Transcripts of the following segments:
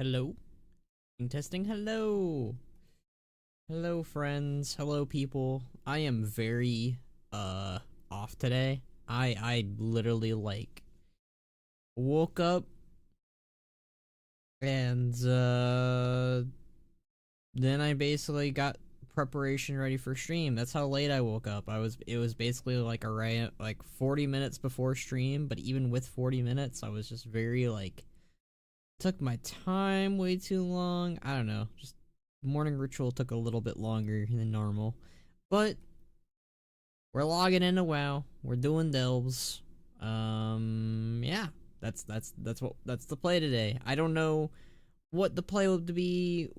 Hello? Testing, hello! Hello, friends. Hello, people. I am very, off today. I literally, like, woke up and, then I basically got preparation ready for stream. That's how late I woke up. It was basically like around, like, 40 minutes before stream, but even with 40 minutes, I was just very, like, took my time way too long. I don't know. Just morning ritual took a little bit longer than normal. But we're logging into WoW. We're doing delves. Yeah. That's the play today. I don't know what the play will be.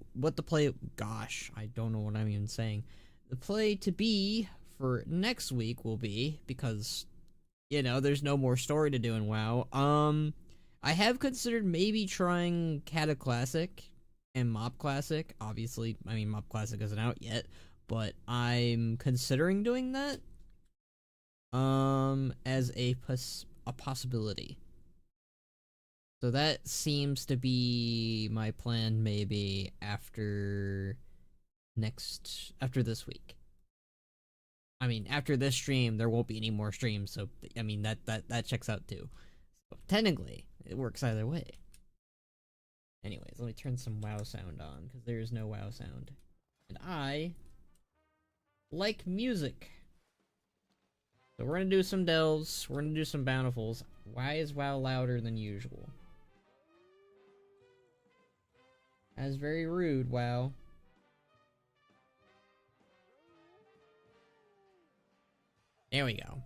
Gosh, I don't know what I'm even saying. The play to be for next week will be, because there's no more story to do in WoW. I have considered maybe trying Cata Classic and Mob Classic. Obviously, I mean, Mob Classic isn't out yet, but I'm considering doing that as a possibility. So that seems to be my plan, maybe after this week. I mean, after this stream, there won't be any more streams, so I mean that checks out too. So technically, it works either way. Anyways, let me turn some WoW sound on, because there is no WoW sound. And I like music. So we're gonna do some delves, we're gonna do some bountifuls. Why is WoW louder than usual? That is very rude, WoW. There we go.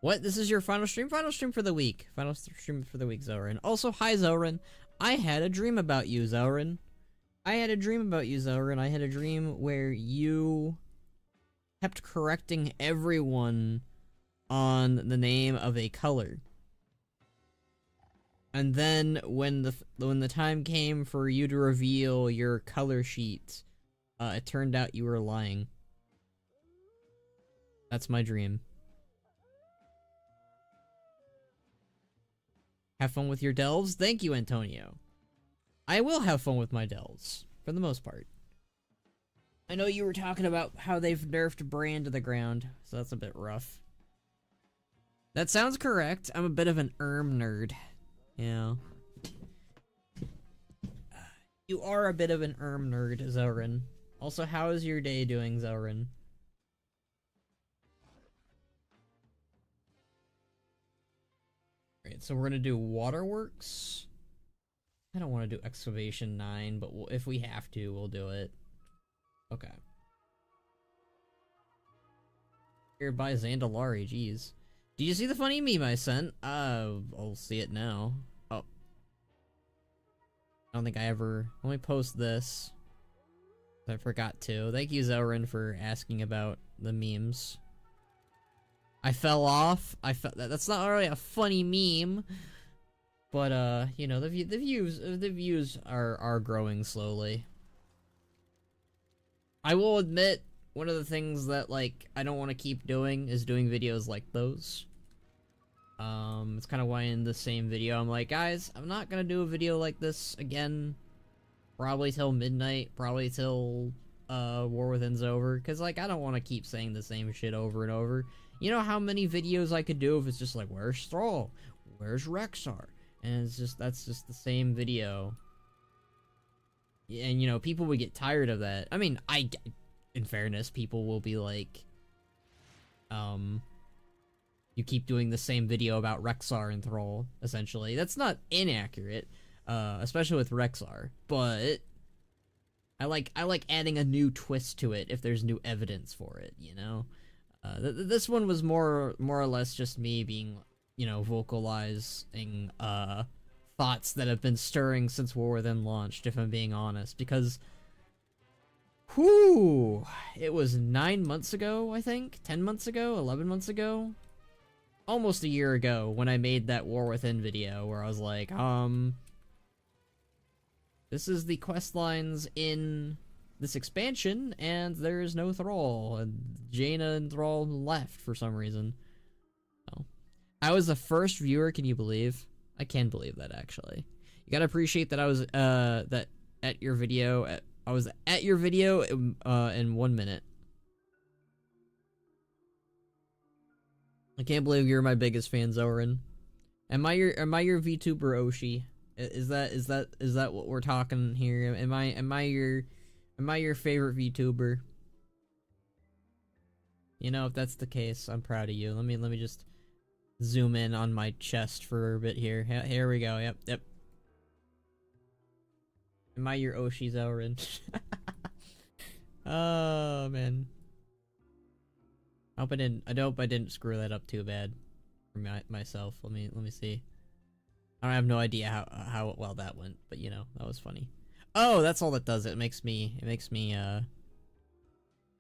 What? This is your final stream? Final stream for the week. Final stream for the week, Zoran. Also, hi, Zoran. I had a dream about you, Zoran. I had a dream where you kept correcting everyone on the name of a color. And then when the time came for you to reveal your color sheet, it turned out you were lying. That's my dream. Have fun with your delves? Thank you, Antonio. I will have fun with my delves, for the most part. I know you were talking about how they've nerfed Brand to the ground, so that's a bit rough. That sounds correct. I'm a bit of an nerd. Yeah. You are a bit of an nerd, Zoran. Also, how is your day doing, Zoran? Alright, so we're gonna do waterworks. I don't want to do excavation 9, but if we have to, we'll do it. Okay. Here by Zandalari, jeez. Did you see the funny meme I sent? I'll see it now. Oh. I don't think I ever... Let me post this. I forgot to. Thank you, Zoran, for asking about the memes. I fell off. That's not really a funny meme, but the views are growing slowly. I will admit, one of the things that I don't want to keep doing is doing videos like those. It's kind of why in the same video I'm like, guys, I'm not gonna do a video like this again. Probably till midnight. Probably till War Within's over, because I don't want to keep saying the same shit over and over. You know how many videos I could do if it's just like, where's Thrall? Where's Rexar? And that's just the same video. And people would get tired of that. I mean, in fairness, people will be like, you keep doing the same video about Rexar and Thrall, essentially. That's not inaccurate, especially with Rexar, but I like adding a new twist to it if there's new evidence for it, This one was more or less just me being, vocalizing thoughts that have been stirring since War Within launched, if I'm being honest, because it was 9 months ago, I think, 10 months ago, 11 months ago, almost a year ago when I made that War Within video where I was like, this is the quest lines in this expansion, and there is no Thrall, and Jaina and Thrall left for some reason. Oh. I was the first viewer, can you believe? I can believe that, actually. You gotta appreciate that I was that at your video. I was at your video in 1 minute. I can't believe you're my biggest fan, Zoran. Am I your VTuber Oshi? Is that what we're talking here? Am I your favorite VTuber? You know, if that's the case, I'm proud of you. Let me just zoom in on my chest for a bit here. Here we go. Yep. Am I your Oshi, Zoran? Oh man. I hope I didn't screw that up too bad for myself. Let me see. I have no idea how well that went, but you know, that was funny. Oh, that's all that does it. It makes me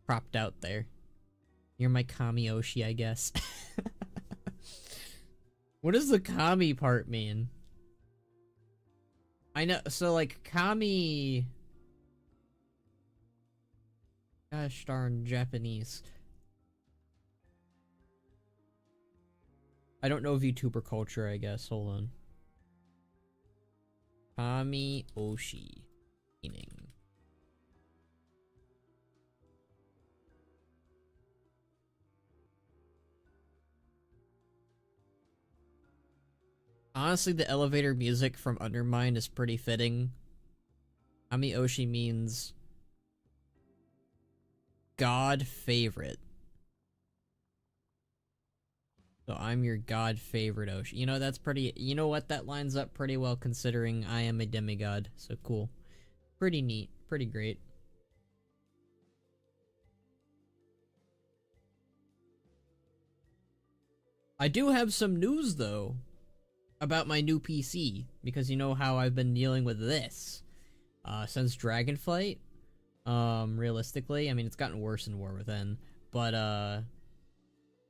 propped out there. You're my Kami Oshi, I guess. What does the Kami part mean? I know, so like Kami, gosh darn Japanese. I don't know VTuber culture, I guess. Hold on. Kami Oshi. Meaning. Honestly, the elevator music from Undermine is pretty fitting. Kami Oshi means God favorite. So I'm your god favorite Oshi. You know, that's pretty, you know what, that lines up pretty well considering I am a demigod. So cool. Pretty neat. Pretty great. I do have some news though about my new PC, because you know how I've been dealing with this since Dragonflight. Realistically, I mean, it's gotten worse in War Within, but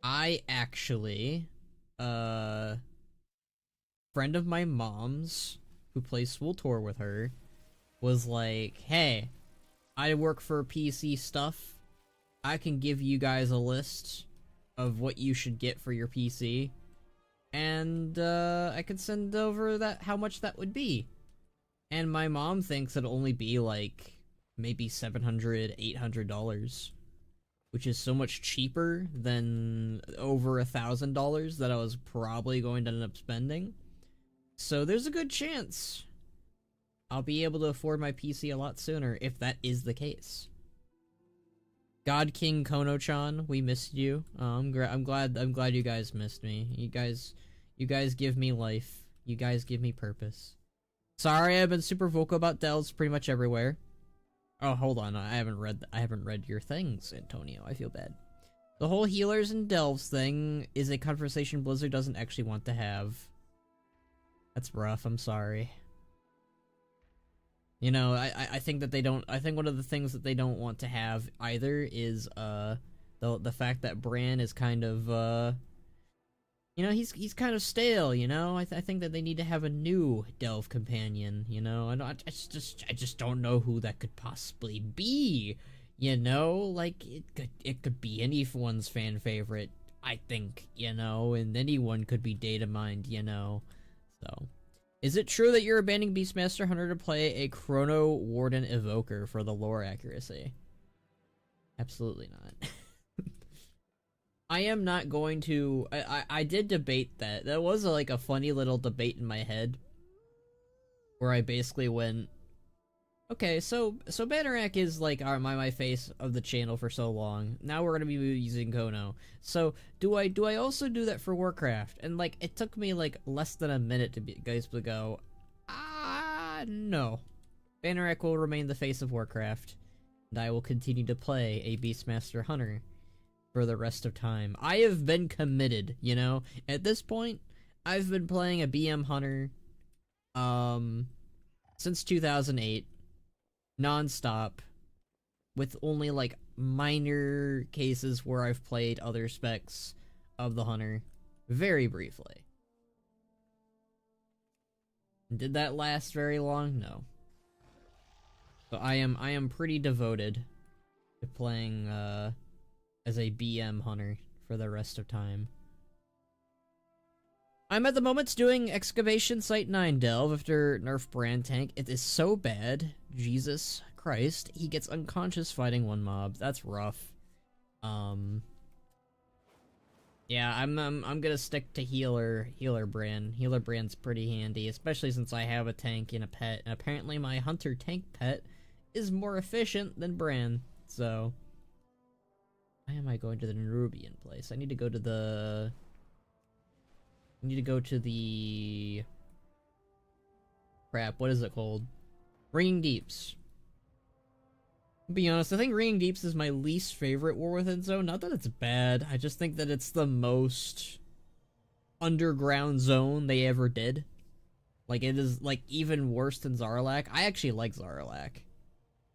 I actually, friend of my mom's who plays Tour with her was like, hey, I work for PC stuff. I can give you guys a list of what you should get for your PC. And, I could send over how much that would be. And my mom thinks it'll only be like, maybe $700, $800. Which is so much cheaper than over $1,000 that I was probably going to end up spending. So there's a good chance I'll be able to afford my PC a lot sooner if that is the case. God King Khono-chan, we missed you. I'm glad you guys missed me. You guys give me life. You guys give me purpose. Sorry, I've been super vocal about delves pretty much everywhere. Oh, hold on. I haven't read your things, Antonio. I feel bad. The whole healers and delves thing is a conversation Blizzard doesn't actually want to have. That's rough. I'm sorry. You know, I think that they don't. I think one of the things that they don't want to have either is the fact that Bran is kind of you know, he's kind of stale, you know? I think that they need to have a new Delve companion, you know? I just don't know who that could possibly be, you know? Like, it could be anyone's fan favorite, I think, you know? And anyone could be data mined, you know? So, is it true that you're abandoning Beastmaster Hunter to play a Chrono Warden Evoker for the lore accuracy? Absolutely not. I am not going to. I did debate that. That was like a funny little debate in my head, where I basically went, okay, so Bannerack is like my face of the channel for so long. Now we're gonna be using Khono. So do I also do that for Warcraft? And like it took me like less than a minute to go, no. Bannerack will remain the face of Warcraft, and I will continue to play a Beastmaster Hunter for the rest of time. I have been committed, you know? At this point, I've been playing a BM Hunter since 2008, non-stop, with only like minor cases where I've played other specs of the Hunter very briefly. Did that last very long? No. So I am pretty devoted to playing as a BM Hunter for the rest of time. I'm at the moment doing Excavation Site 9 Delve after Nerf Brand Tank. It is so bad. Jesus Christ. He gets unconscious fighting one mob. That's rough. Yeah, I'm gonna stick to healer brand. Healer brand's pretty handy, especially since I have a tank and a pet, and apparently my hunter tank pet is more efficient than Bran. So, why am I going to the Nerubian place? I need to go to the crap. What is it called? Ringing Deeps. To be honest, I think Ringing Deeps is my least favorite War Within zone. Not that it's bad, I just think that it's the most underground zone they ever did. Like, it is, like, even worse than Zarlak. I actually like Zarlak.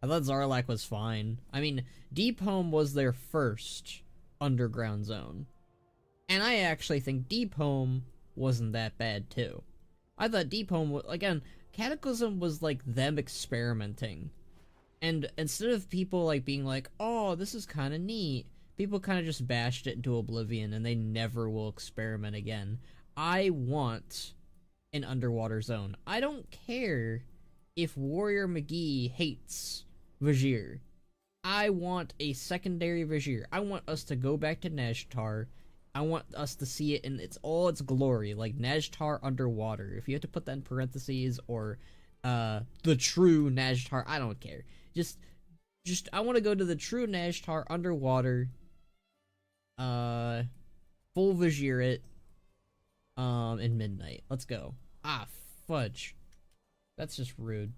I thought Zarlak was fine. I mean, Deep Home was their first underground zone. And I actually think Deep Home wasn't that bad, too. I thought Deep Home, again, Cataclysm was, like, them experimenting. And instead of people, like, being like, oh, this is kind of neat, people kind of just bashed it into oblivion, and they never will experiment again. I want an underwater zone. I don't care if Warrior McGee hates Vajir. I want a secondary Vajir. I want us to go back to Najtar. I want us to see it in all its glory, like Najtar underwater. If you have to put that in parentheses, or the true Najtar, I don't care. Just I want to go to the true Najtar underwater. Full Vajir it. In midnight. Let's go. Ah, fudge. That's just rude.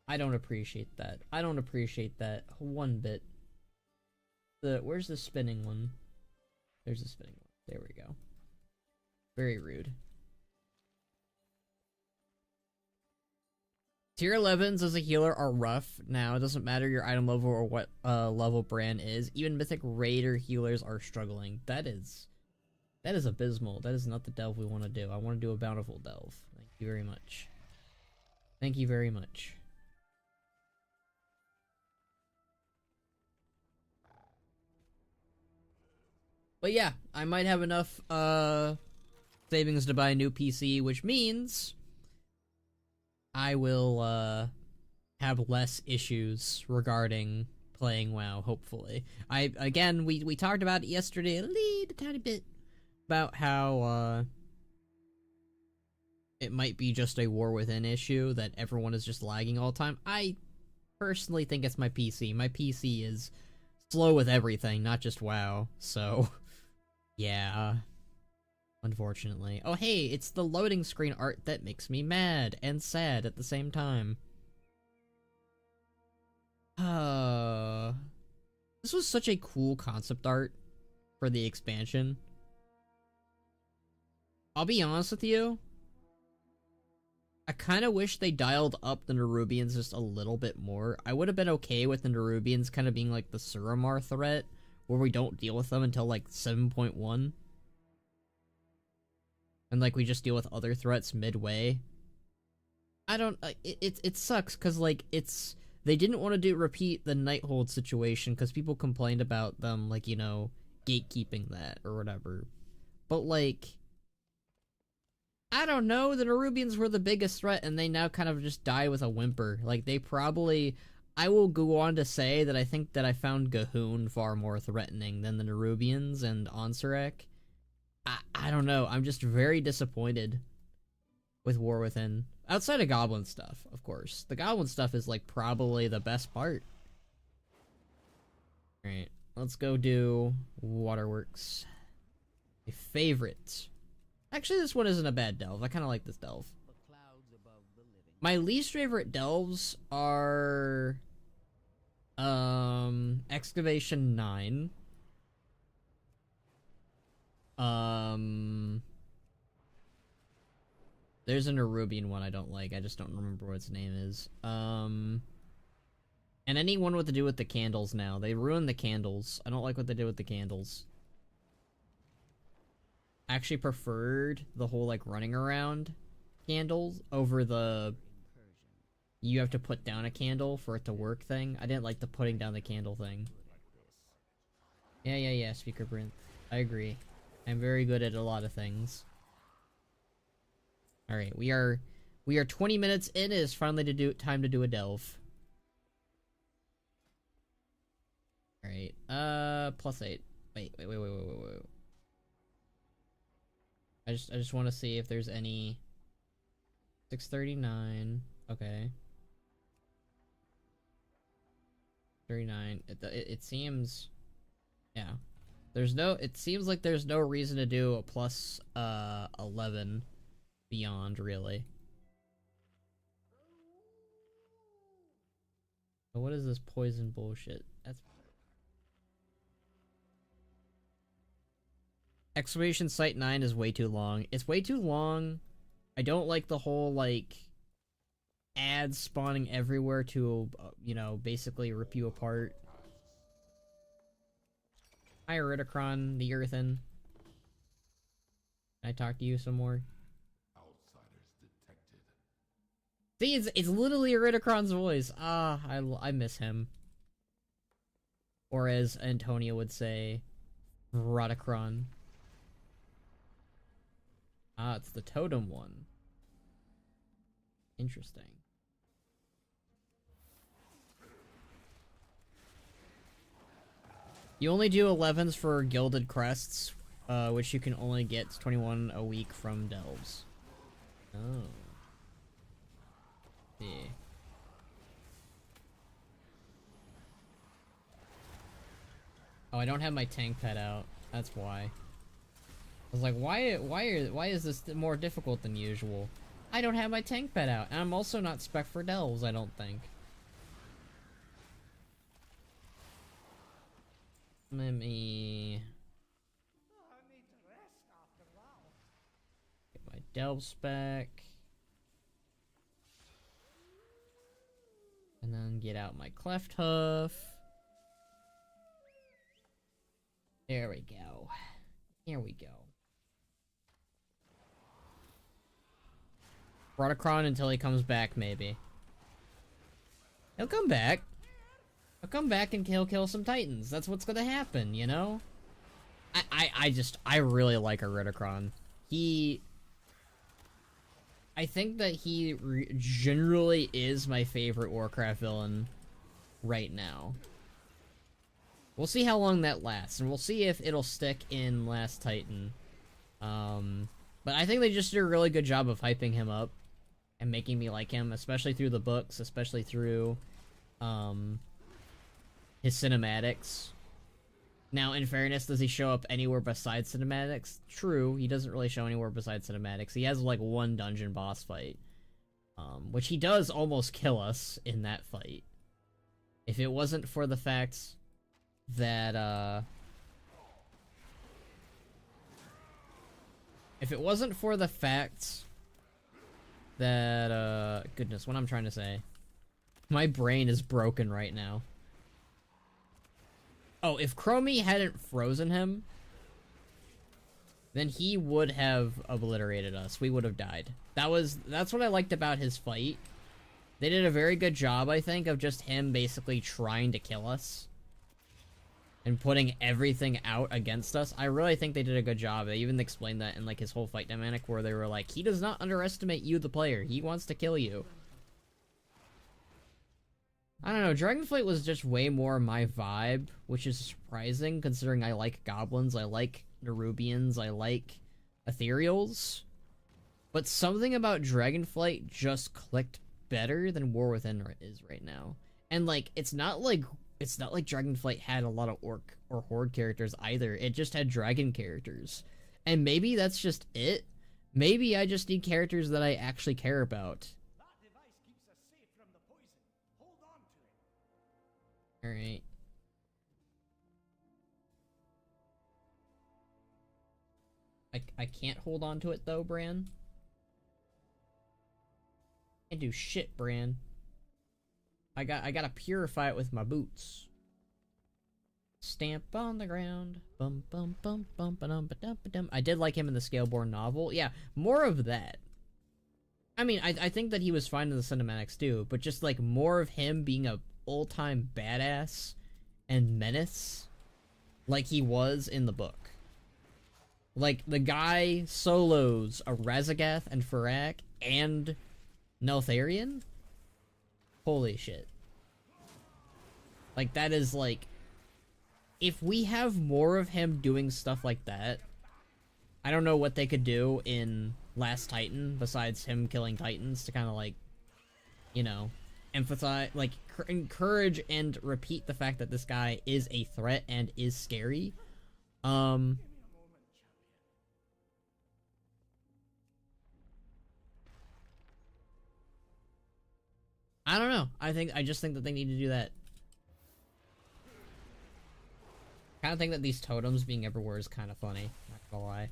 I don't appreciate that. I don't appreciate that one bit. Where's the spinning one? There's the spinning one. There we go. Very rude. Tier 11s as a healer are rough. Now, it doesn't matter your item level or what level Bran is. Even Mythic Raider healers are struggling. That is abysmal. That is not the delve we want to do. I want to do a bountiful delve. Thank you very much. Thank you very much. But yeah, I might have enough savings to buy a new PC, which means I will have less issues regarding playing WoW, hopefully. We talked about it yesterday a tiny bit about how it might be just a War Within issue, that everyone is just lagging all the time. I personally think it's my PC. My PC is slow with everything, not just WoW, so yeah. Unfortunately. Oh hey, it's the loading screen art that makes me mad and sad at the same time. This was such a cool concept art for the expansion. I'll be honest with you, I kind of wish they dialed up the Nerubians just a little bit more. I would have been okay with the Nerubians kind of being like the Suramar threat, where we don't deal with them until like 7.1. And like we just deal with other threats midway. I don't, it sucks because like they didn't want to repeat the Nighthold situation because people complained about them, like, you know, gatekeeping that or whatever. But like, I don't know, the Nerubians were the biggest threat and they now kind of just die with a whimper. Like they probably, I will go on to say that I think that I found Gahoon far more threatening than the Nerubians and Ansurek. I don't know, I'm just very disappointed with War Within. Outside of Goblin stuff, of course. The Goblin stuff is like probably the best part. Alright, let's go do Waterworks. My favorite. Actually, this one isn't a bad delve. I kind of like this delve. My least favorite delves are Excavation 9. There's a Nerubian one I don't like. I just don't remember what its name is. And any one with to do with the candles now. They ruined the candles. I don't like what they did with the candles. I actually preferred the whole, like, running around candles over the you have to put down a candle for it to work thing. I didn't like the putting down the candle thing. Yeah, Speaker Brent. I agree. I'm very good at a lot of things. Alright, we are 20 minutes in. It is finally time to do a delve. Alright, +8. Wait. I just want to see if there's any 639. Okay. 39. It seems, yeah. It seems like there's no reason to do a plus 11 beyond, really. But what is this poison bullshit? That's exclamation site 9 is way too long. It's way too long. I don't like the whole, like, ads spawning everywhere to, you know, basically rip you apart. Hi, Ridicron, the Earthen. Can I talk to you some more? Outsiders detected. See, it's literally Ridicron's voice. Ah, I miss him. Or as Antonio would say, Rodicron. Ah, it's the totem one. Interesting. You only do 11s for gilded crests, which you can only get 21 a week from delves. Oh. Yeah. Oh, I don't have my tank pet out. That's why. I was like, why is this more difficult than usual? I don't have my tank pet out, and I'm also not spec for delves, I don't think. Let me get my delve spec. And then get out my cleft hoof. There we go. Here we go. Rodicron until he comes back, maybe. He'll come back. He'll come back and he'll kill some titans. That's what's gonna happen, you know? I really like a Ridicron. I think that he generally is my favorite Warcraft villain right now. We'll see how long that lasts, and we'll see if it'll stick in Last Titan. But I think they just did a really good job of hyping him up and making me like him, especially through the books, especially through his cinematics. Now, in fairness, does he show up anywhere besides cinematics? True, he doesn't really show anywhere besides cinematics. He has, like, one dungeon boss fight. Which he does almost kill us in that fight. If it wasn't for the fact that, if it wasn't for the fact that, goodness, what I'm trying to say. My brain is broken right now. Oh, if Chromie hadn't frozen him, then he would have obliterated us. We would have died. That's what I liked about his fight. They did a very good job, I think, of just him basically trying to kill us. And putting everything out against us. I really think they did a good job. They even explained that in, like, his whole fight dynamic, where they were like, he does not underestimate you, the player. He wants to kill you. I don't know, Dragonflight was just way more my vibe, which is surprising considering I like goblins, I like Nerubians, I like ethereals. But something about Dragonflight just clicked better than War Within is right now. And, like, it's not like Dragonflight had a lot of orc or horde characters either. It just had dragon characters. And maybe that's just it. Maybe I just need characters that I actually care about. Alright. I can't hold on to it though, Bran. Can't do shit, Bran. I gotta purify it with my boots. Stamp on the ground. Bum bum bum bum ba dum ba dum ba dum. I did like him in the Scaleborn novel. Yeah, more of that. I mean, I think that he was fine in the cinematics too, but just like more of him being a old-time badass and menace like he was in the book. Like, the guy solos a Razagath and Farak and Neltharion? Holy shit. Like, that is, like... If we have more of him doing stuff like that, I don't know what they could do in Last Titan, besides him killing Titans, to kind of, like, you know, emphasize, like, encourage and repeat the fact that this guy is a threat and is scary. I don't know. I just think that they need to do that. I kind of think that these totems being everywhere is kind of funny. Not gonna lie.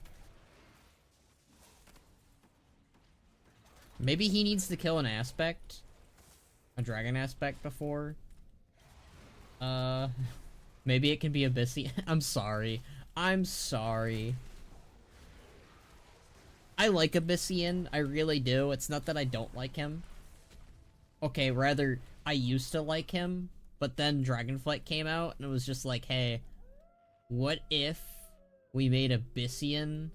Maybe he needs to kill an aspect. A dragon aspect before. Maybe it can be Abyssian. I'm sorry. I'm sorry. I like Abyssian. I really do. It's not that I don't like him. Okay, rather, I used to like him, but then Dragonflight came out, and it was just like, hey, what if we made Abyssian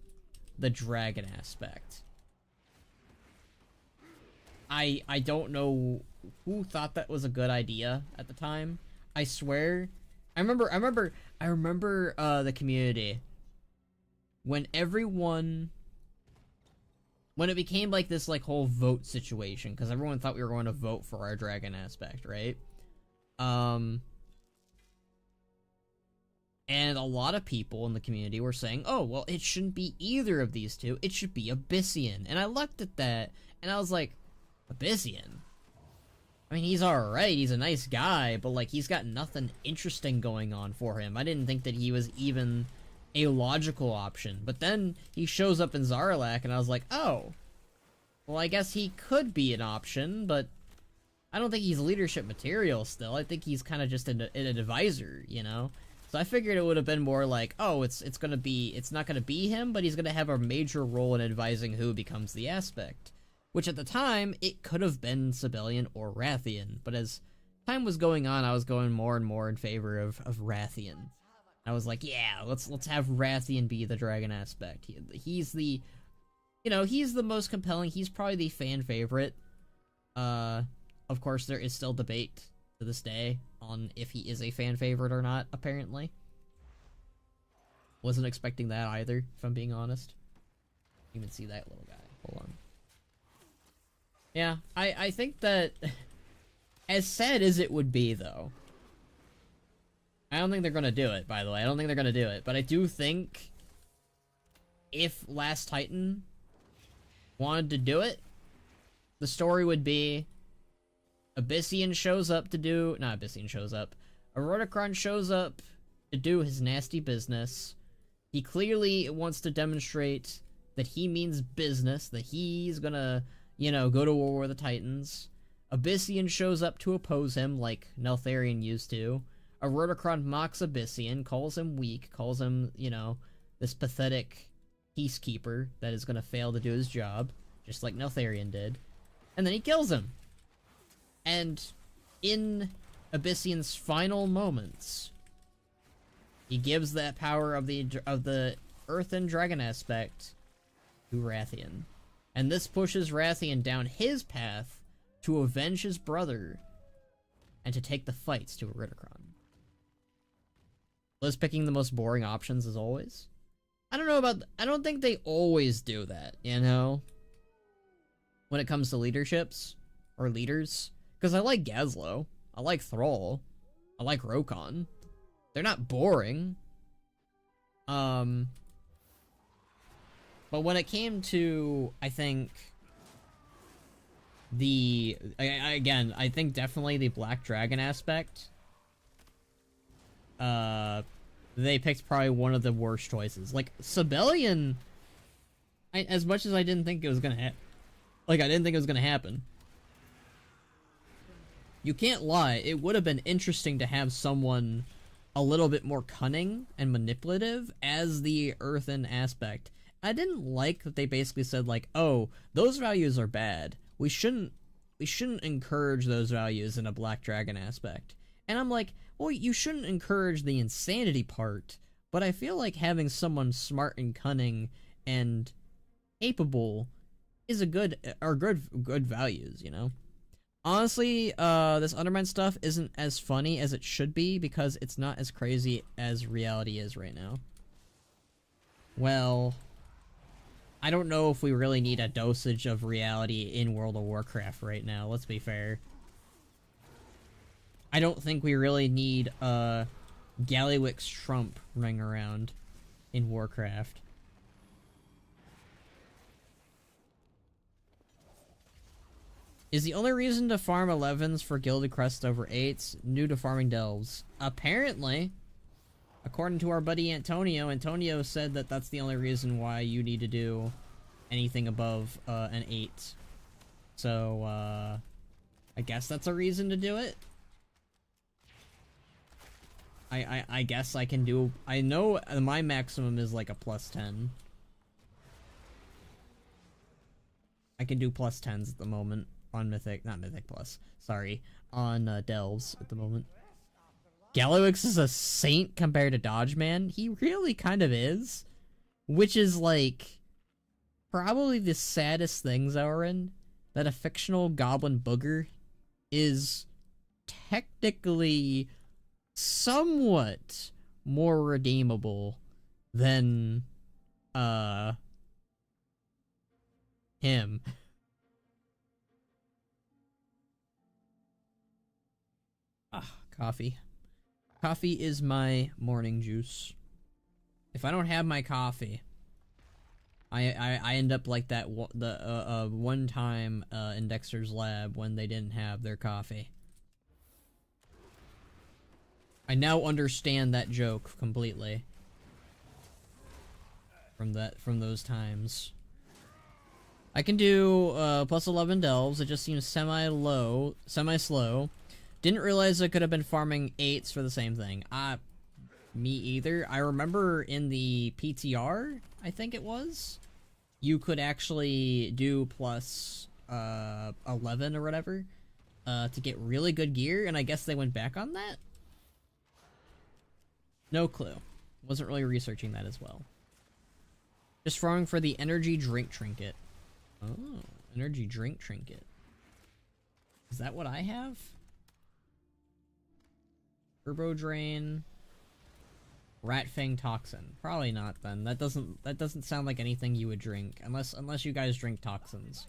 the dragon aspect? I don't know who thought that was a good idea at the time. I swear, I remember the community when it became like this like whole vote situation, because everyone thought we were going to vote for our dragon aspect, right? And a lot of people in the community were saying, oh, well, it shouldn't be either of these two, it should be Abyssian. And I looked at that and I was like, Abyssian? I mean, he's alright, he's a nice guy, but like, he's got nothing interesting going on for him. I didn't think that he was even a logical option. But then he shows up in Zarlak, and I was like, oh, well, I guess he could be an option, but I don't think he's leadership material still. I think he's kind of just an advisor, you know? So I figured it would have been more like, oh, it's not gonna be him, but he's gonna have a major role in advising who becomes the aspect. Which at the time, it could have been Sibelian or Rathian, but as time was going on, I was going more and more in favor of Rathian. I was like, yeah, let's have Rathian be the dragon aspect. He's the, you know, he's the most compelling. He's probably the fan favorite. Of course, there is still debate to this day on if he is a fan favorite or not, apparently. Wasn't expecting that either, if I'm being honest. You can see that little guy. Hold on. Yeah, I think that, as sad as it would be, though, I don't think they're gonna do it, by the way. I don't think they're gonna do it. But I do think if Last Titan wanted to do it, the story would be Abyssian shows up to do... Not Abyssian shows up. Eroticron shows up to do his nasty business. He clearly wants to demonstrate that he means business, that he's gonna, you know, go to war with the Titans. Abyssian shows up to oppose him like Neltharion used to. Eroticron mocks Abyssian, calls him weak, calls him, you know, this pathetic peacekeeper that is going to fail to do his job, just like Neltharion did. And then he kills him. And in Abyssian's final moments, he gives that power of the Earth and Dragon aspect to Rathian. And this pushes Rathian down his path to avenge his brother and to take the fights to Eroticron. Liz picking the most boring options as always. I don't think they always do that, you know? When it comes to leaderships or leaders. Because I like Gazlo. I like Thrall. I like Rokon. They're not boring. But when it came to, I think, I think definitely the Black Dragon aspect, they picked probably one of the worst choices. Like, Sibelian, as much as I didn't think it was gonna I didn't think it was gonna happen. You can't lie, it would have been interesting to have someone a little bit more cunning and manipulative as the earthen aspect. I didn't like that they basically said, like, oh, those values are bad. We shouldn't encourage those values in a Black Dragon aspect. And I'm like, well, you shouldn't encourage the insanity part but I feel like having someone smart and cunning and capable is good values, you know? Honestly, this Undermine stuff isn't as funny as it should be because it's not as crazy as reality is right now. Well, I don't know if we really need a dosage of reality in World of Warcraft right now, let's be fair. I don't think we really need Gallywix Trump running around in Warcraft. Is the only reason to farm 11s for Gilded Crest over 8s new to farming delves? Apparently. According to our buddy Antonio said that that's the only reason why you need to do anything above an 8. So, I guess that's a reason to do it. I guess I can do... I know my maximum is like a +10. I can do +10s at the moment on Mythic... Not Mythic Plus. Sorry. On Delves at the moment. Gallywix is a saint compared to Dodgeman. He really kind of is. Which is, like, probably the saddest thing, Zorin. That a fictional goblin booger is technically somewhat more redeemable than, him. Ah, coffee. Coffee is my morning juice. If I don't have my coffee, I end up like that one time in Dexter's lab when they didn't have their coffee. I now understand that joke completely. From those times. I can do +11 delves. It just seems semi-slow. Didn't realize I could have been farming 8s for the same thing. Me either. I remember in the PTR, I think it was, you could actually do +11 or whatever to get really good gear, and I guess they went back on that? No clue. Wasn't really researching that as well. Just farming for the energy drink trinket. Oh, energy drink trinket. Is that what I have? Turbo drain. Rat Fang toxin. Probably not then. That doesn't sound like anything you would drink unless you guys drink toxins.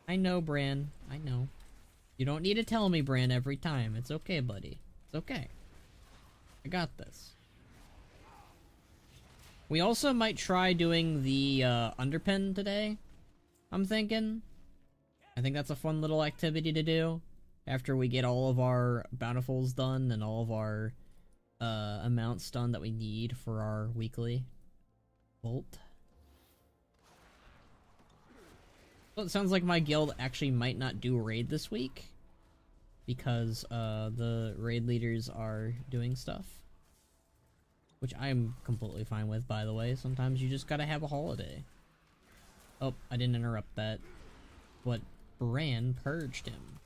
I know, Bran. I know. You don't need to tell me, Bran, every time. It's okay, buddy. It's okay. I got this. We also might try doing the underpin today. I'm thinking. I think that's a fun little activity to do after we get all of our bountifuls done and all of our amounts done that we need for our weekly Volt. Well, it sounds like my guild actually might not do raid this week because the raid leaders are doing stuff, which I'm completely fine with, by the way. Sometimes you just gotta have a holiday. Oh, I didn't interrupt that, but Bran purged him.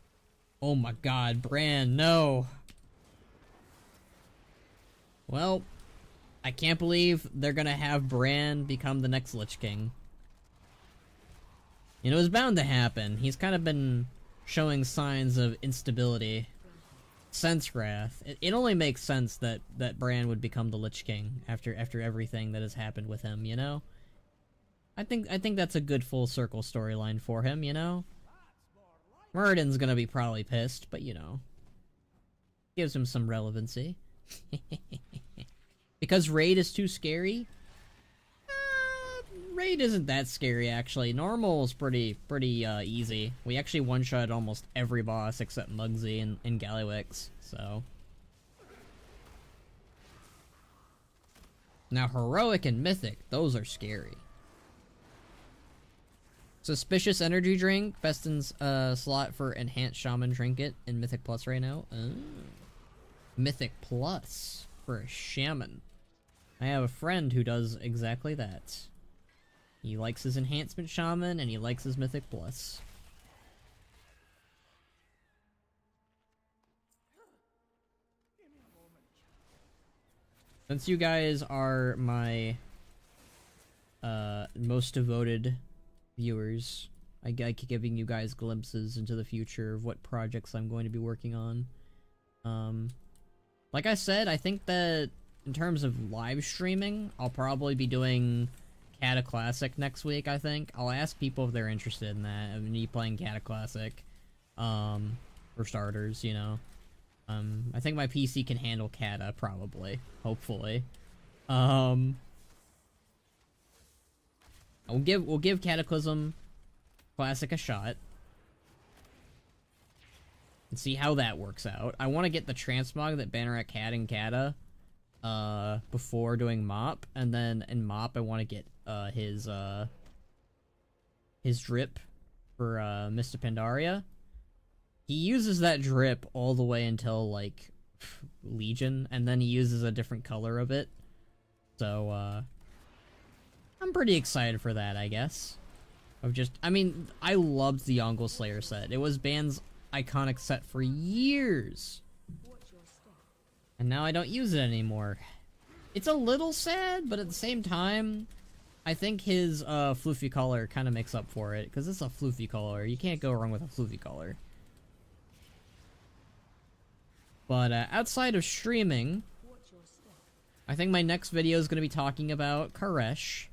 Oh my god, Bran, no! Well, I can't believe they're gonna have Bran become the next Lich King. You know, it was bound to happen. He's kind of been showing signs of instability since Wrath. It only makes sense that Bran would become the Lich King after everything that has happened with him, you know? I think that's a good full circle storyline for him, you know? Muradin's gonna be probably pissed, but you know. Gives him some relevancy. Because Raid is too scary? Raid isn't that scary, actually. Normal is pretty easy. We actually one-shot almost every boss except Mugsy and Gallywix, so... Now, Heroic and Mythic, those are scary. Suspicious Energy Drink, best in slot for Enhanced Shaman Trinket in Mythic Plus right now. Oh. Mythic Plus for a Shaman. I have a friend who does exactly that. He likes his Enhancement Shaman, and he likes his Mythic Plus. Since you guys are my most devoted viewers, I keep giving you guys glimpses into the future of what projects I'm going to be working on. Like I said, I think that in terms of live streaming, I'll probably be doing Cata Classic next week, I think. I'll ask people if they're interested in that, of me playing Cata Classic, for starters, you know. I think my PC can handle Cata, probably. Hopefully. We'll give Cataclysm Classic a shot. And see how that works out. I want to get the transmog that Banneret had in Cata, before doing Mop, and then in Mop I want to get, his drip for, Mista Pandaria. He uses that drip all the way until, like, Legion, and then he uses a different color of it. So, I'm pretty excited for that, I guess. I mean, I loved the Yongle Slayer set. It was Ban's iconic set for years. And now I don't use it anymore. It's a little sad, but at the same time, I think his, floofy color kind of makes up for it, because it's a floofy color. You can't go wrong with a floofy color. But, outside of streaming, I think my next video is going to be talking about Koresh.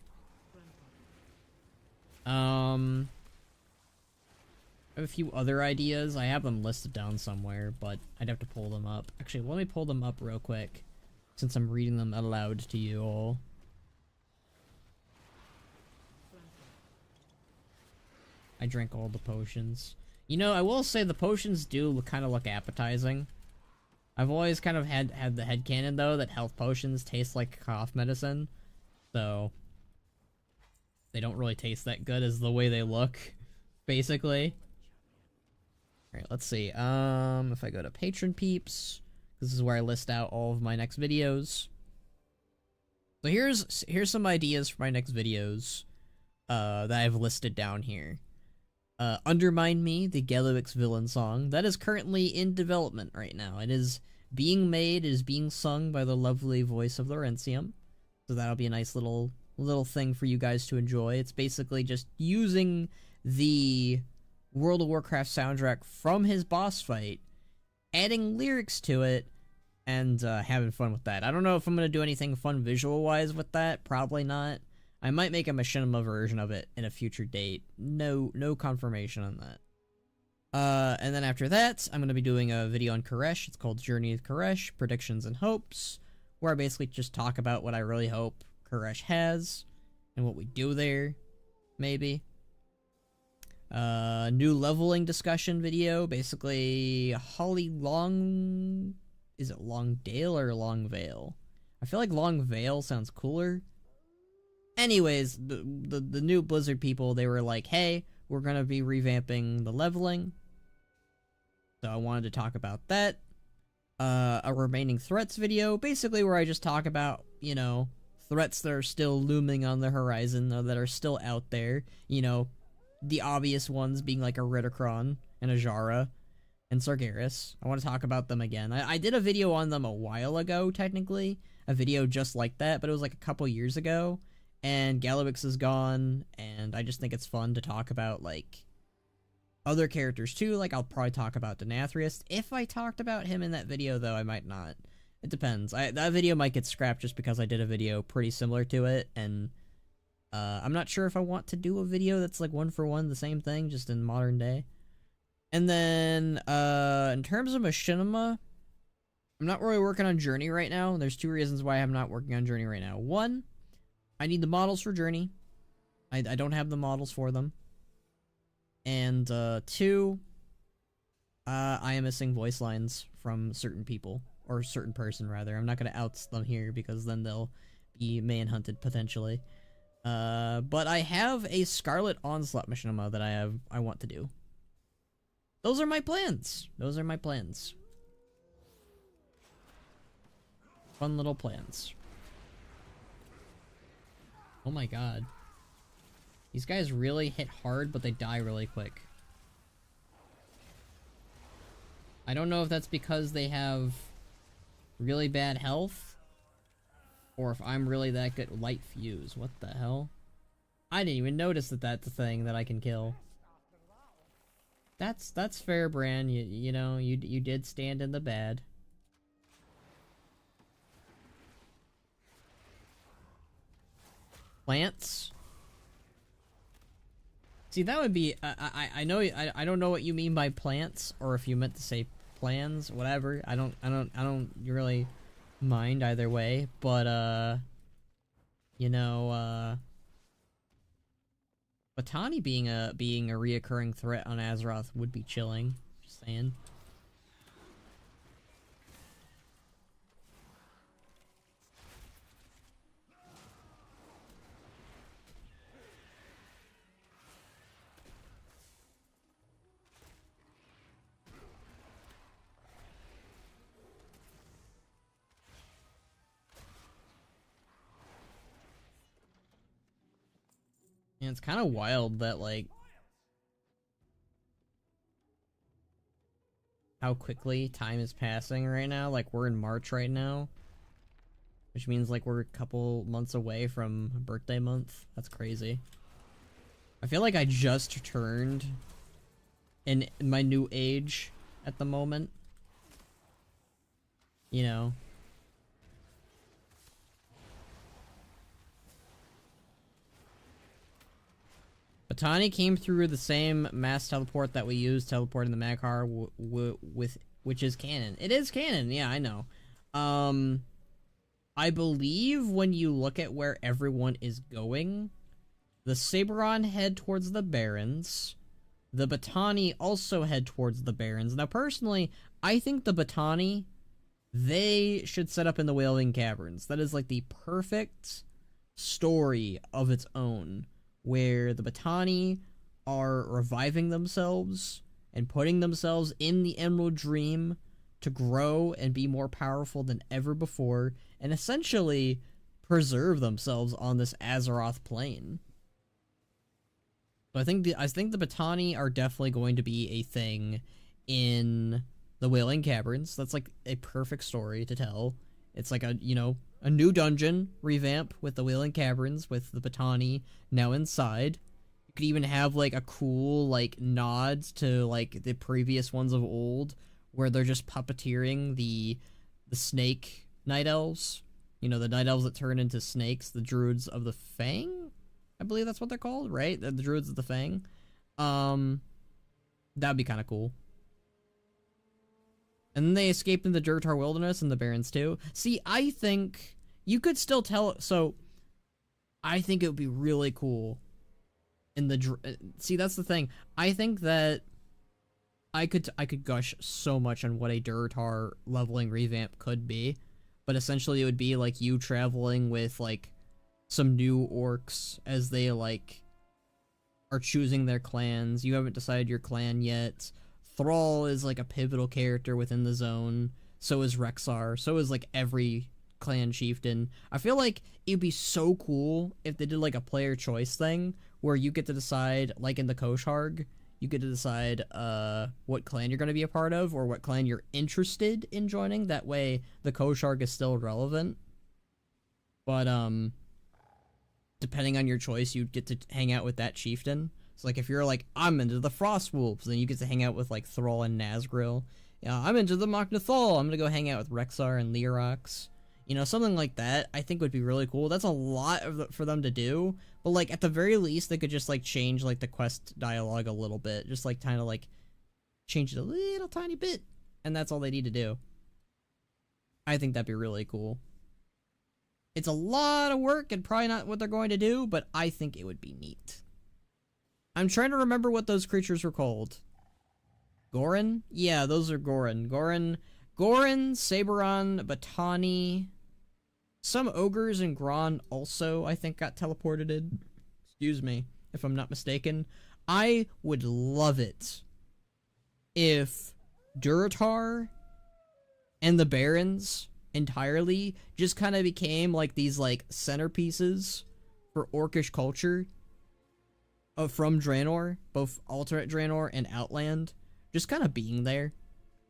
I have a few other ideas. I have them listed down somewhere, but I'd have to pull them up. Actually, let me pull them up real quick, since I'm reading them aloud to you all. I drank all the potions. You know, I will say the potions do kind of look appetizing. I've always kind of had the headcanon, though, that health potions taste like cough medicine. So, they don't really taste that good as the way they look, basically. Alright, let's see. If I go to Patron Peeps, this is where I list out all of my next videos. So here's some ideas for my next videos, that I've listed down here. Undermine Me, the Galluix villain song. That is currently in development right now. It is being made, it is being sung by the lovely voice of Laurentium. So that'll be a nice little thing for you guys to enjoy. It's basically just using the World of Warcraft soundtrack from his boss fight, adding lyrics to it, and having fun with that. I don't know if I'm going to do anything fun visual-wise with that. Probably not. I might make a machinima version of it in a future date. No confirmation on that. And then after that, I'm going to be doing a video on Koresh. It's called Journey of Koresh, Predictions and Hopes, where I basically just talk about what I really hope Koresh has, and what we do there, maybe. New leveling discussion video, basically Holly Long... Is it Longdale or Longvale? I feel like Longvale sounds cooler. Anyways, the new Blizzard people, they were like, hey, we're gonna be revamping the leveling. So I wanted to talk about that. A remaining threats video, basically where I just talk about, you know, threats that are still looming on the horizon, or that are still out there. You know, the obvious ones being like a Ridicron and a Jara and Sargeras. I want to talk about them again. I did a video on them a while ago, technically. A video just like that, but it was like a couple years ago. And Galluix is gone, and I just think it's fun to talk about, like, other characters too. Like, I'll probably talk about Denathrius. If I talked about him in that video, though, I might not. It depends. That video might get scrapped just because I did a video pretty similar to it, and I'm not sure if I want to do a video that's like one for one the same thing, just in modern day. And then, in terms of machinima, I'm not really working on Journey right now. There's two reasons why I'm not working on Journey right now. One, I need the models for Journey. I don't have the models for them. And, two, I am missing voice lines from certain people. Or a certain person, rather. I'm not gonna out them here, because then they'll be manhunted, potentially. But I have a Scarlet Onslaught machinima that I want to do. Those are my plans. Those are my plans. Fun little plans. Oh my god. These guys really hit hard, but they die really quick. I don't know if that's because they have really bad health, Or if I'm really that good. Light fuse. What the hell? I didn't even notice that that's a thing that I can kill. That's fair, Bran. You know, you did stand in the bad. Plants. See, that would be. I know. I don't know what you mean by plants, or if you meant to say plans. Whatever. I don't really mind either way. But you know, Batani being a reoccurring threat on Azeroth would be chilling. Just saying. And it's kind of wild that, like, how quickly time is passing right now. Like, we're in March right now, which means, like, we're a couple months away from birthday month. That's crazy. I feel like I just turned in my new age at the moment. You know. Batani came through the same mass teleport that we used teleporting the Maghar with, which is canon. It is canon, yeah, I know. I believe when you look at where everyone is going, the Saberon head towards the Barrens. The Batani also head towards the Barrens. Now, personally, I think the Batani, they should set up in the Wailing Caverns. That is, like, the perfect story of its own, where the Batani are reviving themselves and putting themselves in the Emerald Dream to grow and be more powerful than ever before, and essentially preserve themselves on this Azeroth plane. So I think the Batani are definitely going to be a thing in the Wailing Caverns. That's like a perfect story to tell. It's like a, you know, a new dungeon revamp with the Wailing Caverns with the Batani now inside. You could even have like a cool like nod to like the previous ones of old, where they're just puppeteering the snake night elves. You know, the night elves that turn into snakes, the Druids of the Fang? I believe that's what they're called, right? The Druids of the Fang. That'd be kind of cool. And then they escaped in the Durtar Wilderness and the Barrens too. See, I think you could still tell. So, I think it would be really cool. In the see, that's the thing. I think that I could gush so much on what a Durtar leveling revamp could be, but essentially it would be like you traveling with like some new orcs as they like are choosing their clans. You haven't decided your clan yet. Thrall is like a pivotal character within the zone. So is Rexxar. So is like every clan chieftain. I feel like it'd be so cool if they did like a player choice thing where you get to decide, like in the Kosharg, you get to decide what clan you're going to be a part of or what clan you're interested in joining. That way the Kosharg is still relevant. But depending on your choice, you'd get to hang out with that chieftain. So, like, if you're like, I'm into the Frostwolves, then you get to hang out with, like, Thrall and Nazgril. Yeah, I'm into the Mok'Nathal, I'm gonna go hang out with Rexxar and Leerox. You know, something like that, I think would be really cool. That's a lot for them to do, but, like, at the very least, they could just, like, change, like, the quest dialogue a little bit. Just, like, kind of, like, change it a little tiny bit, and that's all they need to do. I think that'd be really cool. It's a lot of work and probably not what they're going to do, but I think it would be neat. I'm trying to remember what those creatures were called. Gorin? Yeah, those are Gorin. Gorin, Saberon, Batani. Some ogres and Gron also, I think, got teleported in. Excuse me, if I'm not mistaken. I would love it if Durotar and the Barrens entirely just kind of became like these like centerpieces for orcish culture from Draenor, both alternate Draenor and Outland, just kind of being there.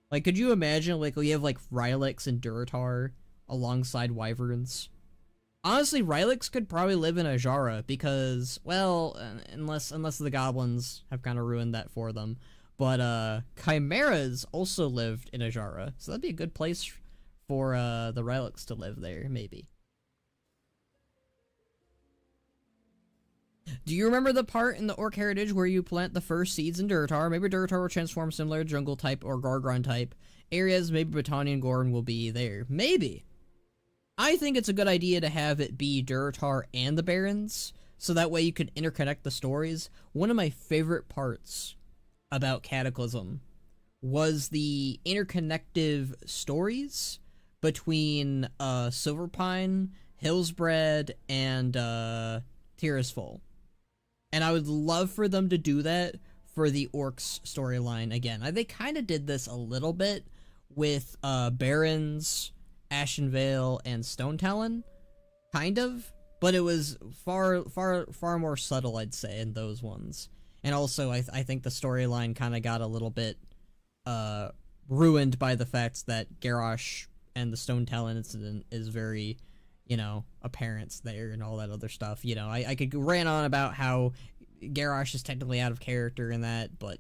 Like, could you imagine, like, we have, like, Rylix and Durotar alongside Wyverns? Honestly, Rylix could probably live in Ajara because, well, unless the goblins have kind of ruined that for them. But Chimeras also lived in Ajara, so that'd be a good place for the Rylix to live there, maybe. Do you remember the part in the Orc Heritage where you plant the first seeds in Durotar? Maybe Durotar will transform similar to jungle type or Gargron type areas. Maybe Botania and Gorn will be there. Maybe. I think it's a good idea to have it be Durotar and the Barrens, so that way you can interconnect the stories. One of my favorite parts about Cataclysm was the interconnective stories between Silverpine, Hillsbred, and Tirisfal. And I would love for them to do that for the Orcs storyline again. They kind of did this a little bit with Barrens, Ashenvale, and Stone Talon, kind of, but it was far more subtle, I'd say, in those ones. And also, I think the storyline kind of got a little bit ruined by the fact that Garrosh and the Stone Talon incident is very, apparent there and all that other stuff. I could rant on about how Garrosh is technically out of character in that, but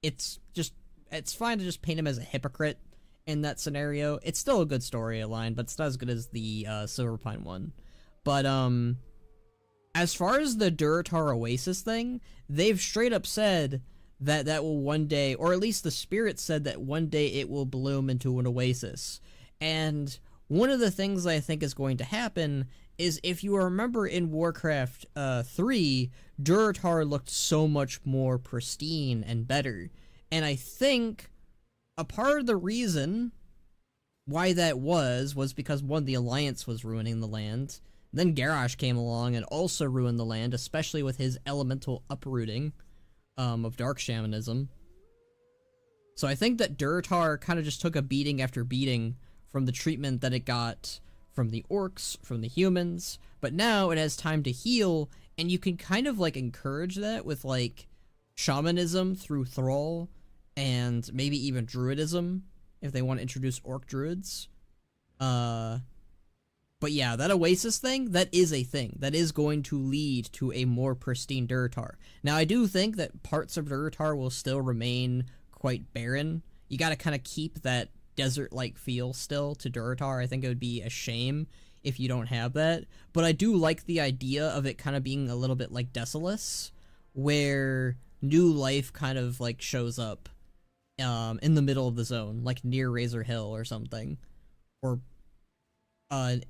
it's fine to just paint him as a hypocrite in that scenario. It's still a good storyline, but it's not as good as the Silverpine one. But as far as the Durotar Oasis thing, they've straight up said that will one day, or at least the spirit said that one day it will bloom into an oasis. And one of the things I think is going to happen is, if you remember in Warcraft 3, Durotar looked so much more pristine and better. And I think a part of the reason why that was because, one, the Alliance was ruining the land. Then Garrosh came along and also ruined the land, especially with his elemental uprooting of dark shamanism. So I think that Durotar kind of just took a beating after beating from the treatment that it got from the orcs, from the humans, but now it has time to heal, and you can kind of encourage that with shamanism through Thrall, and maybe even druidism if they want to introduce orc druids. But yeah, that Oasis thing, that is a thing. That is going to lead to a more pristine Durotar. Now, I do think that parts of Durotar will still remain quite barren. You gotta kind of keep that desert-like feel still to Durotar. I think it would be a shame if you don't have that. But I do like the idea of it kind of being a little bit like Desolus, where new life kind of shows up in the middle of the zone, near Razor Hill or something, or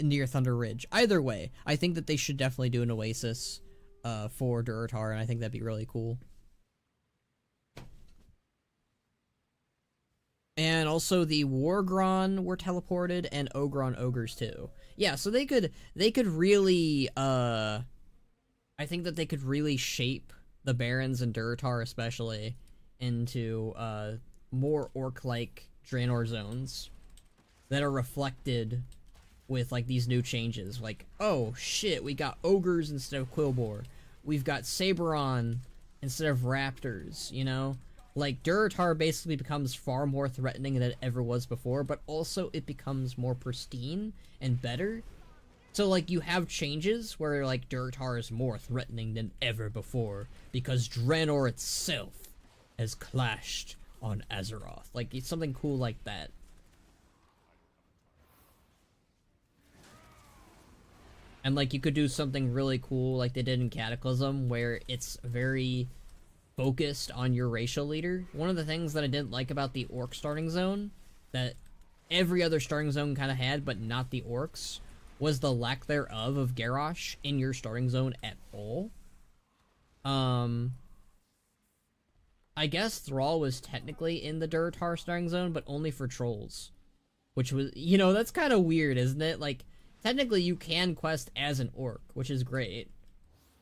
near Thunder Ridge. Either way, I think that they should definitely do an Oasis for Durotar, and I think that'd be really cool. And also the Wargron were teleported, and Ogron Ogres too. Yeah, so they could really I think that they could really shape the Barrens and Durotar especially into more orc-like Draenor zones that are reflected with these new changes. Oh shit, we got ogres instead of Quilboar. We've got Saberon instead of raptors, Durotar basically becomes far more threatening than it ever was before, but also it becomes more pristine and better. So, you have changes where, Durotar is more threatening than ever before, because Draenor itself has clashed on Azeroth. It's something cool like that. And, you could do something really cool like they did in Cataclysm, where it's very focused on your racial leader. One of the things that I didn't like about the orc starting zone, that every other starting zone kind of had, but not the orcs, was the lack thereof of Garrosh in your starting zone at all. I guess Thrall was technically in the Durotar starting zone, but only for trolls. Which was, that's kind of weird, isn't it? Technically you can quest as an orc, which is great,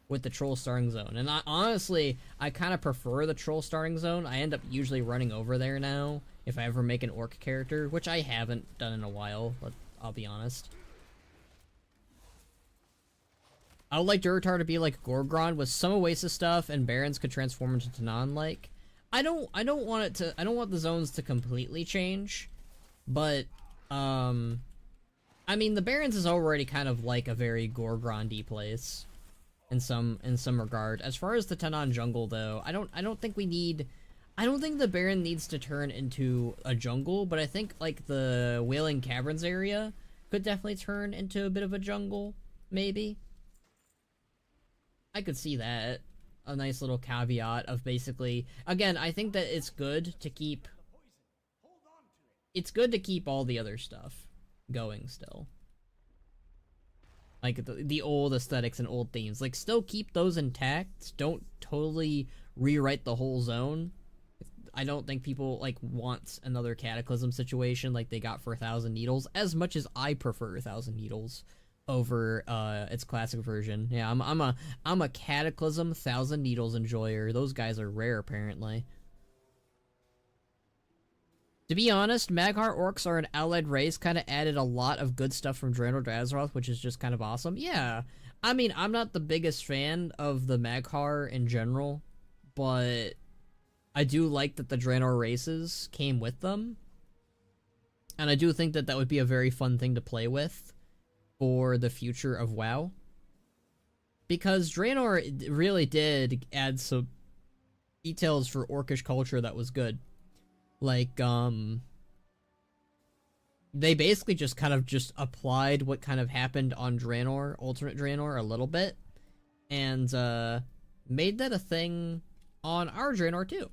with the troll starting zone. And honestly, I kind of prefer the troll starting zone. I end up usually running over there now if I ever make an orc character, which I haven't done in a while, I'll be honest. I would like Durotar to be like Gorgron with some Oasis stuff, and Barrens could transform into Tanan. I don't want I don't want the zones to completely change, but I I mean, the Barrens is already kind of like a very Gorgrondy place in some regard. As far as the Tenon jungle, though, I don't think we need. I don't think the Baron needs to turn into a jungle, but I think like the Wailing Caverns area could definitely turn into a bit of a jungle, maybe. I could see that. A nice little caveat of basically, again, I think that it's good to keep all the other stuff going still. Like the old aesthetics and old themes. Like still keep those intact. Don't totally rewrite the whole zone. I don't think people like want another Cataclysm situation like they got for 1,000 Needles, as much as I prefer 1,000 Needles over its classic version. Yeah, I'm a Cataclysm 1,000 Needles enjoyer. Those guys are rare apparently. To be honest, Mag'har orcs are an allied race, kind of added a lot of good stuff from Draenor to Azeroth, which is just kind of awesome. Yeah, I mean, I'm not the biggest fan of the Mag'har in general, but I do like that the Draenor races came with them. And I do think that that would be a very fun thing to play with for the future of WoW. Because Draenor really did add some details for Orcish culture that was good. Like, they basically just kind of just applied what kind of happened on Draenor, alternate Draenor, a little bit. And, made that a thing on our Draenor too.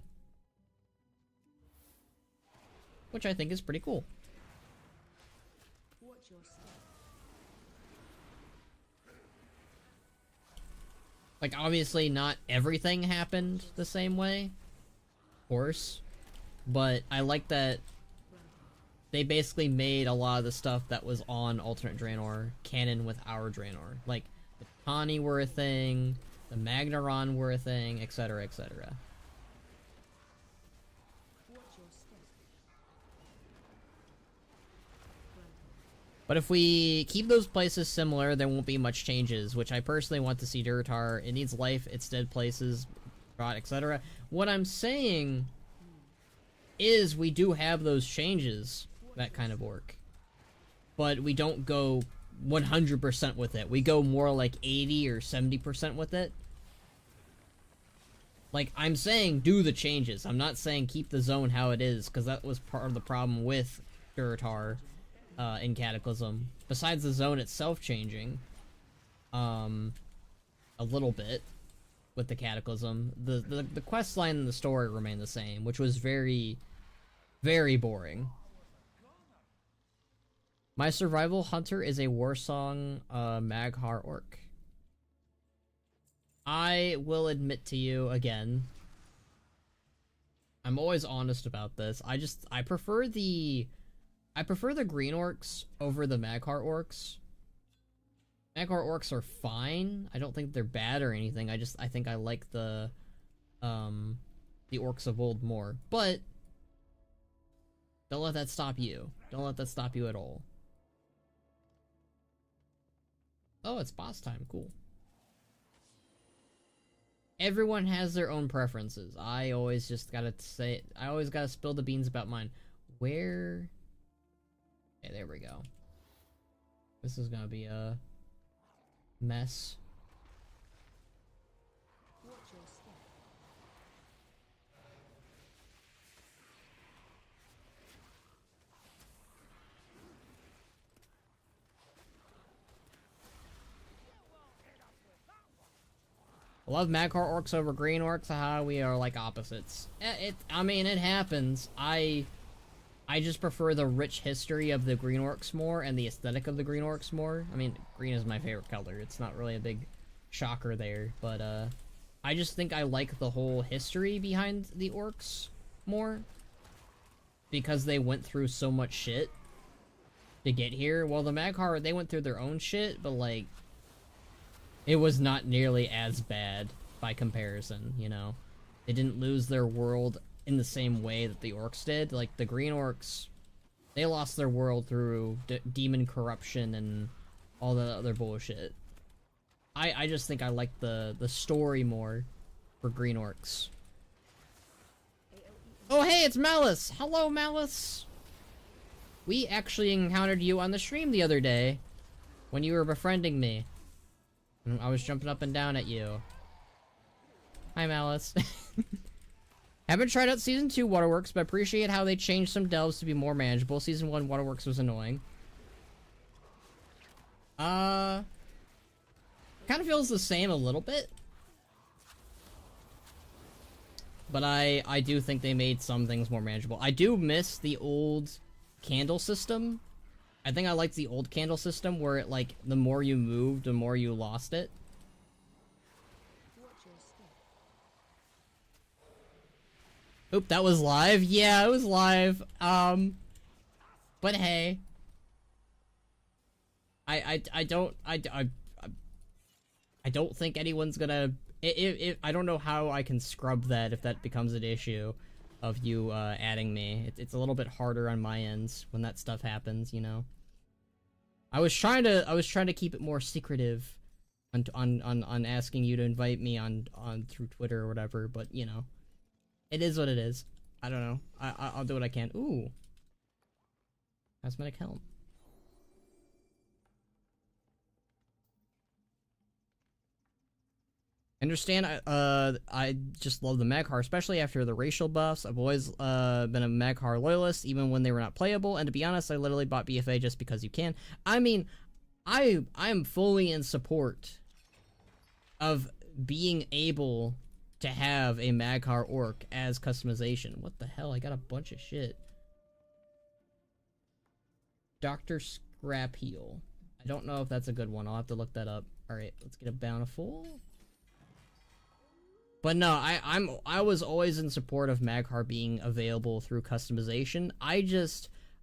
Which I think is pretty cool. Like, obviously not everything happened the same way. Of course. But I like that they basically made a lot of the stuff that was on alternate Draenor canon with our Draenor. Like, the Tani were a thing, the Magnaron were a thing, etc, etc. But if we keep those places similar, there won't be much changes, which I personally want to see Durotar. It needs life, it's dead places, etc. What I'm saying is we do have those changes that kind of work. But we don't go 100% with it. We go more like 80 or 70% with it. Like, I'm saying do the changes. I'm not saying keep the zone how it is, because that was part of the problem with Durotar. In Cataclysm, besides the zone itself changing, a little bit with the Cataclysm, the quest line and the story remain the same, which was very, very boring. My survival hunter is a Warsong Mag'har orc. I will admit to you again. I'm always honest about this. I prefer the green orcs over the Mag'har orcs. Mag'har orcs are fine. I don't think they're bad or anything. I think I like the orcs of old more. But don't let that stop you. Don't let that stop you at all. Oh, it's boss time. Cool. Everyone has their own preferences. I always just gotta say, I always gotta spill the beans about mine. Where... Okay, there we go. This is gonna be a mess. I love Mag'har orcs over green orcs. Haha, we are like opposites. I mean, it happens. I just prefer the rich history of the green orcs more and the aesthetic of the green orcs more. I mean, green is my favorite color. It's not really a big shocker there, but I just think I like the whole history behind the orcs more because they went through so much shit to get here. Well, the Mag'har, they went through their own shit, but like it was not nearly as bad by comparison, you know. They didn't lose their world in the same way that the orcs did. Like, the green orcs, they lost their world through demon corruption and all the other bullshit. I just think I like the story more for green orcs. Oh, hey, it's Malice! Hello, Malice! We actually encountered you on the stream the other day when you were befriending me. I was jumping up and down at you. Hi, Malice. Haven't tried out Season 2 Waterworks, but appreciate how they changed some delves to be more manageable. Season 1 Waterworks was annoying. Kind of feels the same a little bit. But I do think they made some things more manageable. I do miss the old candle system. I think I liked the old candle system where it, like, the more you moved, the more you lost it. Oop, that was live? Yeah, it was live. But hey. I don't think anyone's gonna... I don't know how I can scrub that if that becomes an issue of you, adding me. It's a little bit harder on my ends when that stuff happens, you know? I was trying to keep it more secretive on asking you to invite me on through Twitter or whatever, but, you know. It is what it is. I don't know. I'll do what I can. Ooh. Cosmetic helm. Understand, I just love the Maghar, especially after the racial buffs. I've always been a Maghar loyalist, even when they were not playable, and to be honest, I literally bought BFA just because you can. I mean, I'm fully in support of being able to have a Maghar orc as customization. What the hell? I got a bunch of shit. Dr. Scrap Heal. I don't know if that's a good one. I'll have to look that up. Alright, let's get a bountiful. But no, I was always in support of Maghar being available through customization.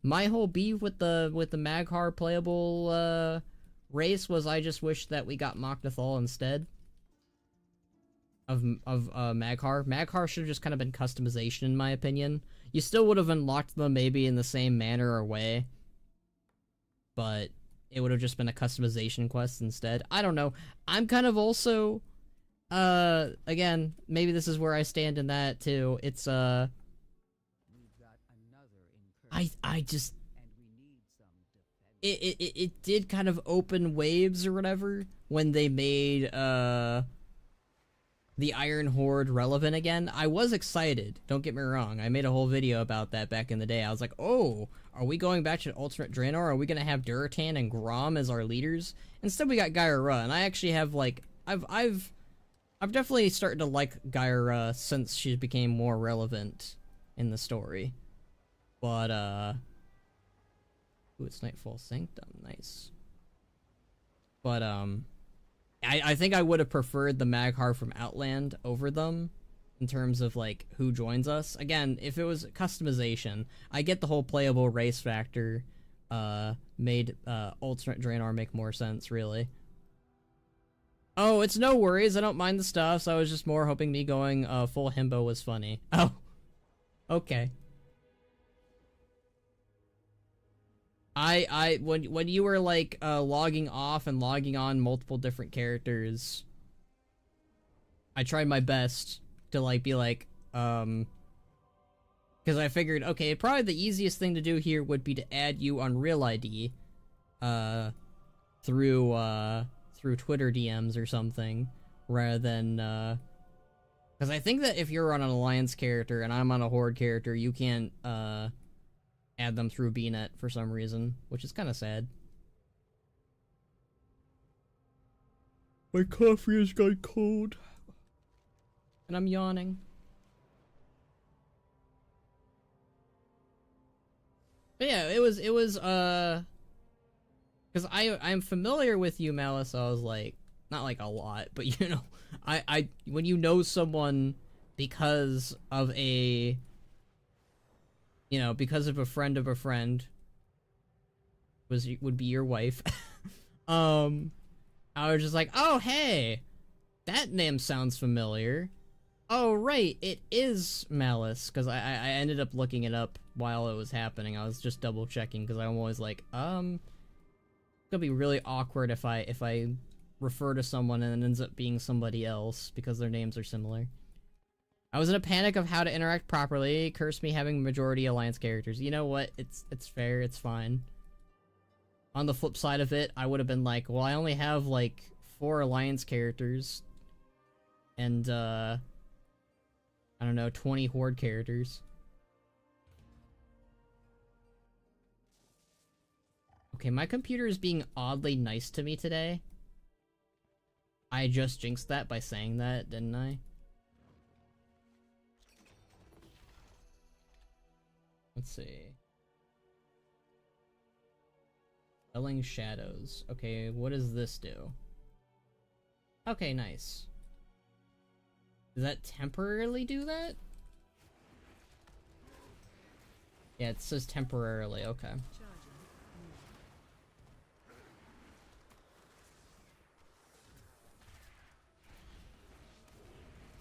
My whole beef with the Maghar playable race was I just wish that we got Mok'Nathal instead of Maghar. Maghar should have just kind of been customization in my opinion. You still would have unlocked them maybe in the same manner or way, but it would have just been a customization quest instead. I don't know. I'm kind of also again, maybe this is where I stand in that too. It's I just it did kind of open waves or whatever when they made the Iron Horde relevant again. I was excited, don't get me wrong. I made a whole video about that back in the day. I was like, oh, are we going back to alternate Draenor? Are we gonna have Duratan and Grom as our leaders? Instead we got Gyra, and I actually have like I've definitely started to like Gyra since she became more relevant in the story. But ooh, it's Nightfall Sanctum, nice. But I think I would have preferred the Maghar from Outland over them in terms of like who joins us. Again, if it was customization, I get the whole playable race factor made alternate Draenor make more sense, really. Oh, it's no worries, I don't mind the stuffs. I was just more hoping me going full himbo was funny. Oh, okay. When you were like logging off and logging on multiple different characters, I tried my best to like be like because I figured, okay, probably the easiest thing to do here would be to add you on Real ID through Twitter DMs or something, rather than because I think that if you're on an Alliance character and I'm on a Horde character, you can't add them through BNet for some reason, which is kind of sad. My coffee has got cold, and I'm yawning. But yeah, it was because I'm familiar with you, Malice. So I was like, not like a lot, but you know, I when you know someone because of a, you know, because of a friend would be your wife. I was just like, oh hey, that name sounds familiar. Oh right, it is Malice, because I ended up looking it up while it was happening. I was just double checking because I'm always like, it's gonna be really awkward if I refer to someone and it ends up being somebody else because their names are similar. I was in a panic of how to interact properly. Curse me having majority Alliance characters. You know what? It's fair. It's fine. On the flip side of it, I would have been like, well, I only have like 4 Alliance characters. And, I don't know, 20 Horde characters. Okay, my computer is being oddly nice to me today. I just jinxed that by saying that, didn't I? Let's see. Spelling shadows. Okay, what does this do? Okay, nice. Does that temporarily do that? Yeah, it says temporarily, okay.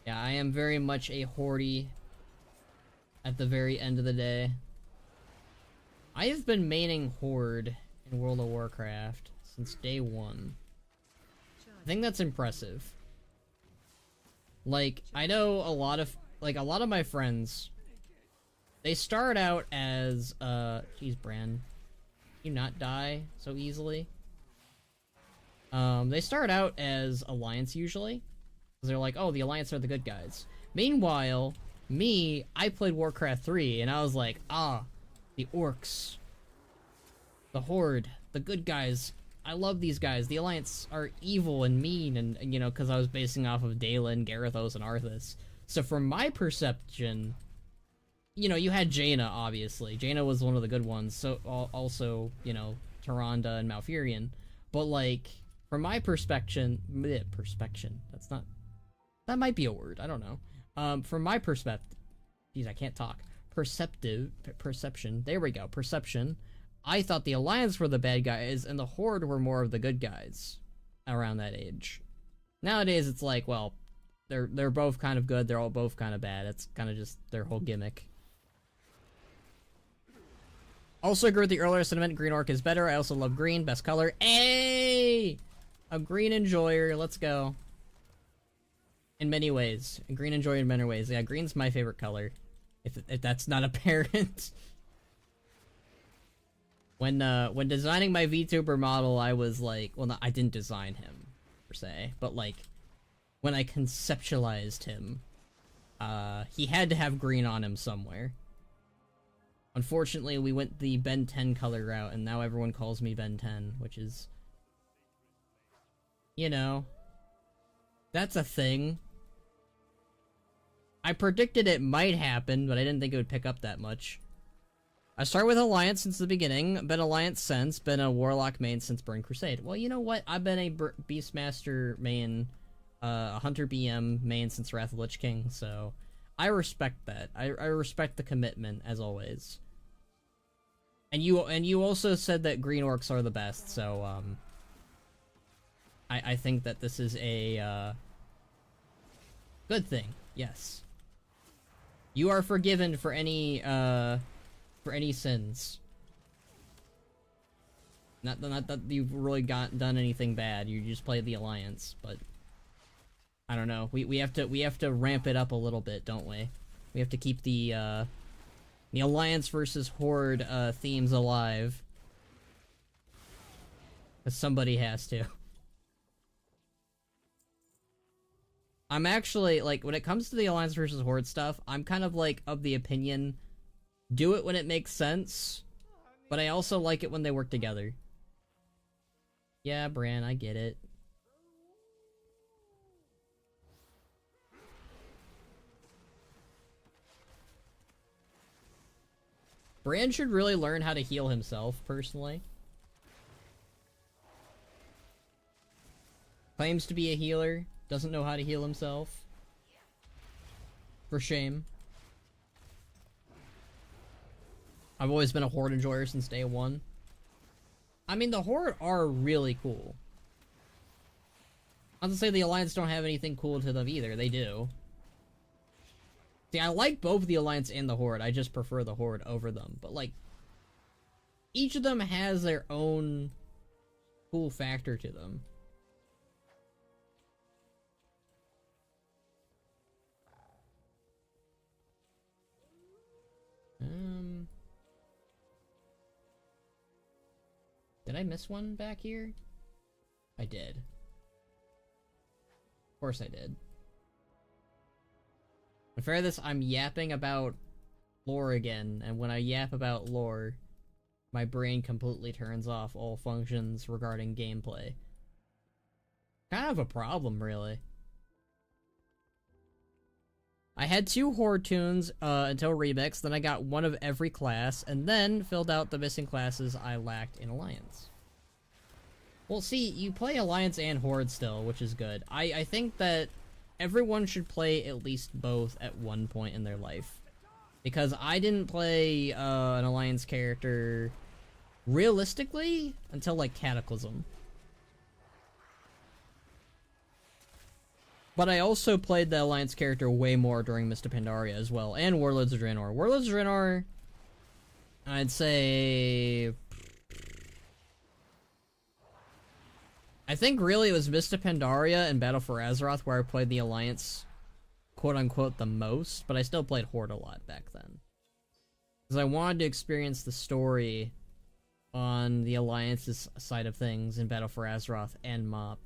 Yeah, I am very much a Horde at the very end of the day. I have been maining Horde in World of Warcraft since day 1. I think that's impressive. Like, I know a lot of my friends, they start out as, geez, Bran, you not die so easily? They start out as Alliance usually. They're like, oh, the Alliance are the good guys. Meanwhile, me, I played Warcraft 3, and I was like, ah, the orcs, the Horde, the good guys. I love these guys. The Alliance are evil and mean, and you know, because I was basing off of Dalen, Garithos, and Arthas. So from my perception, you know, you had Jaina, obviously. Jaina was one of the good ones. So also, you know, Tyrande and Malfurion. But like, from my perspective, that's not. That might be a word. I don't know. From my perspective, geez, I can't talk. Perception. There we go. Perception. I thought the Alliance were the bad guys, and the Horde were more of the good guys around that age. Nowadays, it's like, well, they're both kind of good. They're all both kind of bad. It's kind of just their whole gimmick. Also agree with the earlier sentiment. Green Orc is better. I also love green. Best color. Hey! A green enjoyer. Let's go. In many ways. A green enjoyer in many ways. Yeah, green's my favorite color. If that's not apparent. When designing my Vtuber model, I was like, well, no, I didn't design him, per se, but like, when I conceptualized him, he had to have green on him somewhere. Unfortunately, we went the Ben 10 color route, and now everyone calls me Ben 10, which is, you know, that's a thing. I predicted it might happen, but I didn't think it would pick up that much. I started with Alliance since the beginning, been Alliance since, been a Warlock main since Burn Crusade. Well, you know what? I've been a Beastmaster main, a Hunter BM main since Wrath of Lich King, so I respect that. I respect the commitment, as always. And you also said that Green Orcs are the best, so, I think that this is a, good thing, yes. You are forgiven for any sins. Not that you've really done anything bad. You just played the Alliance, but I don't know. We have to ramp it up a little bit, don't we? We have to keep the Alliance versus Horde themes alive. 'Cause somebody has to. I'm actually, like, when it comes to the Alliance versus Horde stuff, I'm kind of, like, of the opinion, do it when it makes sense, but I also like it when they work together. Yeah, Bran, I get it. Bran should really learn how to heal himself, personally. Claims to be a healer. Doesn't know how to heal himself. For shame. I've always been a Horde enjoyer since day 1. I mean, the Horde are really cool. Not to say the Alliance don't have anything cool to them either. They do. See, I like both the Alliance and the Horde. I just prefer the Horde over them. But, like, each of them has their own cool factor to them. Did I miss one back here? I did. Of course I did. In fairness, I'm yapping about lore again, and when I yap about lore, my brain completely turns off all functions regarding gameplay. Kind of a problem, really. I had 2 Horde tunes until Remix, then I got one of every class, and then filled out the missing classes I lacked in Alliance. Well, see, you play Alliance and Horde still, which is good. I think that everyone should play at least both at one point in their life. Because I didn't play an Alliance character realistically until, like, Cataclysm. But I also played the Alliance character way more during Mr. Pandaria as well, and Warlords of Draenor. Warlords of Draenor, I'd say... I think really it was Mr. Pandaria and Battle for Azeroth where I played the Alliance, quote-unquote, the most, but I still played Horde a lot back then. Because I wanted to experience the story on the Alliance's side of things in Battle for Azeroth and MoP.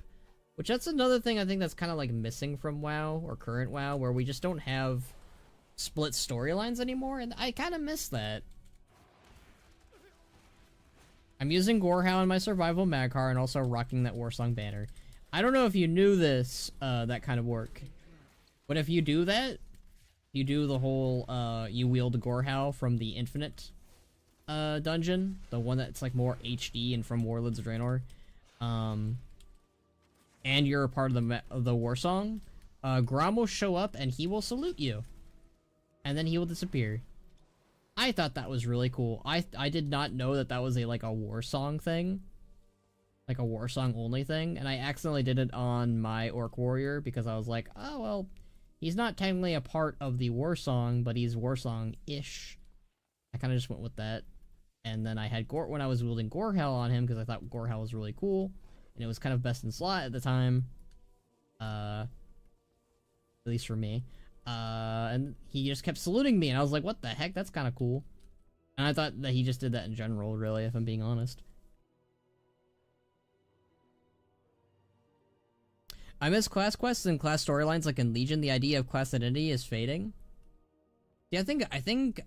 Which that's another thing I think that's kind of like missing from WoW, or current WoW, where we just don't have split storylines anymore, and I kind of miss that. I'm using Gorehound in my survival Magcar and also rocking that Warsong banner. I don't know if you knew this, that kind of work. But if you do that, you do the whole, you wield Gorehound from the Infinite dungeon, the one that's like more HD and from Warlords of Draenor. And you're a part of the Warsong, Grom will show up and he will salute you. And then he will disappear. I thought that was really cool. I did not know that that was a Warsong thing. Like a Warsong only thing. And I accidentally did it on my Orc Warrior because I was like, oh, well, he's not technically a part of the Warsong, but he's Warsong-ish. I kind of just went with that. And then I had when I was wielding Gorehound on him because I thought Gorehound was really cool. And it was kind of best in slot at the time. At least for me. And he just kept saluting me, and I was like, what the heck? That's kind of cool. And I thought that he just did that in general, really, if I'm being honest. I miss class quests and class storylines like in Legion. The idea of class identity is fading. Yeah, I think,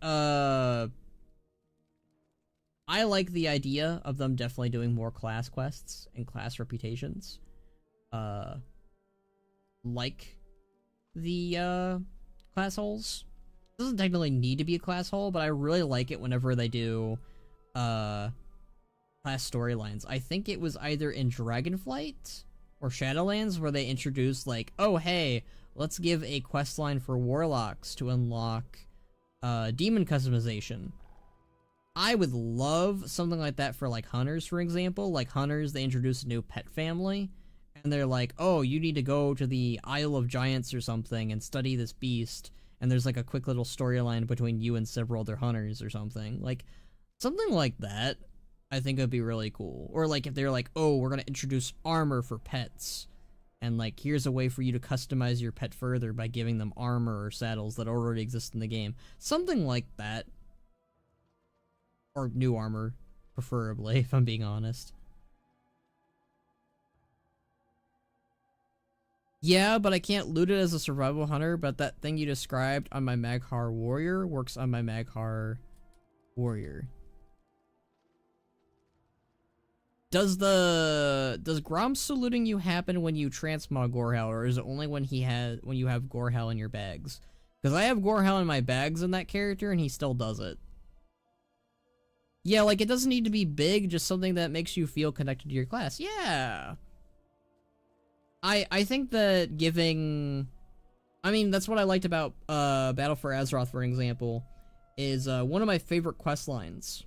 I like the idea of them definitely doing more class quests and class reputations. Like the, class holes. It doesn't technically need to be a class hole, but I really like it whenever they do, class storylines. I think it was either in Dragonflight or Shadowlands where they introduced, like, oh, hey, let's give a questline for Warlocks to unlock, demon customization. I would love something like that for, like, Hunters, for example. Like, Hunters, they introduce a new pet family, and they're like, oh, you need to go to the Isle of Giants or something and study this beast, and there's, like, a quick little storyline between you and several other Hunters or something. Like, something like that, I think would be really cool. Or, like, if they're like, oh, we're gonna introduce armor for pets, and, like, here's a way for you to customize your pet further by giving them armor or saddles that already exist in the game. Something like that. Or new armor, preferably, if I'm being honest. Yeah, but I can't loot it as a survival hunter, but that thing you described on my Mag'har Warrior works on my Mag'har Warrior. Does Grom saluting you happen when you transmog Gorehound, or is it only when you have Gorehound in your bags? Because I have Gorehound in my bags in that character, and he still does it. Yeah, like, it doesn't need to be big, just something that makes you feel connected to your class. Yeah! I think that giving... I mean, that's what I liked about Battle for Azeroth, for example, is one of my favorite quest lines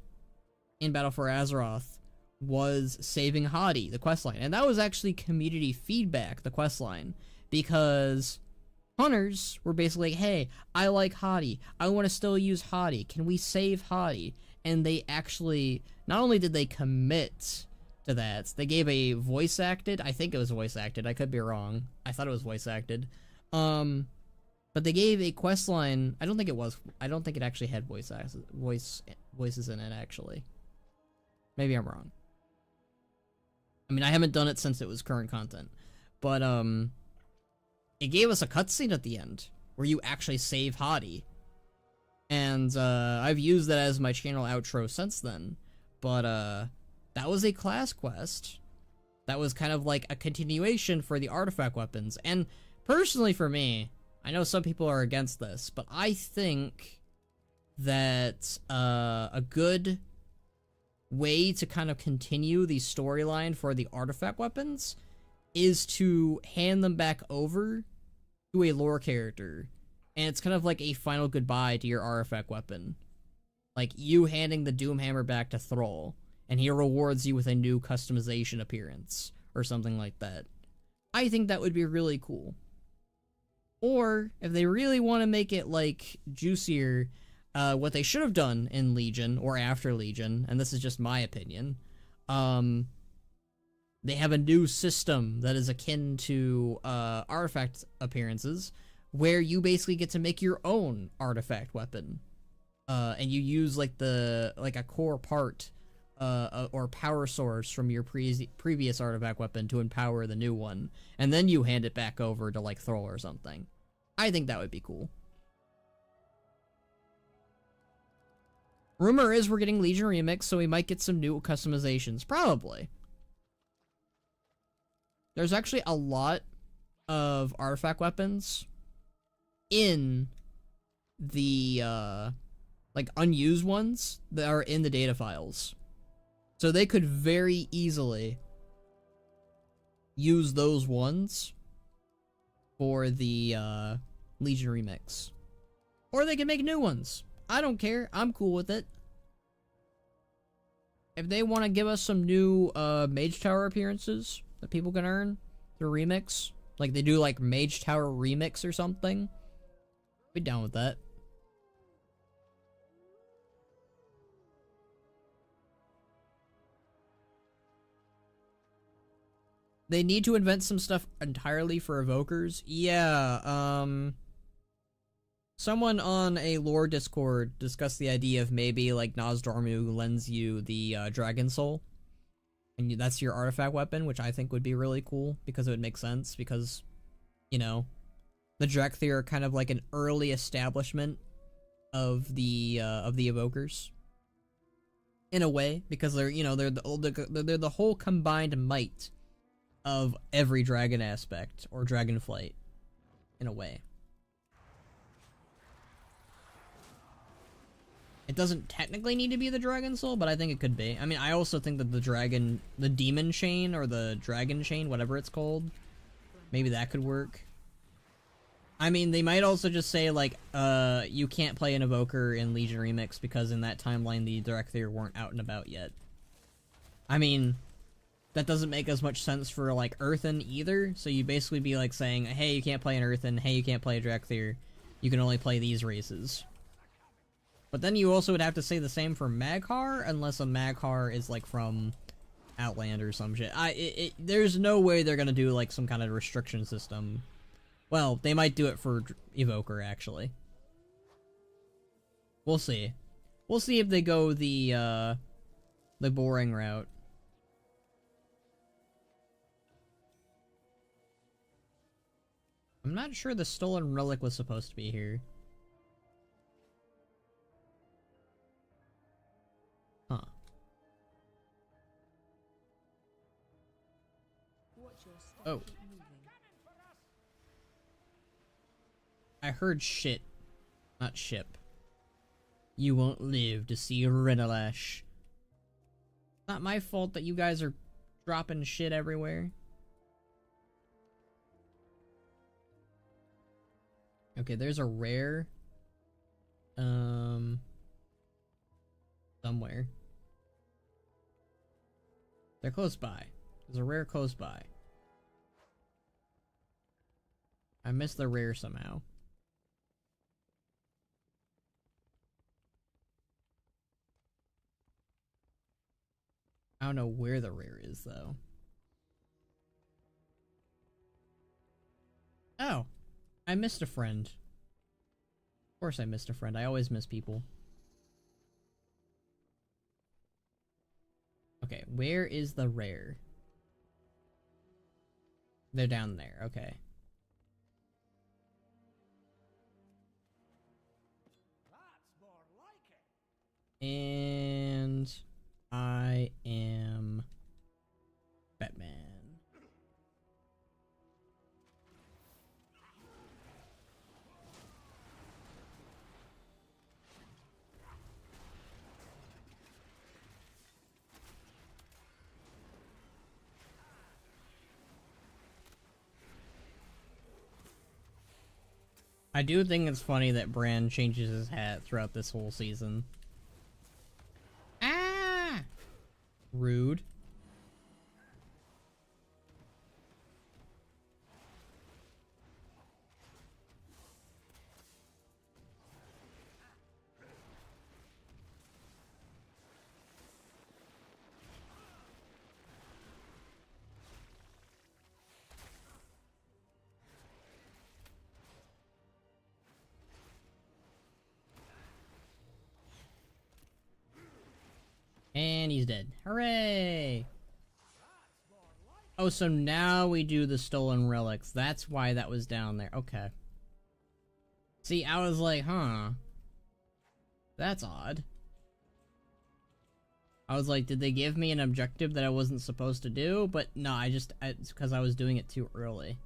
in Battle for Azeroth was saving Hadi, the questline. And that was actually community feedback, the questline, because hunters were basically like, hey, I like Hadi. I want to still use Hadi. Can we save Hadi? And they actually, not only did they commit to that, they gave a voice acted, I think it was voice acted, I could be wrong. I thought it was voice acted. But they gave a questline, I don't think it actually had voices in it, actually. Maybe I'm wrong. I mean, I haven't done it since it was current content, but it gave us a cutscene at the end where you actually save Hottie, and I've used that as my channel outro since then. But that was a class quest. That was kind of like a continuation for the artifact weapons. And personally for me, I know some people are against this, but I think that a good way to kind of continue the storyline for the artifact weapons is to hand them back over to a lore character. And it's kind of like a final goodbye to your artifact weapon. Like you handing the Doomhammer back to Thrall, and he rewards you with a new customization appearance, or something like that. I think that would be really cool. Or, if they really want to make it, like, juicier, what they should have done in Legion, or after Legion, and this is just my opinion, they have a new system that is akin to, artifact appearances, where you basically get to make your own artifact weapon. And you use, like, a core part, or power source from your previous artifact weapon to empower the new one, and then you hand it back over to, like, Thrall or something. I think that would be cool. Rumor is we're getting Legion Remix, so we might get some new customizations. Probably. There's actually a lot of artifact weapons in the, like, unused ones that are in the data files. So they could very easily use those ones for the Legion Remix. Or they can make new ones. I don't care. I'm cool with it. If they want to give us some new Mage Tower appearances that people can earn through Remix, like they do like Mage Tower Remix or something, be down with that. They need to invent some stuff entirely for evokers. Yeah, someone on a lore Discord discussed the idea of maybe like Nozdormu lends you the Dragon Soul, and that's your artifact weapon, which I think would be really cool because it would make sense because, you know, the Drakthir are kind of like an early establishment of the evokers in a way, because they're, you know, they're the whole combined might of every dragon aspect, or dragonflight, in a way. It doesn't technically need to be the Dragon Soul, but I think it could be. I mean, I also think that the Demon Chain, or the Dragon Chain, whatever it's called, maybe that could work. I mean, they might also just say, like, you can't play an Evoker in Legion Remix because in that timeline the Drakthir weren't out and about yet. I mean, that doesn't make as much sense for, like, Earthen either, so you'd basically be, like, saying, hey, you can't play an Earthen, hey, you can't play a Drakthir, you can only play these races. But then you also would have to say the same for Maghar, unless a Maghar is, like, from Outland or some shit. There's no way they're gonna do, like, some kind of restriction system. Well, they might do it for Evoker, actually. We'll see. We'll see if they go the boring route. I'm not sure the stolen relic was supposed to be here. Huh. Oh. I heard shit. Not ship. You won't live to see Renalash. Not my fault that you guys are dropping shit everywhere. Okay, there's a rare. Somewhere. They're close by. There's a rare close by. I missed the rare somehow. I don't know where the rare is, though. Oh. I missed a friend. Of course I missed a friend. I always miss people. Okay, where is the rare? They're down there, okay. And I am Batman. I do think it's funny that Bran changes his hat throughout this whole season. Ah! Rude. And he's dead. Hooray! Oh, so now we do the stolen relics. That's why that was down there. Okay. See, I was like, huh. That's odd. I was like, did they give me an objective that I wasn't supposed to do? But no, it's because I was doing it too early.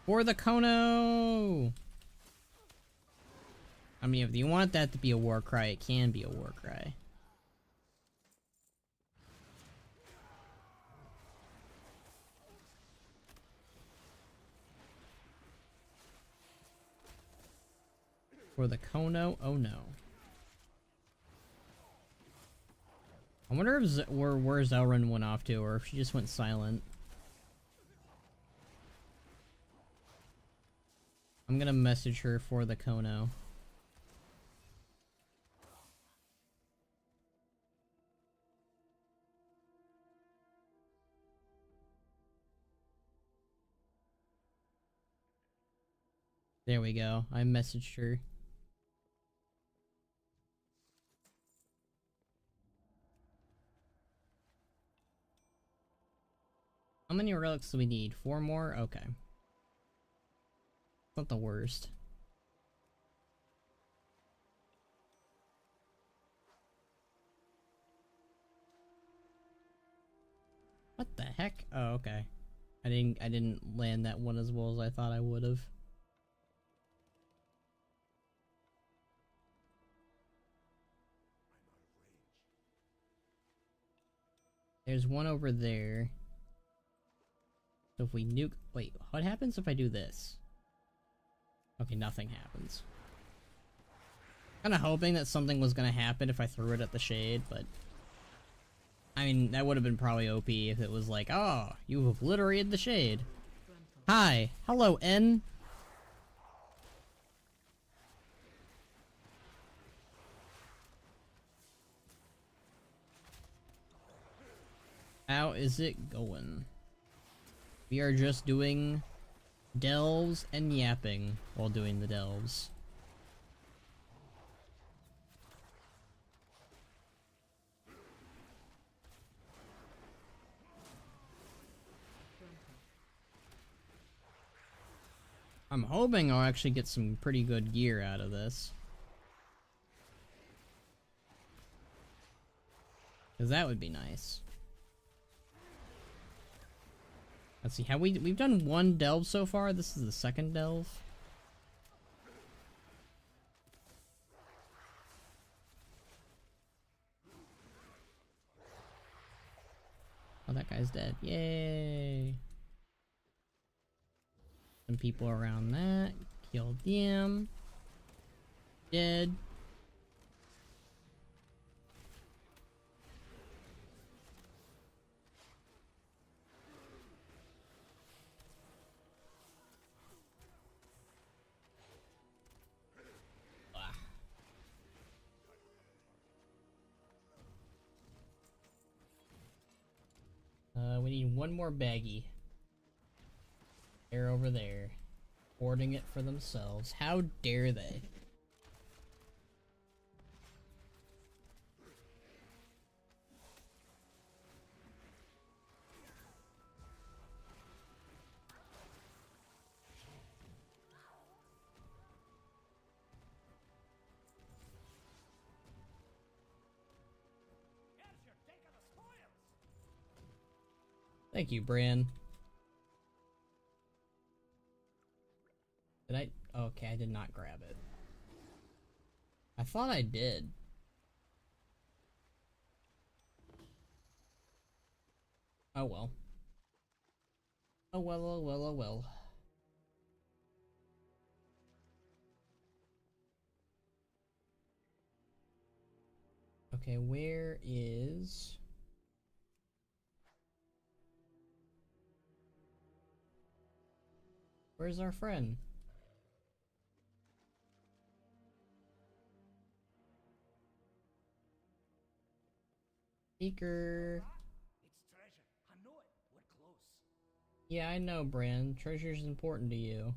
For the Khono! I mean, if you want that to be a war cry, it can be a war cry. For the Khono? Oh no. I wonder if where Zelrun went off to, or if she just went silent. I'm gonna message her for the Khono. There we go. I messaged her. How many relics do we need? 4 more? Okay. Not the worst. What the heck? Oh, okay. I didn't land that one as well as I thought I would have. There's one over there. So if we nuke... Wait, what happens if I do this? Okay, nothing happens. Kinda hoping that something was gonna happen if I threw it at the shade, but... I mean, that would have been probably OP if it was like, oh, you've obliterated the shade. Hi. Hello, N. How is it going? We are just doing delves and yapping while doing the delves. I'm hoping I'll actually get some pretty good gear out of this. Cause that would be nice. Let's see, we've done 1 delve so far. This is the 2nd delve. Oh, that guy's dead. Yay! Some people around that. Killed them. Dead. We need 1 more baggie. They're over there. Hoarding it for themselves. How dare they? Thank you, Bran. Did I? Okay, I did not grab it. I thought I did. Oh well. Oh well, oh well, oh well. Okay, where is... Where's our friend? Seeker. It's treasure. I know it. We're close. Yeah, I know, Bran. Treasure's important to you.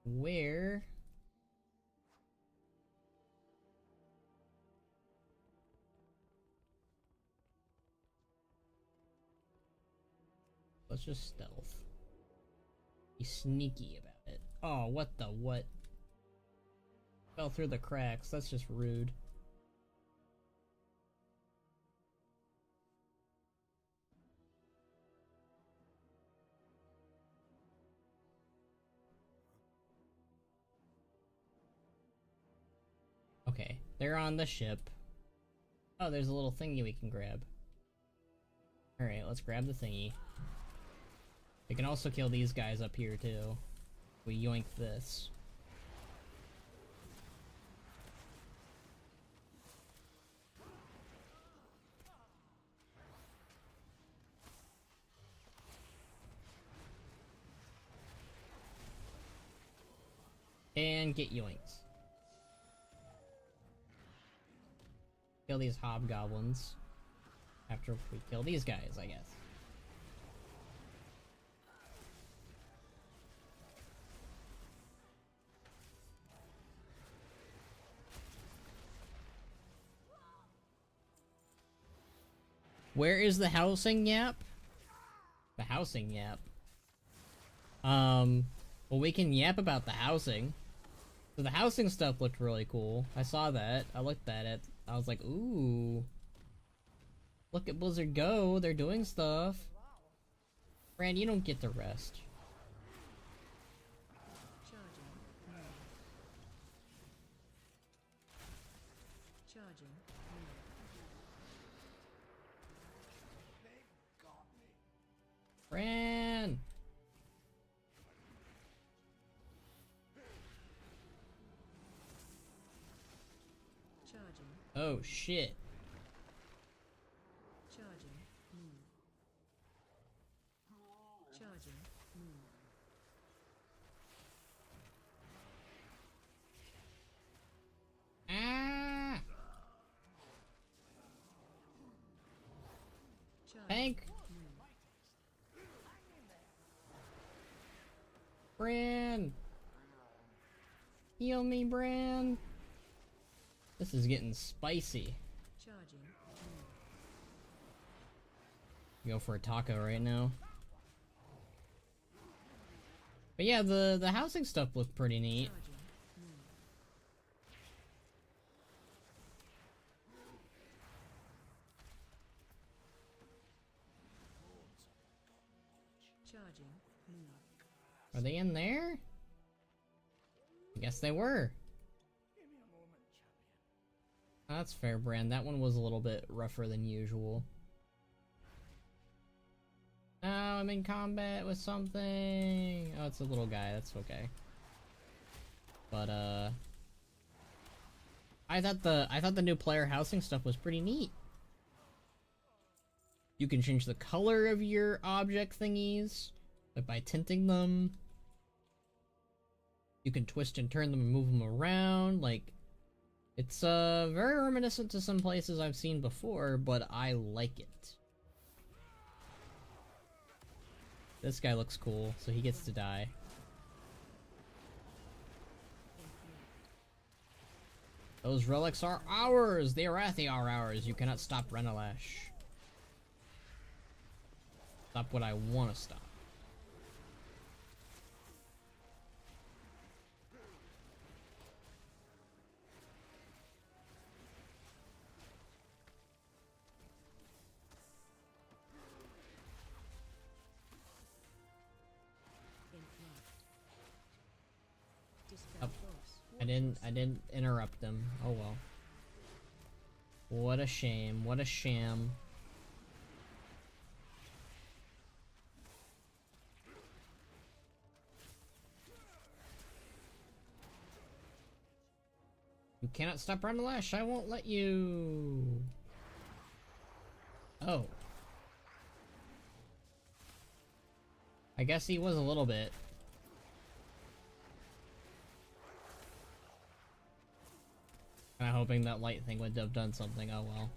Where? Let's just stealth. Be sneaky about it. Oh, what the what? Fell through the cracks. That's just rude. Okay, they're on the ship. Oh, there's a little thingy we can grab. Alright, let's grab the thingy. We can also kill these guys up here too. We yoink this. And get yoinks. Kill these hobgoblins. After we kill these guys, I guess. Where is the housing yap? The housing yap. Well, we can yap about the housing. So the housing stuff looked really cool. I saw that. I looked at it. I was like, ooh. Look at Blizzard go. They're doing stuff. Fran, you don't get to rest. Charging. Fran! Charging. Oh shit. Charging. Move. Charging. Move. Ah! Charging. Tank! Bran! Heal me, Bran! This is getting spicy. Charging. Go for a taco right now. But yeah, the housing stuff looked pretty neat. Charging. Move. Are they in there? I guess they were. Give me a moment, champion. That's fair, Bran. That one was a little bit rougher than usual. Now I'm in combat with something. Oh, it's a little guy. That's okay. But I thought the new player housing stuff was pretty neat. You can change the color of your object thingies, like by tinting them. You can twist and turn them and move them around. Like, it's very reminiscent to some places I've seen before, but I like it. This guy looks cool, so he gets to die. Those relics are ours! The Arathi are ours! You cannot stop Renalash. Stop what I want to stop. Dispel I didn't interrupt them. Oh well. What a shame. What a sham. You cannot stop Renalash. I won't let you. Oh. I guess he was a little bit. Kinda hoping that light thing would have done something. Oh well.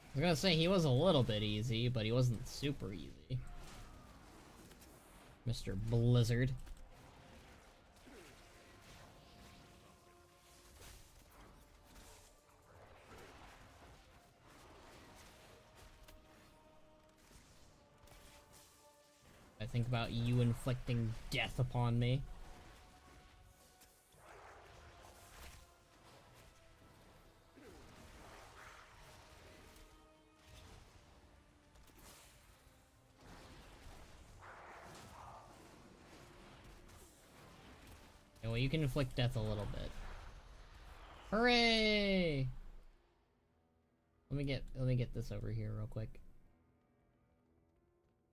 I was gonna say he was a little bit easy, but he wasn't super easy. Mr. Blizzard. I think about you inflicting death upon me. Yeah, well, you can inflict death a little bit. Hooray! Let me get this over here real quick.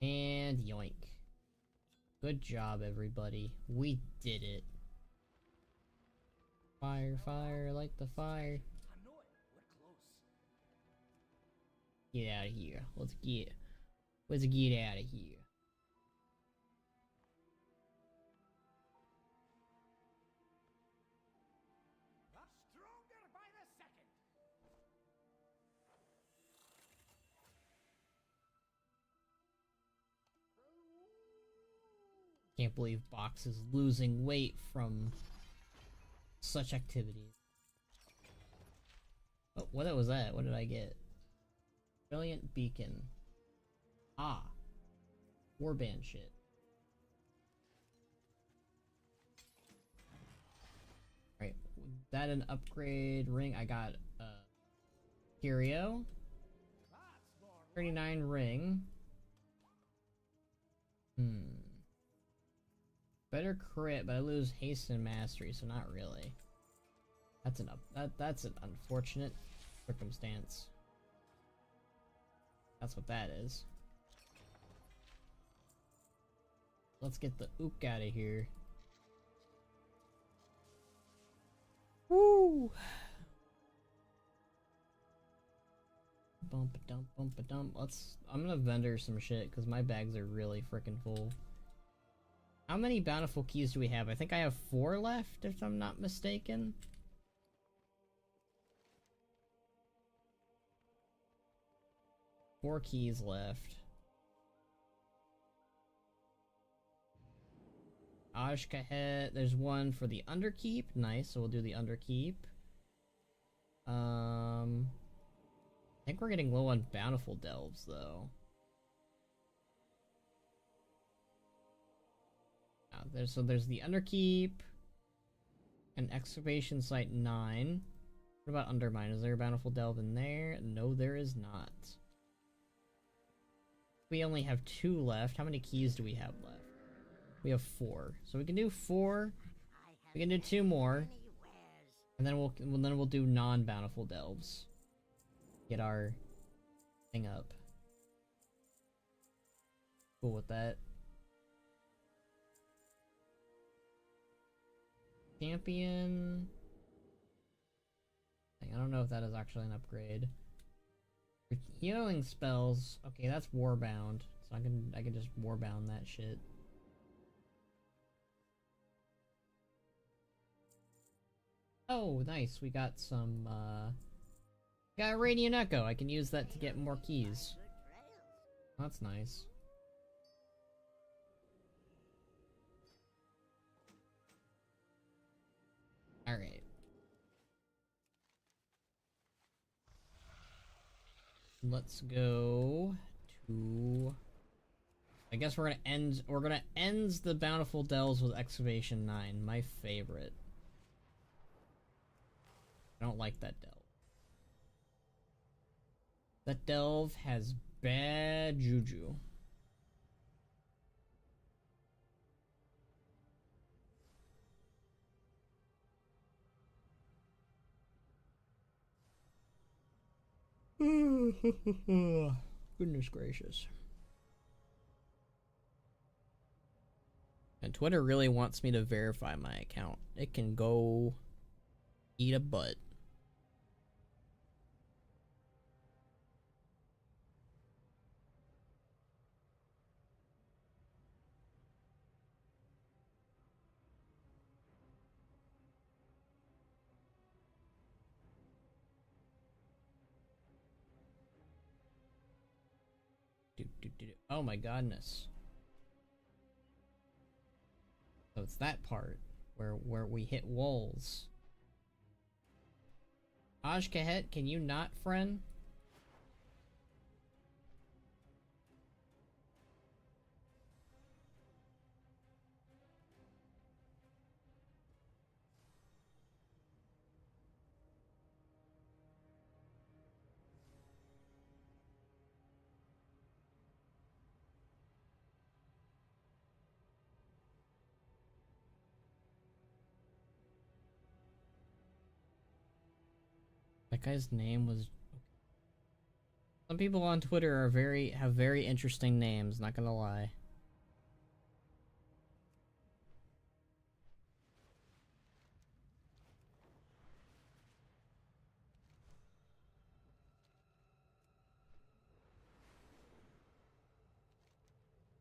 And yoink. Good job, everybody. We did it. Fire, fire, light the fire. I know it. We're close. Get out of here. Let's get out of here. Got stronger by the second. Can't believe Box is losing weight from such activities. Oh, what was that? What did I get? Brilliant Beacon. Ah. Warband shit. Right. That an upgrade ring. I got Curio. 39 ring. Better crit, but I lose haste and mastery, so not really. That's an unfortunate circumstance. That's what that is. Let's get the ook out of here. Woo! Bump a dump, bump a dump. I'm gonna vendor some shit because my bags are really freaking full. How many bountiful keys do we have? I think I have 4 left, if I'm not mistaken. Four keys left. Ashkahet, there's one for the underkeep. Nice, so we'll do the underkeep. I think we're getting low on bountiful delves, though. There's the underkeep and excavation site 9. What about undermine? Is there a bountiful delve in there? No, there is not. We only have 2 left. How many keys do we have left? We have 4, so we can do 4. We can do 2 more, and then we'll do non-bountiful delves. Get our thing up. Cool with that. Champion. I don't know if that is actually an upgrade. Healing spells. Okay, that's warbound, so I can just warbound that shit. Oh, nice. We got some Got a Radiant Echo. I can use that to get more keys. That's nice. Alright. Let's go to... I guess we're gonna end the Bountiful Dells with Excavation 9, my favorite. I don't like that delve. That delve has bad juju. Goodness gracious. And Twitter really wants me to verify my account. It can go eat a butt. Oh my goodness. So it's that part where we hit walls. Ajkahet, can you not, friend? That guy's name was... Some people on Twitter are have very interesting names, not gonna lie.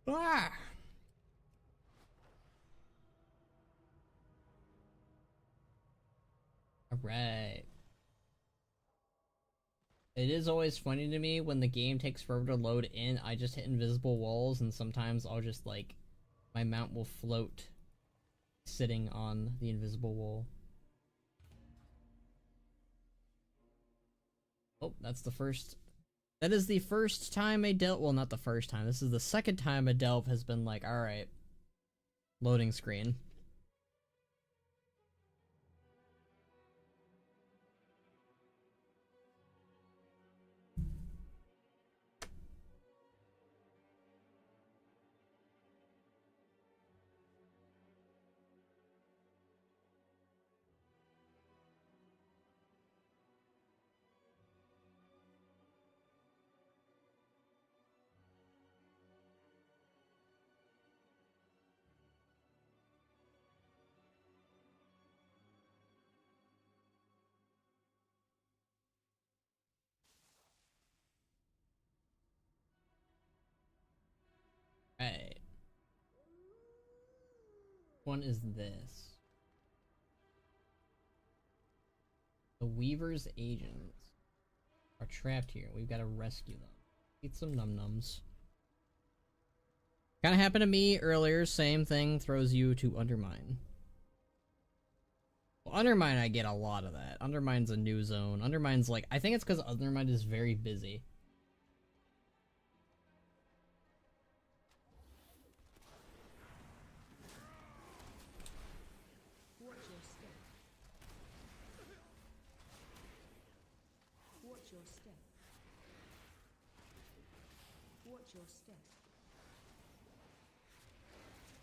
Ah! Alright. It is always funny to me when the game takes forever to load in, I just hit invisible walls and sometimes I'll just like, my mount will float sitting on the invisible wall. Oh, that's the first... That is the first time a delve... Well, not the first time. This is the second time a delve has been like, alright. Loading screen. Right. One is this. The Weaver's agents are trapped here. We've got to rescue them. Eat some num-nums. Kinda happened to me earlier. Same thing, throws you to Undermine. Well, Undermine, I get a lot of that. Undermine's a new zone. Undermine's like... I think it's because Undermine is very busy.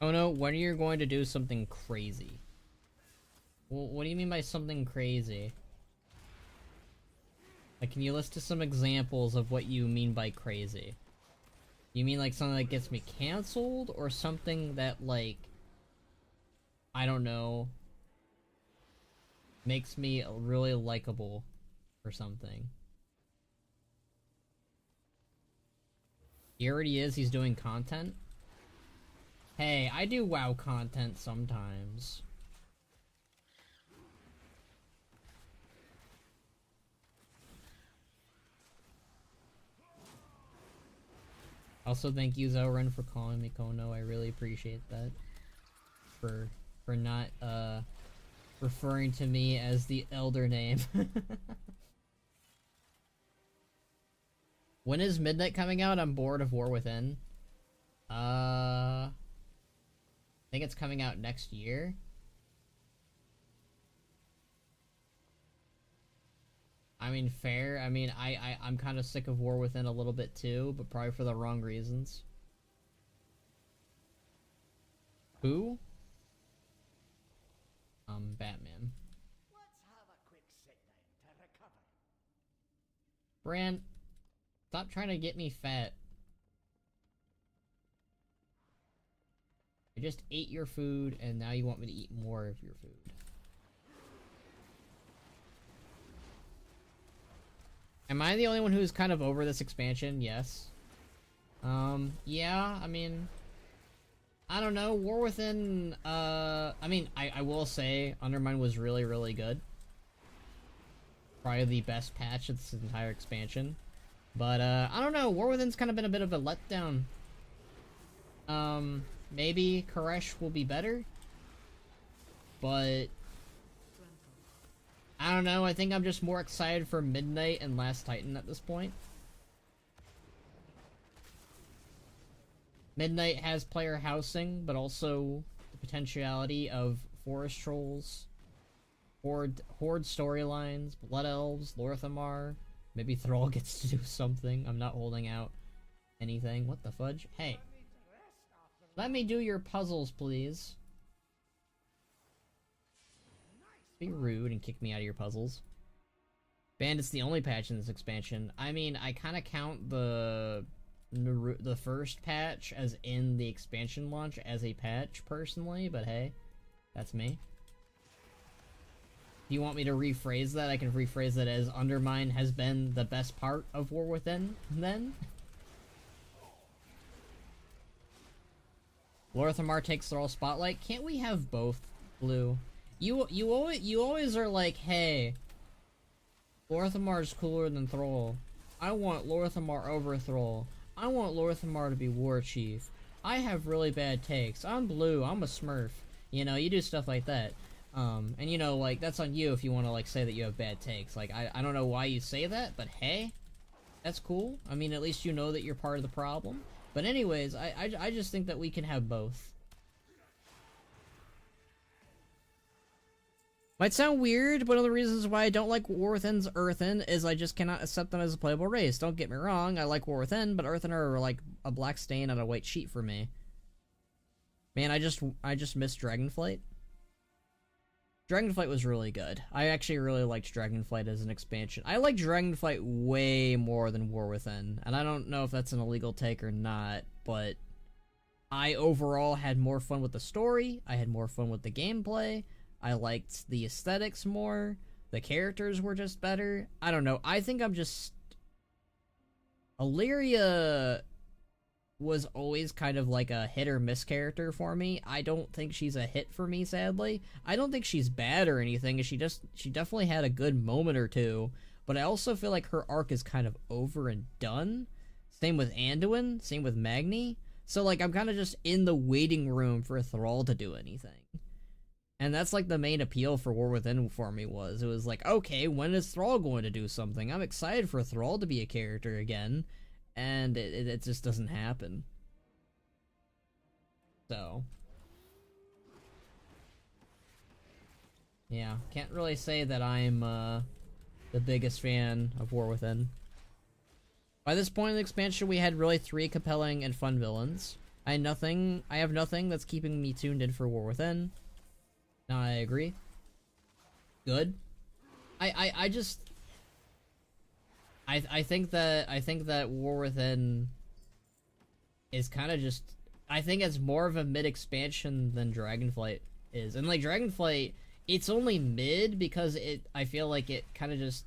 Oh no, when are you going to do something crazy? Well, what do you mean by something crazy? Like, can you list some examples of what you mean by crazy? You mean like something that gets me cancelled, or something that, like, I don't know, makes me really likable or something? He already is, he's doing content? Hey, I do WoW content sometimes. Also, thank you, Zoran, for calling me Khono. I really appreciate that. For not, referring to me as the elder name. When is Midnight coming out? I'm bored of War Within. I think it's coming out next year. I mean, fair. I mean, I'm kind of sick of War Within a little bit too, but probably for the wrong reasons. Who? Batman. Let's have a quick sit down to recover. Bran, stop trying to get me fat. I just ate your food, and now you want me to eat more of your food. Am I the only one who's kind of over this expansion? Yes. Yeah, I mean, I don't know. War Within, I mean, I will say Undermine was really, really good. Probably the best patch of this entire expansion. But, I don't know. War Within's kind of been a bit of a letdown. Maybe Koresh will be better. But I don't know, I think I'm just more excited for Midnight and Last Titan at this point. Midnight has player housing, but also the potentiality of forest trolls, horde storylines, blood elves, Lorthamar. Maybe Thrall gets to do something. I'm not holding out anything. What the fudge? Hey. Let me do your puzzles, please. Be rude and kick me out of your puzzles. Bandit's the only patch in this expansion. I mean, I kind of count the first patch as in the expansion launch as a patch, personally, but hey, that's me. If you want me to rephrase that, I can rephrase that as Undermine has been the best part of War Within, then. Lorthamar takes Thrall spotlight. Can't we have both, Blue? You always are like, hey, Lorthamar's cooler than Thrall. I want Lorthamar over Thrall. I want Lorthamar to be War Chief. I have really bad takes. I'm Blue. I'm a Smurf. You know, you do stuff like that. And you know, like, that's on you if you want to, like, say that you have bad takes. Like, I don't know why you say that, but hey, that's cool. I mean, at least you know that you're part of the problem. But anyways, I just think that we can have both. Might sound weird, but one of the reasons why I don't like War Within's Earthen is I just cannot accept them as a playable race. Don't get me wrong, I like War Within, but Earthen are like a black stain on a white sheet for me. Man, I just missed Dragonflight. Dragonflight was really good. I actually really liked Dragonflight as an expansion. I like Dragonflight way more than War Within, and I don't know if that's an illegal take or not, but I overall had more fun with the story, I had more fun with the gameplay, I liked the aesthetics more, the characters were just better. I don't know, I think I'm just... Illyria was always kind of like a hit or miss character for me. I don't think she's a hit for me, sadly. I don't think she's bad or anything. She definitely had a good moment or two, but I also feel like her arc is kind of over and done. Same with Anduin, same with Magni. So like I'm kind of just in the waiting room for Thrall to do anything. And that's like the main appeal for War Within for me was. It was like, okay, when is Thrall going to do something? I'm excited for Thrall to be a character again. And it just doesn't happen. So. Yeah, can't really say that I'm the biggest fan of War Within. By this point in the expansion, we had really 3 compelling and fun villains. I have nothing that's keeping me tuned in for War Within. No, I agree. Good. I think that War Within is kind of just... I think it's more of a mid-expansion than Dragonflight is. And, like, Dragonflight, it's only mid because I feel like it kind of just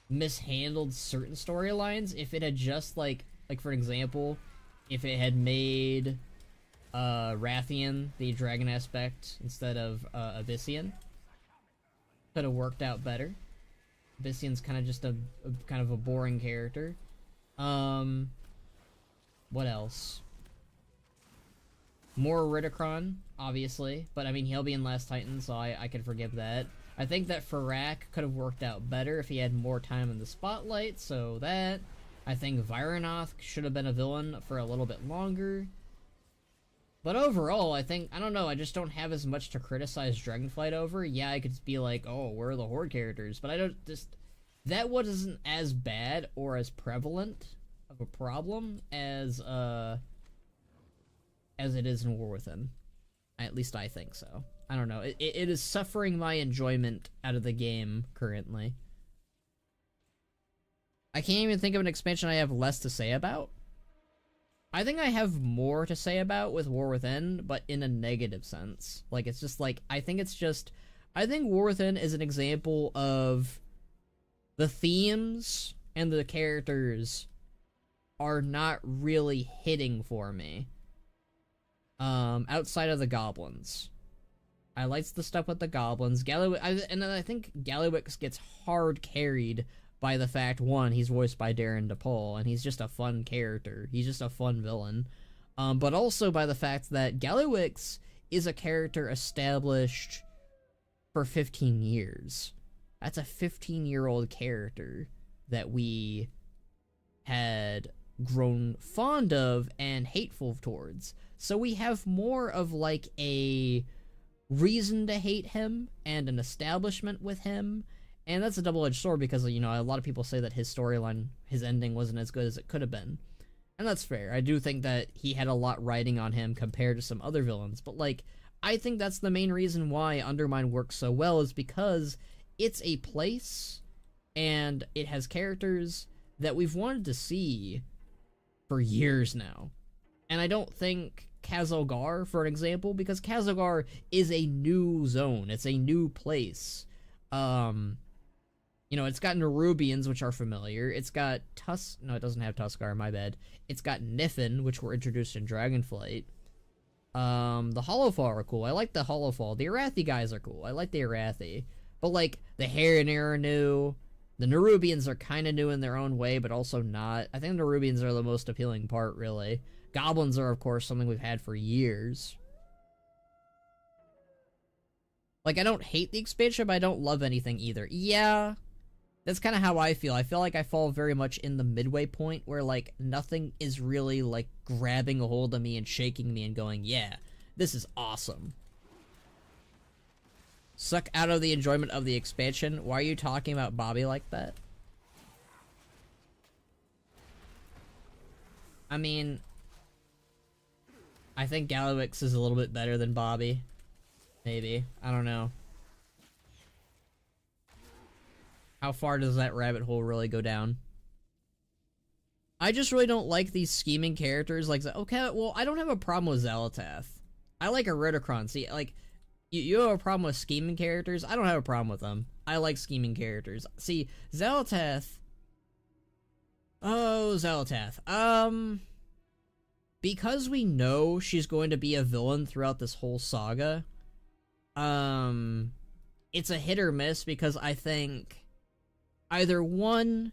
mishandled certain storylines. If it had just, like for example, if it had made Rathian the dragon aspect instead of Abyssian, could have worked out better. Abyssian's kind of just a kind of a boring character. What else? More Ridicron, obviously, but I mean, he'll be in Last Titan, so I can forgive that. I think that Farak could have worked out better if he had more time in the spotlight, so that. I think Vironoth should have been a villain for a little bit longer. But overall, I don't know, I just don't have as much to criticize Dragonflight over. Yeah, I could be like, oh, where are the Horde characters? But I don't that wasn't as bad or as prevalent of a problem as it is in War Within. At least I think so. I don't know. It is suffering my enjoyment out of the game currently. I can't even think of an expansion I have less to say about. I think I have more to say about with War Within, but in a negative sense. Like, it's just like, I think War Within is an example of the themes and the characters are not really hitting for me. Outside of the goblins. I liked the stuff with the goblins. And then I think Gallywix gets hard carried by the fact, one, he's voiced by Darren DePaul, and he's just a fun character. He's just a fun villain. But also by the fact that Gallywix is a character established for 15 years. That's a 15-year-old character that we had grown fond of and hateful towards. So we have more of like a reason to hate him and an establishment with him. And that's a double-edged sword because, you know, a lot of people say that his storyline, his ending wasn't as good as it could have been. And that's fair. I do think that he had a lot riding on him compared to some other villains. But, like, I think that's the main reason why Undermine works so well is because it's a place and it has characters that we've wanted to see for years now. And I don't think Kazalgar, for an example, because Kazalgar is a new zone. It's a new place. You know, it's got Nerubians, which are familiar. It's got No, it doesn't have Tuskar, my bad. It's got Niffin, which were introduced in Dragonflight. The Hollowfall are cool. I like the Hollowfall. The Arathi guys are cool. I like the Arathi. But, like, the Harrenir are new. The Nerubians are kind of new in their own way, but also not. I think the Nerubians are the most appealing part, really. Goblins are, of course, something we've had for years. Like, I don't hate the expansion, but I don't love anything either. Yeah, that's kind of how I feel. I feel like I fall very much in the midway point where, like, nothing is really, like, grabbing a hold of me and shaking me and going, yeah, this is awesome. Suck out of the enjoyment of the expansion. Why are you talking about Bobby like that? I mean, I think Gallywix is a little bit better than Bobby. Maybe. I don't know. How far does that rabbit hole really go down? I just really don't like these scheming characters. Like, okay, well, I don't have a problem with Xal'atath. I like Iridikron. See, like, you have a problem with scheming characters? I don't have a problem with them. I like scheming characters. See, Xal'atath... Oh, Xal'atath. Because we know she's going to be a villain throughout this whole saga, it's a hit or miss because I think either one,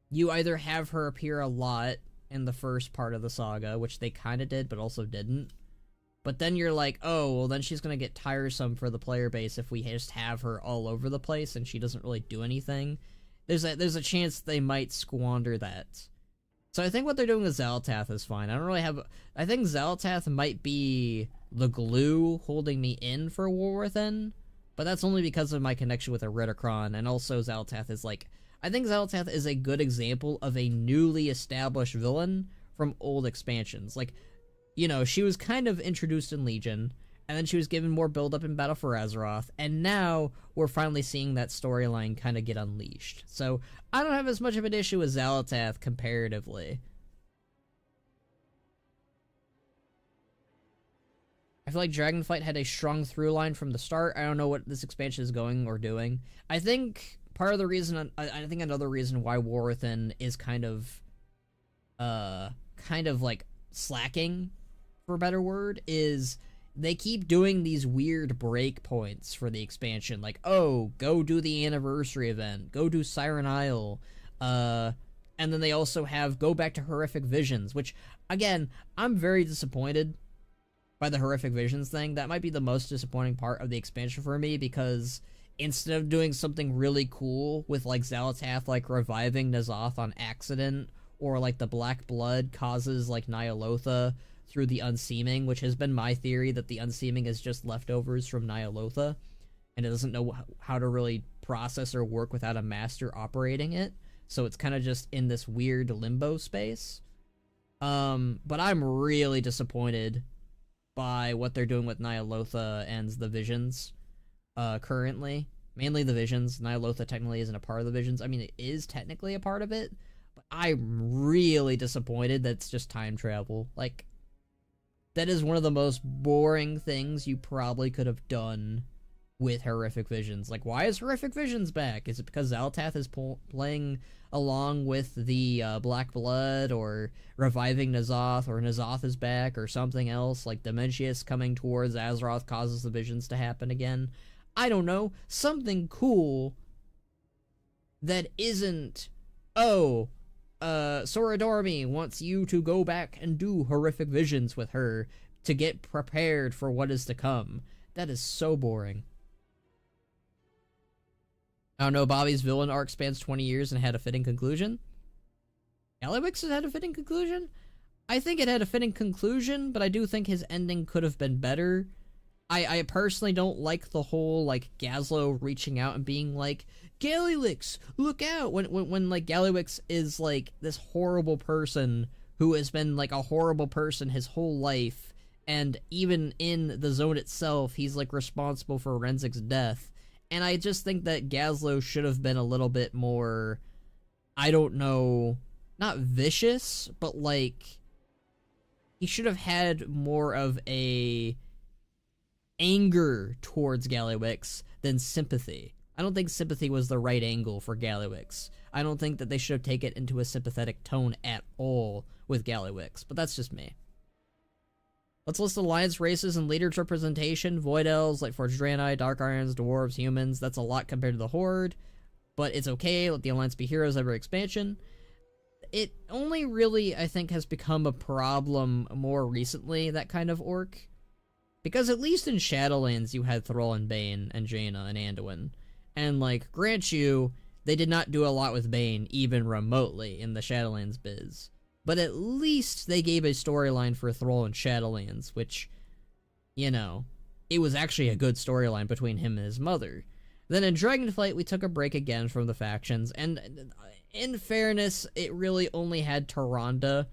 you either have her appear a lot in the first part of the saga, which they kind of did but also didn't, but then you're like, oh, well then she's gonna get tiresome for the player base if we just have her all over the place and she doesn't really do anything. There's a chance they might squander that. So I think what they're doing with Xal'atath is fine. I think Xal'atath might be the glue holding me in for War Within, but that's only because of my connection with Iridikron, and also Xal'atath is like... I think Xal'atath is a good example of a newly established villain from old expansions. Like, you know, she was kind of introduced in Legion, and then she was given more build-up in Battle for Azeroth, and now we're finally seeing that storyline kind of get unleashed. So, I don't have as much of an issue with Xal'atath comparatively. I feel like Dragonflight had a strong through line from the start. I don't know what this expansion is going or doing. I think part of the reason, I think another reason why War Within is kind of like slacking, for a better word, is they keep doing these weird break points for the expansion. Like, oh, go do the anniversary event. Go do Siren Isle. And then they also have go back to horrific visions, which, again, I'm very disappointed by the horrific visions thing. That might be the most disappointing part of the expansion for me, because instead of doing something really cool with like Xalatath like reviving N'Zoth on accident, or like the Black Blood causes like Nyalotha through the Unseeming, which has been my theory that the Unseeming is just leftovers from Nyalotha, and it doesn't know how to really process or work without a master operating it, so it's kind of just in this weird limbo space. But I'm really disappointed by what they're doing with Nyalotha and the Visions currently. Mainly the Visions. Nyalotha technically isn't a part of the Visions. I mean, it is technically a part of it, but I'm really disappointed that it's just time travel. Like, that is one of the most boring things you probably could have done with Horrific Visions. Like, why is Horrific Visions back? Is it because Xalatath is playing along with the Black Blood, or reviving N'Zoth, or N'Zoth is back, or something else? Like, Dementius coming towards Azeroth causes the visions to happen again? I don't know. Something cool that isn't, oh, Sora Dormi wants you to go back and do Horrific Visions with her to get prepared for what is to come. That is so boring. I don't know, Bobby's villain arc spans 20 years and had a fitting conclusion. Galliwix had a fitting conclusion? I think it had a fitting conclusion, but I do think his ending could have been better. I personally don't like the whole, like, Gazlo reaching out and being like, Galliwix, look out! When like, Galliwix is, like, this horrible person who has been, like, a horrible person his whole life, and even in the zone itself, he's, like, responsible for Renzic's death. And I just think that Gazlo should have been a little bit more, I don't know, not vicious, but, like, he should have had more of a anger towards Galliwix than sympathy. I don't think sympathy was the right angle for Galliwix. I don't think that they should have taken it into a sympathetic tone at all with Galliwix, but that's just me. Let's list alliance races and leaders representation. Void Elves, Lightforged Draenei, Dark Irons, Dwarves, Humans. That's a lot compared to the Horde, but it's okay. Let the alliance be heroes every expansion. It only really, I think, has become a problem more recently, that kind of orc. Because at least in Shadowlands, you had Thrall and Bane and Jaina and Anduin. And, like, grant you, they did not do a lot with Bane, even remotely, in the Shadowlands biz. But at least they gave a storyline for Thrall and Shadowlands, which, you know, it was actually a good storyline between him and his mother. Then in Dragonflight, we took a break again from the factions, and in fairness, it really only had Tyrande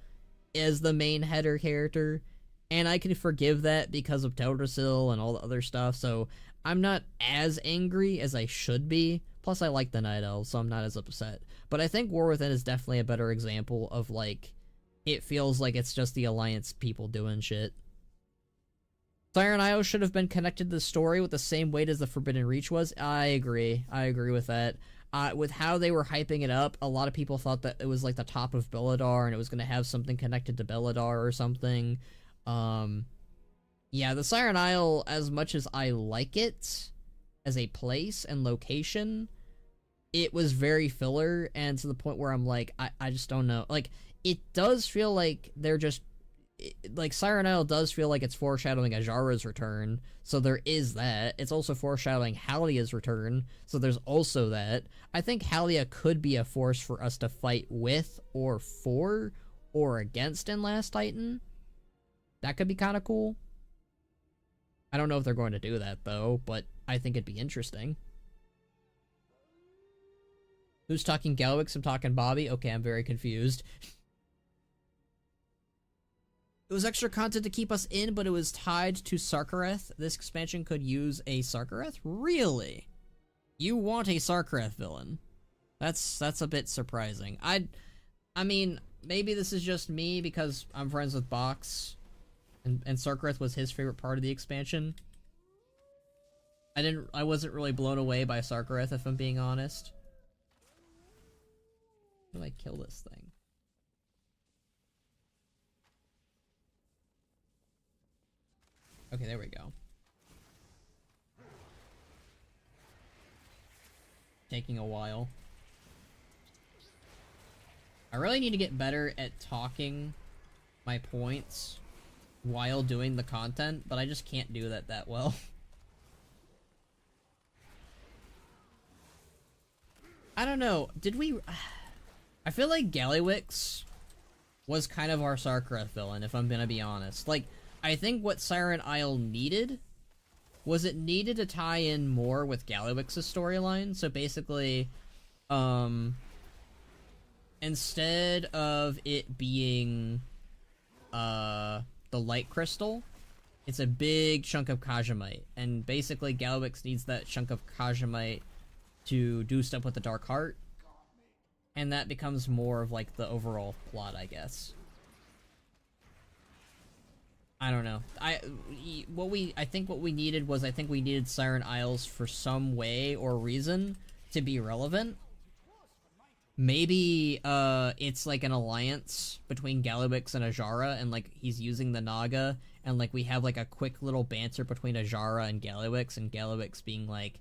as the main header character, and I can forgive that because of Teldrassil and all the other stuff, so I'm not as angry as I should be. Plus, I like the Night Elves, so I'm not as upset. But I think War Within is definitely a better example of, like, it feels like it's just the Alliance people doing shit. Siren Isle should have been connected to the story with the same weight as the Forbidden Reach was. I agree. I agree with that. With how they were hyping it up, a lot of people thought that it was like the top of Belladar and it was going to have something connected to Belladar or something. Yeah, the Siren Isle, as much as I like it as a place and location, it was very filler, and to the point where I'm like, I just don't know. Like, it does feel like they're just, like, Siren Isle does feel like it's foreshadowing Ajara's return, so there is that. It's also foreshadowing Halia's return, so there's also that. I think Halia could be a force for us to fight with, or for, or against in Last Titan. That could be kind of cool. I don't know if they're going to do that, though, but I think it'd be interesting. Who's talking Galliwix? I'm talking Bobby? Okay, I'm very confused. It was extra content to keep us in, but it was tied to Sarkareth. This expansion could use a Sarkareth? Really? You want a Sarkareth villain? That's a bit surprising. I mean, maybe this is just me because I'm friends with Box, and Sarkareth was his favorite part of the expansion. I wasn't really blown away by Sarkareth, if I'm being honest. How do I kill this thing? Okay, there we go. Taking a while. I really need to get better at talking my points while doing the content, but I just can't do that well. I don't know, did we... I feel like Gallywix was kind of our Sarkareth villain, if I'm gonna be honest. Like, I think what Siren Isle needed was it needed to tie in more with Gallywix's storyline. So basically, instead of it being the light crystal, it's a big chunk of Kajamite, and basically Gallywix needs that chunk of Kajamite to do stuff with the Dark Heart, and that becomes more of like the overall plot, I guess. I don't know. I think what we needed was, I think we needed Siren Isles for some way or reason to be relevant. Maybe it's like an alliance between Gallywix and Ajara, and like he's using the Naga, and like we have like a quick little banter between Ajara and Gallywix being like,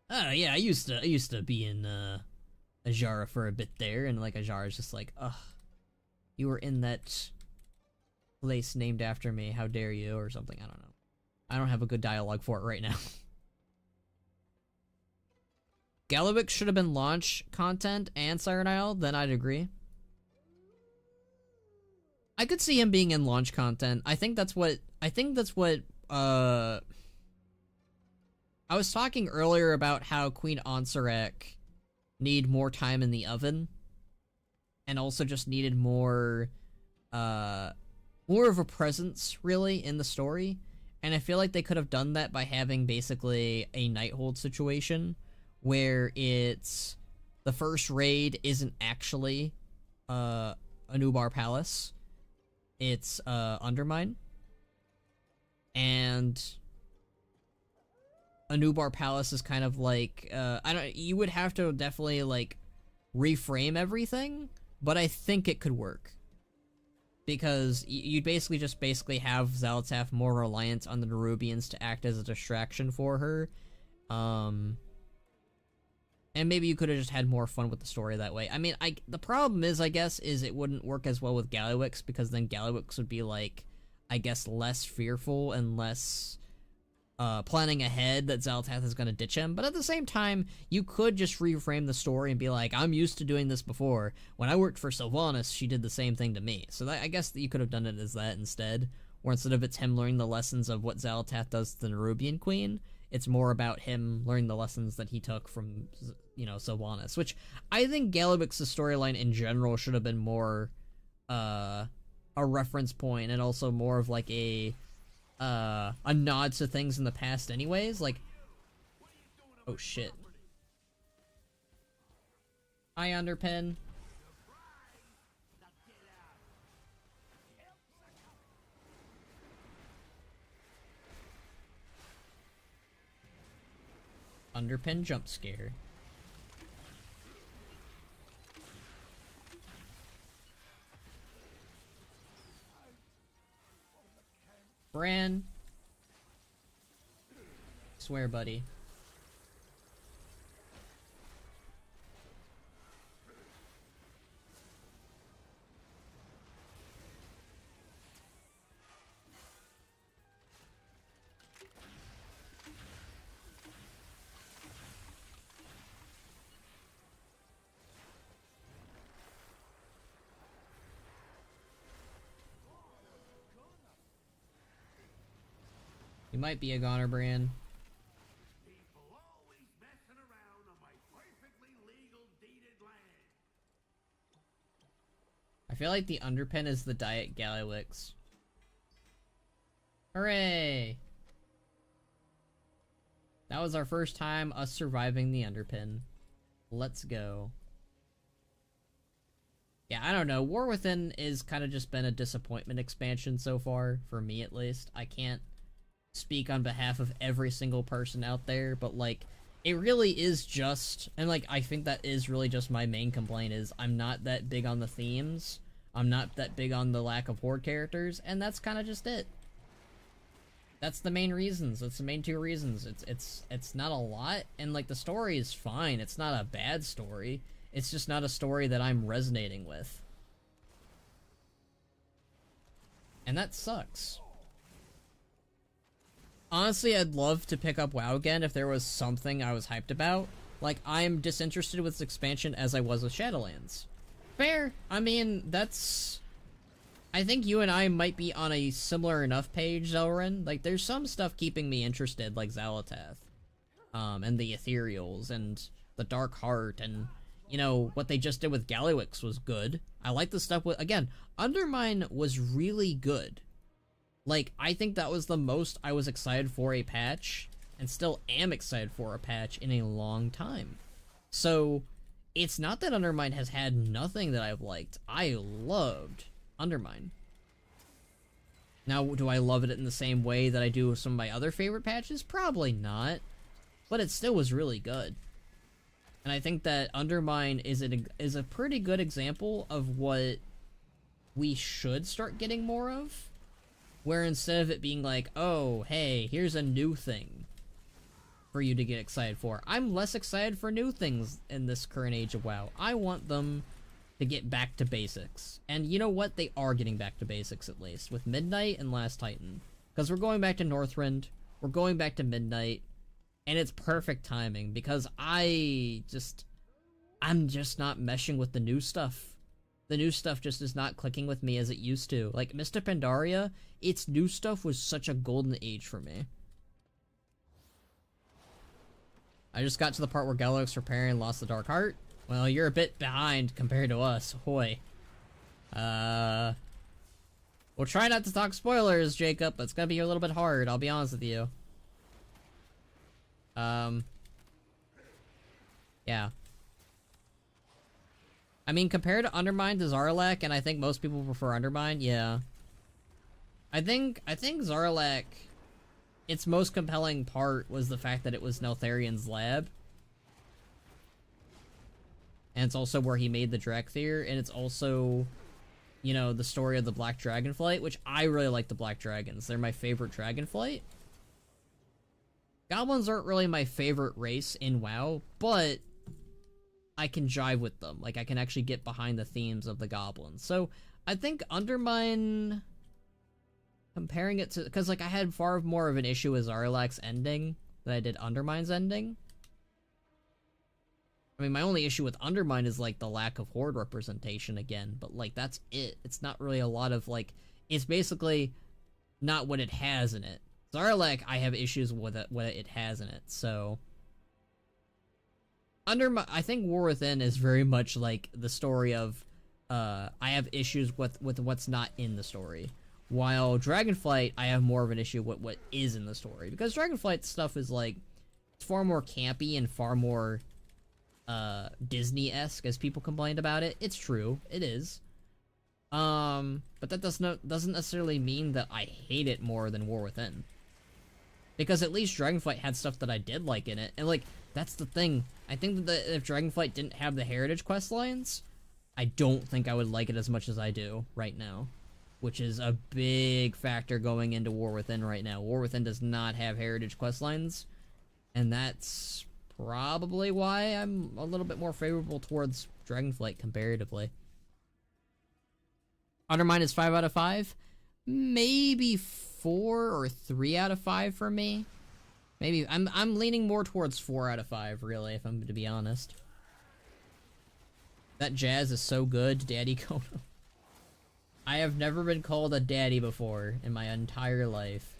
"Oh yeah, I used to be in Ajara for a bit there," and like Ajara's just like, "Ugh, you were in that place named after me, how dare you," or something. I don't know. I don't have a good dialogue for it right now. Gallywix should have been launch content and Siren Isle, then I'd agree. I could see him being in launch content. I think that's what I was talking earlier about how Queen Ansarak need more time in the oven, and also just needed more of a presence, really, in the story. And I feel like they could have done that by having basically a Nighthold situation, where it's the first raid isn't actually Anubar Palace, it's Undermine, and Anubar Palace is kind of like you would have to definitely like reframe everything, but I think it could work, because you'd basically have Xal'atath more reliant on the Nerubians to act as a distraction for her. And maybe you could have just had more fun with the story that way. I mean, the problem is, I guess, is it wouldn't work as well with Gallywix, because then Gallywix would be, like, I guess, less fearful and less planning ahead that Xal'atath is going to ditch him. But at the same time, you could just reframe the story and be like, I'm used to doing this before. When I worked for Sylvanas, she did the same thing to me. So I guess that you could have done it as that instead. Or instead of it's him learning the lessons of what Xal'atath does to the Nerubian Queen, it's more about him learning the lessons that he took from, you know, Sylvanas. Which I think Gallywix's storyline in general should have been more a reference point, and also more of like a nod to things in the past anyways. Like, oh shit. Hi, Underpin. Underpin jump scare. Bran. Swear, buddy. You might be a goner, Bran. People always messing around on my perfectly legal deeded land. I feel like the Underpin is the Diet Gallywix. Hooray! That was our first time us surviving the Underpin. Let's go. Yeah, I don't know. War Within is kind of just been a disappointment expansion so far, for me at least. I can't speak on behalf of every single person out there, but like, it really is just, and like, I think that is really just my main complaint, is I'm not that big on the themes, I'm not that big on the lack of horde characters, and that's kind of just it. That's the main reasons. That's the main two reasons. It's not a lot, and like, the story is fine. It's not a bad story. It's just not a story that I'm resonating with. And that sucks. Honestly, I'd love to pick up WoW again if there was something I was hyped about. Like, I'm disinterested with this expansion as I was with Shadowlands. Fair. I mean, that's... I think you and I might be on a similar enough page, Zelrin. Like, there's some stuff keeping me interested, like Xal'atath. And the Ethereals, and the Dark Heart, and, you know, what they just did with Galliwix was good. I like the stuff with... Again, Undermine was really good. Like, I think that was the most I was excited for a patch, and still am excited for a patch in a long time. So, it's not that Undermine has had nothing that I've liked. I loved Undermine. Now, do I love it in the same way that I do with some of my other favorite patches? Probably not. But it still was really good. And I think that Undermine is a pretty good example of what we should start getting more of. Where instead of it being like, oh, hey, here's a new thing for you to get excited for. I'm less excited for new things in this current age of WoW. I want them to get back to basics. And you know what? They are getting back to basics, at least, with Midnight and Last Titan. Because we're going back to Northrend, we're going back to Midnight, and it's perfect timing, because I'm just not meshing with the new stuff. The new stuff just is not clicking with me as it used to. Like, Mr. Pandaria, its new stuff was such a golden age for me. I just got to the part where Galliwix repairing lost the Dark Heart. Well, you're a bit behind compared to us. Hoy. We'll try not to talk spoilers, Jacob, but it's gonna be a little bit hard, I'll be honest with you. Yeah. I mean, compared to Undermine to Zarlak, and I think most people prefer Undermine, yeah. I think Zarlak, its most compelling part was the fact that it was Neltharion's lab. And it's also where he made the Drakthir, and it's also, you know, the story of the Black Dragonflight, which I really like the Black Dragons. They're my favorite Dragonflight. Goblins aren't really my favorite race in WoW, but I can jive with them. Like, I can actually get behind the themes of the goblins. So, I think Undermine, comparing it to... Because, like, I had far more of an issue with Zarlak's ending than I did Undermine's ending. I mean, my only issue with Undermine is, like, the lack of Horde representation again. But, like, that's it. It's not really a lot of, like... It's basically not what it has in it. Zarlak, I have issues with it, what it has in it, so... I think War Within is very much like the story of, I have issues with what's not in the story. While Dragonflight, I have more of an issue with what is in the story. Because Dragonflight stuff is like, it's far more campy and far more, Disney-esque as people complained about it. It's true, it is. But that doesn't necessarily mean that I hate it more than War Within. Because at least Dragonflight had stuff that I did like in it, and like, that's the thing. I think that if Dragonflight didn't have the Heritage quest lines, I don't think I would like it as much as I do right now. Which is a big factor going into War Within right now. War Within does not have Heritage quest lines, and that's probably why I'm a little bit more favorable towards Dragonflight comparatively. Undermine is 5 out of 5? Maybe 4 or 3 out of 5 for me. Maybe I'm leaning more towards 4 out of 5, really, if I'm to be honest. That jazz is so good, Daddy Khono. I have never been called a daddy before in my entire life.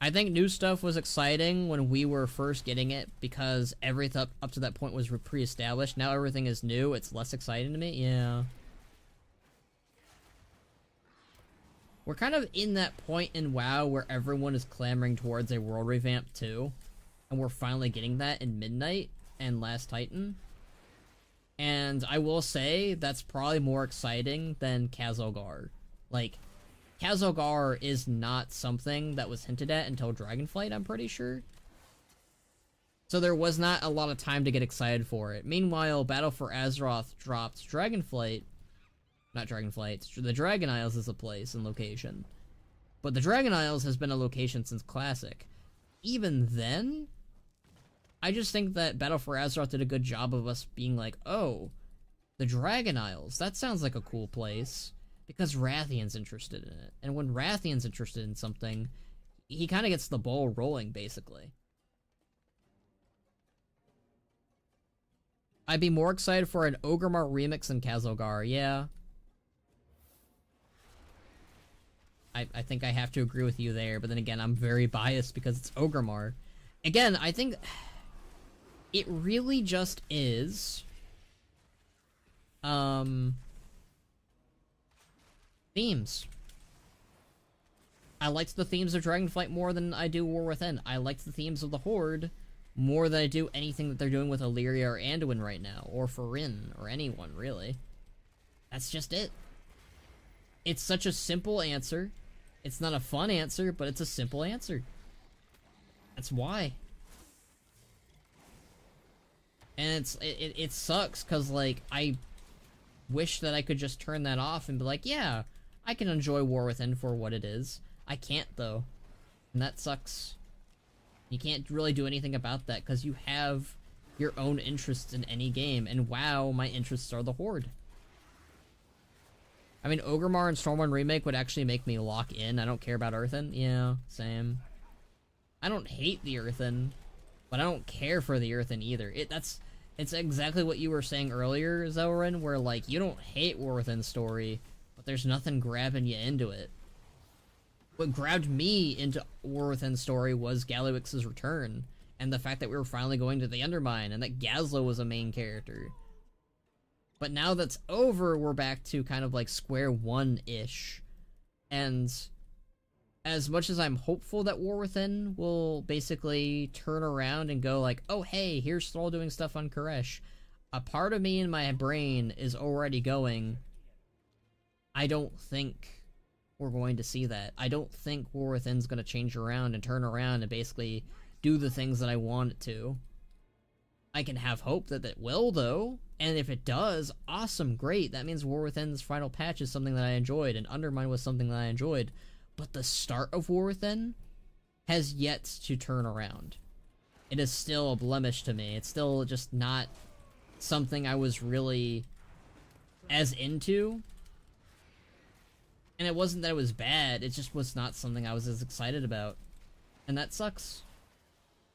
I think new stuff was exciting when we were first getting it because everything up to that point was pre-established. Now everything is new. It's less exciting to me. Yeah. We're kind of in that point in WoW where everyone is clamoring towards a world revamp too. And we're finally getting that in Midnight and Last Titan. And I will say that's probably more exciting than Khazalgar. Like, Khazalgar is not something that was hinted at until Dragonflight, I'm pretty sure. So there was not a lot of time to get excited for it. Meanwhile, Battle for Azeroth dropped Dragonflight. Not Dragonflight, the Dragon Isles is a place and location. But the Dragon Isles has been a location since Classic. Even then, I just think that Battle for Azeroth did a good job of us being like, oh, The Dragon Isles. That sounds like a cool place. Because Rathian's interested in it. And when Rathian's interested in something, he kind of gets the ball rolling, basically. I'd be more excited for an Ogremar remix than Kazilgar, yeah. I think I have to agree with you there, but then again, I'm very biased because it's Ogremar. Again, I think it really just is themes. I liked the themes of Dragonflight more than I do War Within. I liked the themes of the Horde more than I do anything that they're doing with Illyria or Anduin right now, or Farin, or anyone, really. That's just it. It's such a simple answer. It's not a fun answer, but it's a simple answer. That's why. And it sucks, because, like, I wish that I could just turn that off and be like, yeah, I can enjoy War Within for what it is. I can't, though. And that sucks. You can't really do anything about that, because you have your own interests in any game, and WoW, my interests are the Horde. I mean, Ogremar and Stormwind Remake would actually make me lock in. I don't care about Earthen. Yeah, same. I don't hate the Earthen, but I don't care for the Earthen either. It's exactly what you were saying earlier, Zelrin, where, like, you don't hate War Within's story, but there's nothing grabbing you into it. What grabbed me into War Within's story was Galliwix's return, and the fact that we were finally going to the Undermine, and that Gazlowe was a main character. But now that's over, we're back to kind of like square one-ish. And as much as I'm hopeful that War Within will basically turn around and go like, oh hey, here's Thrall doing stuff on Koresh, a part of me in my brain is already going, I don't think we're going to see that. I don't think War Within's going to change around and turn around and basically do the things that I want it to. I can have hope that it will, though, and if it does, awesome, great. That means War Within's final patch is something that I enjoyed, and Undermine was something that I enjoyed. But the start of War Within has yet to turn around. It is still a blemish to me. It's still just not something I was really as into. And it wasn't that it was bad, it just was not something I was as excited about. And that sucks.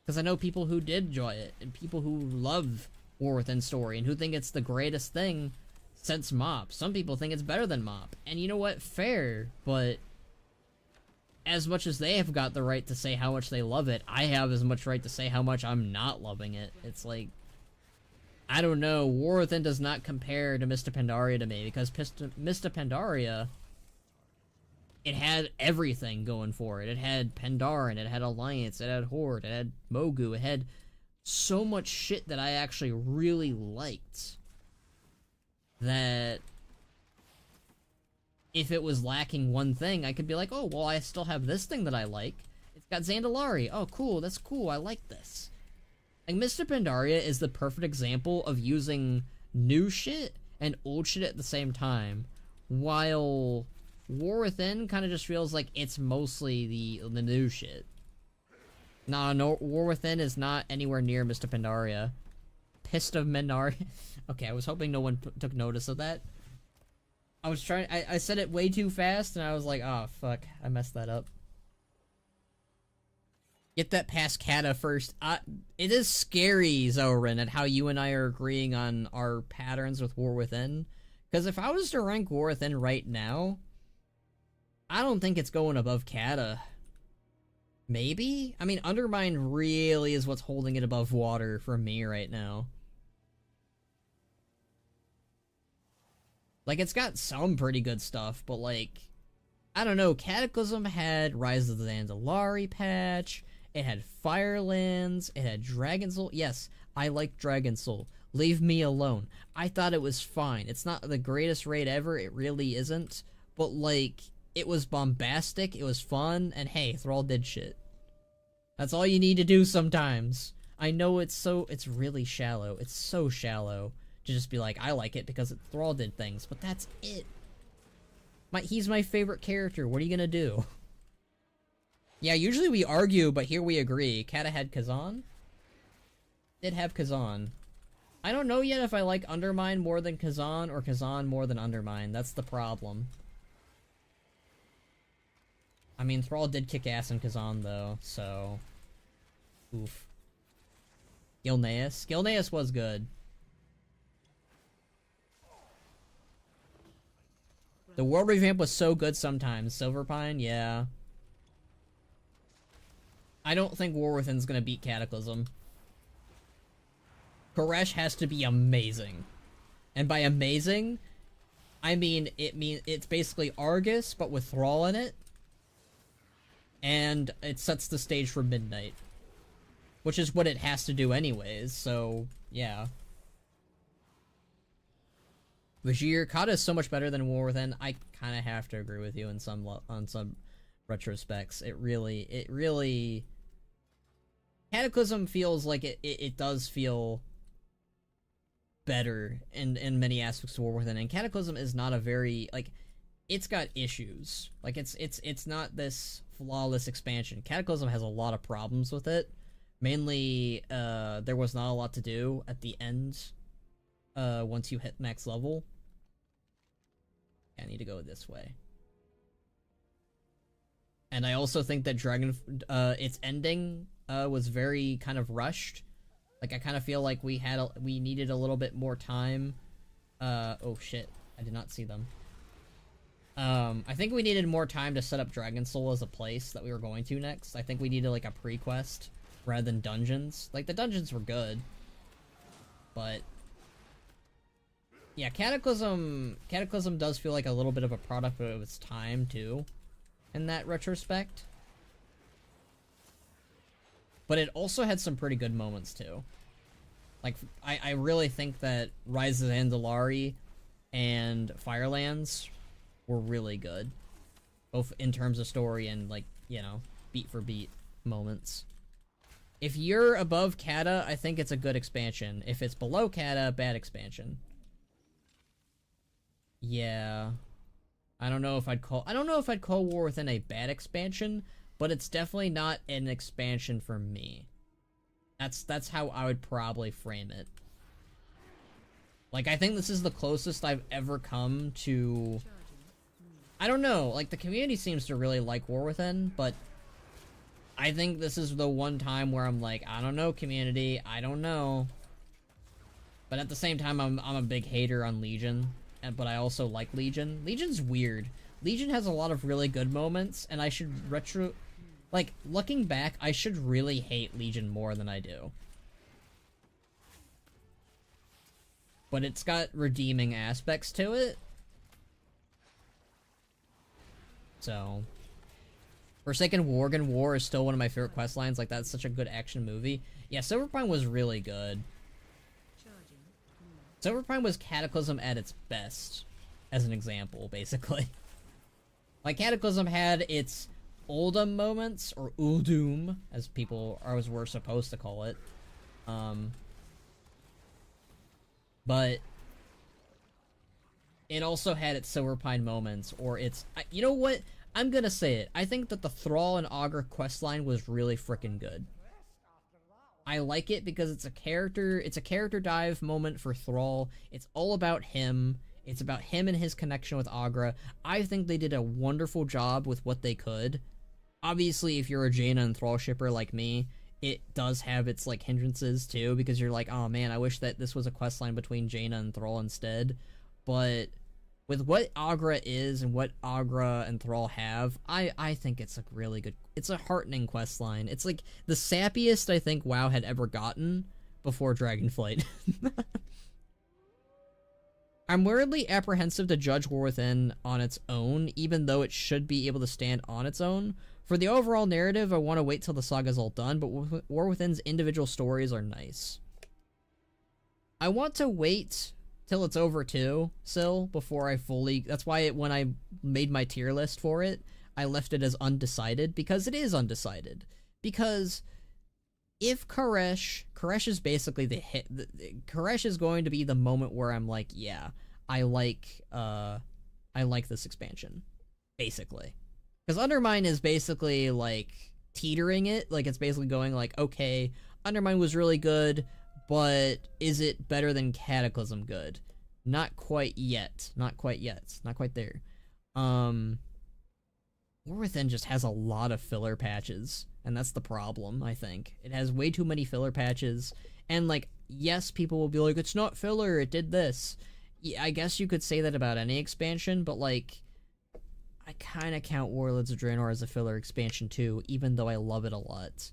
Because I know people who did enjoy it, and people who love War Within story, and who think it's the greatest thing since MoP. Some people think it's better than MoP. And you know what? Fair, but as much as they have got the right to say how much they love it, I have as much right to say how much I'm not loving it. It's like, I don't know, War Within does not compare to Mists of Pandaria to me, because Mists of Pandaria, it had everything going for it. It had Pandaren, it had Alliance, it had Horde, it had Mogu, it had so much shit that I actually really liked, that if it was lacking one thing, I could be like, oh, well, I still have this thing that I like. It's got Zandalari. Oh, cool, that's cool, I like this. Like, Mists of Pandaria is the perfect example of using new shit and old shit at the same time, while War Within kind of just feels like it's mostly the new shit. No, War Within is not anywhere near Mists of Pandaria. Pissed of Mendaria. Okay, I was hoping no one took notice of that. I was trying, I said it way too fast, and I was like, oh, fuck, I messed that up. Get that past Kata first. It is scary, Zorin, at how you and I are agreeing on our patterns with War Within. Because if I was to rank War Within right now, I don't think it's going above Kata. Maybe? I mean, Undermine really is what's holding it above water for me right now. Like, it's got some pretty good stuff, but like, I don't know, Cataclysm had Rise of the Zandalari patch, it had Firelands, it had Dragon Soul. Yes, I like Dragon Soul. Leave me alone. I thought it was fine. It's not the greatest raid ever, it really isn't, but like, it was bombastic, it was fun, and hey, Thrall did shit. That's all you need to do sometimes. I know it's really shallow. It's so shallow to just be like, I like it because Thrall did things, but that's it. He's my favorite character, what are you gonna do? Yeah, usually we argue, but here we agree. Kata had Kazan? Did have Kazan. I don't know yet if I like Undermine more than Kazan or Kazan more than Undermine. That's the problem. I mean, Thrall did kick ass in Kazan though, so... Oof. Gilneas? Gilneas was good. The world revamp was so good sometimes. Silverpine, yeah. I don't think War Within's gonna beat Cataclysm. Koresh has to be amazing. And by amazing, I mean it's basically Argus, but with Thrall in it. And it sets the stage for Midnight. Which is what it has to do anyways, so yeah. Vajir, Kata is so much better than War Within. I kind of have to agree with you in on some retrospects. It really... Cataclysm feels like it does feel better in many aspects of War Within, and Cataclysm is not a very, like, it's got issues. Like, it's not this flawless expansion. Cataclysm has a lot of problems with it. Mainly, there was not a lot to do at the end, once you hit max level. I need to go this way. And I also think that its ending, was very kind of rushed. Like, I kind of feel like we needed a little bit more time. Oh shit, I did not see them. I think we needed more time to set up Dragon Soul as a place that we were going to next. I think we needed, like, a pre-quest rather than dungeons. Like, the dungeons were good, but yeah, Cataclysm does feel like a little bit of a product of its time too, in that retrospect. But it also had some pretty good moments too. Like, I really think that Rise of Andalari and Firelands were really good, both in terms of story and, like, you know, beat for beat moments. If you're above Kata, I think it's a good expansion. If it's below Kata, bad expansion. Yeah. I don't know if I'd call War Within a bad expansion, but it's definitely not an expansion for me. That's how I would probably frame it. Like, I think this is the closest I've ever come to... I don't know, like, the community seems to really like War Within, but I think this is the one time where I'm like, I don't know, community, I don't know. But at the same time, I'm a big hater on Legion, but I also like Legion. Legion's weird. Legion has a lot of really good moments, and I should like, looking back, I should really hate Legion more than I do. But it's got redeeming aspects to it. So, Forsaken Worgen War is still one of my favorite quest lines. Like, that's such a good action movie. Yeah, Silverpine was really good. Silverpine was Cataclysm at its best, as an example, basically. Like, Cataclysm had its Uldum moments, or Uldum, as were supposed to call it. But it also had its Silverpine moments, or its... You know what? I'm gonna say it. I think that the Thrall and Augur questline was really frickin' good. I like it because it's a character dive moment for Thrall. It's all about him. It's about him and his connection with Agra. I think they did a wonderful job with what they could. Obviously, if you're a Jaina and Thrall shipper like me, it does have its, like, hindrances too, because you're like, oh man, I wish that this was a questline between Jaina and Thrall instead. But with what Agra is and what Agra and Thrall have, I think it's a really good... It's a heartening questline. It's like the sappiest I think WoW had ever gotten before Dragonflight. I'm weirdly apprehensive to judge War Within on its own, even though it should be able to stand on its own. For the overall narrative, I want to wait till the saga's all done, but War Within's individual stories are nice. I want to wait till it's over too, before I fully... That's why when I made my tier list for it, I left it as undecided, because it is undecided. Because if Koresh is basically the hit... Koresh is going to be the moment where I'm like, yeah, I like this expansion, basically. Because Undermine is basically, like, teetering it. Like, it's basically going like, okay, Undermine was really good, but is it better than Cataclysm good? Not quite yet. Not quite yet. Not quite there. War Within just has a lot of filler patches, and that's the problem, I think. It has way too many filler patches, and, like, yes, people will be like, it's not filler, it did this. Yeah, I guess you could say that about any expansion, but, like, I kind of count Warlords of Draenor as a filler expansion, too, even though I love it a lot.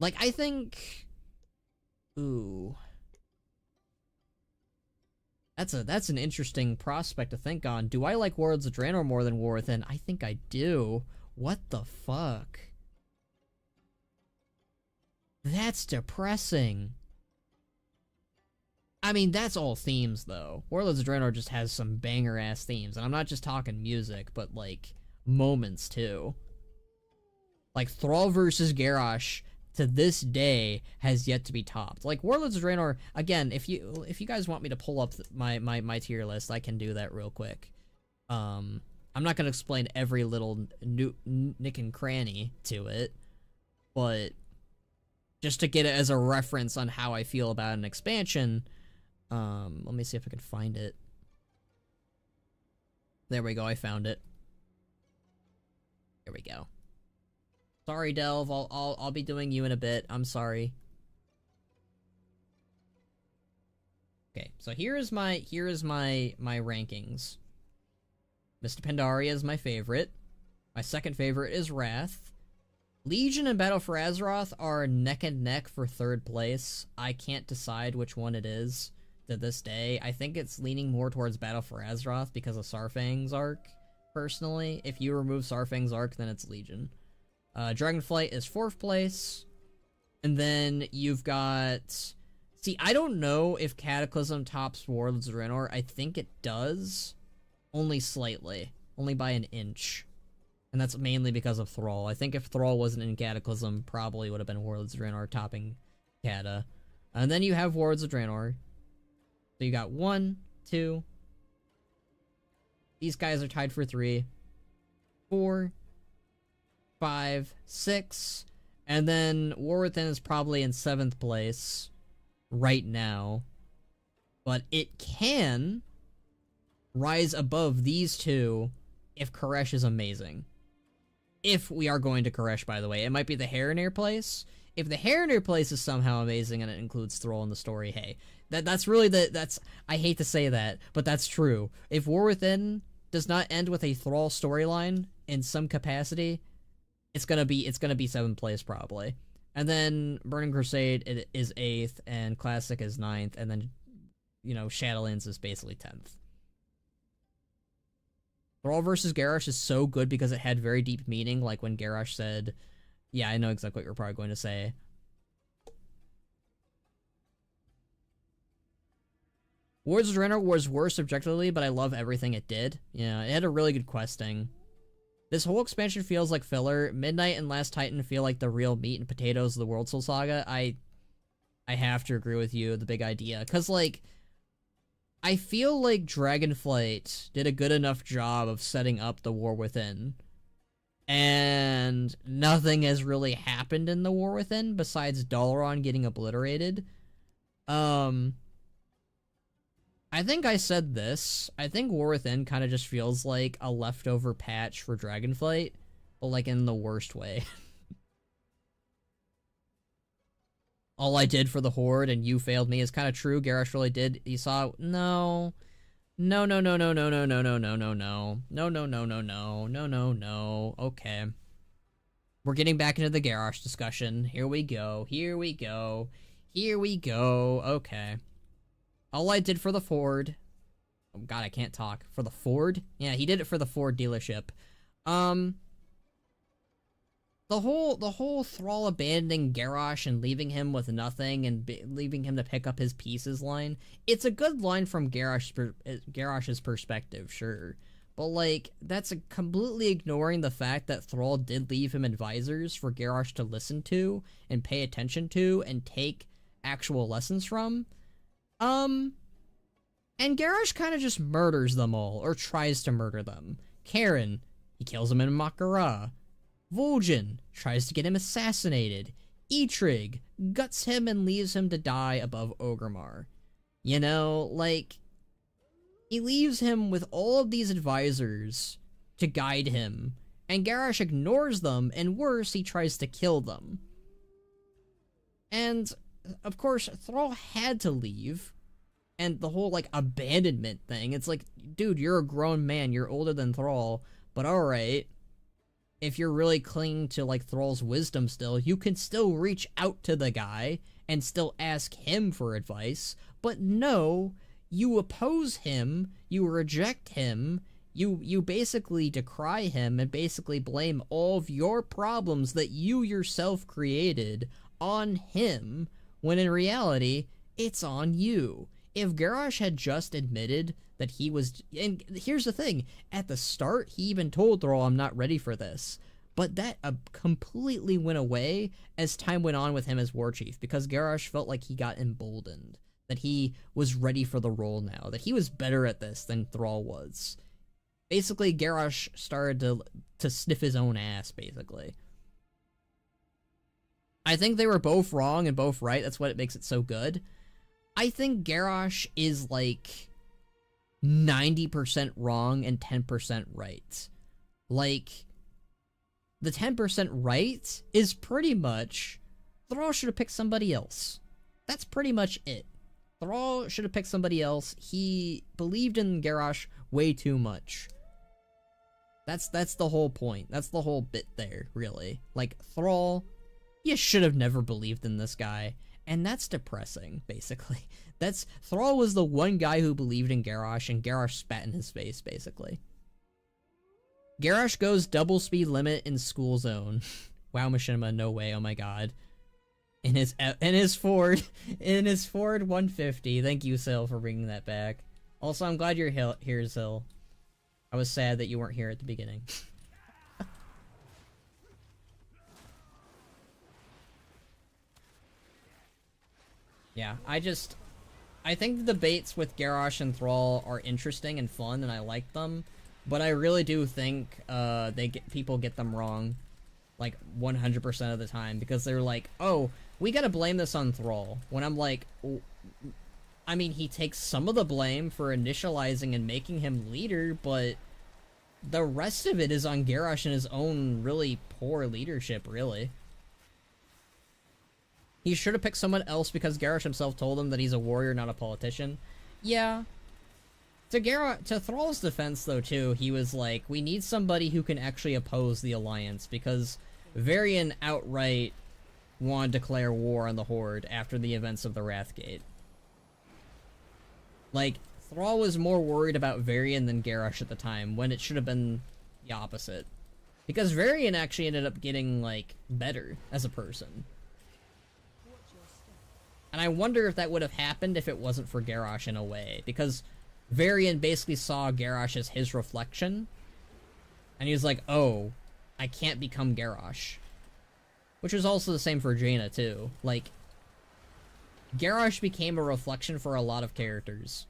Like, I think... Ooh... That's an interesting prospect to think on. Do I like Warlords of Draenor more than War Within? I think I do. What the fuck? That's depressing. I mean, that's all themes, though. Warlords of Draenor just has some banger-ass themes, and I'm not just talking music, but, like, moments, too. Like, Thrall versus Garrosh, to this day, has yet to be topped. Like, Warlords of Draenor, again, if you guys want me to pull up my tier list, I can do that real quick. I'm not gonna explain every little nick and cranny to it, but just to get it as a reference on how I feel about an expansion, let me see if I can find it. There we go, I found it. Here we go. Sorry, Delve. I'll be doing you in a bit. I'm sorry. Okay, so here is my rankings. Mr. Pandaria is my favorite. My second favorite is Wrath. Legion and Battle for Azeroth are neck and neck for third place. I can't decide which one it is to this day. I think it's leaning more towards Battle for Azeroth because of Sarfang's arc, personally. If you remove Sarfang's arc, then it's Legion. Dragonflight is 4th place. And then you've got... See, I don't know if Cataclysm tops Warlords of Draenor. I think it does. Only slightly. Only by an inch. And that's mainly because of Thrall. I think if Thrall wasn't in Cataclysm, probably would have been Warlords of Draenor topping Cata. And then you have Warlords of Draenor. So you got 1, 2. These guys are tied for 3. 4... 5, 6, and then War Within is probably in 7th place right now, but it can rise above these two if Koresh is amazing. If we are going to Koresh, by the way. It might be the Harrenir place. If the Harrenir place is somehow amazing and it includes Thrall in the story, hey, that's really that's I hate to say that, but that's true. If War Within does not end with a Thrall storyline in some capacity, it's gonna be 7th place probably. And then Burning Crusade it is 8th, and Classic is 9th, and then, you know, Shadowlands is basically 10th. Thrall versus Garrosh is so good because it had very deep meaning, like when Garrosh said, yeah, I know exactly what you're probably going to say. Warlords of Draenor was worse objectively, but I love everything it did. Yeah, it had a really good questing. This whole expansion feels like filler. Midnight and Last Titan feel like the real meat and potatoes of the World Soul Saga. I have to agree with you, the big idea. Because, like, I feel like Dragonflight did a good enough job of setting up the War Within. And nothing has really happened in the War Within besides Dalaran getting obliterated. I think I said this. I think War Within kind of just feels like a leftover patch for Dragonflight, but like in the worst way. All I did for the Horde and you failed me is kind of true. Garrosh really did. You saw... No. No, no, no, no, no, no, no, no, no, no, no. No, no, no, no, no. No, no, no. Okay. We're getting back into the Garrosh discussion. Here we go. Here we go. Here we go. Okay. All I did for the Ford... Oh god, I can't talk. For the Ford? Yeah, he did it for the Ford dealership. The whole Thrall abandoning Garrosh and leaving him with nothing and leaving him to pick up his pieces line, it's a good line from Garrosh's perspective, sure. But, like, that's completely ignoring the fact that Thrall did leave him advisors for Garrosh to listen to and pay attention to and take actual lessons from. And Garrosh kind of just murders them all, or tries to murder them. Karen, he kills him in Makara. Vol'jin tries to get him assassinated. Eitrig guts him and leaves him to die above Orgrimmar. You know, like, he leaves him with all of these advisors to guide him, and Garrosh ignores them, and worse, he tries to kill them. And, of course, Thrall had to leave, and the whole, like, abandonment thing, it's like, dude, you're a grown man, you're older than Thrall, but alright, if you're really clinging to, like, Thrall's wisdom still, you can still reach out to the guy and still ask him for advice, but no, you oppose him, you reject him, you basically decry him and basically blame all of your problems that you yourself created on him, when in reality, it's on you. If Garrosh had just admitted that he was... And here's the thing, at the start, he even told Thrall, I'm not ready for this. But that completely went away as time went on with him as war chief, because Garrosh felt like he got emboldened. That he was ready for the role now. That he was better at this than Thrall was. Basically, Garrosh started to sniff his own ass, basically. I think they were both wrong and both right. That's what makes it so good. I think Garrosh is like 90% wrong and 10% right. Like, the 10% right is pretty much Thrall should have picked somebody else. That's pretty much it. Thrall should have picked somebody else. He believed in Garrosh way too much. That's the whole point. That's the whole bit there, really. Like, Thrall, you should have never believed in this guy. And that's depressing, basically. Thrall was the one guy who believed in Garrosh, and Garrosh spat in his face, basically. Garrosh goes double speed limit in school zone. Wow, Machinima, no way, oh my god. In his Ford 150. Thank you, Sil, for bringing that back. Also, I'm glad you're here, Sil. I was sad that you weren't here at the beginning. Yeah, I think the debates with Garrosh and Thrall are interesting and fun, and I like them, but I really do think people get them wrong, like 100% of the time, because they're like, oh, we gotta blame this on Thrall. When I'm like, I mean, he takes some of the blame for initializing and making him leader, but the rest of it is on Garrosh and his own really poor leadership, really. He should have picked someone else because Garrosh himself told him that he's a warrior, not a politician. Yeah. To Thrall's defense, though, too, he was like, we need somebody who can actually oppose the Alliance, because Varian outright wanted to declare war on the Horde after the events of the Wrathgate. Like, Thrall was more worried about Varian than Garrosh at the time, when it should have been the opposite. Because Varian actually ended up getting, like, better as a person. And I wonder if that would have happened if it wasn't for Garrosh in a way, because Varian basically saw Garrosh as his reflection, and he was like, oh, I can't become Garrosh. Which was also the same for Jaina, too. Like, Garrosh became a reflection for a lot of characters.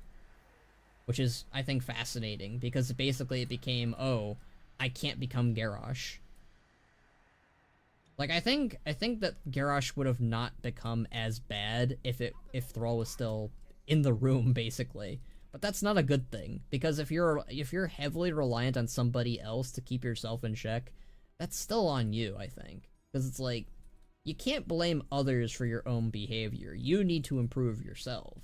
Which is, I think, fascinating, because basically it became, oh, I can't become Garrosh. Like, I think that Garrosh would have not become as bad if Thrall was still in the room, basically. But that's not a good thing, because if you're heavily reliant on somebody else to keep yourself in check, that's still on you, I think. Because it's like, you can't blame others for your own behavior. You need to improve yourself.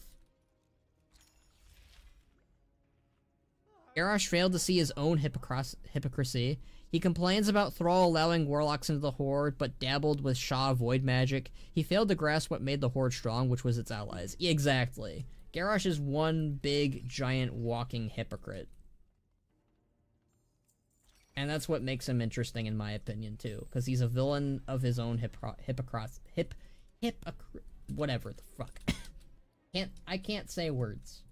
Garrosh failed to see his own hypocrisy. He complains about Thrall allowing warlocks into the Horde, but dabbled with Shah void magic. He failed to grasp what made the Horde strong, which was its allies. Exactly. Garrosh is one big, giant, walking hypocrite. And that's what makes him interesting, in my opinion, too. Because he's a villain of his own whatever the fuck. I can't say words.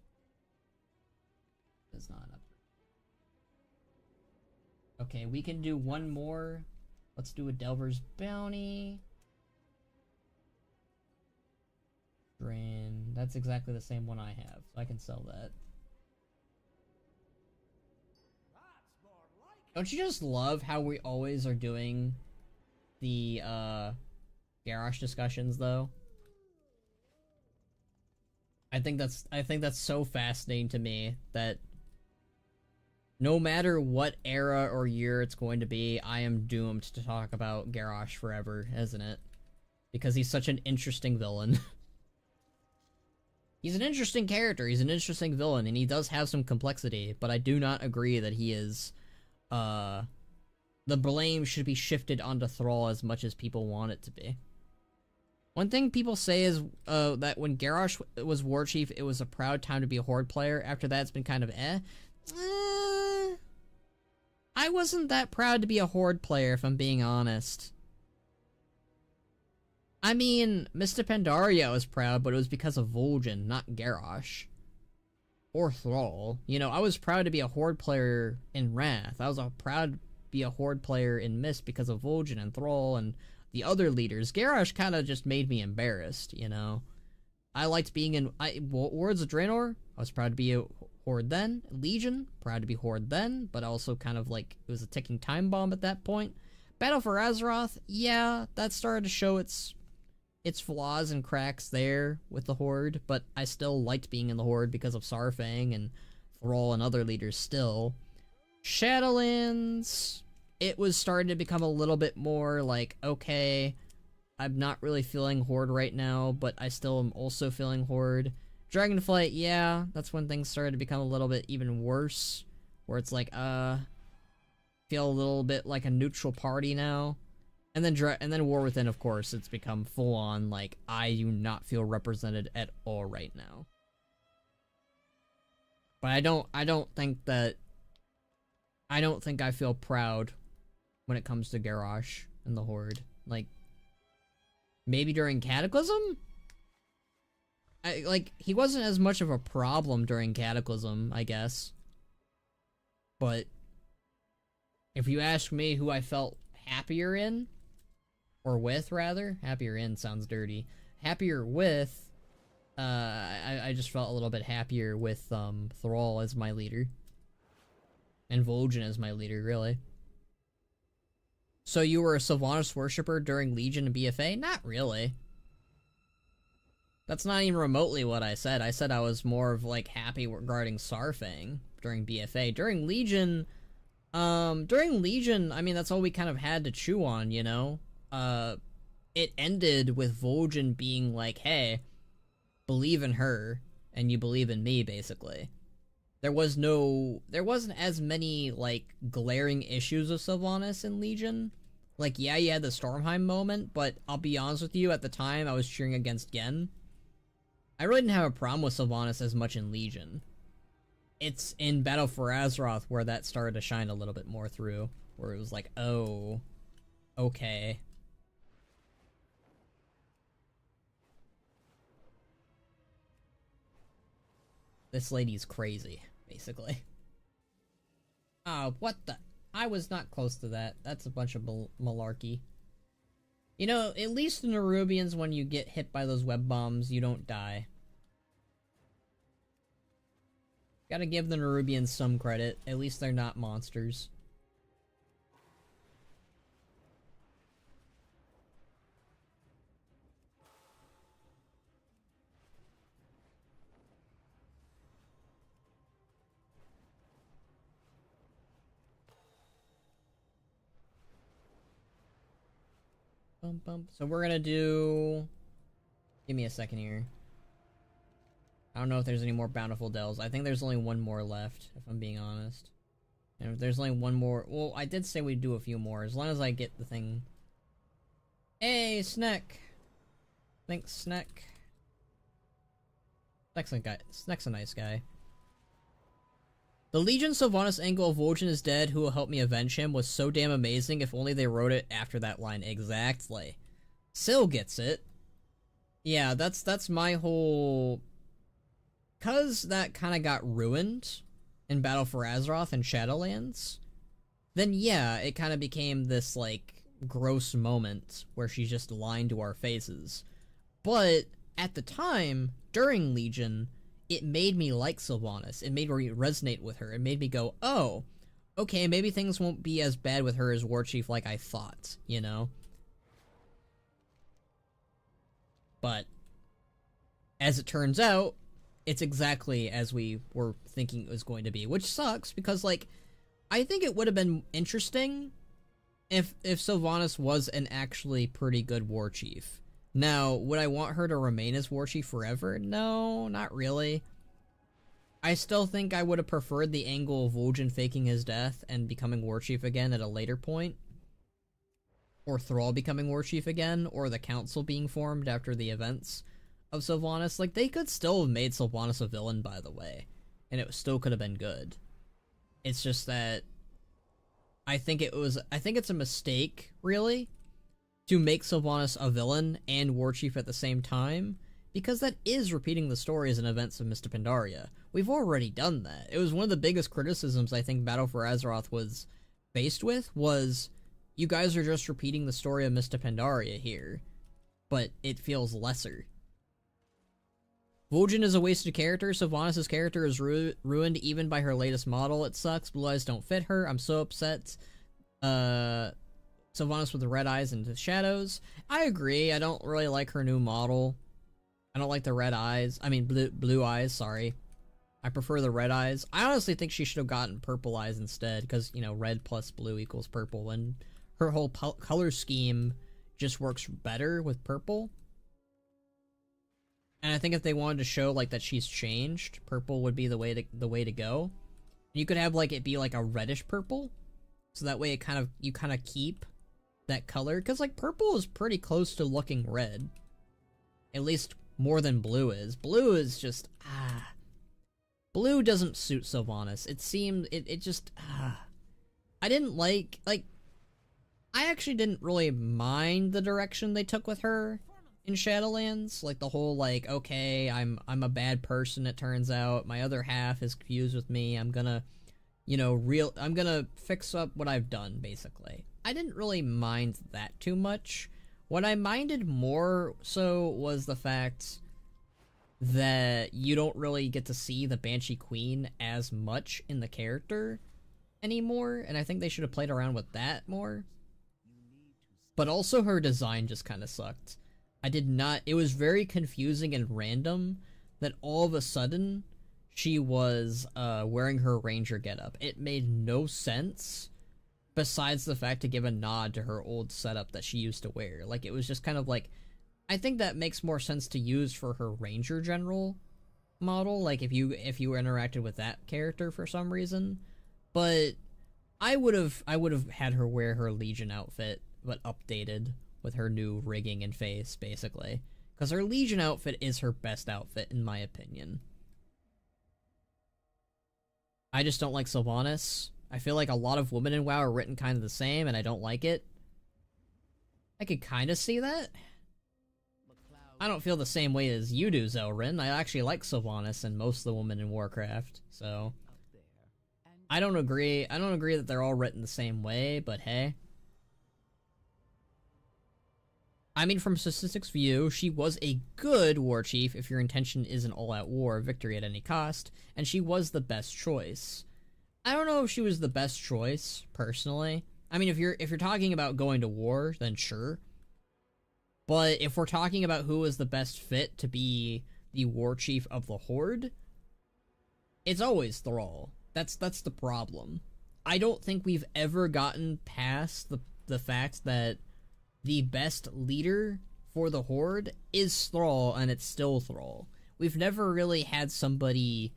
It's not up. Okay, we can do one more. Let's do a Delver's Bounty. Drain. That's exactly the same one I have, so I can sell that. Don't you just love how we always are doing the Garrosh discussions though. I think that's so fascinating to me that no matter what era or year it's going to be, I am doomed to talk about Garrosh forever, isn't it? Because he's such an interesting villain. He's an interesting character, he's an interesting villain, and he does have some complexity, but I do not agree that he is, the blame should be shifted onto Thrall as much as people want it to be. One thing people say is, that when Garrosh was War Chief, it was a proud time to be a Horde player. After that, it's been kind of I wasn't that proud to be a Horde player, if I'm being honest. I mean, Mr. Pandaria was proud, but it was because of Vol'jin, not Garrosh. Or Thrall. You know, I was proud to be a Horde player in Wrath. I was proud to be a Horde player in Mist because of Vol'jin and Thrall and the other leaders. Garrosh kind of just made me embarrassed, you know? I liked being in Wards of Draenor. I was proud to be a Horde then. Legion, proud to be Horde then, but also kind of like it was a ticking time bomb at that point. Battle for Azeroth, yeah, that started to show its flaws and cracks there with the Horde, but I still liked being in the Horde because of Saurfang and Thrall and other leaders still. Shadowlands, it was starting to become a little bit more like, okay, I'm not really feeling Horde right now, but I still am also feeling Horde. Dragonflight, yeah, that's when things started to become a little bit even worse, where it's like, feel a little bit like a neutral party now. And then War Within, of course, it's become full on like, I do not feel represented at all right now. But I don't think I feel proud when it comes to Garrosh and the Horde. Like, maybe during Cataclysm? He wasn't as much of a problem during Cataclysm, I guess. But if you ask me who I felt happier in, or with, rather, happier in sounds dirty. Happier with, I just felt a little bit happier with, Thrall as my leader. And Vol'jin as my leader, really. So you were a Sylvanas worshipper during Legion and BFA? Not really. That's not even remotely what I said. I said I was more of, like, happy regarding Saurfang during BFA. During Legion, I mean, that's all we kind of had to chew on, you know? It ended with Vol'jin being like, hey, believe in her, and you believe in me, basically. There wasn't as many, like, glaring issues with Sylvanas in Legion. Like, yeah, you had the Stormheim moment, but I'll be honest with you, at the time, I was cheering against Gen. I really didn't have a problem with Sylvanas as much in Legion. It's in Battle for Azeroth where that started to shine a little bit more through, where it was like, oh, okay. This lady's crazy, basically. What the? I was not close to that. That's a bunch of malarkey. You know, at least in the Nerubians, when you get hit by those web bombs, you don't die. Gotta give the Nerubians some credit. At least they're not monsters. So we're gonna do... Give me a second here. I don't know if there's any more Bountiful Dells. I think there's only one more left, if I'm being honest. And if there's only one more... Well, I did say we'd do a few more, as long as I get the thing... Hey, Sneck! Thanks, Sneck. Excellent guy. Sneck's a nice guy. The Legion Sylvanas angle of Vol'jin is dead, who will help me avenge him, was so damn amazing. If only they wrote it after that line. Exactly. Syl gets it. Yeah, that's my whole... Cause that kinda got ruined in Battle for Azeroth and Shadowlands, then yeah, it kinda became this, like, gross moment where she's just lying to our faces. But, at the time, during Legion, it made me like Sylvanas. It made me resonate with her. It made me go, oh, okay, maybe things won't be as bad with her as War Chief like I thought, you know? But as it turns out, it's exactly as we were thinking it was going to be, which sucks because, like, I think it would have been interesting if Sylvanas was an actually pretty good war chief. Now, would I want her to remain as war chief forever? No, not really. I still think I would have preferred the angle of Vol'jin faking his death and becoming war chief again at a later point. Or Thrall becoming war chief again, or the council being formed after the events of Sylvanas. Like, they could still have made Sylvanas a villain, by the way, and it still could have been good. It's just that I think it's a mistake, really, to make Sylvanas a villain and war chief at the same time, because that is repeating the stories and events of Mr. Pandaria. We've already done that. It was one of the biggest criticisms I think Battle for Azeroth was faced with, was you guys are just repeating the story of Mr. Pandaria here, but it feels lesser. Vol'jin is a wasted character. Sylvanas' character is ruined even by her latest model. It sucks. Blue eyes don't fit her. I'm so upset. Sylvanas with the red eyes and the shadows. I agree. I don't really like her new model. I don't like the red eyes. I mean, blue eyes, sorry. I prefer the red eyes. I honestly think she should have gotten purple eyes instead, because, you know, red plus blue equals purple, and her whole color scheme just works better with purple. And I think if they wanted to show, like, that she's changed, purple would be the way to go. You could have, like, it be like a reddish purple, so that way you kind of keep that color, because, like, purple is pretty close to looking red. At least more than blue is. Blue is just, blue doesn't suit Sylvanas. It just, I didn't like, I actually didn't really mind the direction they took with her in Shadowlands. Like, the whole, like, okay, I'm a bad person, it turns out. My other half is confused with me. I'm gonna, you know, I'm gonna fix up what I've done, basically. I didn't really mind that too much. What I minded more so was the fact that you don't really get to see the Banshee Queen as much in the character anymore, and I think they should have played around with that more. But also her design just kind of sucked. It was very confusing and random that all of a sudden she was wearing her ranger getup. It made no sense, besides the fact to give a nod to her old setup that she used to wear. Like, it was just kind of like, I think that makes more sense to use for her ranger general model, like if you interacted with that character for some reason. But I would have had her wear her Legion outfit, but updated with her new rigging and face, basically. Because her Legion outfit is her best outfit, in my opinion. I just don't like Sylvanas. I feel like a lot of women in WoW are written kind of the same, and I don't like it. I could kind of see that. I don't feel the same way as you do, Zelrin. I actually like Sylvanas and most of the women in Warcraft, so I don't agree that they're all written the same way, but hey. I mean, from statistics view, she was a good war chief if your intention is an all-out war, victory at any cost, and she was the best choice. I don't know if she was the best choice, personally. I mean, if you're talking about going to war, then sure. But if we're talking about who is the best fit to be the war chief of the Horde, it's always Thrall. That's the problem. I don't think we've ever gotten past the fact that the best leader for the Horde is Thrall, and it's still Thrall. We've never really had somebody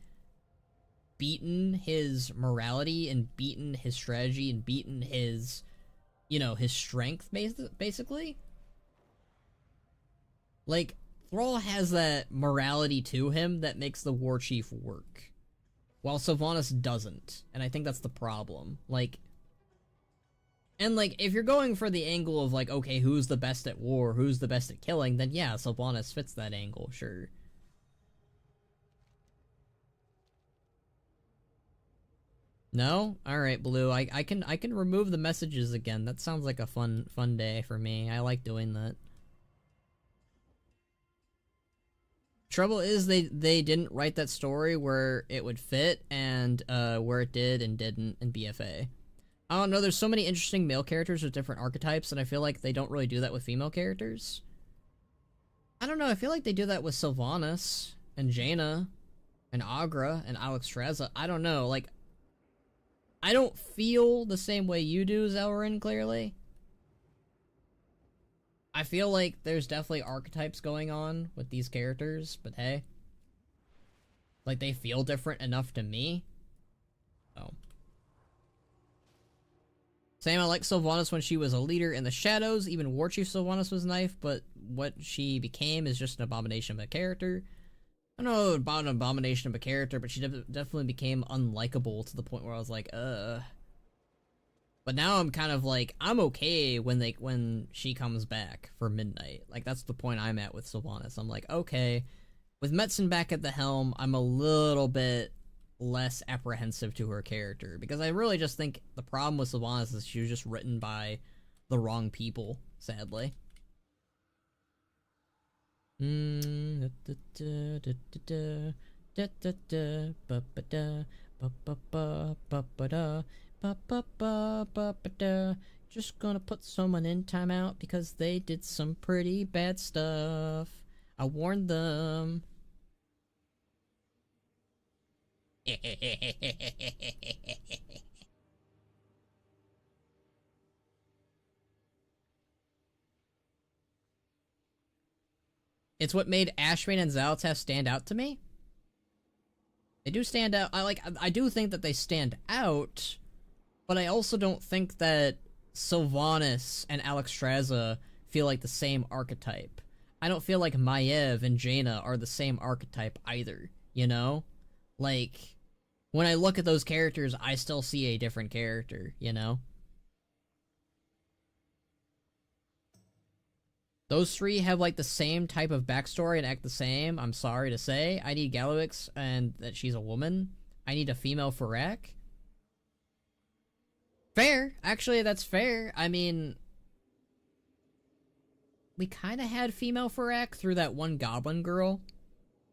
beaten his morality and beaten his strategy and beaten his, you know, his strength, basically. Like, Thrall has that morality to him that makes the war chief work, while Sylvanas doesn't, and I think that's the problem. Like, and like, if you're going for the angle of like, okay, who's the best at war, who's the best at killing, then yeah, Sylvanas fits that angle, sure. No? Alright, Blue, I can remove the messages again. That sounds like a fun day for me. I like doing that. Trouble is they didn't write that story where it would fit, and where it did and didn't in BFA. I don't know, there's so many interesting male characters with different archetypes, and I feel like they don't really do that with female characters. I don't know, I feel like they do that with Sylvanas and Jaina and Agra and Alexstrasza. I don't know, like, I don't feel the same way you do, Zelrin, clearly. I feel like there's definitely archetypes going on with these characters, but hey. Like, they feel different enough to me. So. Same, I like Sylvanas when she was a leader in the shadows. Even War Chief Sylvanas was nice, but what she became is just an abomination of a character. I don't know about an abomination of a character, but she definitely became unlikable to the point where I was like, But now I'm kind of like, I'm okay when she comes back for Midnight. Like, that's the point I'm at with Sylvanas. I'm like, okay, with Metzen back at the helm, I'm a little bit less apprehensive to her character, because I really just think the problem with Sylvanas is she was just written by the wrong people, sadly. Just gonna put someone in timeout because they did some pretty bad stuff. I warned them. It's what made Ashrain and Xal'atath stand out to me. They do stand out. I do think that they stand out, but I also don't think that Sylvanas and Alexstrasza feel like the same archetype. I don't feel like Maiev and Jaina are the same archetype either, you know? Like, when I look at those characters, I still see a different character, you know? Those three have, like, the same type of backstory and act the same, I'm sorry to say. I need Galliwix and that she's a woman. I need a female Farak. Fair. Actually, that's fair. I mean, we kind of had female Farak through that one goblin girl.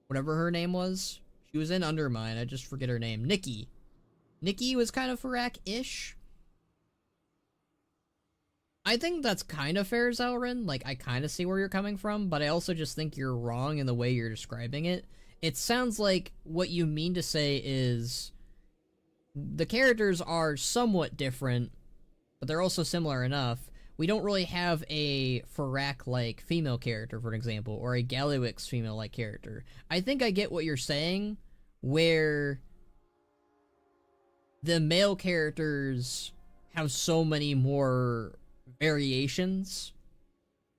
Whatever her name was. She was in Undermine, I just forget her name. Nikki. Nikki was kind of Farak-ish. I think that's kind of fair, Zelrin. Like, I kind of see where you're coming from, but I also just think you're wrong in the way you're describing it. It sounds like what you mean to say is the characters are somewhat different, but they're also similar enough. We don't really have a Farak-like female character, for example, or a Galliwix female-like character. I think I get what you're saying, where the male characters have so many more variations,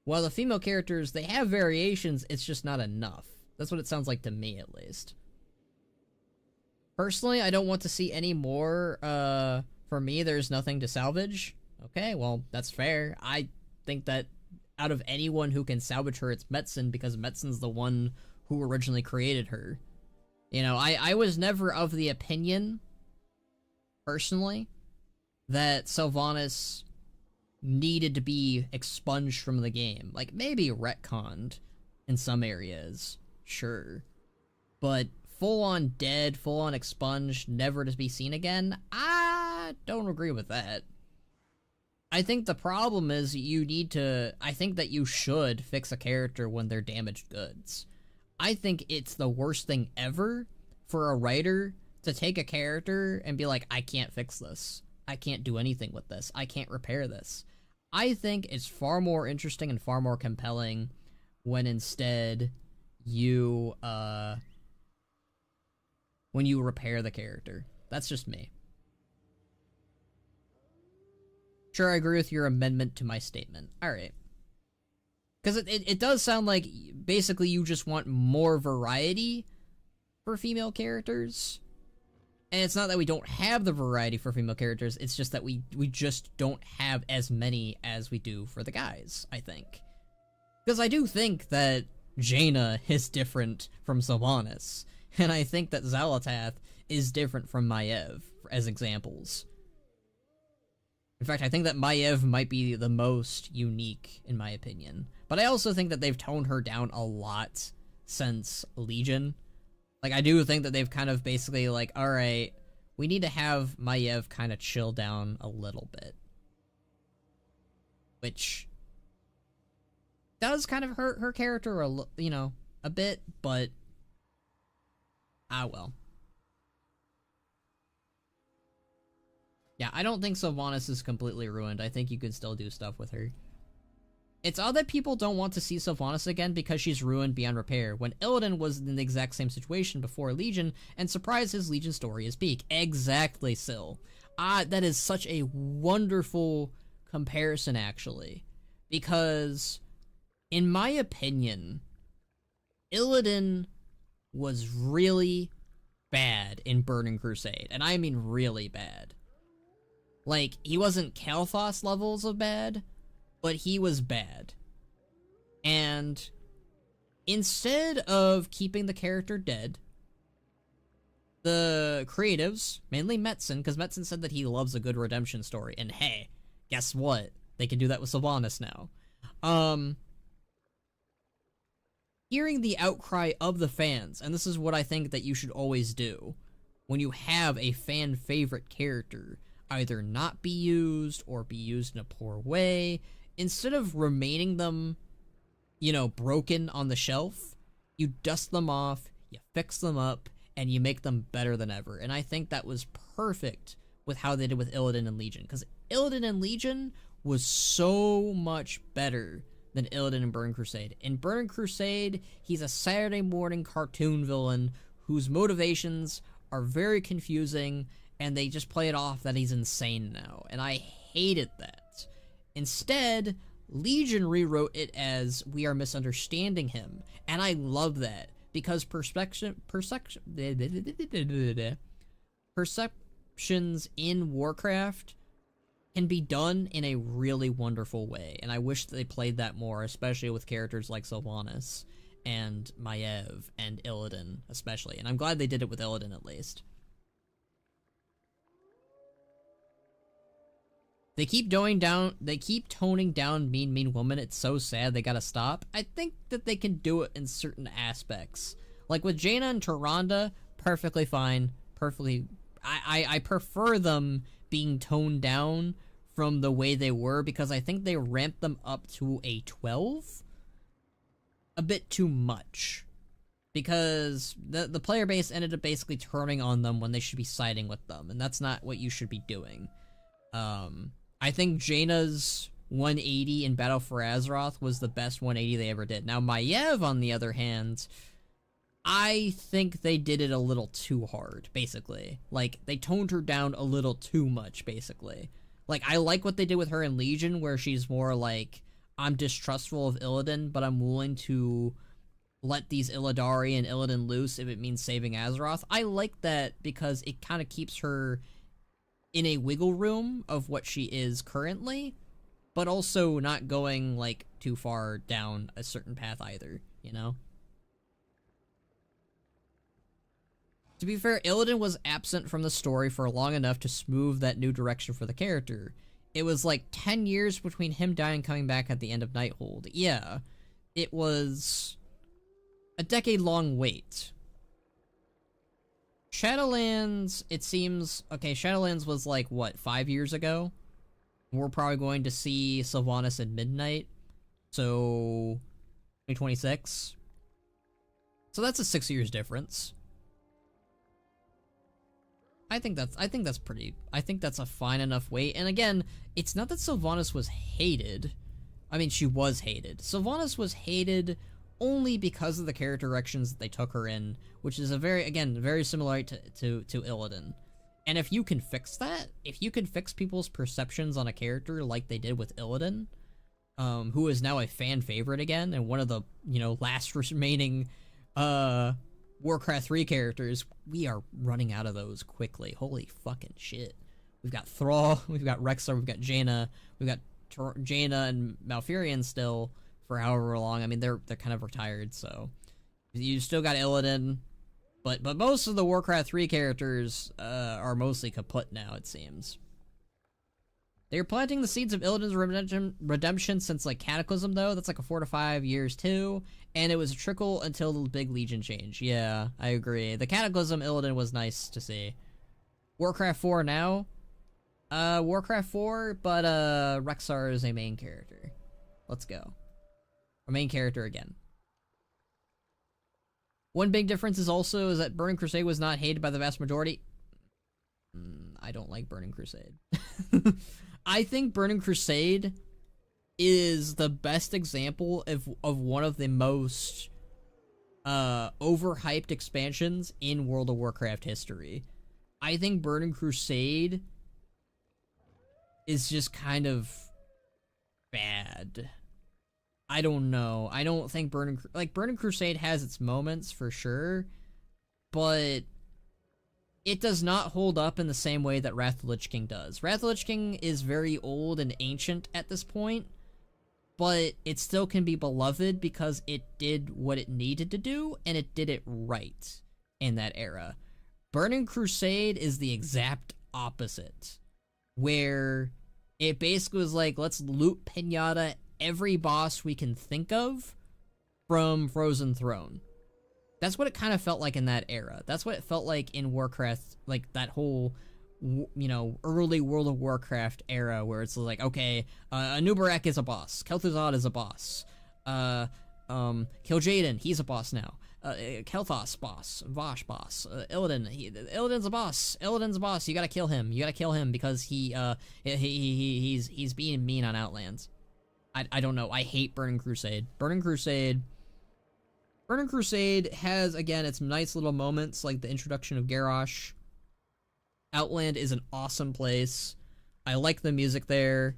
while the female characters, they have variations, it's just not enough. That's what it sounds like to me, at least. Personally, I don't want to see any more. For me, there's nothing to salvage. Okay, well, that's fair. I think that out of anyone who can salvage her, it's Metzen, because Metzen's the one who originally created her. You know, I was never of the opinion, personally, that Sylvanas needed to be expunged from the game. Like, maybe retconned in some areas, sure. But full-on dead, full-on expunged, never to be seen again? I don't agree with that. I think the problem is I think that you should fix a character when they're damaged goods. I think it's the worst thing ever for a writer to take a character and be like, I can't fix this. I can't do anything with this. I can't repair this. I think it's far more interesting and far more compelling when instead you, when you repair the character. That's just me. Sure, I agree with your amendment to my statement. Alright. Because it does sound like, basically, you just want more variety for female characters. And it's not that we don't have the variety for female characters, it's just that we just don't have as many as we do for the guys, I think. Because I do think that Jaina is different from Sylvanas, and I think that Xal'atath is different from Maiev, as examples. In fact, I think that Maiev might be the most unique, in my opinion. But I also think that they've toned her down a lot since Legion. Like, I do think that they've kind of basically, like, alright, we need to have Maiev kind of chill down a little bit. Which does kind of hurt her character a bit, but well. Yeah, I don't think Sylvanas is completely ruined. I think you could still do stuff with her. It's odd that people don't want to see Sylvanas again because she's ruined beyond repair, when Illidan was in the exact same situation before Legion, and surprise, his Legion story is peak. Exactly, Syl. That is such a wonderful comparison, actually. Because, in my opinion, Illidan was really bad in Burning Crusade, and I mean really bad. Like, he wasn't Kael'thas levels of bad, but he was bad. And instead of keeping the character dead, the creatives, mainly Metzen, because Metzen said that he loves a good redemption story, and hey, guess what? They can do that with Sylvanas now. Hearing the outcry of the fans, and this is what I think that you should always do when you have a fan favorite character either not be used or be used in a poor way, instead of remaining them, broken on the shelf, you dust them off, you fix them up, and you make them better than ever. And I think that was perfect with how they did with Illidan and Legion, because Illidan and Legion was so much better than Illidan in Burning Crusade. In Burning Crusade, he's a Saturday morning cartoon villain whose motivations are very confusing, and they just play it off that he's insane now. And I hated that. Instead, Legion rewrote it as we are misunderstanding him. And I love that. Because perceptions in Warcraft can be done in a really wonderful way. And I wish they played that more, especially with characters like Sylvanas and Maiev and Illidan, especially. And I'm glad they did it with Illidan at least. They keep toning down mean woman. It's so sad they gotta stop. I think that they can do it in certain aspects. Like with Jaina and Tyrande, perfectly fine. I prefer them being toned down from the way they were, because I think they ramped them up to a 12 a bit too much. Because the player base ended up basically turning on them when they should be siding with them, and that's not what you should be doing. I think Jaina's 180 in Battle for Azeroth was the best 180 they ever did. Now, Maiev, on the other hand, I think they did it a little too hard, basically. Like, they toned her down a little too much, basically. Like, I like what they did with her in Legion, where she's more like, I'm distrustful of Illidan, but I'm willing to let these Illidari and Illidan loose if it means saving Azeroth. I like that because it kind of keeps her in a wiggle room of what she is currently, but also not going, like, too far down a certain path either, you know? To be fair, Illidan was absent from the story for long enough to smooth that new direction for the character. It was like 10 years between him dying and coming back at the end of Nighthold. Yeah, it was a decade-long wait. Shadowlands, it seems... Okay, Shadowlands was like, what, 5 years ago? We're probably going to see Sylvanas at midnight. So, 2026. So that's a 6 years difference. I think that's a fine enough wait. And again, it's not that Sylvanas was hated. I mean, she was hated. Sylvanas was hated only because of the character directions that they took her in, which is very similar to Illidan. And if you can fix that, if you can fix people's perceptions on a character like they did with Illidan, who is now a fan favorite again, and one of the, last remaining, Warcraft 3 characters, we are running out of those quickly. Holy fucking shit. We've got Thrall, we've got Rexxar, we've got Jaina, we've got Jaina and Malfurion still for however long. I mean, they're kind of retired, so you still got Illidan, but most of the Warcraft 3 characters are mostly kaput now, it seems. They're planting the seeds of Illidan's redemption since, like, Cataclysm, though. That's like a 4 to 5 years, too. And it was a trickle until the big Legion change. Yeah, I agree. The Cataclysm Illidan was nice to see. Warcraft 4 now? Warcraft 4, but Rexxar is a main character. Let's go. A main character again. One big difference is also is that Burning Crusade was not hated by the vast majority. I don't like Burning Crusade. I think Burning Crusade is the best example of one of the most overhyped expansions in World of Warcraft history. I think Burning Crusade is just kind of bad. I don't know. I don't think Burning Crusade has its moments for sure, but it does not hold up in the same way that Wrath of the Lich King does. Wrath of the Lich King is very old and ancient at this point, but it still can be beloved because it did what it needed to do, and it did it right in that era. Burning Crusade is the exact opposite, where it basically was like, let's loot Pinata every boss we can think of from Frozen Throne. That's what it kind of felt like in that era. That's what it felt like in Warcraft, like that whole, you know, early World of Warcraft era, where it's like, okay, Anubarak is a boss, Kel'Thuzad is a boss, Kil'jaeden, he's a boss now, Kel'Thas boss, Vosh boss, Illidan's a boss, you gotta kill him because he's being mean on Outlands. I don't know, I hate Burning Crusade. Burning Crusade has, again, its nice little moments, like the introduction of Garrosh. Outland is an awesome place. I like the music there,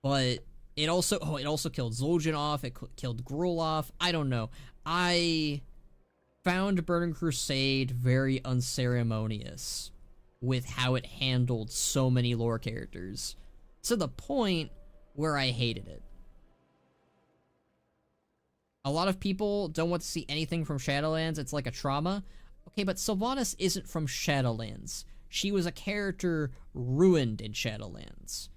but it also killed Zul'jin off, it killed Gruul off, I don't know. I found Burning Crusade very unceremonious with how it handled so many lore characters, to the point where I hated it. A lot of people don't want to see anything from Shadowlands. It's like a trauma. Okay, but Sylvanas isn't from Shadowlands. She was a character ruined in Shadowlands.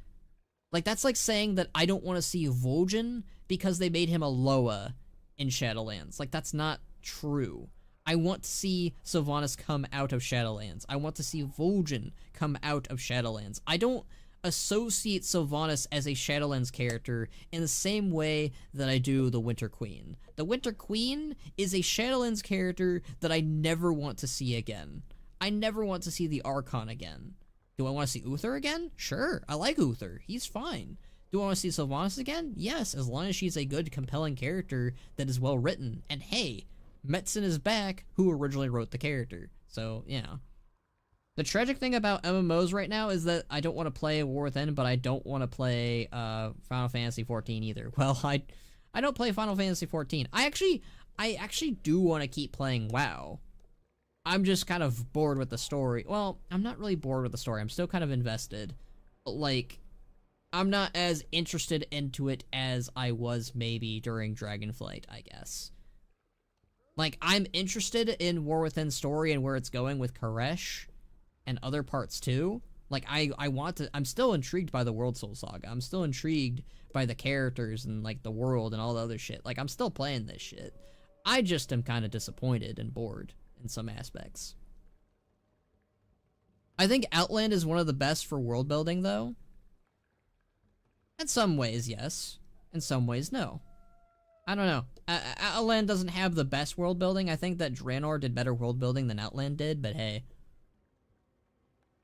Like, that's like saying that I don't want to see Vol'jin because they made him a Loa in Shadowlands. Like, that's not true. I want to see Sylvanas come out of Shadowlands. I want to see Vol'jin come out of Shadowlands. I don't associate Sylvanas as a Shadowlands character in the same way that I do the Winter Queen. The Winter Queen is a Shadowlands character that I never want to see again. I never want to see the Archon again. Do I want to see Uther again? Sure, I like Uther. He's fine. Do I want to see Sylvanas again? Yes, as long as she's a good, compelling character that is well written. And hey, Metzen is back, who originally wrote the character. So, yeah. The tragic thing about MMOs right now is that I don't want to play War Within, but I don't want to play Final Fantasy 14 either. Well, I don't play Final Fantasy 14. I actually do want to keep playing WoW. I'm just kind of bored with the story. Well, I'm not really bored with the story. I'm still kind of invested. But, like, I'm not as interested into it as I was maybe during Dragonflight, I guess. Like, I'm interested in War Within story and where it's going with Koresh and other parts too. Like, I'm still intrigued by the World Soul Saga. I'm still intrigued by the characters and, like, the world and all the other shit. Like, I'm still playing this shit. I just am kind of disappointed and bored in some aspects. I think Outland is one of the best for world building, though. In some ways, yes. In some ways, no. I don't know. Outland doesn't have the best world building. I think that Draenor did better world building than Outland did, but hey.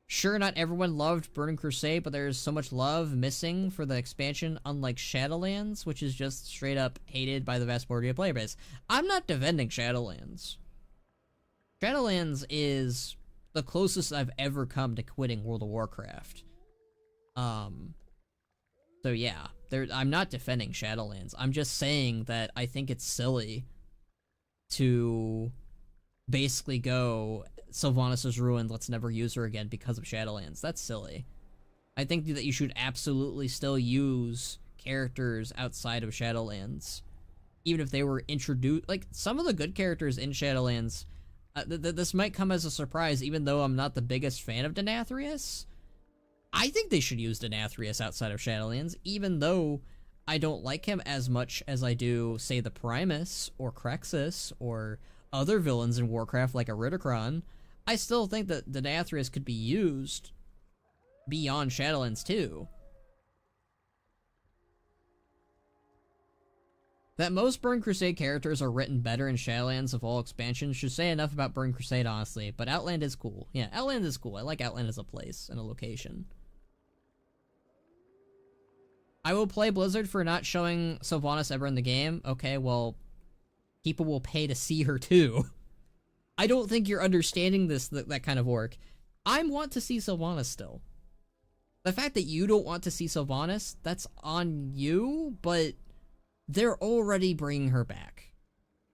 Sure, not everyone loved Burning Crusade, but there's so much love missing for the expansion, unlike Shadowlands, which is just straight up hated by the vast majority of player base. I'm not defending Shadowlands. Shadowlands is the closest I've ever come to quitting World of Warcraft. So yeah, I'm not defending Shadowlands. I'm just saying that I think it's silly to basically go, Sylvanas is ruined, let's never use her again because of Shadowlands. That's silly. I think that you should absolutely still use characters outside of Shadowlands. Even if they were introduced, like, some of the good characters in Shadowlands, this might come as a surprise, even though I'm not the biggest fan of Denathrius. I think they should use Denathrius outside of Shadowlands, even though I don't like him as much as I do, say, the Primus, or Crexus, or other villains in Warcraft like a Ridderkron. I still think that Denathrius could be used beyond Shadowlands too. That most Burn Crusade characters are written better in Shadowlands of all expansions should say enough about Burn Crusade, honestly, but Outland is cool. Yeah, Outland is cool. I like Outland as a place and a location. I will play Blizzard for not showing Sylvanas ever in the game. Okay, well, people will pay to see her too. I don't think you're understanding that kind of work. I want to see Sylvanas still. The fact that you don't want to see Sylvanas, that's on you, but they're already bringing her back.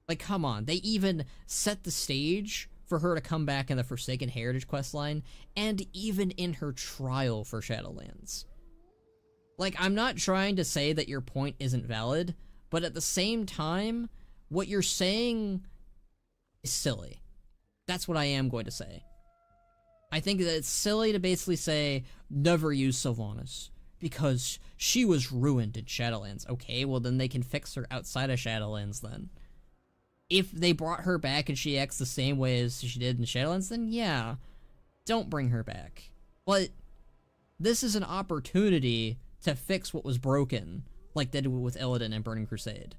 Like, come on. They even set the stage for her to come back in the Forsaken Heritage questline, and even in her trial for Shadowlands. Like, I'm not trying to say that your point isn't valid, but at the same time, what you're saying is silly. That's what I am going to say. I think that it's silly to basically say, never use Sylvanas, because she was ruined in Shadowlands. Okay, well then they can fix her outside of Shadowlands then. If they brought her back and she acts the same way as she did in Shadowlands, then yeah, don't bring her back. But this is an opportunity to fix what was broken, like they did with Illidan and Burning Crusade.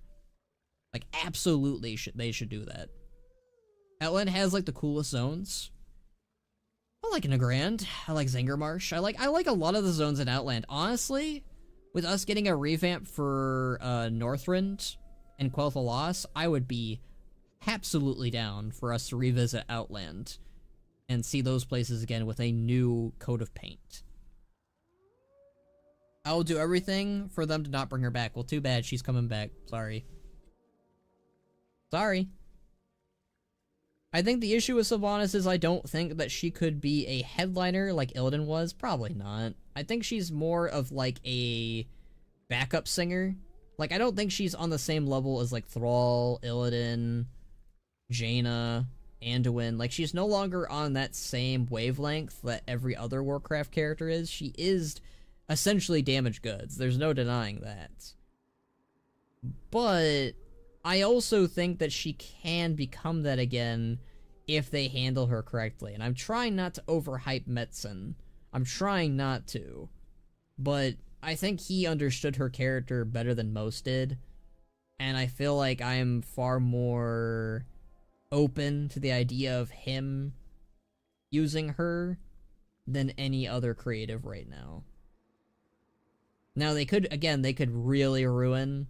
Like, absolutely they should do that. Outland has, like, the coolest zones. I like Nagrand. I like Zangarmarsh. I like a lot of the zones in Outland. Honestly, with us getting a revamp for Northrend and Quel'Tha Loss, I would be absolutely down for us to revisit Outland and see those places again with a new coat of paint. I will do everything for them to not bring her back. Well, too bad. She's coming back. Sorry. Sorry. I think the issue with Sylvanas is I don't think that she could be a headliner like Illidan was. Probably not. I think she's more of like a backup singer. Like, I don't think she's on the same level as like Thrall, Illidan, Jaina, Anduin. Like, she's no longer on that same wavelength that every other Warcraft character is. She is essentially damaged goods. There's no denying that. But I also think that she can become that again if they handle her correctly. And I'm trying not to overhype Metzen. I'm trying not to. But I think he understood her character better than most did. And I feel like I am far more open to the idea of him using her than any other creative right now. Now they could really ruin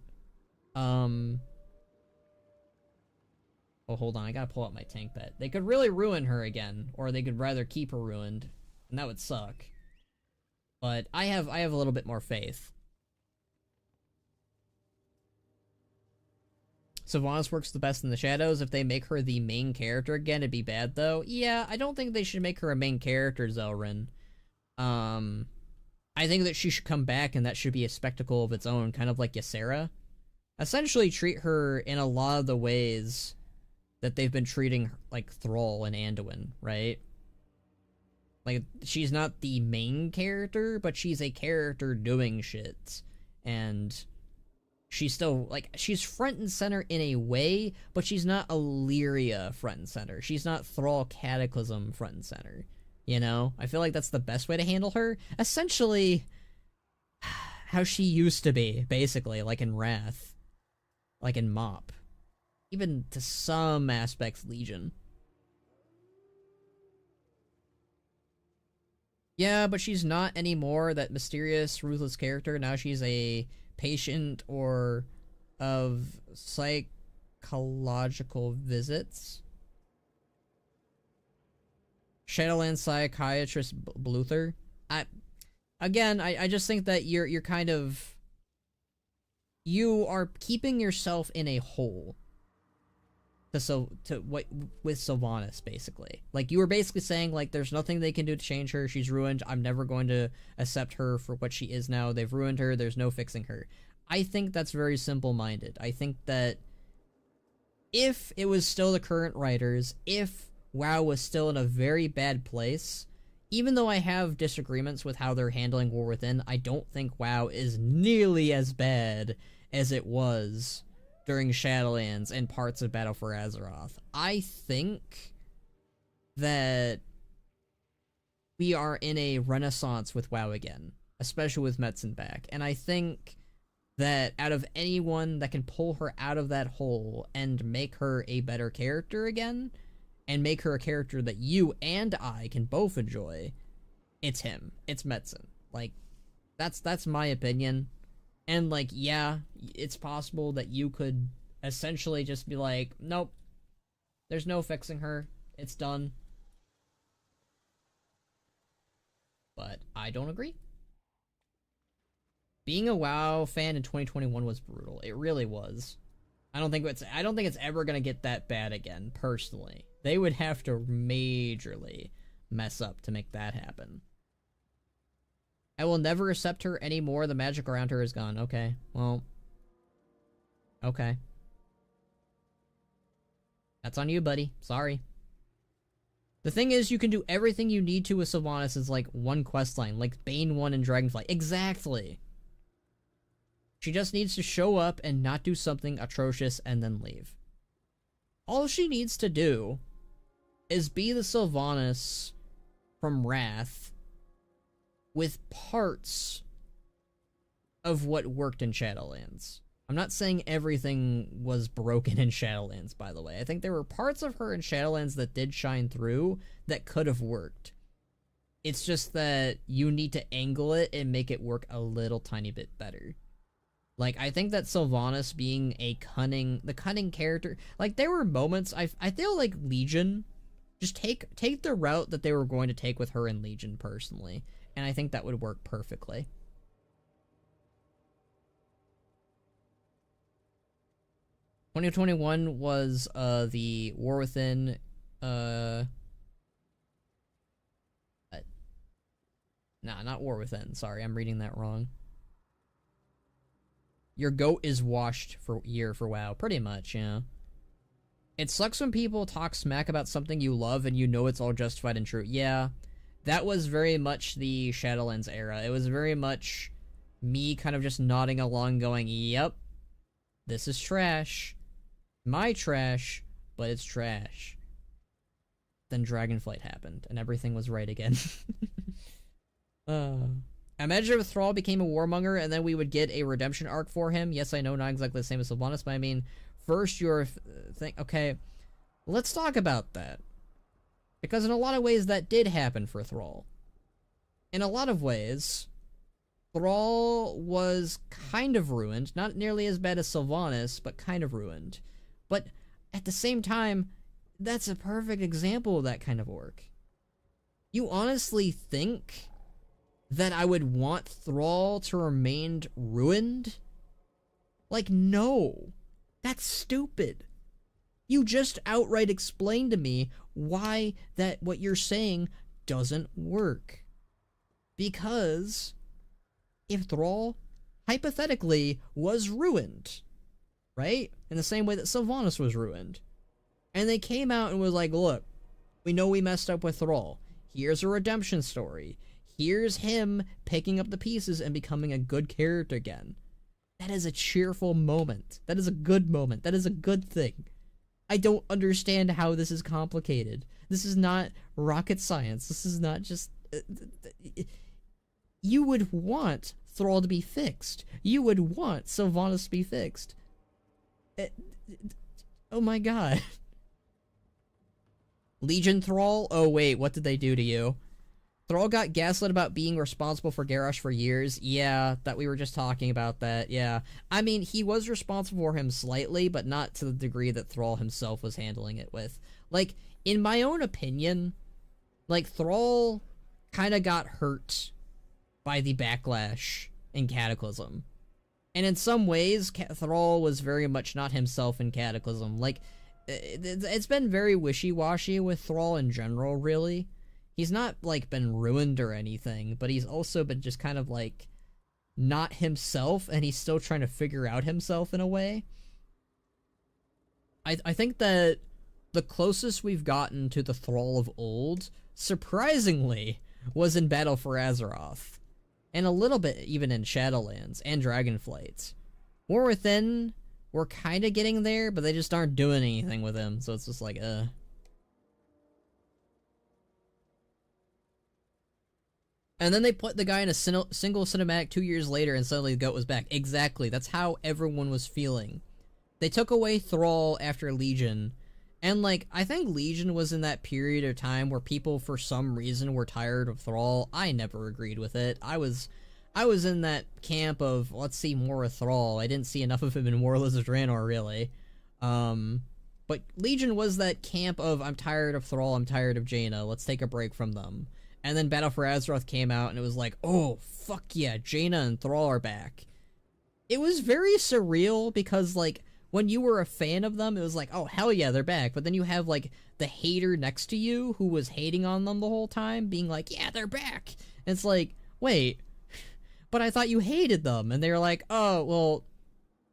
oh, hold on, I gotta pull out my tank pet. They could really ruin her again, or they could rather keep her ruined, and that would suck. But I have a little bit more faith. Sylvanas works the best in the shadows. If they make her the main character again, it'd be bad though. Yeah, I don't think they should make her a main character, Zelrin. I think that she should come back and that should be a spectacle of its own, kind of like Ysera. Essentially treat her in a lot of the ways that they've been treating, like, Thrall and Anduin, right? Like, she's not the main character, but she's a character doing shit. And she's still, like, she's front and center in a way, but she's not Illyria front and center. She's not Thrall Cataclysm front and center. You know? I feel like that's the best way to handle her. Essentially, how she used to be, basically, like in Wrath. Like in Mop. Even to some aspects, Legion. Yeah, but she's not anymore that mysterious, ruthless character. Now she's a patient or of psychological visits. Shadowland psychiatrist Bluther. I just think that you're kind of, you are keeping yourself in a hole with Sylvanas, basically. Like, you were basically saying, like, there's nothing they can do to change her. She's ruined. I'm never going to accept her for what she is now. They've ruined her. There's no fixing her. I think that's very simple-minded. I think that if it was still the current writers, if WoW was still in a very bad place, even though I have disagreements with how they're handling War Within, I don't think WoW is nearly as bad as it was during Shadowlands and parts of Battle for Azeroth. I think that we are in a renaissance with WoW again, especially with Metzen back. And I think that out of anyone that can pull her out of that hole and make her a better character again, and make her a character that you and I can both enjoy, it's him. It's Metzen. Like, that's my opinion. And, like, yeah, it's possible that you could essentially just be like, nope, there's no fixing her. It's done. But I don't agree. Being a WoW fan in 2021 was brutal. It really was. I don't think it's ever gonna get that bad again, personally. They would have to majorly mess up to make that happen. I will never accept her anymore. The magic around her is gone. Okay, well. Okay. That's on you, buddy. Sorry. The thing is, you can do everything you need to with Sylvanas as, like, one questline. Like Bane 1 and Dragonflight. Exactly! She just needs to show up and not do something atrocious and then leave. All she needs to do is be the Sylvanas from Wrath with parts of what worked in Shadowlands. I'm not saying everything was broken in Shadowlands, by the way. I think there were parts of her in Shadowlands that did shine through that could have worked. It's just that you need to angle it and make it work a little tiny bit better. Like, I think that Sylvanas being the cunning character, like, there were moments, I feel like Legion, just take the route that they were going to take with her in Legion, personally. And I think that would work perfectly. (2021) was, the War Within, Nah, not War Within, sorry, I'm reading that wrong. Your goat is washed for WoW. Pretty much, yeah. It sucks when people talk smack about something you love and you know it's all justified and true. Yeah, that was very much the Shadowlands era. It was very much me kind of just nodding along going, yep, this is trash. My trash, but it's trash. Then Dragonflight happened, and everything was right again. Imagine if Thrall became a warmonger and then we would get a redemption arc for him. Yes, I know, not exactly the same as Sylvanas, but I mean, first your thing. Okay, let's talk about that. Because in a lot of ways that did happen for Thrall. In a lot of ways, Thrall was kind of ruined. Not nearly as bad as Sylvanas, but kind of ruined. But at the same time, that's a perfect example of that kind of work. You honestly think that I would want Thrall to remain ruined? Like, no. That's stupid. You just outright explained to me why what you're saying doesn't work. Because if Thrall, hypothetically, was ruined, right? In the same way that Sylvanas was ruined. And they came out and was like, look, we know we messed up with Thrall. Here's a redemption story. Here's him picking up the pieces and becoming a good character again. That is a cheerful moment. That is a good moment. That is a good thing. I don't understand how this is complicated. This is not rocket science. This is not just... You would want Thrall to be fixed. You would want Sylvanas to be fixed. Oh my god. Legion Thrall? Oh wait, what did they do to you? Thrall got gaslit about being responsible for Garrosh for years. Yeah, that we were just talking about that, yeah. I mean, he was responsible for him slightly, but not to the degree that Thrall himself was handling it with. Like, in my own opinion, like, Thrall kinda got hurt by the backlash in Cataclysm. And in some ways, Thrall was very much not himself in Cataclysm. Like, it's been very wishy-washy with Thrall in general, really. He's not, like, been ruined or anything, but he's also been just kind of, like, not himself, and he's still trying to figure out himself in a way. I think that the closest we've gotten to the Thrall of old, surprisingly, was in Battle for Azeroth. And a little bit even in Shadowlands and Dragonflight. War Within, we're kind of getting there, but they just aren't doing anything with him, so it's just like, And then they put the guy in a single cinematic 2 years later, and suddenly the goat was back. Exactly. That's how everyone was feeling. They took away Thrall after Legion. And, like, I think Legion was in that period of time where people, for some reason, were tired of Thrall. I never agreed with it. I was in that camp of, let's see more of Thrall. I didn't see enough of him in Warlords of Draenor, really. But Legion was that camp of, I'm tired of Thrall, I'm tired of Jaina, let's take a break from them. And then Battle for Azeroth came out, and it was like, oh, fuck yeah, Jaina and Thrall are back. It was very surreal, because, like, when you were a fan of them, it was like, oh, hell yeah, they're back. But then you have, like, the hater next to you who was hating on them the whole time, being like, yeah, they're back. And it's like, wait, but I thought you hated them. And they were like, oh, well,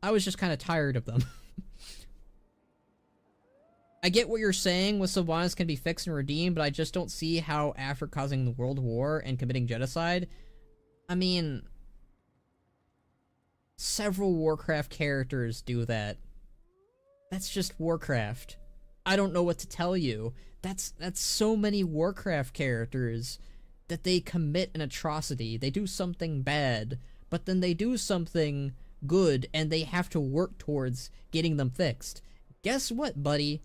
I was just kind of tired of them. I get what you're saying with Sylvanas can be fixed and redeemed, but I just don't see how after causing the World War and committing genocide, I mean, several Warcraft characters do that. That's just Warcraft. I don't know what to tell you. That's so many Warcraft characters that they commit an atrocity. They do something bad, but then they do something good, and they have to work towards getting them fixed. Guess what, buddy?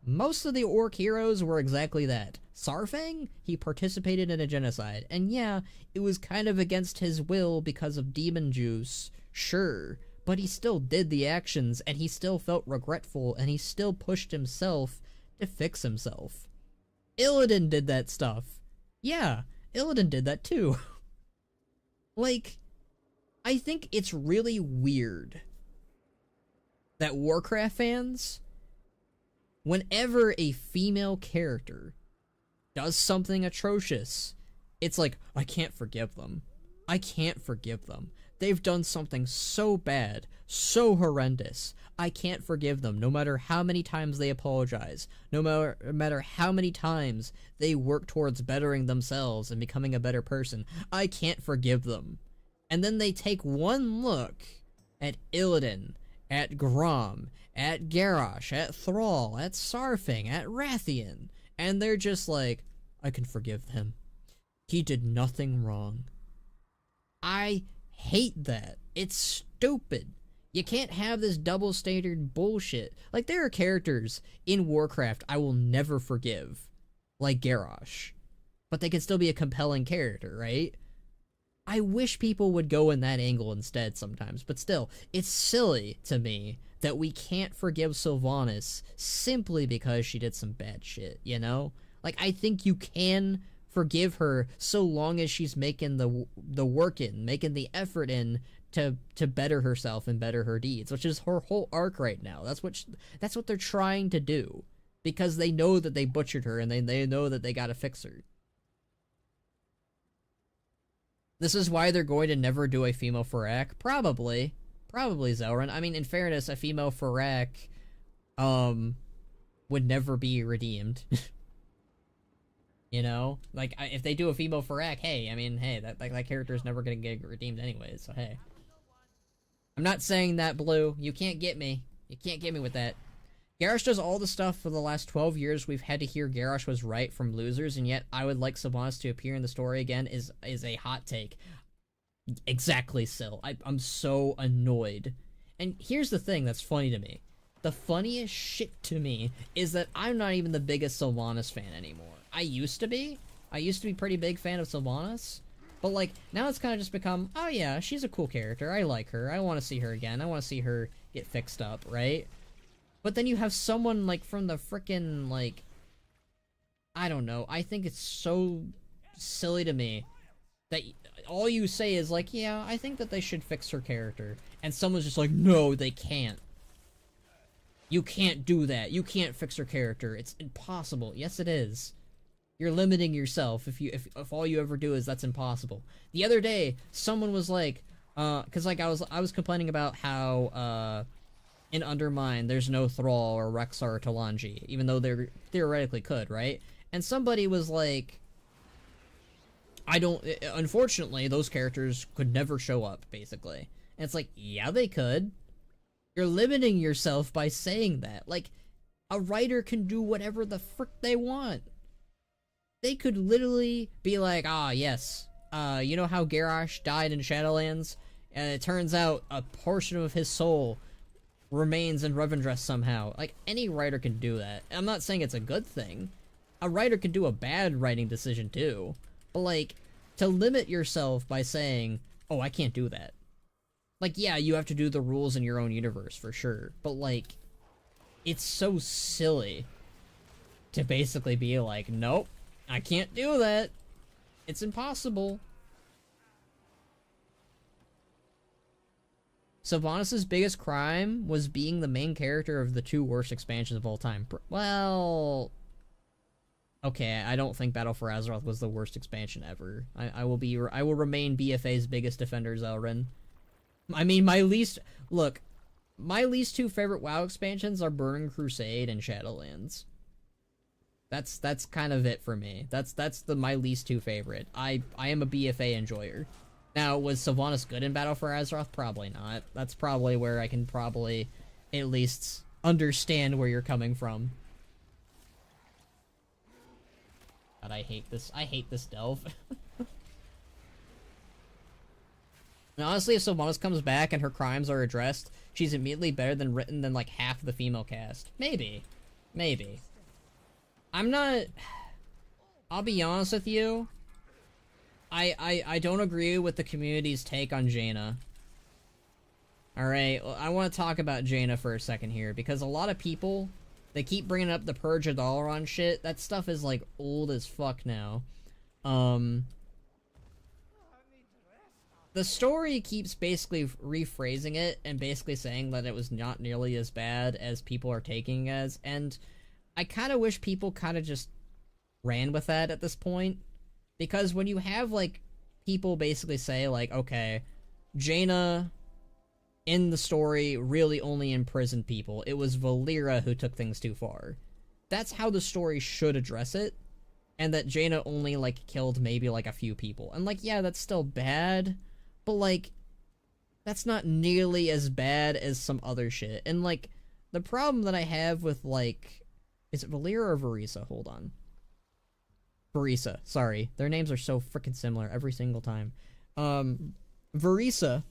Most of the orc heroes were exactly that. Sarfang, he participated in a genocide, and yeah, it was kind of against his will because of demon juice, sure, but he still did the actions, and he still felt regretful, and he still pushed himself to fix himself. Illidan did that stuff. Yeah, Illidan did that too. Like, I think it's really weird that Warcraft fans, whenever a female character does something atrocious, it's like, I can't forgive them. I can't forgive them. They've done something so bad, so horrendous. I can't forgive them, no matter how many times they apologize, no matter how many times they work towards bettering themselves and becoming a better person. I can't forgive them. And then they take one look at Illidan, at Grom, at Garrosh, at Thrall, at Sarfang, at Rathian, and they're just like, I can forgive him. He did nothing wrong. I hate that. It's stupid. You can't have this double standard bullshit. Like, there are characters in Warcraft I will never forgive, like Garrosh, but they can still be a compelling character, right? I wish people would go in that angle instead sometimes, but still, it's silly to me that we can't forgive Sylvanas simply because she did some bad shit, you know? Like, I think you can forgive her so long as she's making the work in, making the effort in to better herself and better her deeds, which is her whole arc right now. That's what they're trying to do, because they know that they butchered her, and they know that they gotta fix her. This is why they're going to never do a female Farak. Probably Zelrun. I mean, in fairness, a female Farak would never be redeemed. You know? Like, if they do a female Farak, hey, I mean, hey, that character is never gonna get redeemed anyways, so hey. I'm not saying that, Blue. You can't get me. You can't get me with that. Garrosh does all the stuff for the last 12 years we've had to hear Garrosh was right from losers, and yet I would like Sylvanas to appear in the story again is a hot take. Exactly, Syl. I'm so annoyed. And here's the thing that's funny to me. The funniest shit to me is that I'm not even the biggest Sylvanas fan anymore. I used to be. I used to be pretty big fan of Sylvanas. But, like, now it's kind of just become, oh yeah, she's a cool character. I like her. I want to see her again. I want to see her get fixed up, right? But then you have someone, like, from the frickin', like, I don't know. I think it's so silly to me that all you say is, like, yeah, I think that they should fix her character. And someone's just like, no, they can't. You can't do that. You can't fix her character. It's impossible. Yes, it is. You're limiting yourself if all you ever do is that's impossible. The other day, someone was like, cause like I was complaining about how in Undermine there's no Thrall or Rexxar or Talanji, even though they theoretically could, right? And somebody was like, unfortunately, those characters could never show up, basically. And it's like, yeah, they could. You're limiting yourself by saying that. Like, a writer can do whatever the frick they want. They could literally be like, ah, yes, you know how Garrosh died in Shadowlands? And it turns out a portion of his soul remains in Revendreth somehow. Like, any writer can do that. I'm not saying it's a good thing. A writer can do a bad writing decision too. But, like, to limit yourself by saying, oh, I can't do that. Like, yeah, you have to do the rules in your own universe, for sure. But, like, it's so silly to basically be like, nope, I can't do that. It's impossible. Sylvanas' biggest crime was being the main character of the 2 worst expansions of all time. Well, okay, I don't think Battle for Azeroth was the worst expansion ever. I will remain BFA's biggest defender, Zelrin. I mean, my least 2 favorite WoW expansions are Burning Crusade and Shadowlands. That's kind of it for me. That's my least 2 favorite. I am a BFA enjoyer. Now, was Sylvanas good in Battle for Azeroth? Probably not. That's probably where I can probably at least understand where you're coming from. God, I hate this. I hate this delve. And honestly, if Sylvanas comes back and her crimes are addressed, she's immediately better than written than like half of the female cast. Maybe. Maybe. I'm not... I'll be honest with you. I don't agree with the community's take on Jaina. Alright, well, I want to talk about Jaina for a second here, because a lot of people, they keep bringing up the Purge of Dalaran shit. That stuff is, like, old as fuck now. The story keeps basically rephrasing it and basically saying that it was not nearly as bad as people are taking it as, and I kind of wish people kind of just ran with that at this point. Because when you have, like, people basically say, like, okay, Jaina in the story really only imprisoned people. It was Valera who took things too far. That's how the story should address it. And that Jaina only, like, killed maybe, like, a few people. And, like, yeah, that's still bad. But, like, that's not nearly as bad as some other shit. And, like, the problem that I have with, like... Is it Valera or Verisa? Hold on. Verisa, sorry. Their names are so freaking similar every single time. Verisa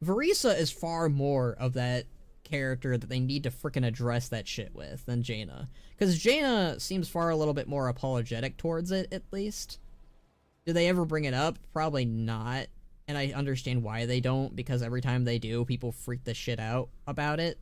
is far more of that character that they need to freaking address that shit with than Jaina. Because Jaina seems far a little bit more apologetic towards it, at least. Do they ever bring it up? Probably not. And I understand why they don't, because every time they do, people freak the shit out about it.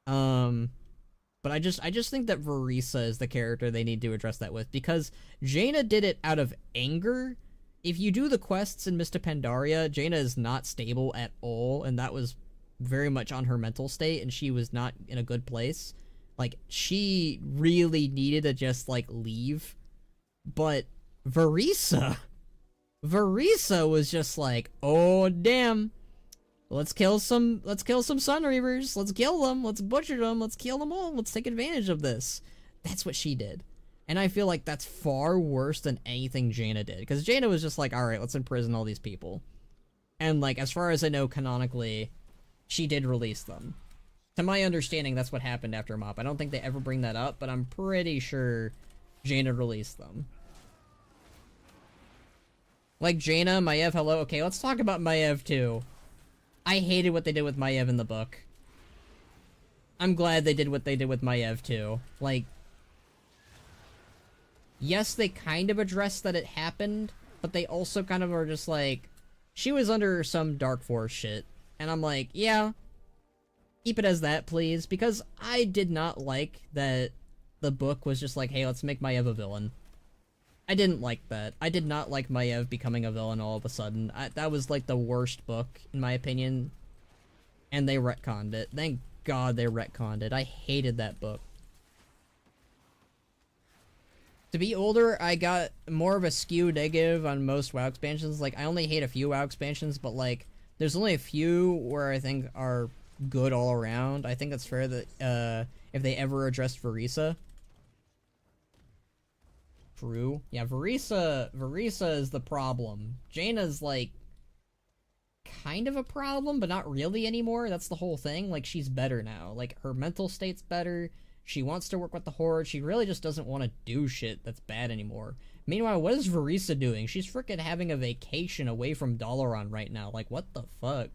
But I just think that Verisa is the character they need to address that with, because Jaina did it out of anger. If you do the quests in Mista Pandaria, Jaina is not stable at all, and that was very much on her mental state, and she was not in a good place. Like, she really needed to just, like, leave. But Verisa was just like, oh, damn. Let's kill some Sun Reavers. Let's kill them. Let's butcher them. Let's kill them all. Let's take advantage of this. That's what she did. And I feel like that's far worse than anything Jaina did. Because Jaina was just like, alright, let's imprison all these people. And, like, as far as I know, canonically, she did release them. To my understanding, that's what happened after MoP. I don't think they ever bring that up, but I'm pretty sure Jaina released them. Like Jaina, Maiev, hello. Okay, let's talk about Maiev, too. I hated what they did with Maiev in the book. I'm glad they did what they did with Maiev, too. Like, yes, they kind of addressed that it happened, but they also kind of are just like, she was under some Dark Force shit. And I'm like, yeah, keep it as that, please. Because I did not like that the book was just like, hey, let's make Maiev a villain. I didn't like that. I did not like Maiev becoming a villain all of a sudden. That was, like, the worst book, in my opinion. And they retconned it. Thank God they retconned it. I hated that book. To be older, I got more of a skew negative on most WoW expansions. Like, I only hate a few WoW expansions, but, like, there's only a few where I think are good all around. I think it's fair that, if they ever addressed Verisa. True. Yeah, Verisa is the problem. Jaina's, like, kind of a problem, but not really anymore. That's the whole thing. Like, she's better now. Like, her mental state's better. She wants to work with the Horde. She really just doesn't want to do shit that's bad anymore. Meanwhile, what is Varisa doing? She's freaking having a vacation away from Dalaran right now. Like, what the fuck?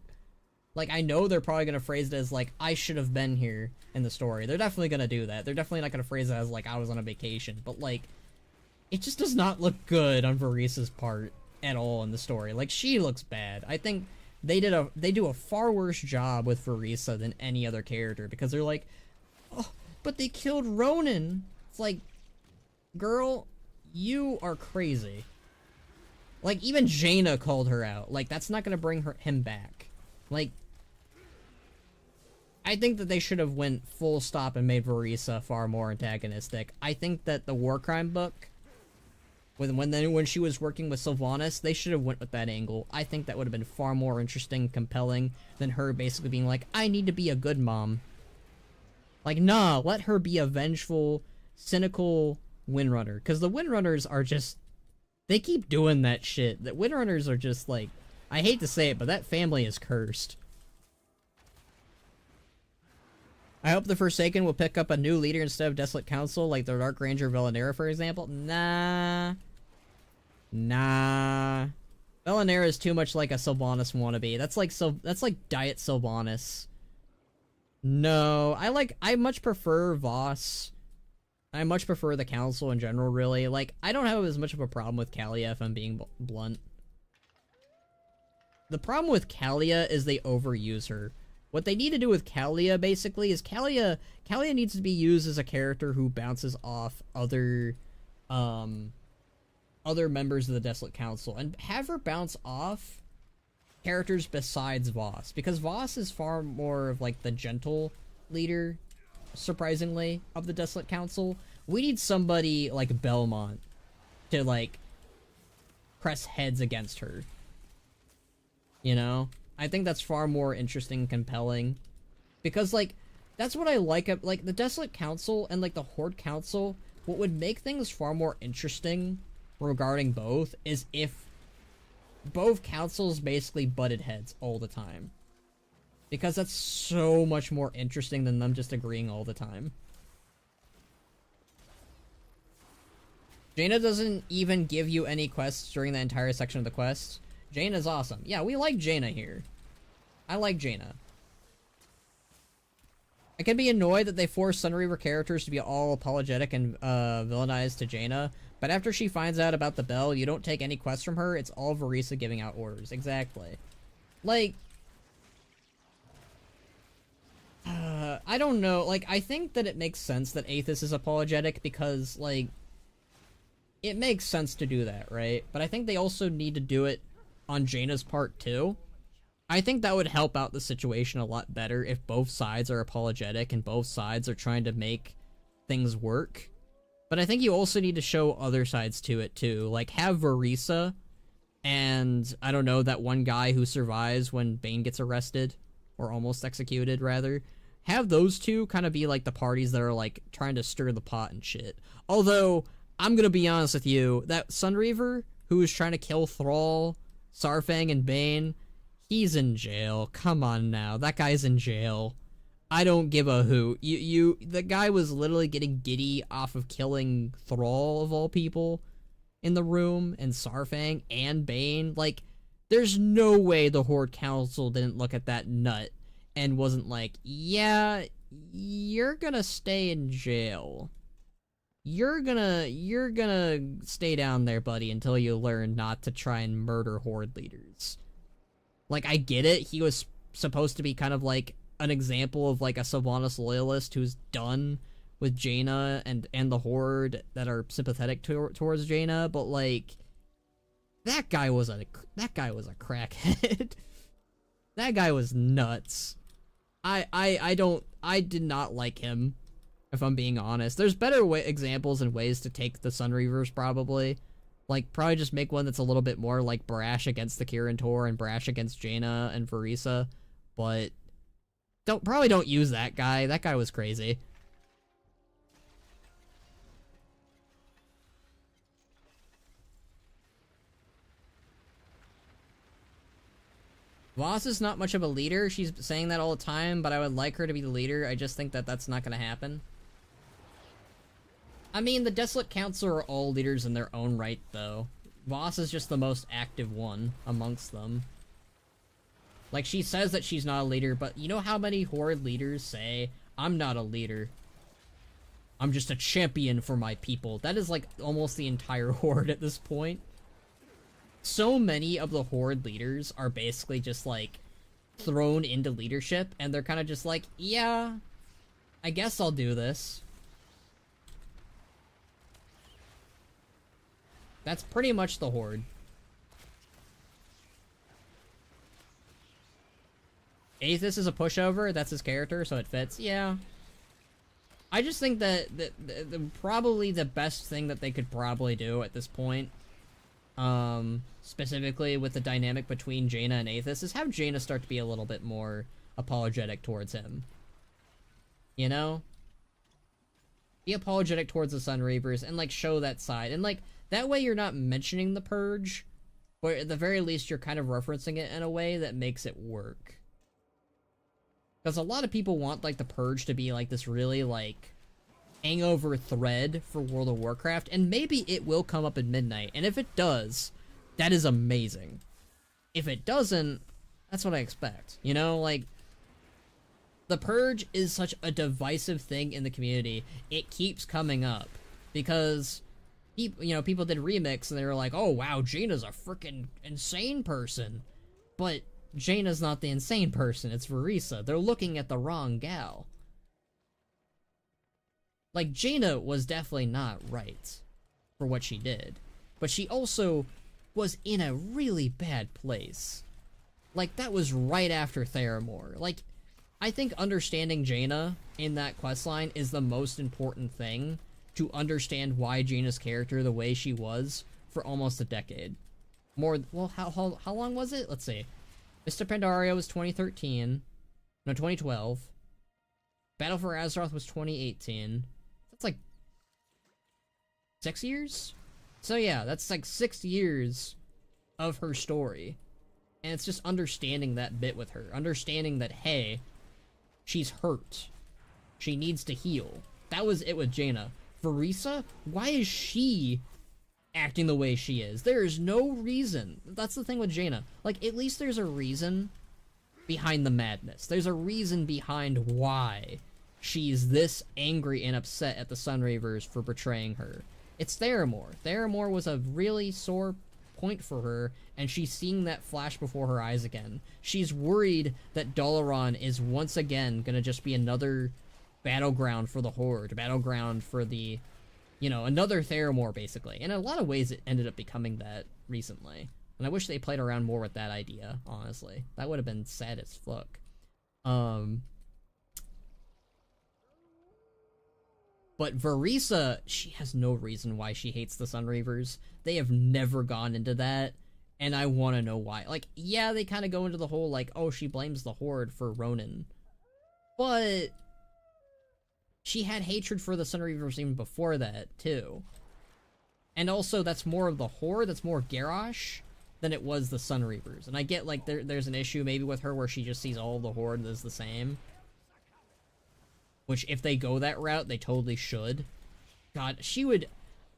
Like, I know they're probably going to phrase it as, like, I should have been here in the story. They're definitely going to do that. They're definitely not going to phrase it as, like, I was on a vacation. But, like, it just does not look good on Varisa's part at all in the story. Like, she looks bad. I think they do a far worse job with Varisa than any other character, because they're like, oh, but they killed Ronan. It's like, girl, you are crazy. Like, even Jaina called her out. Like, that's not gonna bring him back. Like, I think that they should have went full stop and made Varisa far more antagonistic. I think that the War Crime book, when she was working with Sylvanas, they should have went with that angle. I think that would have been far more interesting, compelling, than her basically being like, I need to be a good mom. Like, nah, let her be a vengeful, cynical Windrunner. Because the Windrunners are just, they keep doing that shit. The Windrunners are just like, I hate to say it, but that family is cursed. I hope the Forsaken will pick up a new leader instead of Desolate Council, like the Dark Ranger Velanera, for example. Nah. Velanera is too much like a Sylvanas wannabe. That's like Diet Sylvanas. No, I much prefer Voss. I much prefer the Council in general, really. Like, I don't have as much of a problem with Kalia, if I'm being blunt. The problem with Kalia is they overuse her. What they need to do with Kalia, basically, is Kalia needs to be used as a character who bounces off other members of the Desolate Council, and have her bounce off characters besides Voss, because Voss is far more of, like, the gentle leader, surprisingly, of the Desolate Council. We need somebody like Belmont to, like, press heads against her. You know? I think that's far more interesting and compelling. Because, like, that's what I like the Desolate Council and, like, the Horde Council, what would make things far more interesting regarding both is if both councils basically butted heads all the time. Because that's so much more interesting than them just agreeing all the time. Jaina doesn't even give you any quests during the entire section of the quest. Jaina's awesome. Yeah, we like Jaina here. I like Jaina. I can be annoyed that they force Sunreaver characters to be all apologetic and villainized to Jaina, but after she finds out about the bell, you don't take any quests from her, it's all Varisa giving out orders. Exactly. Like, I don't know, like, I think that it makes sense that Aethys is apologetic because, like, it makes sense to do that, right? But I think they also need to do it on Jaina's part, too. I think that would help out the situation a lot better if both sides are apologetic and both sides are trying to make things work. But I think you also need to show other sides to it, too. Like, have Varisa and, I don't know, that one guy who survives when Bane gets arrested, or almost executed, rather. Have those two kind of be, like, the parties that are, like, trying to stir the pot and shit. Although, I'm gonna be honest with you, that Sunreaver, who was trying to kill Thrall, Sarfang, and Bane, he's in jail. Come on now. That guy's in jail. I don't give a hoot. The guy was literally getting giddy off of killing Thrall, of all people, in the room, and Sarfang, and Bane. Like, there's no way the Horde Council didn't look at that nut and wasn't like, yeah, you're gonna stay in jail. You're gonna stay down there, buddy, until you learn not to try and murder Horde leaders. Like, I get it, he was supposed to be kind of like an example of like a Sylvanas loyalist who's done with Jaina and the Horde that are sympathetic towards Jaina, but like, that guy was a crackhead. That guy was nuts. I did not like him, if I'm being honest. There's better examples and ways to take the Sunreavers, probably. Like, probably just make one that's a little bit more, like, brash against the Kirin Tor and brash against Jaina and Varisa. But, probably don't use that guy. That guy was crazy. Voss is not much of a leader. She's saying that all the time, but I would like her to be the leader. I just think that that's not gonna happen. I mean, the Desolate Council are all leaders in their own right, though. Voss is just the most active one amongst them. Like, she says that she's not a leader, but you know how many Horde leaders say, I'm not a leader. I'm just a champion for my people. That is, like, almost the entire Horde at this point. So many of the Horde leaders are basically just, like, thrown into leadership, and they're kind of just like, yeah, I guess I'll do this. That's pretty much the Horde. Aethys is a pushover, that's his character, so it fits. Yeah. I just think that probably the best thing that they could probably do at this point, specifically with the dynamic between Jaina and Aethys, is have Jaina start to be a little bit more apologetic towards him. You know? Be apologetic towards the Sunreapers and, like, show that side. And, like, that way you're not mentioning the Purge, but at the very least you're kind of referencing it in a way that makes it work. Because a lot of people want, like, the Purge to be, like, this really, like, hangover thread for World of Warcraft, and maybe it will come up in Midnight, and if it does, that is amazing. If it doesn't, that's what I expect. You know, like, the Purge is such a divisive thing in the community. It keeps coming up, because, you know, people did Remix, and they were like, oh, wow, Jaina's a freaking insane person. But Jaina's not the insane person, it's Verisa. They're looking at the wrong gal. Like, Jaina was definitely not right for what she did, but she also was in a really bad place. Like, that was right after Theramore. Like, I think understanding Jaina in that questline is the most important thing to understand why Jaina's character the way she was for almost a decade. More, well, how long was it? Let's see. Mr. Pandaria was 2013. No, 2012. Battle for Azeroth was 2018. That's like 6 years? So yeah, that's like 6 years of her story. And it's just understanding that bit with her. Understanding that, hey, she's hurt. She needs to heal. That was it with Jaina. Verisa? Why is she acting the way she is? There is no reason. That's the thing with Jaina. Like, at least there's a reason behind the madness. There's a reason behind why she's this angry and upset at the Sunreapers for betraying her. It's Theramore. Theramore was a really sore point for her, and she's seeing that flash before her eyes again. She's worried that Dalaran is once again gonna just be another battleground for the Horde, battleground for the, you know, another Theramore, basically. And in a lot of ways, it ended up becoming that recently. And I wish they played around more with that idea, honestly. That would have been sad as fuck. But Verisa, she has no reason why she hates the Sunreapers. They have never gone into that, and I want to know why. Like, yeah, they kind of go into the whole, like, oh, she blames the Horde for Ronin. But she had hatred for the Sunreapers even before that, too. And also, that's more of the Horde, that's more Garrosh than it was the Sunreapers. And I get, like, there's an issue maybe with her where she just sees all the Horde as the same. Which, if they go that route, they totally should. God, she would...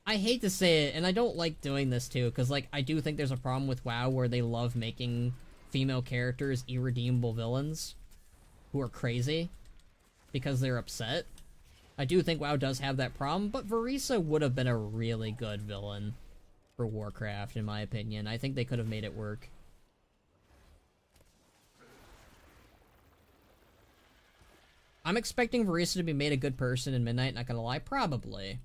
I hate to say it, and I don't like doing this too, because, like, I do think there's a problem with WoW where they love making female characters irredeemable villains who are crazy because they're upset. I do think WoW does have that problem, but Verisa would have been a really good villain for Warcraft, in my opinion. I think they could have made it work. I'm expecting Verisa to be made a good person in Midnight, not gonna lie. Probably.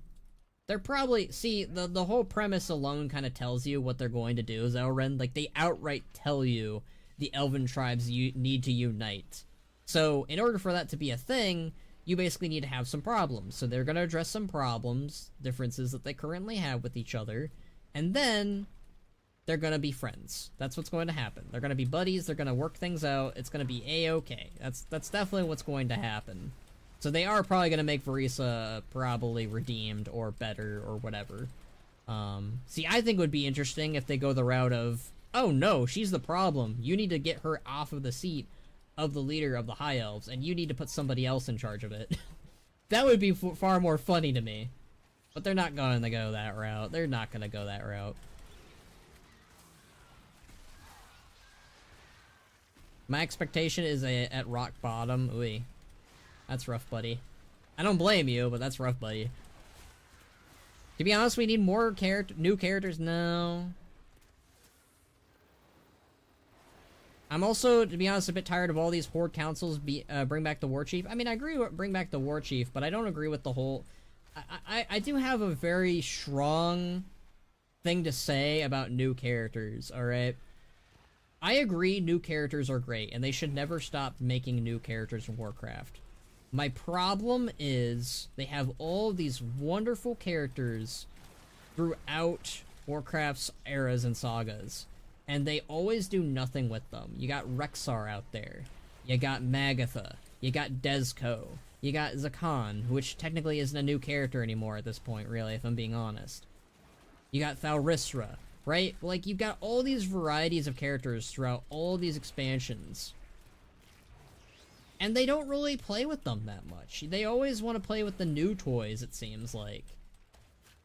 They're probably... See, the whole premise alone kind of tells you what they're going to do, Zelren. Like, they outright tell you the Elven tribes need to unite. So, in order for that to be a thing, you basically need to have some problems. So they're gonna address some problems, differences that they currently have with each other, and then they're gonna be friends. That's what's going to happen. They're gonna be buddies, they're gonna work things out, it's gonna be A-okay. That's definitely what's going to happen. So they are probably gonna make Verisa probably redeemed, or better, or whatever. See, I think it would be interesting if they go the route of, oh no, she's the problem, you need to get her off of the seat of the leader of the High Elves, and you need to put somebody else in charge of it. That would be far more funny to me. But they're not going to go that route. They're not going to go that route. My expectation is at rock bottom. Ooh, that's rough, buddy. I don't blame you, but that's rough, buddy. To be honest, we need more new characters. No. I'm also, to be honest, a bit tired of all these Horde councils bring back the War Chief. I mean, I agree with bring back the War Chief, but I don't agree with the whole... I do have a very strong thing to say about new characters, alright? I agree new characters are great, and they should never stop making new characters in Warcraft. My problem is they have all these wonderful characters throughout Warcraft's eras and sagas, and they always do nothing with them. You got Rexxar out there. You got Magatha. You got Dezco. You got Zakan, which technically isn't a new character anymore at this point, really, if I'm being honest. You got Thalrisra, right? Like, you've got all these varieties of characters throughout all these expansions. And they don't really play with them that much. They always want to play with the new toys, it seems like.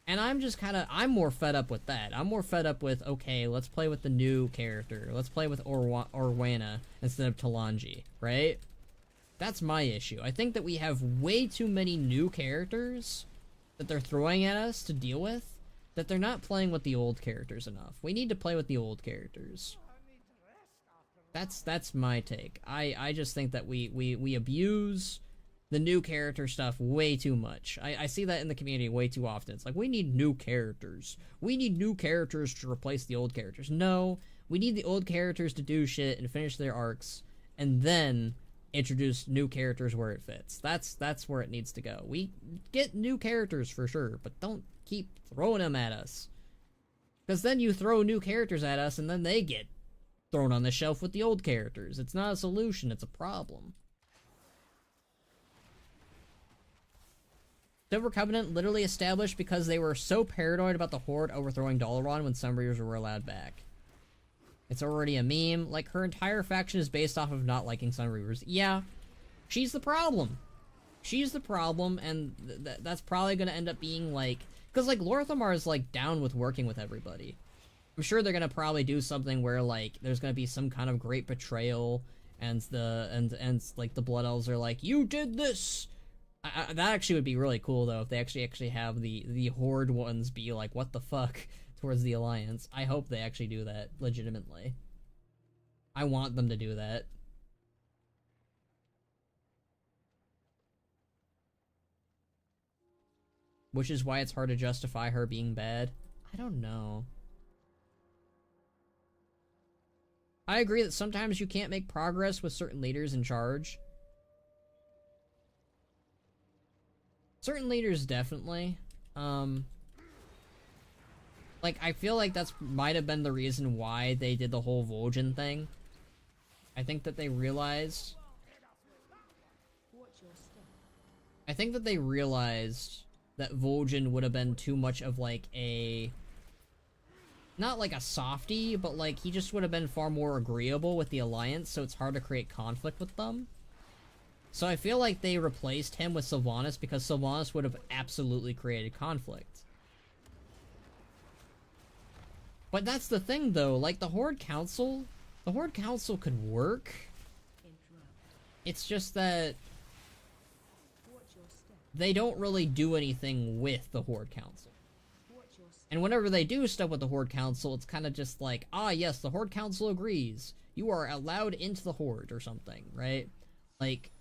And I'm just kind of... I'm more fed up with that. I'm more fed up with, okay, let's play with the new character. Let's play with Orwana instead of Talanji, right? That's my issue. I think that we have way too many new characters that they're throwing at us to deal with, that they're not playing with the old characters enough. We need to play with the old characters. That's my take. I just think that we abuse the new character stuff way too much. I see that in the community way too often. It's like, we need new characters. We need new characters to replace the old characters. No, we need the old characters to do shit and finish their arcs, and then introduce new characters where it fits. That's where it needs to go. We get new characters for sure, but don't keep throwing them at us. Because then you throw new characters at us, and then they get thrown on the shelf with the old characters. It's not a solution, it's a problem. Silver Covenant literally established because they were so paranoid about the Horde overthrowing Dalaran when Sunbreakers were allowed back. It's already a meme. Like, her entire faction is based off of not liking Sunreavers. Yeah, she's the problem. She's the problem, and that's probably gonna end up being, like... Because, like, Lorthamar is, like, down with working with everybody. I'm sure they're gonna probably do something where, like, there's gonna be some kind of great betrayal, and like, the Blood Elves are like, you did this! That actually would be really cool, though, if they actually have the Horde ones be like, what the fuck, towards the Alliance. I hope they actually do that, legitimately. I want them to do that. Which is why it's hard to justify her being bad. I don't know. I agree that sometimes you can't make progress with certain leaders in charge. Certain leaders, definitely. Like, I feel like that's might have been the reason why they did the whole Vol'jin thing. I think that they realized... I think that they realized that Vol'jin would have been too much of, like, a... Not like a softie, but, like, he just would have been far more agreeable with the Alliance, so it's hard to create conflict with them. So I feel like they replaced him with Sylvanas because Sylvanas would have absolutely created conflict. But that's the thing, though. Like, the Horde Council could work. It's just that they don't really do anything with the Horde Council. And whenever they do stuff with the Horde Council, it's kind of just like, ah, yes, the Horde Council agrees. You are allowed into the Horde or something, right? Like,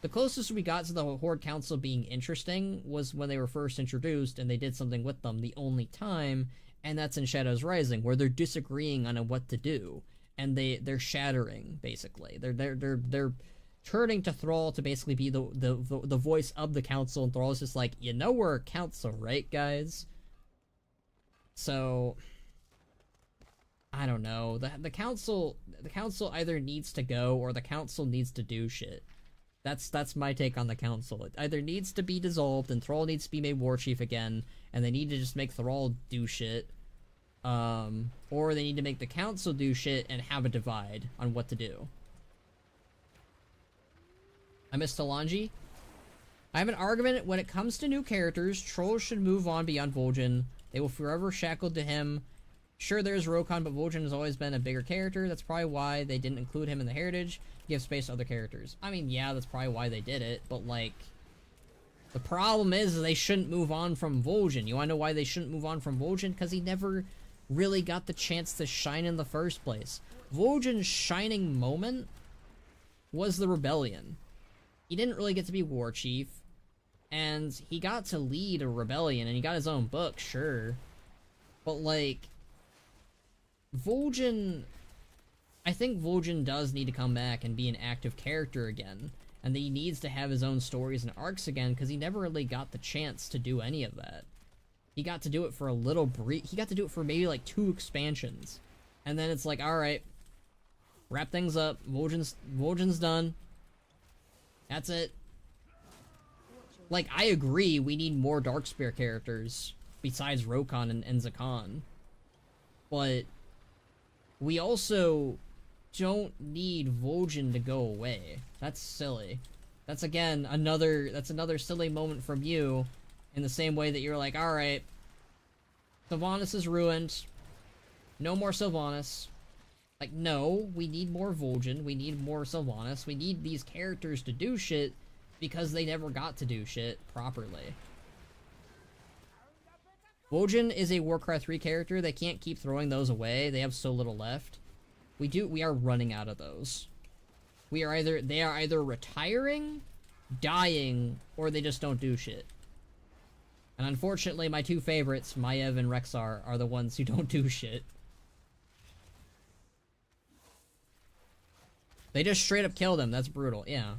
the closest we got to the Horde Council being interesting was when they were first introduced and they did something with them the only time, and that's in Shadows Rising, where they're disagreeing on what to do, and they're shattering, basically. They're turning to Thrall to basically be the voice of the council, and Thrall's just like, you know we're a council, right, guys? So I don't know. The council either needs to go or the council needs to do shit. That's my take on the council. It either needs to be dissolved and Thrall needs to be made war chief again, and they need to just make Thrall do shit. Or they need to make the council do shit and have a divide on what to do. I miss Talanji. I have an argument when it comes to new characters, trolls should move on beyond Vol'jin. They will forever shackled to him. Sure, there's Rokon, but Vol'jin has always been a bigger character. That's probably why they didn't include him in the heritage. Give space to other characters. I mean, yeah, that's probably why they did it, but like, the problem is they shouldn't move on from Vol'jin. You wanna know why they shouldn't move on from Vol'jin? Because he never really got the chance to shine in the first place. Vol'jin's shining moment was the rebellion. He didn't really get to be war chief, and he got to lead a rebellion, and he got his own book, sure. But like, Vol'jin, I think Vol'jin does need to come back and be an active character again, and that he needs to have his own stories and arcs again, because he never really got the chance to do any of that. He got to do it for a little brief, he got to do it for maybe like 2 expansions, and then it's like, alright, wrap things up, Vol'jin's done, that's it. Like, I agree, we need more Darkspear characters, besides Rokon and Zakan, but we also don't need Vol'jin to go away. That's silly. That's again another silly moment from you, in the same way that you're like, alright, Sylvanas is ruined. No more Sylvanas. Like, no, we need more Vol'jin, we need more Sylvanas, we need these characters to do shit, because they never got to do shit properly. Vol'jin is a Warcraft 3 character. They can't keep throwing those away. They have so little left. We are running out of those. They are either retiring, dying, or they just don't do shit. And unfortunately, my 2 favorites, Maiev and Rexxar, are the ones who don't do shit. They just straight up killed him. That's brutal. Yeah.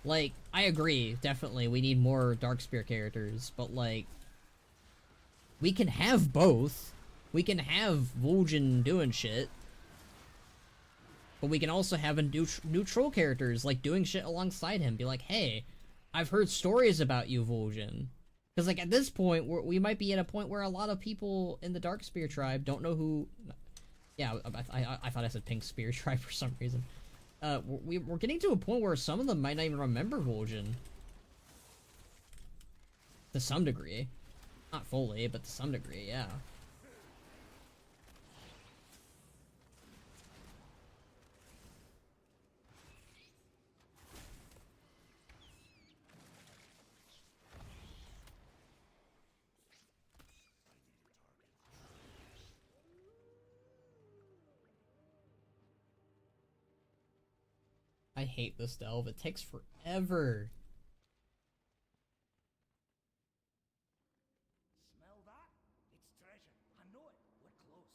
Like, I agree, definitely, we need more Darkspear characters, but like, we can have both. We can have Vol'jin doing shit, but we can also have new troll characters, like, doing shit alongside him. Be like, hey, I've heard stories about you, Vol'jin. Because, like, at this point, we might be at a point where a lot of people in the Darkspear tribe don't know who... Yeah, I thought I said Pink Spear tribe for some reason. We're getting to a point where some of them might not even remember Vol'jin. To some degree. Not fully, but to some degree, yeah. I hate this delve. It takes forever. Smell that? It's treasure. I know it. We're close.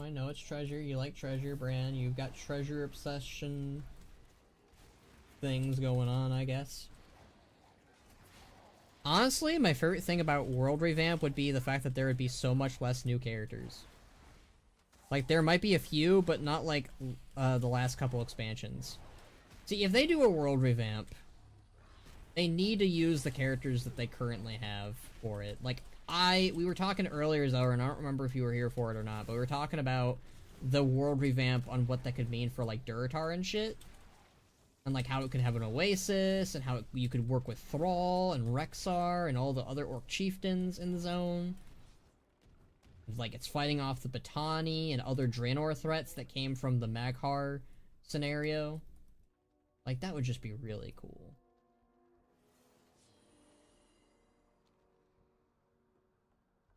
I know it's treasure. You like treasure, Bran. You've got treasure obsession things going on, I guess. Honestly, my favorite thing about World Revamp would be the fact that there would be so much less new characters. Like, there might be a few, but not like the last couple expansions. See, if they do a world revamp, they need to use the characters that they currently have for it. Like, we were talking earlier, Zoe, and I don't remember if you were here for it or not, but we were talking about the world revamp on what that could mean for, like, Durotar and shit. And, like, how it could have an oasis, and how you could work with Thrall and Rexxar and all the other Orc chieftains in the zone. Like, it's fighting off the Batani and other Draenor threats that came from the Maghar scenario. Like, that would just be really cool.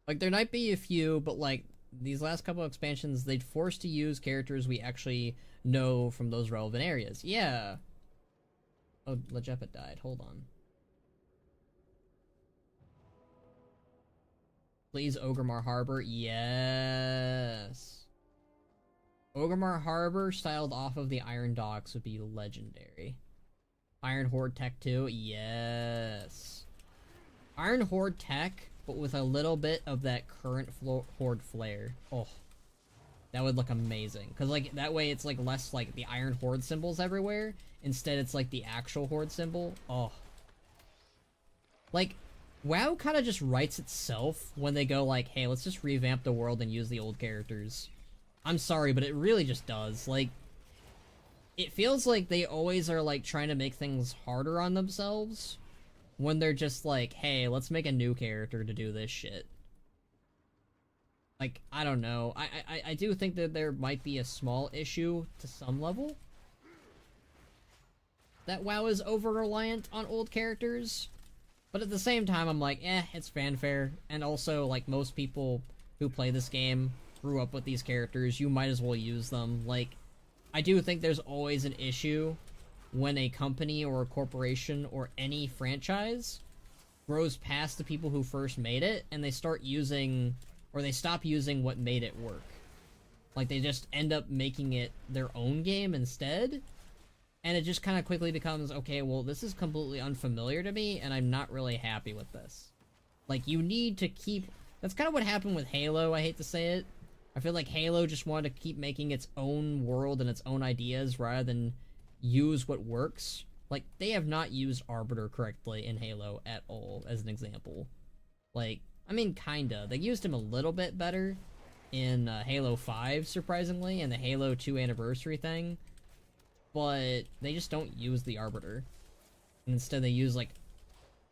Like, there might be a few, but, like, these last couple of expansions, they'd force to use characters we actually know from those relevant areas. Yeah. Oh, Legepet died. Hold on. Please, Orgrimmar Harbor. Yes. Orgrimmar Harbor, styled off of the Iron Docks, would be legendary. Iron Horde Tech 2, yes. Iron Horde Tech, but with a little bit of that current Horde flair. Oh, that would look amazing. Because, like, that way it's, like, less, like, the Iron Horde symbols everywhere. Instead, it's, like, the actual Horde symbol. Oh. Like, WoW kind of just writes itself when they go, like, hey, let's just revamp the world and use the old characters. I'm sorry, but it really just does. Like, it feels like they always are like trying to make things harder on themselves when they're just like, hey, let's make a new character to do this shit. Like, I don't know. I do think that there might be a small issue to some level that WoW is over-reliant on old characters. But at the same time, I'm like, it's fanfare. And also, like, most people who play this game grew up with these characters. You might as well use them. Like, I do think there's always an issue when a company or a corporation or any franchise grows past the people who first made it and they start using, or they stop using what made it work. Like, they just end up making it their own game instead. And it just kind of quickly becomes, okay, well, this is completely unfamiliar to me, and I'm not really happy with this. Like, you need to keep... That's kind of what happened with Halo, I hate to say it. I feel like Halo just wanted to keep making its own world and its own ideas rather than use what works. Like, they have not used Arbiter correctly in Halo at all, as an example. Like, I mean, kinda. They used him a little bit better in Halo 5, surprisingly, and the Halo 2 anniversary thing. But they just don't use the Arbiter. And instead they use, like,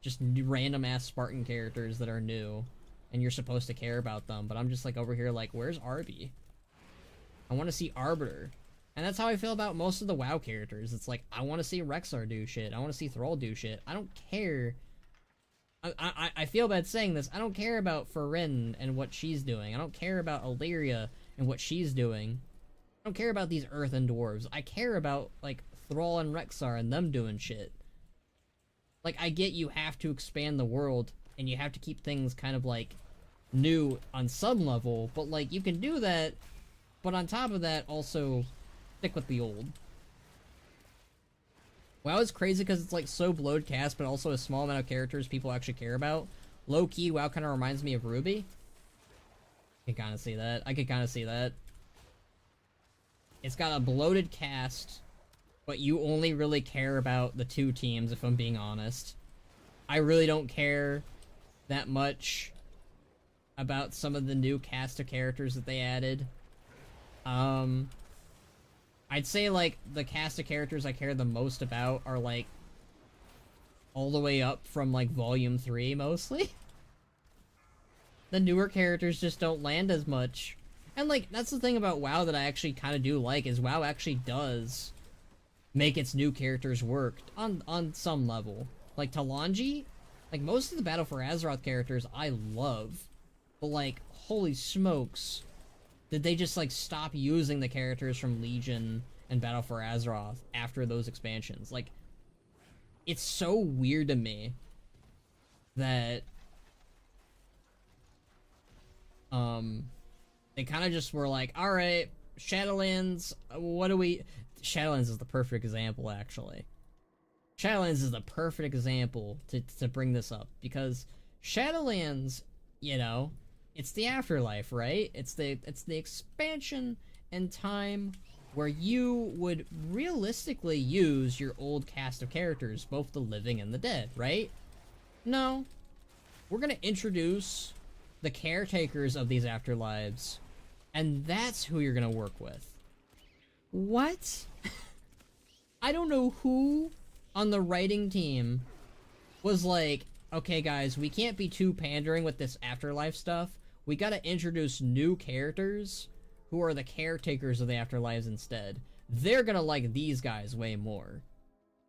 just random-ass Spartan characters that are new. And you're supposed to care about them. But I'm just, like, over here, like, where's Arby? I want to see Arbiter. And that's how I feel about most of the WoW characters. It's like, I want to see Rexar do shit. I want to see Thrall do shit. I don't care. I feel bad saying this. I don't care about Farin and what she's doing. I don't care about Illyria and what she's doing. I don't care about these earthen dwarves. I care about, like, Thrall and Rexar and them doing shit. Like, I get you have to expand the world, and you have to keep things kind of, like, new on some level, but, like, you can do that, but on top of that, also stick with the old. WoW is crazy because it's, like, so bloated cast, but also a small amount of characters people actually care about. Low-key, WoW kind of reminds me of Ruby. I can kind of see that. I can kind of see that. It's got a bloated cast, but you only really care about the two teams, if I'm being honest. I really don't care that much about some of the new cast of characters that they added. I'd say, like, the cast of characters I care the most about are, like, all the way up from, like, Volume 3, mostly. The newer characters just don't land as much. And, like, that's the thing about WoW that I actually kind of do like, is WoW actually does make its new characters work on some level. Like, Talanji, like, most of the Battle for Azeroth characters I love. But, like, holy smokes, did they just, like, stop using the characters from Legion and Battle for Azeroth after those expansions? Like, it's so weird to me that, they kind of just were like, alright, Shadowlands, what do we... Shadowlands is the perfect example, actually. Shadowlands is the perfect example to bring this up, because Shadowlands, you know, it's the afterlife, right? It's the expansion and time where you would realistically use your old cast of characters, both the living and the dead, right? No. We're gonna introduce the caretakers of these afterlives, and that's who you're gonna work with. What? I don't know who on the writing team was like, okay guys, we can't be too pandering with this afterlife stuff. We gotta introduce new characters who are the caretakers of the afterlives instead. They're gonna like these guys way more.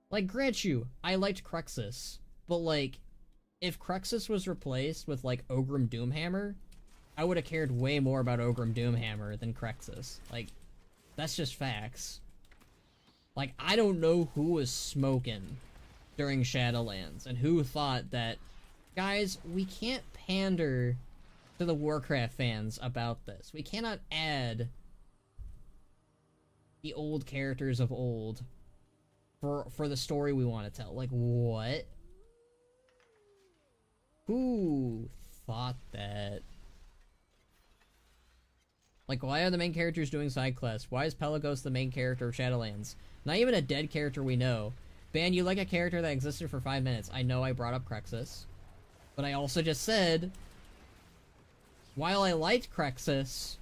Like, grant you, I liked Crexus, but like, if Crexus was replaced with, like, Ogrim Doomhammer, I would have cared way more about Ogrim Doomhammer than Crexus. Like, that's just facts. Like, I don't know who was smoking during Shadowlands, and who thought that, guys, we can't pander to the Warcraft fans about this. We cannot add the old characters of old for the story we want to tell. Like, what? Who thought that? Like, why are the main characters doing side quests? Why is Pelagos the main character of Shadowlands? Not even a dead character we know. Ban, you like a character that existed for 5 minutes. I know I brought up Crexus, but I also just said, while I liked Crexus,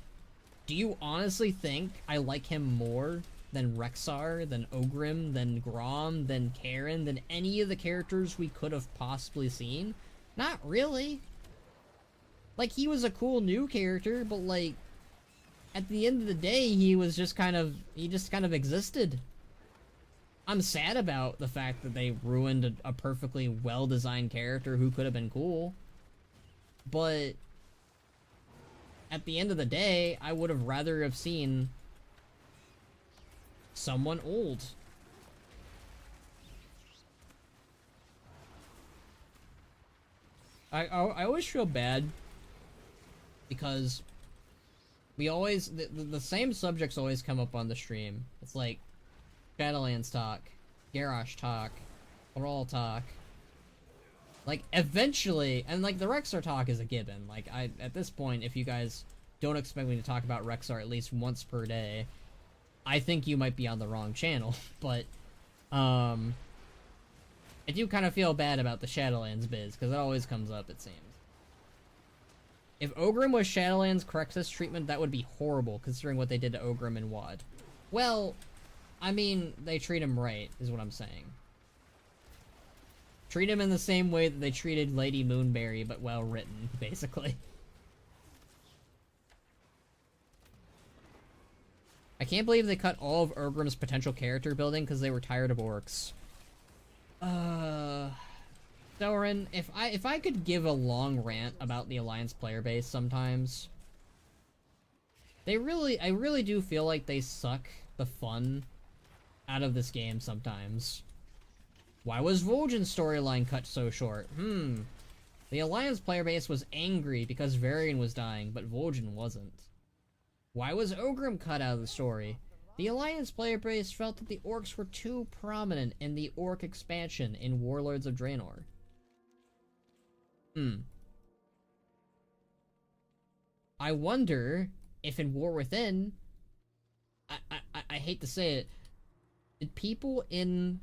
do you honestly think I like him more than Rexar, than Ogrim, than Grom, than Karen, than any of the characters we could have possibly seen? Not really. Like, he was a cool new character, but like, at the end of the day, he just kind of existed. I'm sad about the fact that they ruined a perfectly well-designed character who could have been cool. But at the end of the day, I would have rather have seen someone old. I always feel bad because we always the same subjects always come up on the stream. It's like Shadowlands talk, Garrosh talk, Thrall talk. Like, eventually, and like the Rexar talk is a given. Like, at this point, if you guys don't expect me to talk about Rexar at least once per day, I think you might be on the wrong channel. But I do kind of feel bad about the Shadowlands biz, because it always comes up, it seems. If Ogrim was Shadowlands' Crexus treatment, that would be horrible, considering what they did to Ogrim in WoD. Well, I mean, they treat him right, is what I'm saying. Treat him in the same way that they treated Lady Moonberry, but well written, basically. I can't believe they cut all of Ogrim's potential character building because they were tired of orcs. Doran, if I could give a long rant about the Alliance player base sometimes, I really do feel like they suck the fun out of this game sometimes. Why was Vol'jin's storyline cut so short? The Alliance player base was angry because Varian was dying, but Vol'jin wasn't. Why was Ogrim cut out of the story? The Alliance player base felt that the orcs were too prominent in the orc expansion in Warlords of Draenor. I wonder if in War Within, I hate to say it, did people in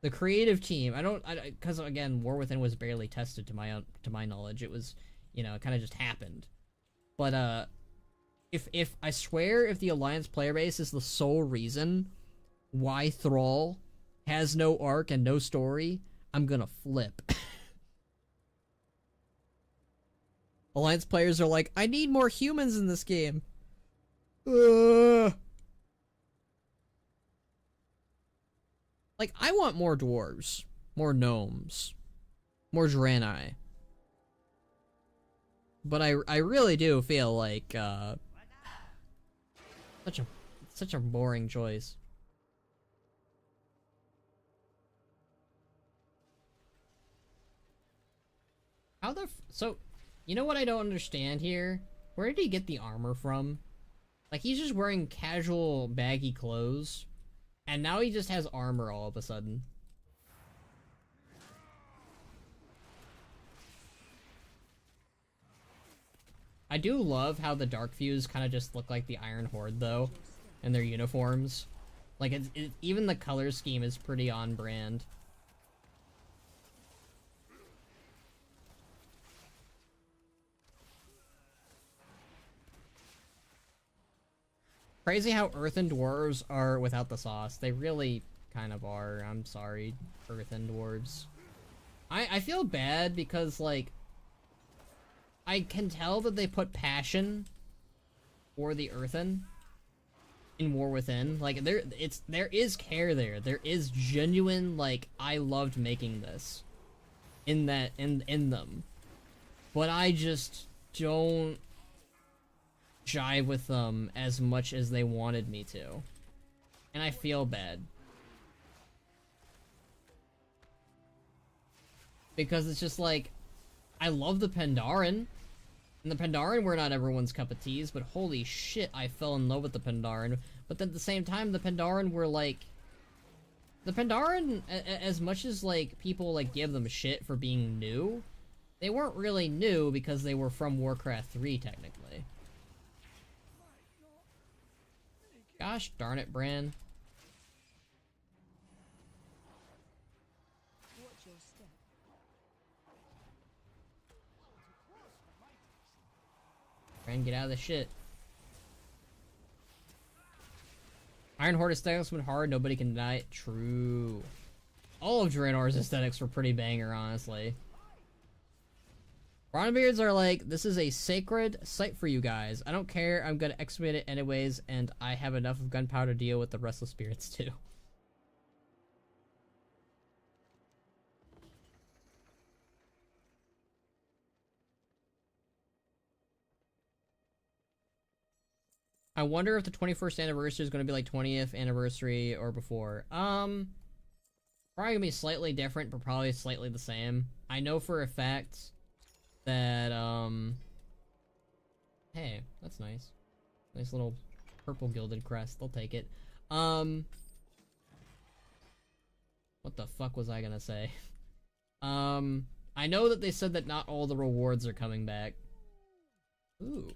the creative team, because again, War Within was barely tested to my knowledge. It was, it kind of just happened. But if I swear, if the Alliance player base is the sole reason why Thrall has no arc and no story, I'm gonna flip. Alliance players are like, I need more humans in this game. Like, I want more dwarves, more gnomes, more Draenei. But I really do feel like such a boring choice. So, you know what I don't understand here? Where did he get the armor from? Like, he's just wearing casual baggy clothes, and now he just has armor all of a sudden. I do love how the Dark Fuse kind of just look like the Iron Horde, though, in their uniforms. Like, even the color scheme is pretty on brand. Crazy how Earthen Dwarves are without the sauce. They really kind of are. I'm sorry, Earthen Dwarves. I feel bad because, like, I can tell that they put passion for the Earthen in War Within. Like, there is care there. There is genuine, like, I loved making this in them. But I just don't jive with them as much as they wanted me to. And I feel bad. Because it's just like, I love the Pandaren. And the Pandaren were not everyone's cup of teas, but holy shit, I fell in love with the Pandaren. But then at the same time, the Pandaren were like... The Pandaren, as much as, like, people, like, give them shit for being new, they weren't really new because they were from Warcraft 3, technically. Gosh darn it, Bran. Watch your step. Bran, get out of the shit. Iron Horde aesthetics went hard, nobody can deny it. True. All of Draenor's aesthetics were pretty banger, honestly. Bronzebeards are like, this is a sacred site for you guys. I don't care, I'm gonna excavate it anyways, and I have enough of gunpowder to deal with the restless spirits too. I wonder if the 21st anniversary is going to be like 20th anniversary or before. Probably gonna be slightly different, but probably slightly the same. I know for a fact that, hey, that's nice. Nice little purple gilded crest. I'll take it. What the fuck was I gonna say? I know that they said that not all the rewards are coming back. Ooh.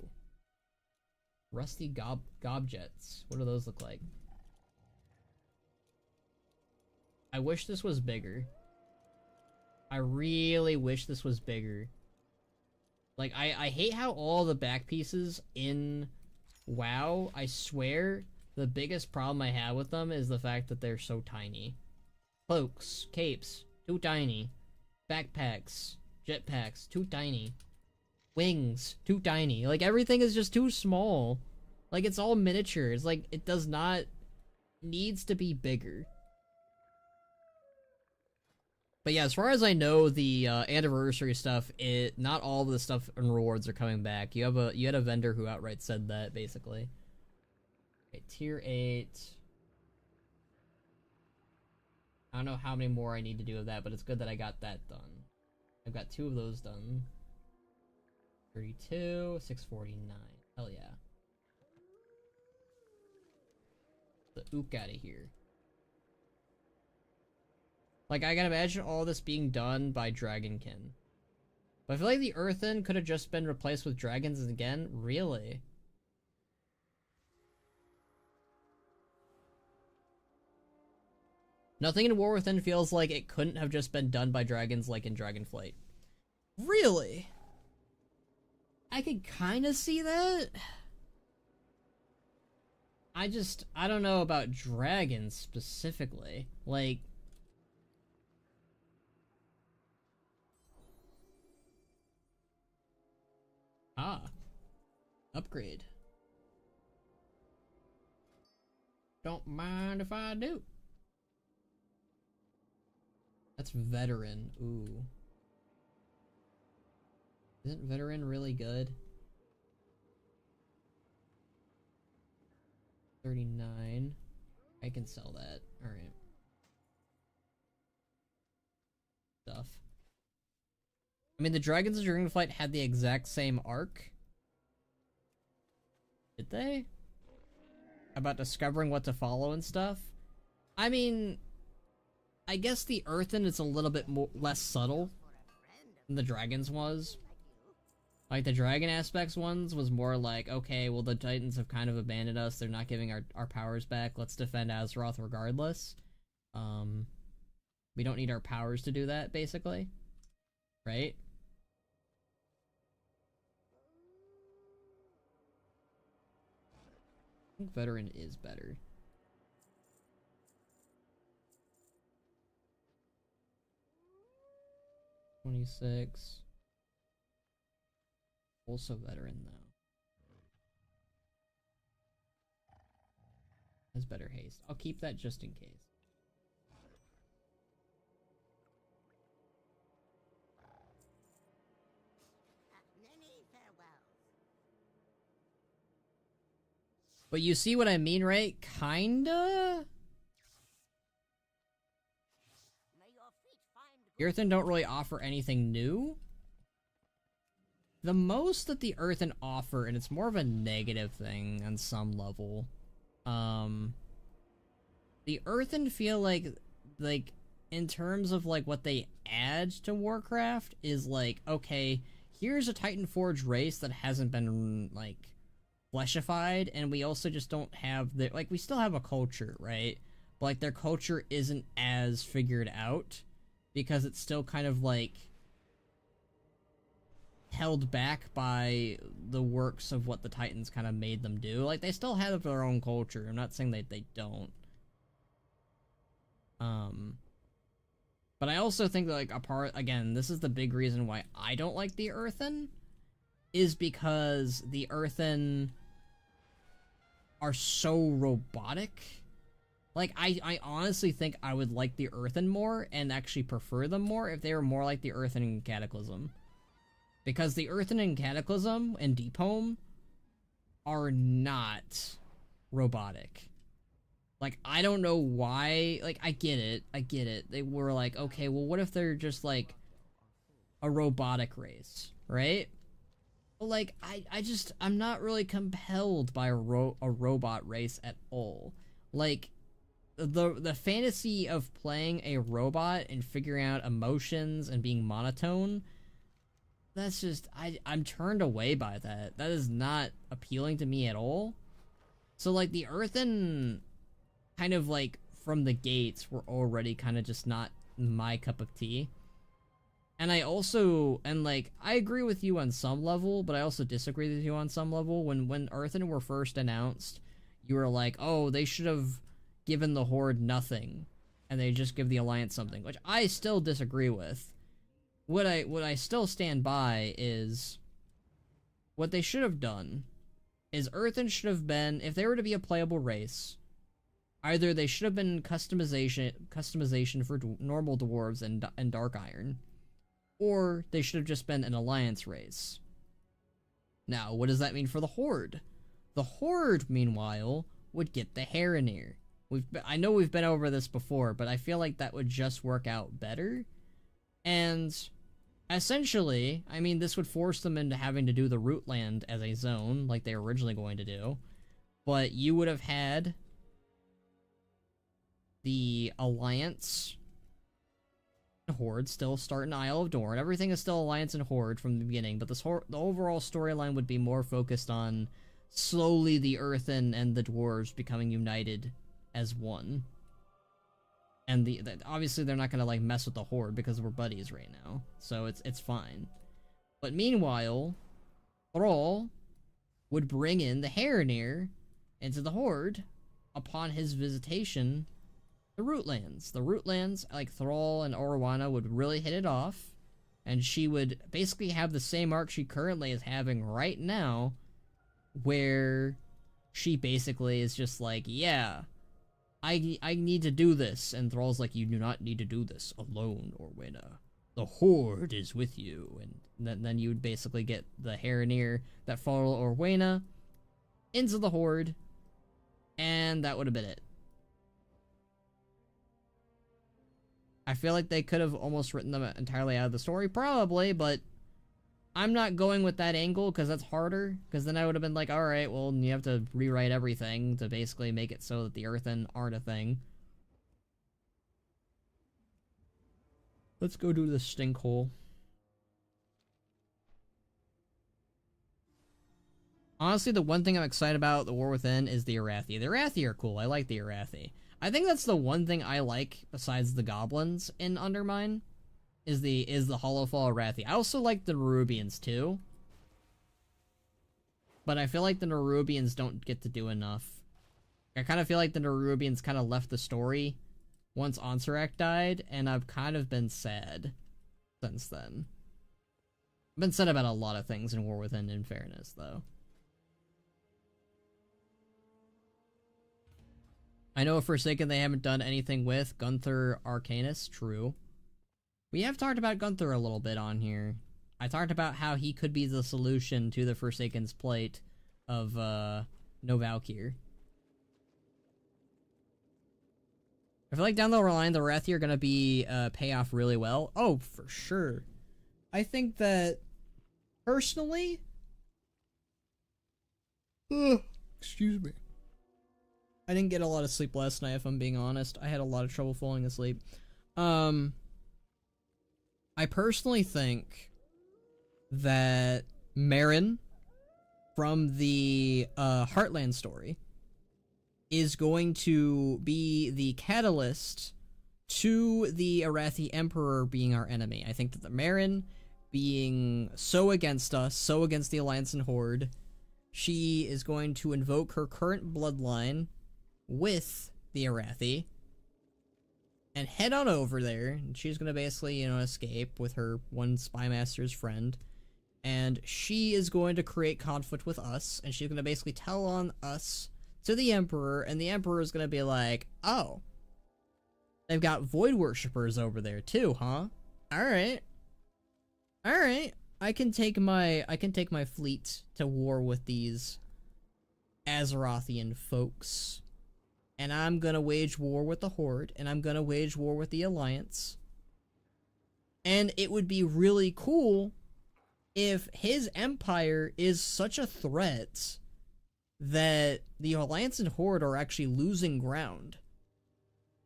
Rusty gobjets. What do those look like? I wish this was bigger. I really wish this was bigger. Like, I hate how all the back pieces in WoW, I swear, the biggest problem I have with them is the fact that they're so tiny. Cloaks, capes, too tiny. Backpacks, jetpacks, too tiny. Wings, too tiny. Like, everything is just too small. Like, it's all miniature. It's like, it does not... needs to be bigger. But yeah, as far as I know, the anniversary stuff, not all of the stuff and rewards are coming back. You had a vendor who outright said that, basically. Okay, tier 8. I don't know how many more I need to do of that, but it's good that I got that done. I've got 2 of those done. 32, 649. Hell yeah. The ook out of here. Like, I can imagine all this being done by Dragonkin. But I feel like the Earthen could have just been replaced with dragons again? Really? Nothing in War Within feels like it couldn't have just been done by dragons like in Dragonflight. Really? I could kind of see that. I don't know about dragons specifically. Like, upgrade. Don't mind if I do. That's veteran. Ooh. Isn't veteran really good? 39. I can sell that. Alright. Stuff. I mean, the Dragons of Dragonflight had the exact same arc. Did they? About discovering what to follow and stuff? I mean, I guess the Earthen is a little bit less subtle than the Dragons was. Like, the Dragon Aspects ones was more like, okay, well, the Titans have kind of abandoned us. They're not giving our powers back. Let's defend Azeroth regardless. We don't need our powers to do that, basically. Right? I think Veteran is better. $26. Also Veteran, though. Has better haste. I'll keep that just in case. Many farewells. But you see what I mean, right? Kinda? May your feet find Earthen don't really offer anything new. The most that the Earthen offer, and it's more of a negative thing on some level, the Earthen feel like, in terms of, like, what they add to Warcraft is, like, okay, here's a Titan Forge race that hasn't been, like, fleshified, and we also just don't have the, like, we still have a culture, right? But, like, their culture isn't as figured out, because it's still kind of, like, held back by the works of what the Titans kind of made them do. Like, they still have their own culture. I'm not saying that they don't. But I also think that, like, again, this is the big reason why I don't like the Earthen, is because the Earthen are so robotic. Like, I honestly think I would like the Earthen more and actually prefer them more if they were more like the Earthen in Cataclysm. Because the Earthen in Cataclysm and Deep Home are not robotic. Like, I don't know why. Like, I get it. They were like, okay, well, what if they're just, like, a robotic race, right? But, like, I'm not really compelled by a robot race at all. Like, the fantasy of playing a robot and figuring out emotions and being monotone, that's just, I'm turned away by that. That is not appealing to me at all. So, like, the Earthen kind of, like, from the gates were already kind of just not my cup of tea. And I agree with you on some level, but I also disagree with you on some level. When Earthen were first announced, you were like, oh, they should have given the Horde nothing, and they just give the Alliance something, which I still disagree with. What I still stand by is, what they should have done is Earthen should have been, if they were to be a playable race, either they should have been customization for normal dwarves and Dark Iron, or they should have just been an Alliance race. Now, what does that mean for the Horde? The Horde, meanwhile, would get the Harrenir. I know we've been over this before, but I feel like that would just work out better. And essentially, I mean, this would force them into having to do the Root Land as a zone, like they were originally going to do. But you would have had the Alliance and Horde still start in Isle of Dorn. Everything is still Alliance and Horde from the beginning, but the overall storyline would be more focused on slowly the Earthen and the Dwarves becoming united as one. And obviously they're not gonna, like, mess with the Horde because we're buddies right now, so it's fine. But meanwhile, Thrall would bring in the Harrenir into the Horde upon his visitation the Rootlands. The Rootlands, like, Thrall and Orwana would really hit it off, and she would basically have the same arc she currently is having right now, where she basically is just like, yeah, I need to do this, and Thrall's like, you do not need to do this alone, Orwana. The Horde is with you, and then you would basically get the Harrenir that follow Orwana into the Horde, and that would have been it. I feel like they could have almost written them entirely out of the story, probably, but I'm not going with that angle because that's harder, because then I would have been like, alright, well, you have to rewrite everything to basically make it so that the Earthen aren't a thing. Let's go do the stink hole. Honestly, the one thing I'm excited about the War Within is the Arathi. The Arathi are cool. I like the Arathi. I think that's the one thing I like besides the goblins in Undermine is the Hollowfall Arathi. I also like the Nerubians too. But I feel like the Nerubians don't get to do enough. I kind of feel like the Nerubians kind of left the story once Ansarak died, and I've kind of been sad since then. I've been sad about a lot of things in War Within, in fairness, though. I know Forsaken they haven't done anything with Gunther Arcanus, true. We have talked about Gunther a little bit on here. I talked about how he could be the solution to the Forsaken's plight of no Valkyr. I feel like down the line the Arathi are gonna be pay off really well. Oh, for sure. I think that personally, excuse me. I didn't get a lot of sleep last night, if I'm being honest. I had a lot of trouble falling asleep. I personally think that Marin from the Heartland story is going to be the catalyst to the Arathi Emperor being our enemy. I think that the Marin being so against us, so against the Alliance and Horde, she is going to invoke her current bloodline with the Arathi and head on over there. And she's going to basically, escape with her one Spy Master's friend. And she is going to create conflict with us, and she's going to basically tell on us to the Emperor, and the Emperor is going to be like, oh, they've got Void Worshippers over there too, huh? Alright. Alright. I can take my fleet to war with these Azerothian folks. And I'm gonna wage war with the Horde, and I'm gonna wage war with the Alliance. And it would be really cool if his empire is such a threat that the Alliance and Horde are actually losing ground.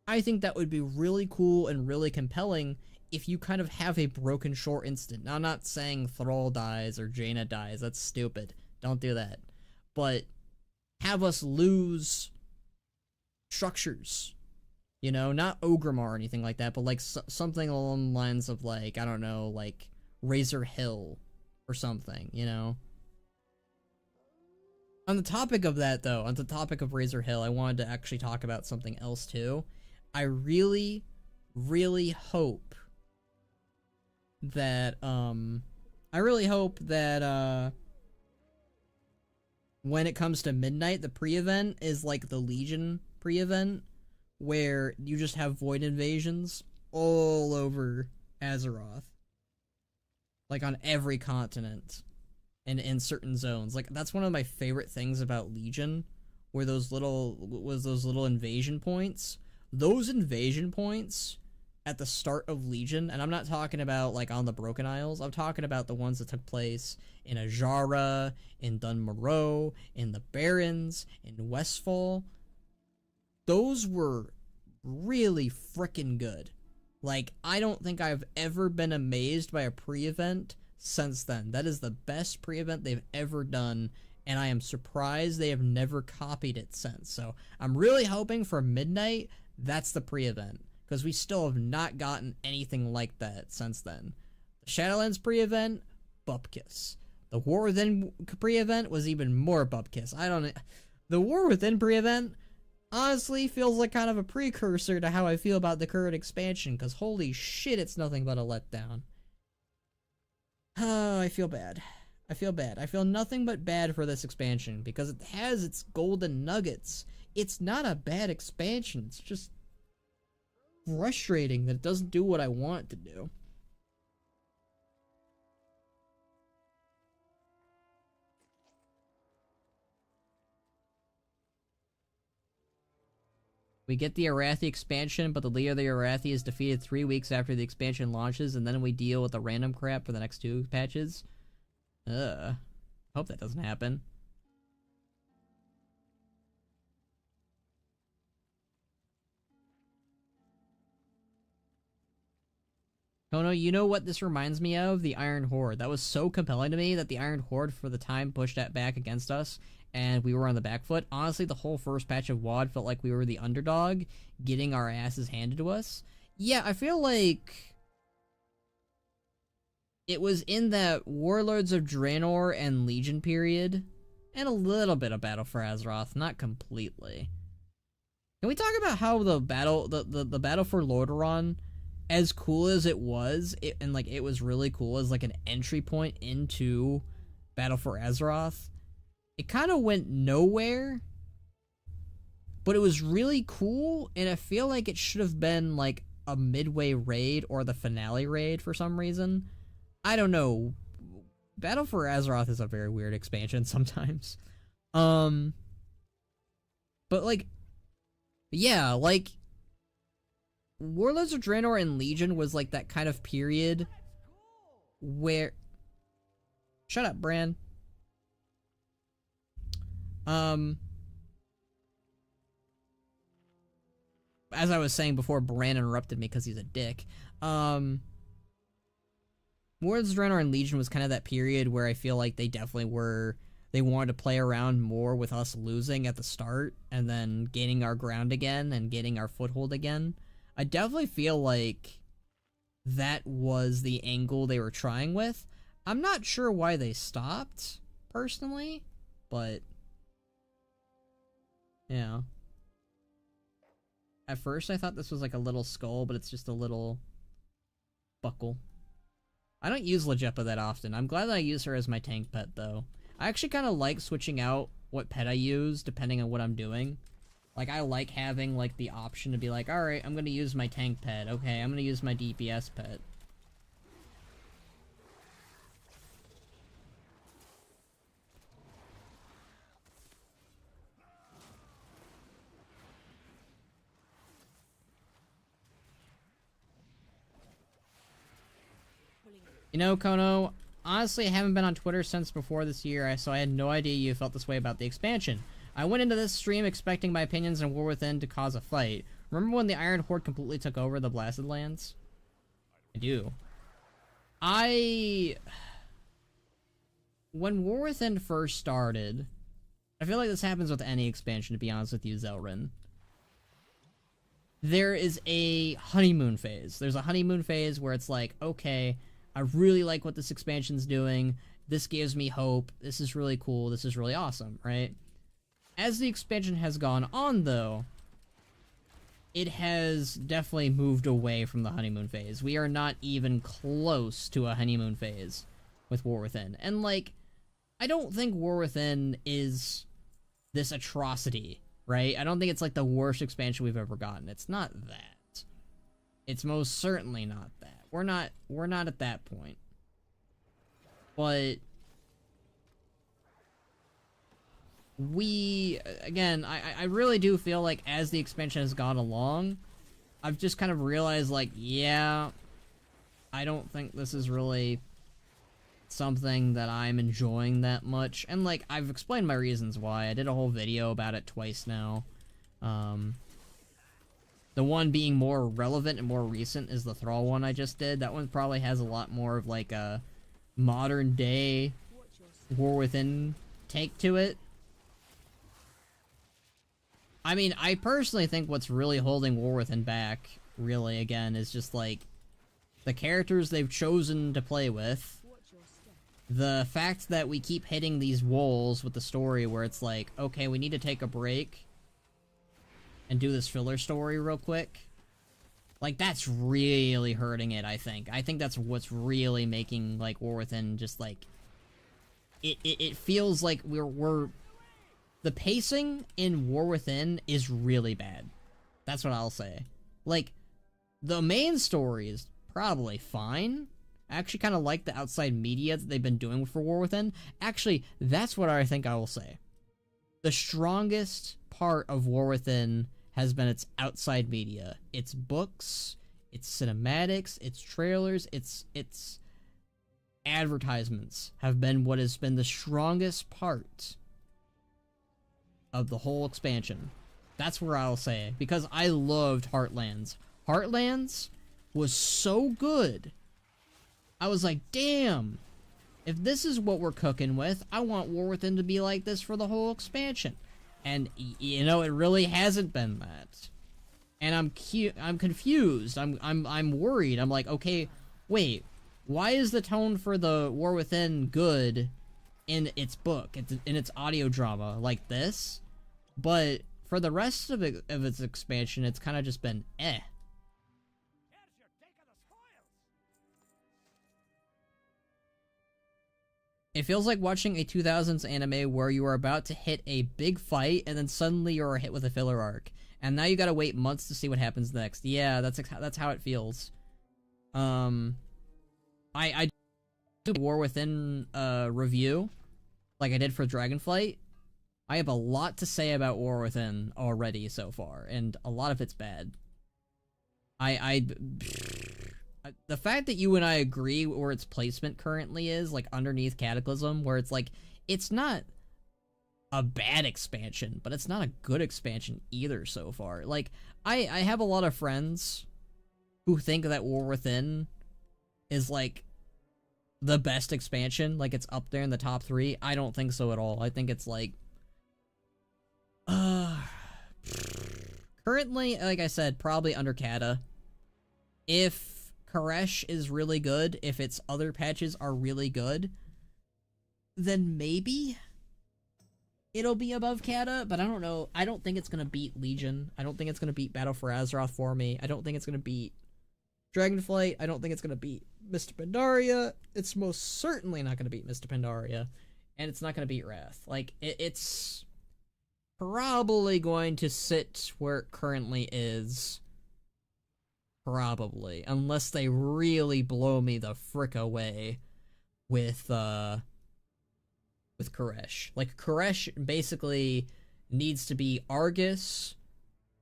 I think that would be really cool and really compelling if you kind of have a broken shore instant. Now, I'm not saying Thrall dies or Jaina dies. That's stupid. Don't do that. But have us lose structures. Not Ogrimmar or anything like that, but like something along the lines of like, I don't know, like Razor Hill or something, On the topic of that, though, on the topic of Razor Hill, I wanted to actually talk about something else, too. I really, really hope that, when it comes to Midnight, the pre-event is like the Legion pre-event, where you just have Void invasions all over Azeroth. Like, on every continent. And in certain zones. Like, that's one of my favorite things about Legion, where those little invasion points. Those invasion points at the start of Legion, and I'm not talking about, like, on the Broken Isles, I'm talking about the ones that took place in Ajara, in Dunmorrow, in the Barrens, in Westfall. Those were really frickin' good. Like, I don't think I've ever been amazed by a pre-event since then. That is the best pre-event they've ever done, and I am surprised they have never copied it since. So, I'm really hoping for Midnight, that's the pre-event, because we still have not gotten anything like that since then. The Shadowlands pre-event, Bupkis. The War Within pre-event was even more Bupkis. The War Within pre-event honestly feels like kind of a precursor to how I feel about the current expansion, because holy shit, it's nothing but a letdown. Oh, I feel bad. I feel nothing but bad for this expansion, because it has its golden nuggets. It's not a bad expansion, it's just frustrating that it doesn't do what I want it to do. We get the Arathi expansion, but the leader of the Arathi is defeated 3 weeks after the expansion launches, and then we deal with the random crap for the next 2 patches. Hope that doesn't happen. Khono, you know what this reminds me of? The Iron Horde. That was so compelling to me that the Iron Horde for the time pushed that back against us, and we were on the back foot. Honestly, the whole first patch of WoD felt like we were the underdog, getting our asses handed to us. Yeah, I feel like it was in that Warlords of Draenor and Legion period, and a little bit of Battle for Azeroth, not completely. Can we talk about how the battle for Lordaeron, as cool as it was, it was really cool as like an entry point into Battle for Azeroth. It kind of went nowhere, but it was really cool, and I feel like it should have been like a midway raid or the finale raid for some reason. I don't know. Battle for Azeroth is a very weird expansion sometimes. But like, yeah, like Warlords of Draenor and Legion was like that kind of period where... Shut up, Bran. As I was saying before, Bran interrupted me because he's a dick. Warlords of Draenor and Legion was kind of that period where I feel like they definitely were... They wanted to play around more with us losing at the start and then gaining our ground again and gaining our foothold again. I definitely feel like that was the angle they were trying with. I'm not sure why they stopped, personally, but yeah. At first I thought this was like a little skull, but it's just a little buckle. I don't use Legepa that often. I'm glad that I use her as my tank pet, though. I actually kind of like switching out what pet I use, depending on what I'm doing. Like, I like having, like, the option to be like, alright, I'm gonna use my tank pet. Okay, I'm gonna use my DPS pet. You know, Khono, honestly, I haven't been on Twitter since before this year, so I had no idea you felt this way about the expansion. I went into this stream expecting my opinions on War Within to cause a fight. Remember when the Iron Horde completely took over the Blasted Lands? I do. When War Within first started, I feel like this happens with any expansion, to be honest with you, Zelrin. There is a honeymoon phase. There's a honeymoon phase where it's like, okay, I really like what this expansion's doing. This gives me hope. This is really cool. This is really awesome, right? As the expansion has gone on, though, it has definitely moved away from the honeymoon phase. We are not even close to a honeymoon phase with War Within. And, like, I don't think War Within is this atrocity, right? I don't think it's, like, the worst expansion we've ever gotten. It's not that. It's most certainly not that. We're not at that point. But again, I really do feel like as the expansion has gone along, I've just kind of realized, like, yeah, I don't think this is really something that I'm enjoying that much. And, like, I've explained my reasons why. I did a whole video about it twice now. The one being more relevant and more recent is the Thrall one I just did. That one probably has a lot more of, like, a modern day War Within take to it. I mean, I personally think what's really holding War Within back, really, again, is just, like, the characters they've chosen to play with. The fact that we keep hitting these walls with the story where it's like, okay, we need to take a break and do this filler story real quick. Like, that's really hurting it, I think. I think that's what's really making, like, War Within just, like... It feels like we're... The pacing in War Within is really bad. That's what I'll say. Like, the main story is probably fine. I actually kind of like the outside media that they've been doing for War Within. Actually, that's what I think I will say. The strongest part of War Within has been its outside media. Its books, its cinematics, its trailers, its advertisements have been what has been the strongest part of the whole expansion. That's where I'll say, because I loved Heartlands. Heartlands was so good. I was like, damn, if this is what we're cooking with, I want War Within to be like this for the whole expansion. And, you know, it really hasn't been that. And I'm confused. I'm worried. I'm like, okay, wait, why is the tone for the War Within good in its book, in its audio drama like this? But for the rest of its expansion, it's kind of just been eh. It feels like watching a 2000s anime where you are about to hit a big fight and then suddenly you're hit with a filler arc. And now you gotta wait months to see what happens next. Yeah, that's how it feels. I did a War Within review, like I did for Dragonflight. I have a lot to say about War Within already so far, and a lot of it's bad. The fact that you and I agree where its placement currently is, like underneath Cataclysm, where it's like, it's not a bad expansion, but it's not a good expansion either so far. Like, I have a lot of friends who think that War Within is like the best expansion, like it's up there in the top 3. I don't think so at all. I think it's like, currently, like I said, probably under Kata. If Koresh is really good, if its other patches are really good, then maybe it'll be above Kata, but I don't know. I don't think it's gonna beat Legion. I don't think it's gonna beat Battle for Azeroth for me. I don't think it's gonna beat Dragonflight. I don't think it's gonna beat Mr. Pandaria. It's most certainly not gonna beat Mr. Pandaria. And it's not gonna beat Wrath. Like, it's probably going to sit where it currently is. Probably. Unless they really blow me the frick away with Koresh. Like, Koresh basically needs to be Argus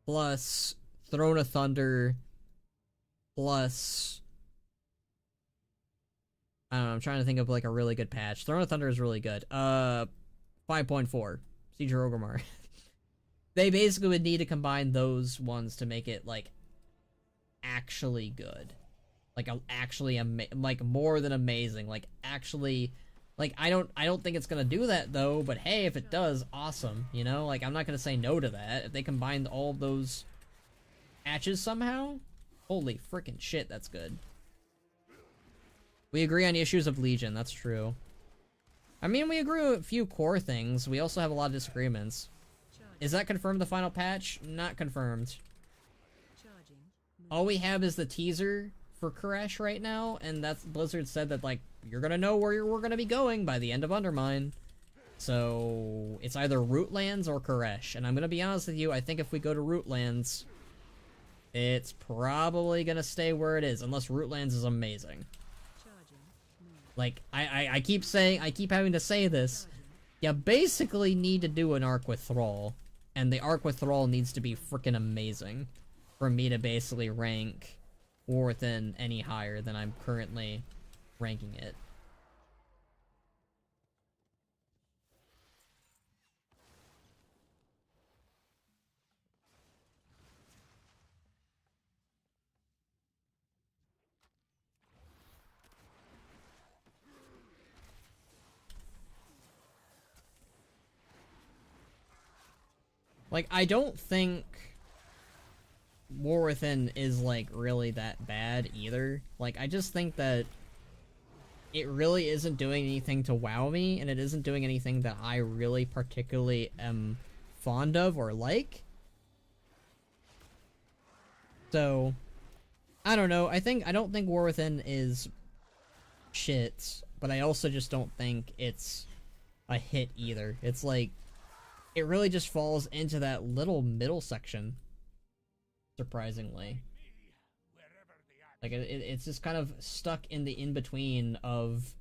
plus Throne of Thunder plus, I don't know, I'm trying to think of like a really good patch. Throne of Thunder is really good. 5.4 Siege of Orgrimmar. They basically would need to combine those ones to make it like actually good. Like actually like more than amazing. Like actually, like I don't think it's gonna do that though, but hey, if it does, awesome, you know? Like, I'm not gonna say no to that. If they combine all those patches somehow, holy freaking shit, that's good. We agree on the issues of Legion, that's true. I mean, we agree with a few core things. We also have a lot of disagreements. Is that confirmed the final patch? Not confirmed. All we have is the teaser for Koresh right now, and that's Blizzard said that, like, you're gonna know where we're gonna be going by the end of Undermine. So, it's either Rootlands or Koresh, and I'm gonna be honest with you, I think if we go to Rootlands, it's probably gonna stay where it is, unless Rootlands is amazing. Like, I keep having to say this, you basically need to do an arc with Thrall, and the arc with Thrall needs to be freaking amazing for me to basically rank War Within any higher than I'm currently ranking it. Like, I don't think War Within is, like, really that bad either. Like, I just think that it really isn't doing anything to wow me, and it isn't doing anything that I really particularly am fond of or like. So, I don't know. I don't think War Within is shit, but I also just don't think it's a hit either. It's like, it really just falls into that little middle section, surprisingly. Like, it's just kind of stuck in the in-between of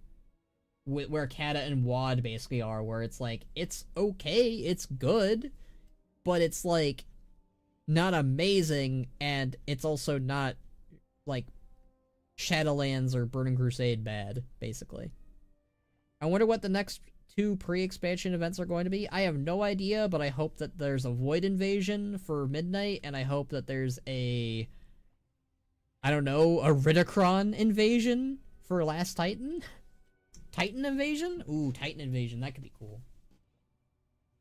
where Kata and WoD basically are, where it's like, it's okay, it's good, but it's like, not amazing, and it's also not, like, Shadowlands or Burning Crusade bad, basically. I wonder what the next 2 pre-expansion events are going to be. I have no idea, but I hope that there's a Void Invasion for Midnight, and I hope that there's a, I don't know, a Ridicron invasion for Last Titan? Titan invasion? Ooh, Titan invasion, that could be cool.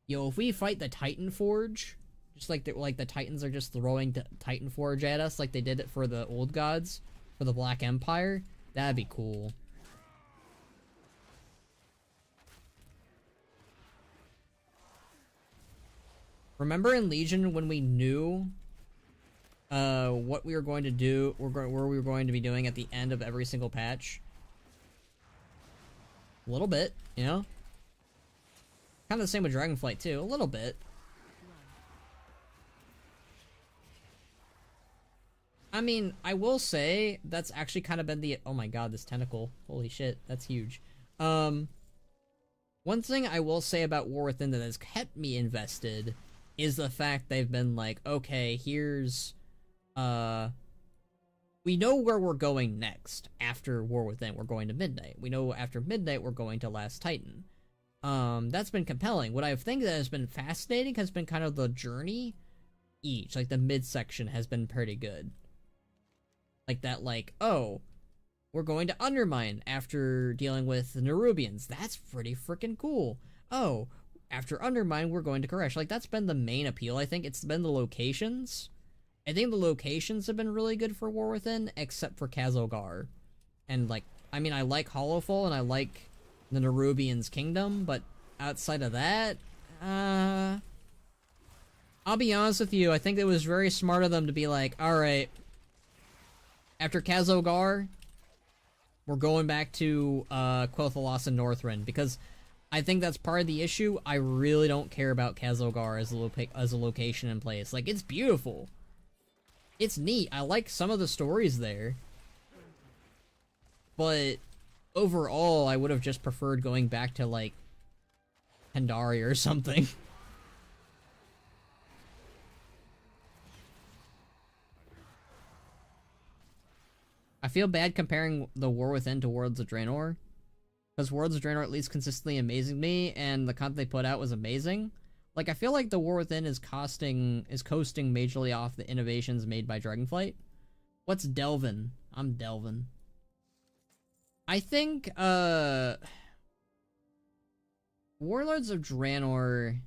Yo, if we fight the Titan Forge, just like the Titans are just throwing Titan Forge at us like they did it for the Old Gods, for the Black Empire, that'd be cool. Remember in Legion when we knew what we were going to do, where we were going to be doing at the end of every single patch? A little bit, you know? Kind of the same with Dragonflight too, a little bit. I mean, I will say, that's actually kind of been the, oh my god, this tentacle, holy shit, that's huge. One thing I will say about War Within that has kept me invested is the fact they've been like, okay, here's, we know where we're going next. After War Within, we're going to Midnight. We know after Midnight, we're going to Last Titan. That's been compelling. What I think that has been fascinating has been kind of the journey each. Like, the midsection has been pretty good. Like that, like, oh, we're going to Undermine after dealing with the Nerubians. That's pretty freaking cool. Oh, after Undermine, we're going to Koresh. Like, that's been the main appeal, I think. It's been the locations. I think the locations have been really good for War Within, except for Kazilgar. And, like, I mean, I like Hollowfall and I like the Nerubian's Kingdom, but outside of that, I'll be honest with you, I think it was very smart of them to be like, alright, after Kazilgar, we're going back to, Quel'Thalas and Northrend, because I think that's part of the issue. I really don't care about Kazilgar as a location and place. Like, it's beautiful. It's neat. I like some of the stories there. But overall, I would have just preferred going back to, like, Pandaria or something. I feel bad comparing the War Within to Worlds of Draenor, because Worlds of Draenor at least consistently amazing me, and the content they put out was amazing. Like, I feel like the War Within is coasting majorly off the innovations made by Dragonflight. What's Delvin? I'm Delvin. I think, Warlords of Draenor,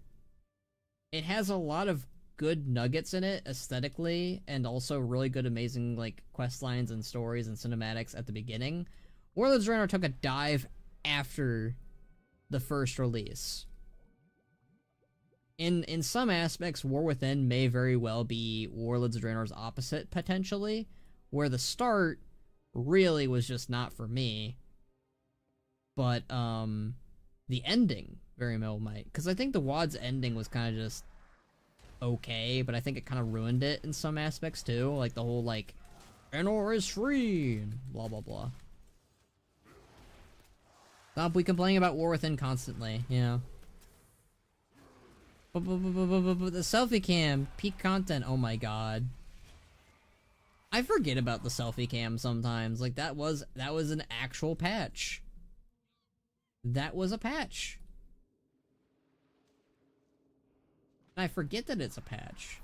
it has a lot of good nuggets in it aesthetically, and also really good, amazing, like, quest lines and stories and cinematics at the beginning. Warlords of Draenor took a dive after the first release. In some aspects, War Within may very well be Warlords of Draenor's opposite, potentially, where the start really was just not for me. But, the ending very well might. Because I think the WoD's ending was kind of just okay, but I think it kind of ruined it in some aspects too. Like the whole, like, Draenor is free, and blah blah blah. Stop we complaining about War Within constantly, you know. But the selfie cam, peak content, oh my god. I forget about the selfie cam sometimes. Like, that was an actual patch. That was a patch. And I forget that it's a patch.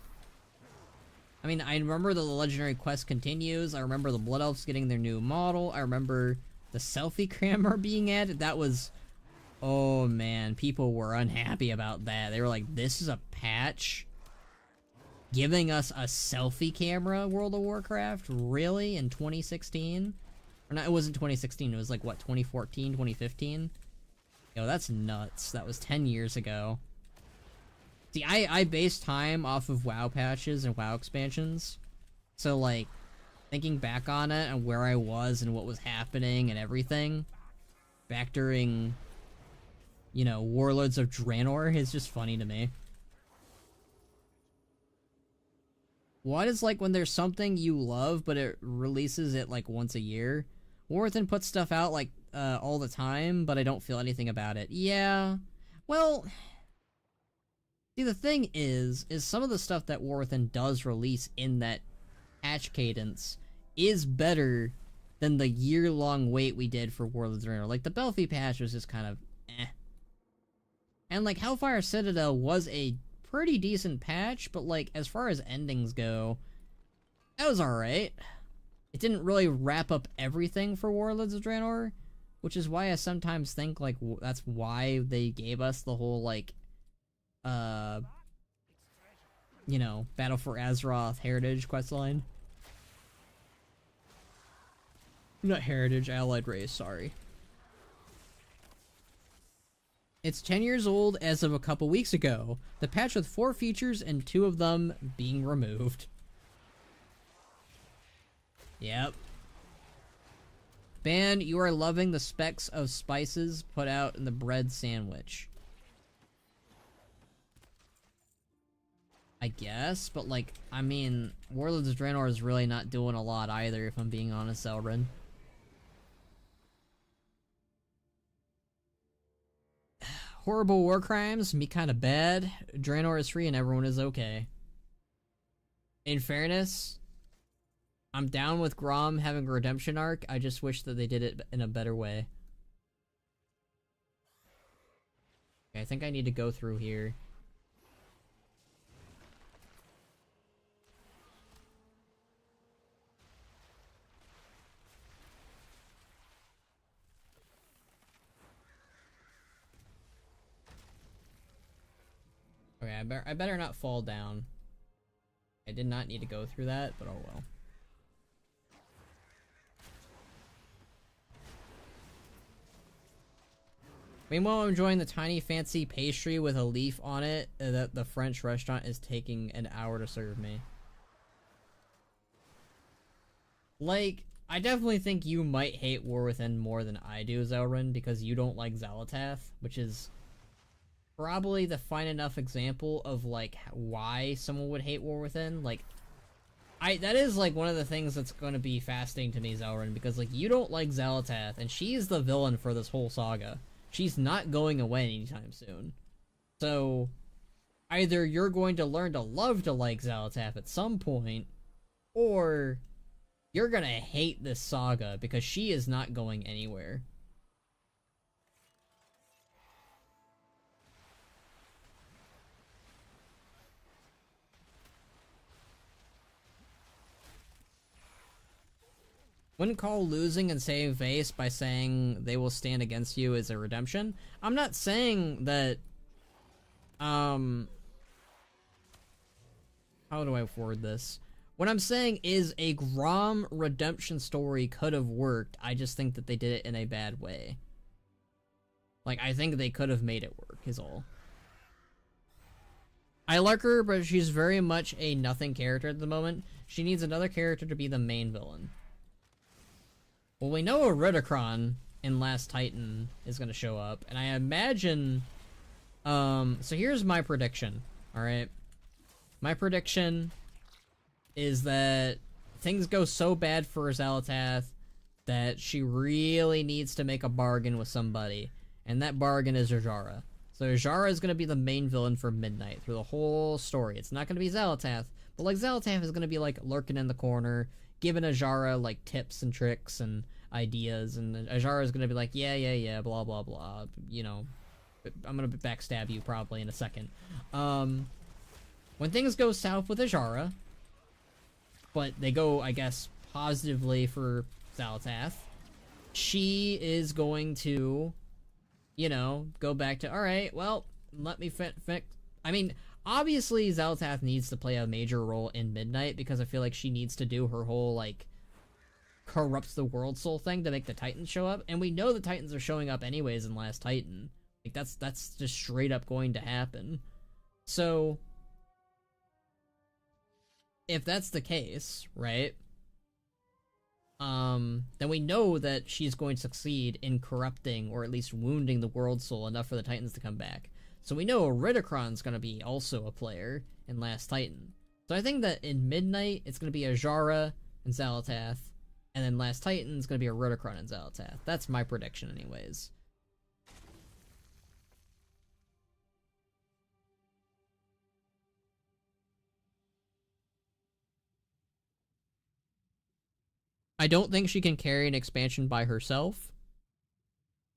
I mean, I remember the legendary quest continues. I remember the Blood Elves getting their new model. I remember the selfie camera being added. That was... Oh man, people were unhappy about that. They were like, this is a patch? Giving us a selfie camera, World of Warcraft? Really? In 2016? Or not, it wasn't 2016, it was like, what, 2014, 2015? Yo, that's nuts. That was 10 years ago. See, I base time off of WoW patches and WoW expansions. So, like, thinking back on it and where I was and what was happening and everything, back during, you know, Warlords of Draenor is just funny to me. What is like when there's something you love, but it releases it like once a year? War Within puts stuff out like all the time, but I don't feel anything about it. Yeah, well, see, the thing is some of the stuff that War Within does release in that patch cadence is better than the year-long wait we did for Warlords of Draenor. Like, the Belfie patch was just kind of eh. And, like, Hellfire Citadel was a pretty decent patch, but, like, as far as endings go, that was alright. It didn't really wrap up everything for Warlords of Draenor, which is why I sometimes think, like, that's why they gave us the whole, like, you know, Battle for Azeroth Heritage questline. Not Heritage, Allied Race, sorry. It's 10 years old as of a couple weeks ago. The patch with 4 features and 2 of them being removed. Yep. Ban, you are loving the specks of spices put out in the bread sandwich. I guess, but like, I mean, Warlords of Draenor is really not doing a lot either, if I'm being honest, Elrin. Horrible war crimes, me kinda bad. Draenor is free and everyone is okay. In fairness, I'm down with Grom having a redemption arc, I just wish that they did it in a better way. Okay, I think I need to go through here. Okay, I better not fall down. I did not need to go through that, but oh well. Meanwhile, I'm enjoying the tiny fancy pastry with a leaf on it that the French restaurant is taking an hour to serve me. Like, I definitely think you might hate War Within more than I do, Zelrin, because you don't like Xalatath, which is probably the fine enough example of, like, why someone would hate War Within. Like, that is, like, one of the things that's going to be fascinating to me, Zelrin, because, like, you don't like Xalatath, and she's the villain for this whole saga. She's not going away anytime soon. So, either you're going to learn to love to like Xalatath at some point, or you're gonna hate this saga because she is not going anywhere. Wouldn't call losing and saving face by saying they will stand against you as a redemption. I'm not saying that, how do I word this? What I'm saying is a Grom redemption story could have worked. I just think that they did it in a bad way. Like, I think they could have made it work, is all. I like her, but she's very much a nothing character at the moment. She needs another character to be the main villain. Well, we know a Ridicron in Last Titan is going to show up, and I imagine... so here's my prediction, alright? My prediction is that things go so bad for Xalatath that she really needs to make a bargain with somebody, and that bargain is Ajara. So Ajara is going to be the main villain for Midnight through the whole story. It's not going to be Xalatath, but like Xalatath is going to be like lurking in the corner, giving Ajara like tips and tricks and ideas, and Ajara is going to be like, yeah, blah, blah, blah, you know, I'm going to backstab you probably in a second. When things go south with Ajara, but they go, I guess, positively for Xalatath, she is going to, you know, go back to, alright, well, let me fix... I mean, obviously Xalatath needs to play a major role in Midnight, because I feel like she needs to do her whole, like, corrupts the world soul thing to make the Titans show up, and we know the Titans are showing up anyways in Last Titan. Like, that's just straight up going to happen. So... if that's the case, right, then we know that she's going to succeed in corrupting, or at least wounding the World Soul enough for the Titans to come back. So we know Ridicron's gonna be also a player in Last Titan. So I think that in Midnight, it's gonna be Ajara and Xalatath, and then Last Titan's gonna be a Ridicron and Xalatath. That's my prediction anyways. I don't think she can carry an expansion by herself.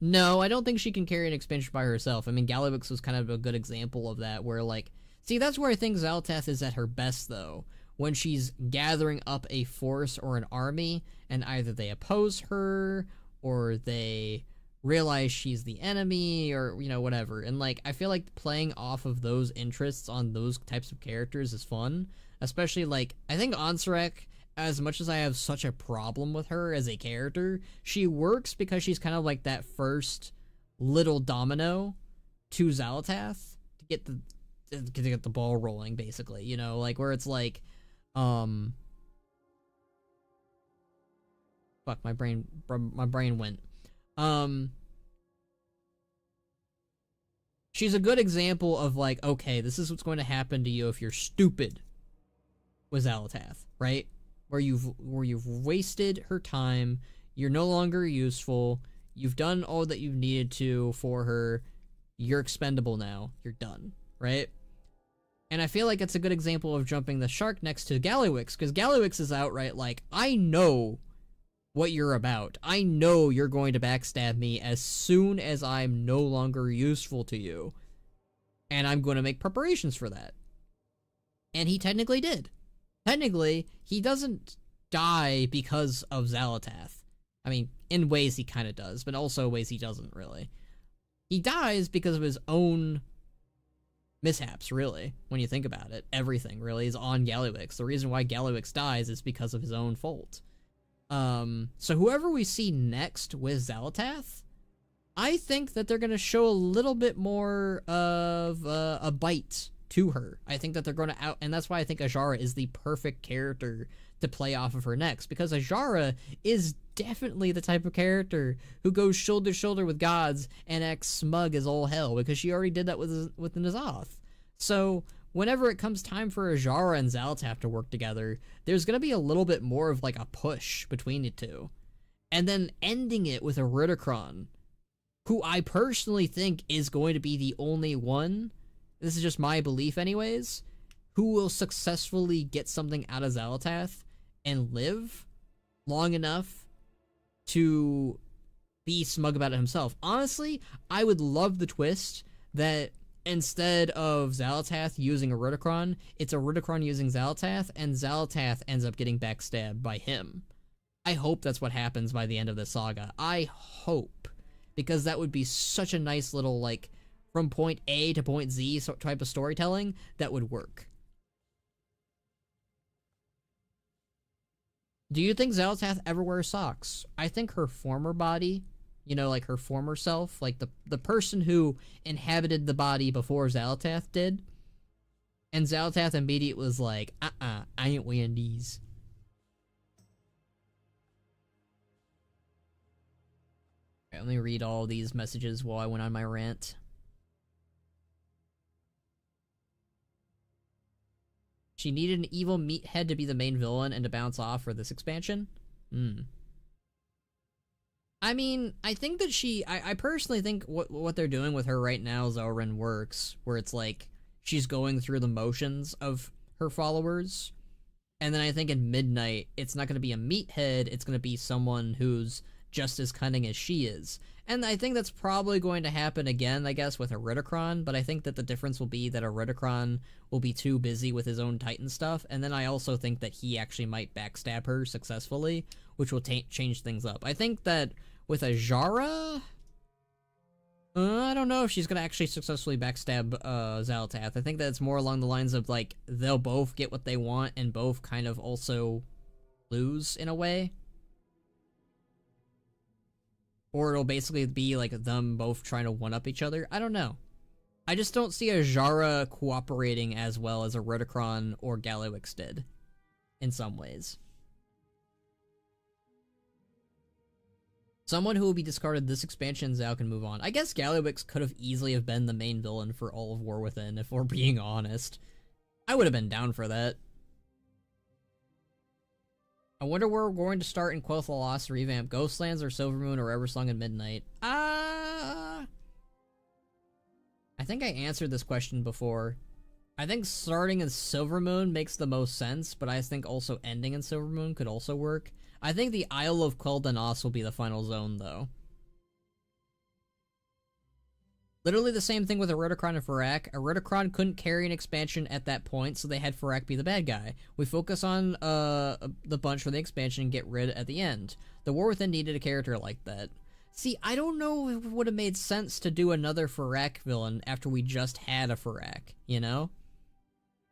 No, I don't think she can carry an expansion by herself. I mean, Galliwix was kind of a good example of that, where, like... see, that's where I think Xalatath is at her best, though. When she's gathering up a force or an army, and either they oppose her, or they realize she's the enemy, or, you know, whatever. And, like, I feel like playing off of those interests on those types of characters is fun. Especially, like, I think Ansarek... as much as I have such a problem with her as a character, she works because she's kind of like that first little domino to Xalatath to get the ball rolling, basically, you know, like where it's like, fuck, my brain went. She's a good example of like, okay, this is what's going to happen to you if you're stupid with Xalatath, right? Where you've wasted her time, you're no longer useful, you've done all that you've needed to for her, you're expendable now, you're done, right? And I feel like it's a good example of jumping the shark next to Galliwix, because Galliwix is outright like, I know what you're about. I know you're going to backstab me as soon as I'm no longer useful to you. And I'm going to make preparations for that. And he technically did. Technically, he doesn't die because of Xalatath. I mean, in ways he kind of does, but also ways he doesn't really. He dies because of his own mishaps, really, when you think about it. Everything, really, is on Gallywix. The reason why Gallywix dies is because of his own fault. So whoever we see next with Xal'atath, I think that they're going to show a little bit more of a bite to her. I think that they're going to and that's why I think Ajara is the perfect character to play off of her next, because Ajara is definitely the type of character who goes shoulder to shoulder with gods and acts smug as all hell, because she already did that with N'Zoth. So whenever it comes time for Ajara and Xal'atath to work together, there's going to be a little bit more of like a push between the two. And then ending it with a Ridicron, who I personally think is going to be the only one, this is just my belief anyways, who will successfully get something out of Xal'atath and live long enough to be smug about it himself. Honestly, I would love the twist that instead of Xal'atath using a Ridicron, it's a Ridicron using Xal'atath, and Xal'atath ends up getting backstabbed by him. I hope that's what happens by the end of the saga. I hope. Because that would be such a nice little, like, from point A to point Z type of storytelling that would work. Do you think Xal'atath ever wears socks? I think her former body, you know, like her former self, like the person who inhabited the body before Xal'atath did, and Xal'atath immediately was like, I ain't wearing these. Right, let me read all these messages while I went on my rant. She needed an evil meathead to be the main villain and to bounce off for this expansion? I mean, I think that I personally think what they're doing with her right now, Zorin, works, where it's like, she's going through the motions of her followers, and then I think in Midnight, it's not going to be a meathead, it's going to be someone who's just as cunning as she is. And I think that's probably going to happen again, I guess, with a Ridicron, but I think that the difference will be that a Ridicron will be too busy with his own Titan stuff, and then I also think that he actually might backstab her successfully, which will change things up. I think that with Ajara, I don't know if she's going to actually successfully backstab Xal'atath. I think that it's more along the lines of, like, they'll both get what they want and both kind of also lose in a way. Or it'll basically be like them both trying to one-up each other. I don't know. I just don't see Ajara cooperating as well as a Ridicron or Gallywix did. In some ways. Someone who will be discarded this expansion, Zal can move on. I guess Gallywix could have easily have been the main villain for all of War Within, if we're being honest. I would have been down for that. I wonder where we're going to start in Quell the Lost revamp. Ghostlands or Silvermoon or Eversong and Midnight? I think I answered this question before. I think starting in Silvermoon makes the most sense, but I think also ending in Silvermoon could also work. I think the Isle of Quel'Danas will be the final zone, though. Literally the same thing with a Ridicron and Farak. A Ridicron couldn't carry an expansion at that point, so they had Farak be the bad guy. We focus on the bunch for the expansion and get rid at the end. The War Within needed a character like that. See, I don't know if it would have made sense to do another Farak villain after we just had a Farak, you know?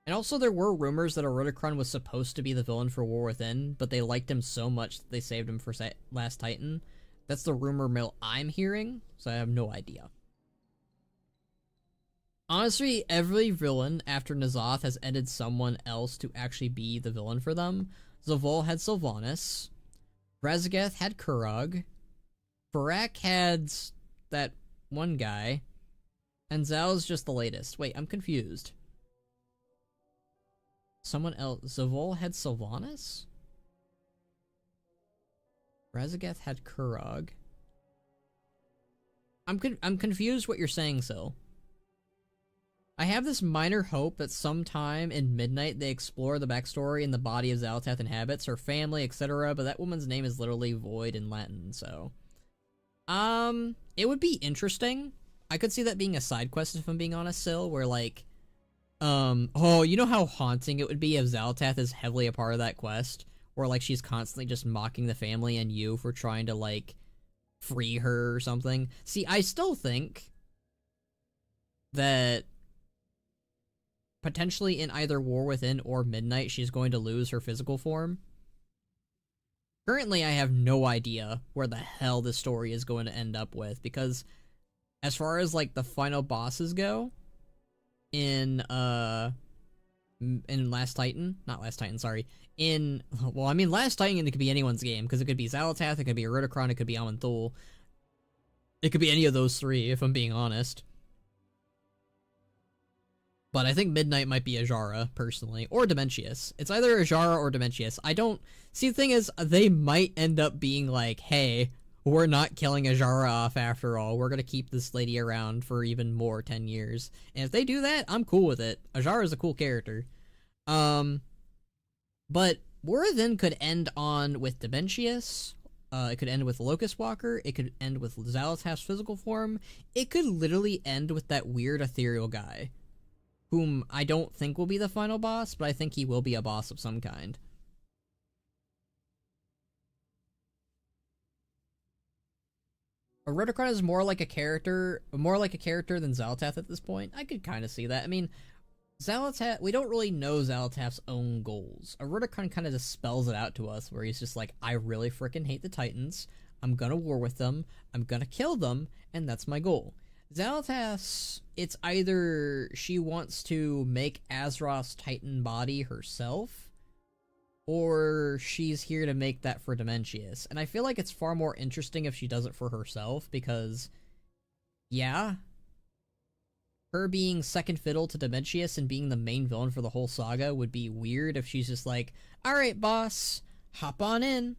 And also there were rumors that a Ridicron was supposed to be the villain for War Within, but they liked him so much that they saved him for Last Titan. That's the rumor mill I'm hearing, so I have no idea. Honestly, every villain after N'Zoth has ended someone else to actually be the villain for them. Zavol had Sylvanas. Razageth had Kurog. Farak had that one guy. And Zal's just the latest. Wait, I'm confused. Someone else. Zavol had Sylvanas? Razageth had Kurog. I'm confused what you're saying, Syl. I have this minor hope that sometime in Midnight they explore the backstory and the body of Xal'atath inhabits, her family, etc., but that woman's name is literally Void in Latin, so... it would be interesting. I could see that being a side quest, if I'm being honest, Syl, where, like... oh, you know how haunting it would be if Xal'atath is heavily a part of that quest? Where, like, she's constantly just mocking the family and you for trying to, like, free her or something? See, I still think that potentially in either War Within or Midnight, she's going to lose her physical form. Currently, I have no idea where the hell this story is going to end up with, because as far as like the final bosses go, in Last Titan, not Last Titan, sorry, well, I mean Last Titan, it could be anyone's game, because it could be Xal'atath, it could be Eridikron, it could be Aman'Thul, it could be any of those three, if I'm being honest. But I think Midnight might be Ajara, personally. Or Dementius. It's either Ajara or Dementius. I don't... See, the thing is, they might end up being like, hey, we're not killing Ajara off after all. We're gonna keep this lady around for even more 10 years. And if they do that, I'm cool with it. Ajara's a cool character. But War Within could end on with Dementius. It could end with Locust Walker. It could end with Xal'atath's physical form. It could literally end with that weird ethereal guy, whom I don't think will be the final boss, but I think he will be a boss of some kind. Eridikron is more like a character than Xal'atath at this point. I could kind of see that. I mean, Xal'atath, we don't really know Xal'atath's own goals. Eridikron kind of just spells it out to us, where he's just like, I really freaking hate the Titans, I'm gonna war with them, I'm gonna kill them, and that's my goal. Xal'atath, it's either she wants to make Azeroth's Titan body herself, or she's here to make that for Dementius. And I feel like it's far more interesting if she does it for herself, because, yeah, her being second fiddle to Dementius and being the main villain for the whole saga would be weird if she's just like, alright boss, hop on in.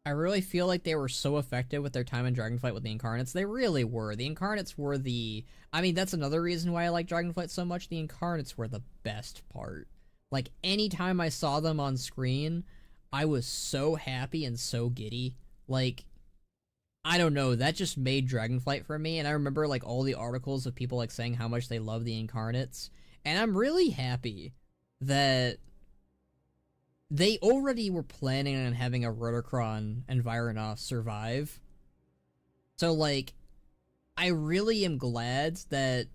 I really feel like they were so effective with their time in Dragonflight with the Incarnates. They really were. The Incarnates were the... I mean, that's another reason why I like Dragonflight so much. The Incarnates were the best part. Like, anytime I saw them on screen, I was so happy and so giddy. Like, I don't know, that just made Dragonflight for me, and I remember, like, all the articles of people, like, saying how much they love the Incarnates, and I'm really happy that they already were planning on having a Rotokron and Vironoth survive. So, like, I really am glad that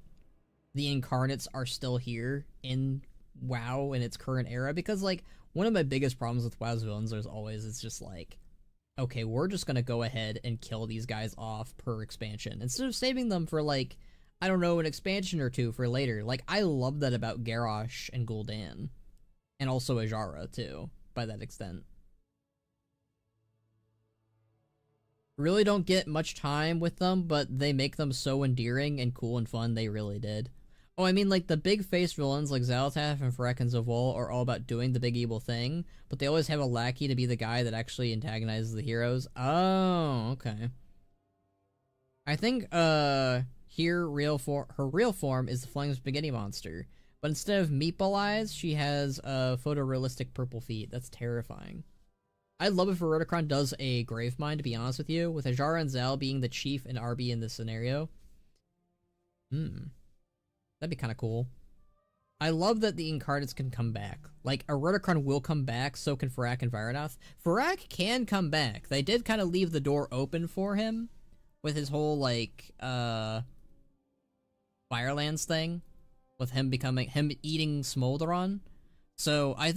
the Incarnates are still here in WoW in its current era, because, like, one of my biggest problems with WoW's villains is always, it's just like, okay, we're just gonna go ahead and kill these guys off per expansion, instead of saving them for, like, I don't know, an expansion or two for later. Like, I love that about Garrosh and Gul'dan. And also Ajara, too, by that extent. Really don't get much time with them, but they make them so endearing and cool and fun, they really did. Oh, I mean, like, the big face villains like Xal'atath and Phyrek and Zavol are all about doing the big evil thing, but they always have a lackey to be the guy that actually antagonizes the heroes. Oh, okay. I think, here, her real form is the Flying Spaghetti Monster. But instead of meatball eyes, she has photorealistic purple feet. That's terrifying. I'd love if Eridikron does a Gravemind, to be honest with you, with Ajara and Zal being the chief and RB in this scenario. That'd be kind of cool. I love that the Incarnates can come back. Like, Eridikron will come back, so can Phyrek and Vironoth. Phyrek can come back. They did kind of leave the door open for him with his whole, like, Firelands thing. With him eating Smolderon. So I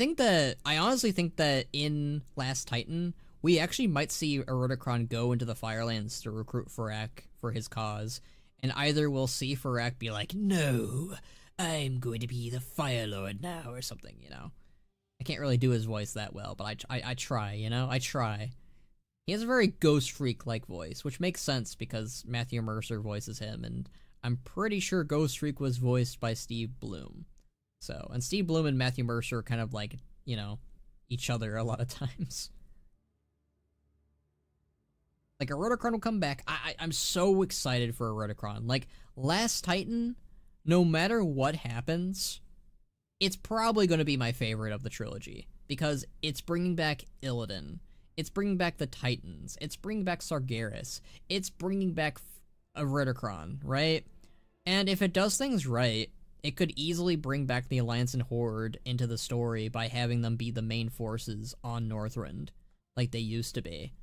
honestly think that in Last Titan, we actually might see Eridikron go into the Firelands to recruit Phyrek for his cause. And either we'll see Phyrek be like, no, I'm going to be the Fire Lord now, or something, you know. I can't really do his voice that well, but I try, you know? I try. He has a very Ghost Freak-like voice, which makes sense because Matthew Mercer voices him, and I'm pretty sure Ghost Freak was voiced by Steve Bloom. So, and Steve Bloom and Matthew Mercer are kind of like, you know, each other a lot of times. Like, Eridikron will come back. I'm so excited for Eridikron. Like, Last Titan, no matter what happens, it's probably going to be my favorite of the trilogy. Because it's bringing back Illidan. It's bringing back the Titans. It's bringing back Sargeras. It's bringing back Eridikron, right? And if it does things right, it could easily bring back the Alliance and Horde into the story by having them be the main forces on Northrend, like they used to be.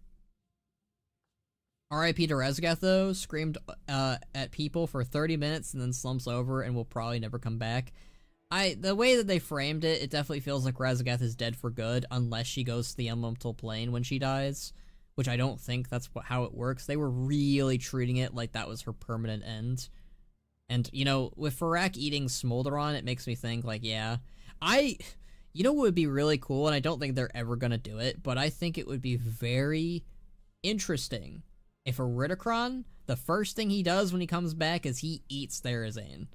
R.I.P. to Rezgath, though, screamed at people for 30 minutes and then slumps over and will probably never come back. The way that they framed it, it definitely feels like Rezgath is dead for good unless she goes to the Elemental Plane when she dies, which I don't think that's how it works. They were really treating it like that was her permanent end. And, you know, with Farak eating Smolderon, it makes me think, like, yeah. You know what would be really cool, and I don't think they're ever gonna do it, but I think it would be very interesting if a Ridicron, the first thing he does when he comes back is he eats Therazane.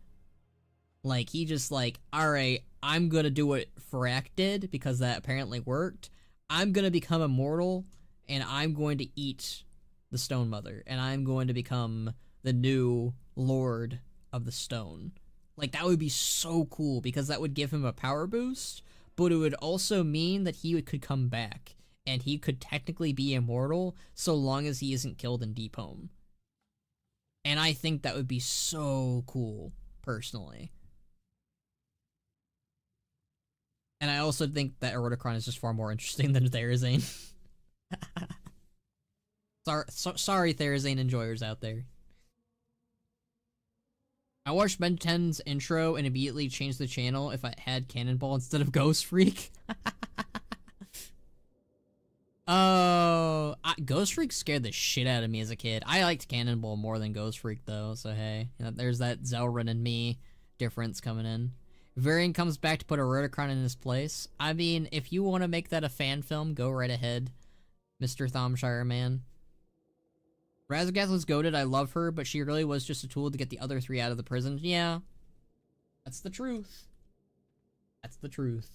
Like, he just like, alright, I'm gonna do what Farak did, because that apparently worked. I'm gonna become immortal, and I'm going to eat the Stone Mother, and I'm going to become the new Lord of the Stone. Like, that would be so cool, because that would give him a power boost, but it would also mean that he could come back, and he could technically be immortal, so long as he isn't killed in Deep Home. And I think that would be so cool, personally. And I also think that Eroticron is just far more interesting than Therazane. Sorry, Therazane enjoyers out there. I watched Ben 10's intro and immediately changed the channel if I had Cannonball instead of Ghost Freak. Oh, Ghost Freak scared the shit out of me as a kid. I liked Cannonball more than Ghost Freak, though, so hey. You know, there's that Zelrin and me difference coming in. Varian comes back to put a Rotocron in his place. I mean, if you want to make that a fan film, go right ahead, Mr. Thomshire man. Razagath was goated, I love her, but she really was just a tool to get the other three out of the prison. Yeah. That's the truth. That's the truth.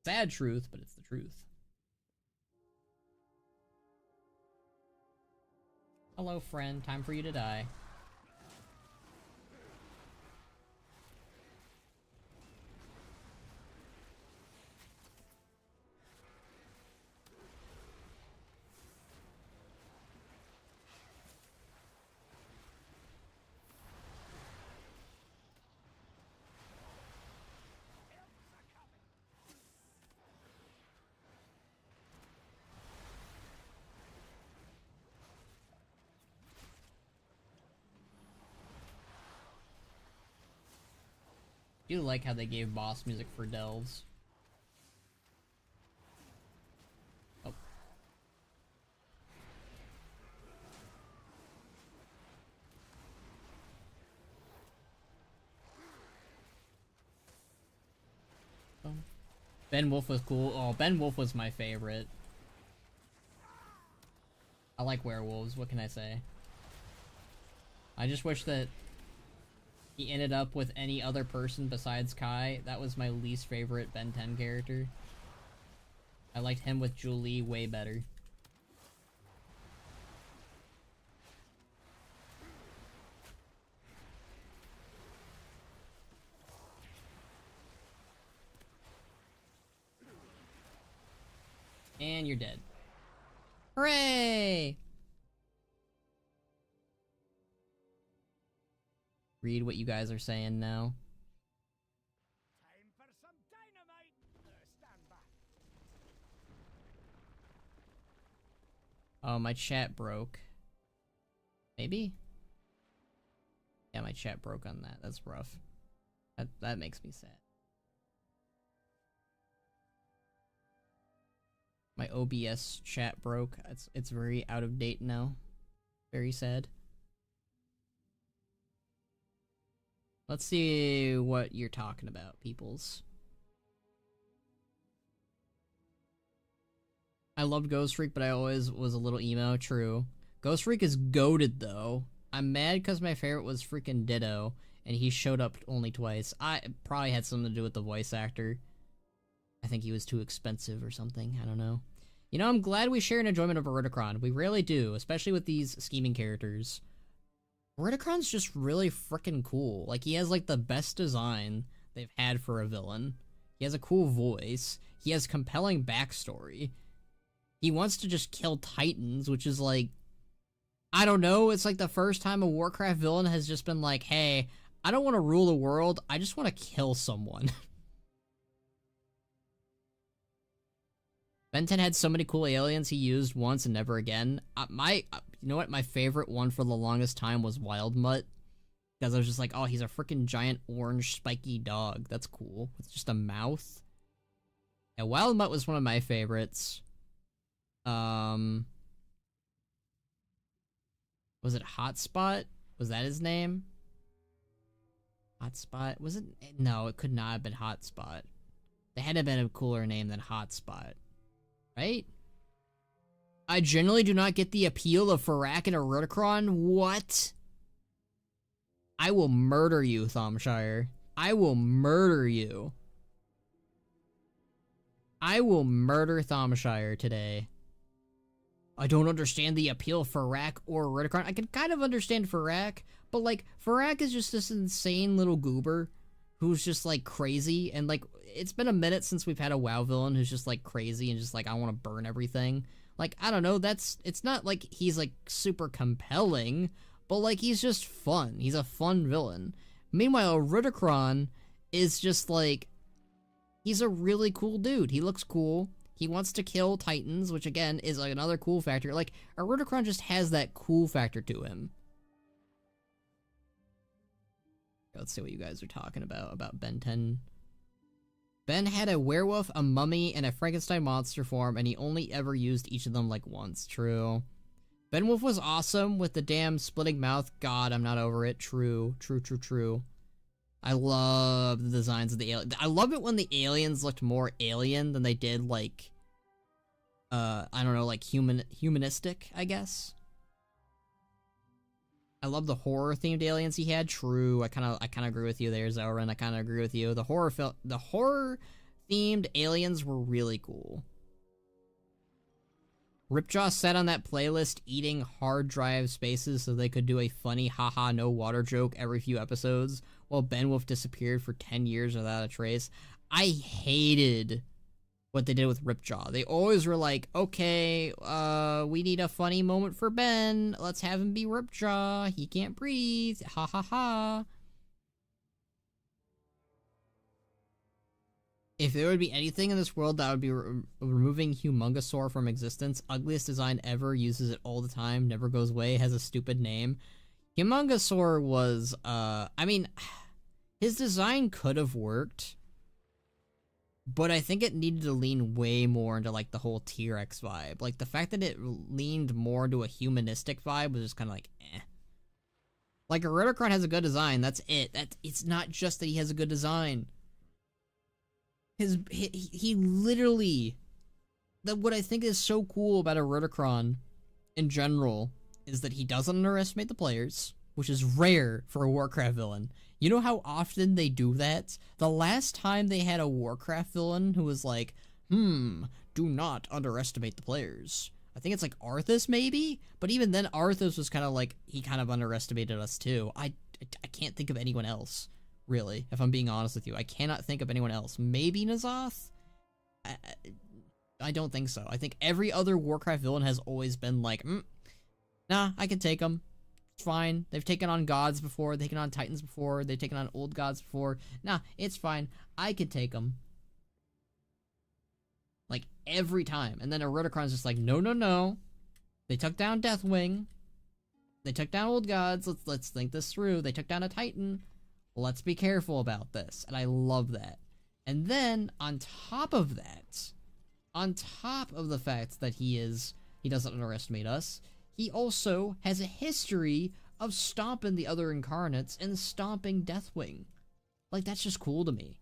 Sad truth, but it's the truth. Hello, friend. Time for you to die. I do like how they gave boss music for delves. Oh. Ben Wolf was cool. Oh, Ben Wolf was my favorite. I like werewolves, what can I say? I just wish that he ended up with any other person besides Kai. That was my least favorite Ben 10 character. I liked him with Julie way better. And you're dead. Hooray! Read what you guys are saying now. Time for some dynamite. Stand back. Oh, my chat broke. Maybe? Yeah, my chat broke on that. That's rough. That makes me sad. My OBS chat broke. It's very out of date now. Very sad. Let's see what you're talking about, peoples. I loved Ghost Freak, but I always was a little emo. True. Ghost Freak is goated, though. I'm mad because my favorite was freaking Ditto, and he showed up only twice. I probably had something to do with the voice actor. I think he was too expensive or something. I don't know. You know, I'm glad we share an enjoyment of Eroticron. We rarely do, especially with these scheming characters. Eroticron's just really freaking cool. Like, he has, like, the best design they've had for a villain. He has a cool voice. He has compelling backstory. He wants to just kill Titans, which is, like... I don't know, it's like the first time a Warcraft villain has just been like, hey, I don't want to rule the world. I just want to kill someone. Ben 10 had so many cool aliens he used once and never again. You know what? My favorite one for the longest time was Wild Mutt. Because I was just like, oh, he's a freaking giant orange spiky dog. That's cool. With just a mouth. Yeah, Wild Mutt was one of my favorites. Was it Hotspot? Was that his name? Hotspot? Was it? No, it could not have been Hotspot. They had to have been a cooler name than Hotspot. Right? I generally do not get the appeal of Farak and Eroticron. What? I will murder you, Thomshire. I will murder you. I will murder Thomshire today. I don't understand the appeal of Farak or Eroticron. I can kind of understand Farak, but like, Farak is just this insane little goober who's just like crazy, and like, it's been a minute since we've had a WoW villain who's just like crazy and just like, I want to burn everything. Like, I don't know, it's not like he's like super compelling, but like, he's just fun. He's a fun villain. Meanwhile, Eroticron is just like, he's a really cool dude. He looks cool. He wants to kill Titans, which again is like another cool factor. Like, Eroticron just has that cool factor to him. Let's see what you guys are talking about Ben 10. Ben had a werewolf, a mummy, and a Frankenstein monster form, and he only ever used each of them like once. True. Ben Wolf was awesome with the damn splitting mouth. God, I'm not over it. True. I love the designs of the alien. I love it when the aliens looked more alien than they did like, I don't know, like humanistic, I guess. I love the horror themed aliens he had. True. I kind of agree with you there, Zoran. I kind of agree with you. The horror themed aliens were really cool. Ripjaw sat on that playlist eating hard drive spaces so they could do a funny haha no water joke every few episodes while Ben Wolf disappeared for 10 years without a trace. I hated what they did with Ripjaw. They always were like, okay, we need a funny moment for Ben. Let's have him be Ripjaw. He can't breathe. Ha ha ha. If there would be anything in this world that would be removing Humongosaur from existence, ugliest design ever, uses it all the time, never goes away, has a stupid name. Humongosaur was, I mean, his design could have worked, but I think it needed to lean way more into, like, the whole T-Rex vibe. Like, the fact that it leaned more into a humanistic vibe was just kind of like, eh. Like, Eroticron has a good design, that's it. It's not just that he has a good design. He literally, what I think is so cool about Eroticron in general is that he doesn't underestimate the players, which is rare for a Warcraft villain. You know how often they do that? The last time they had a Warcraft villain who was like, do not underestimate the players. I think it's like Arthas maybe? But even then Arthas was kind of like, he kind of underestimated us too. I can't think of anyone else. Really, if I'm being honest with you. I cannot think of anyone else. Maybe N'Zoth? I don't think so. I think every other Warcraft villain has always been like, nah, I can take them. It's fine. They've taken on gods before. They've taken on titans before. They've taken on old gods before. Nah, it's fine. I could take them. Like, every time. And then Eroticron's just like, no. They took down Deathwing. They took down old gods. Let's think this through. They took down a titan. Let's be careful about this. And I love that. And then, on top of that, on top of the fact that he doesn't underestimate us, he also has a history of stomping the other incarnates and stomping Deathwing. Like, that's just cool to me.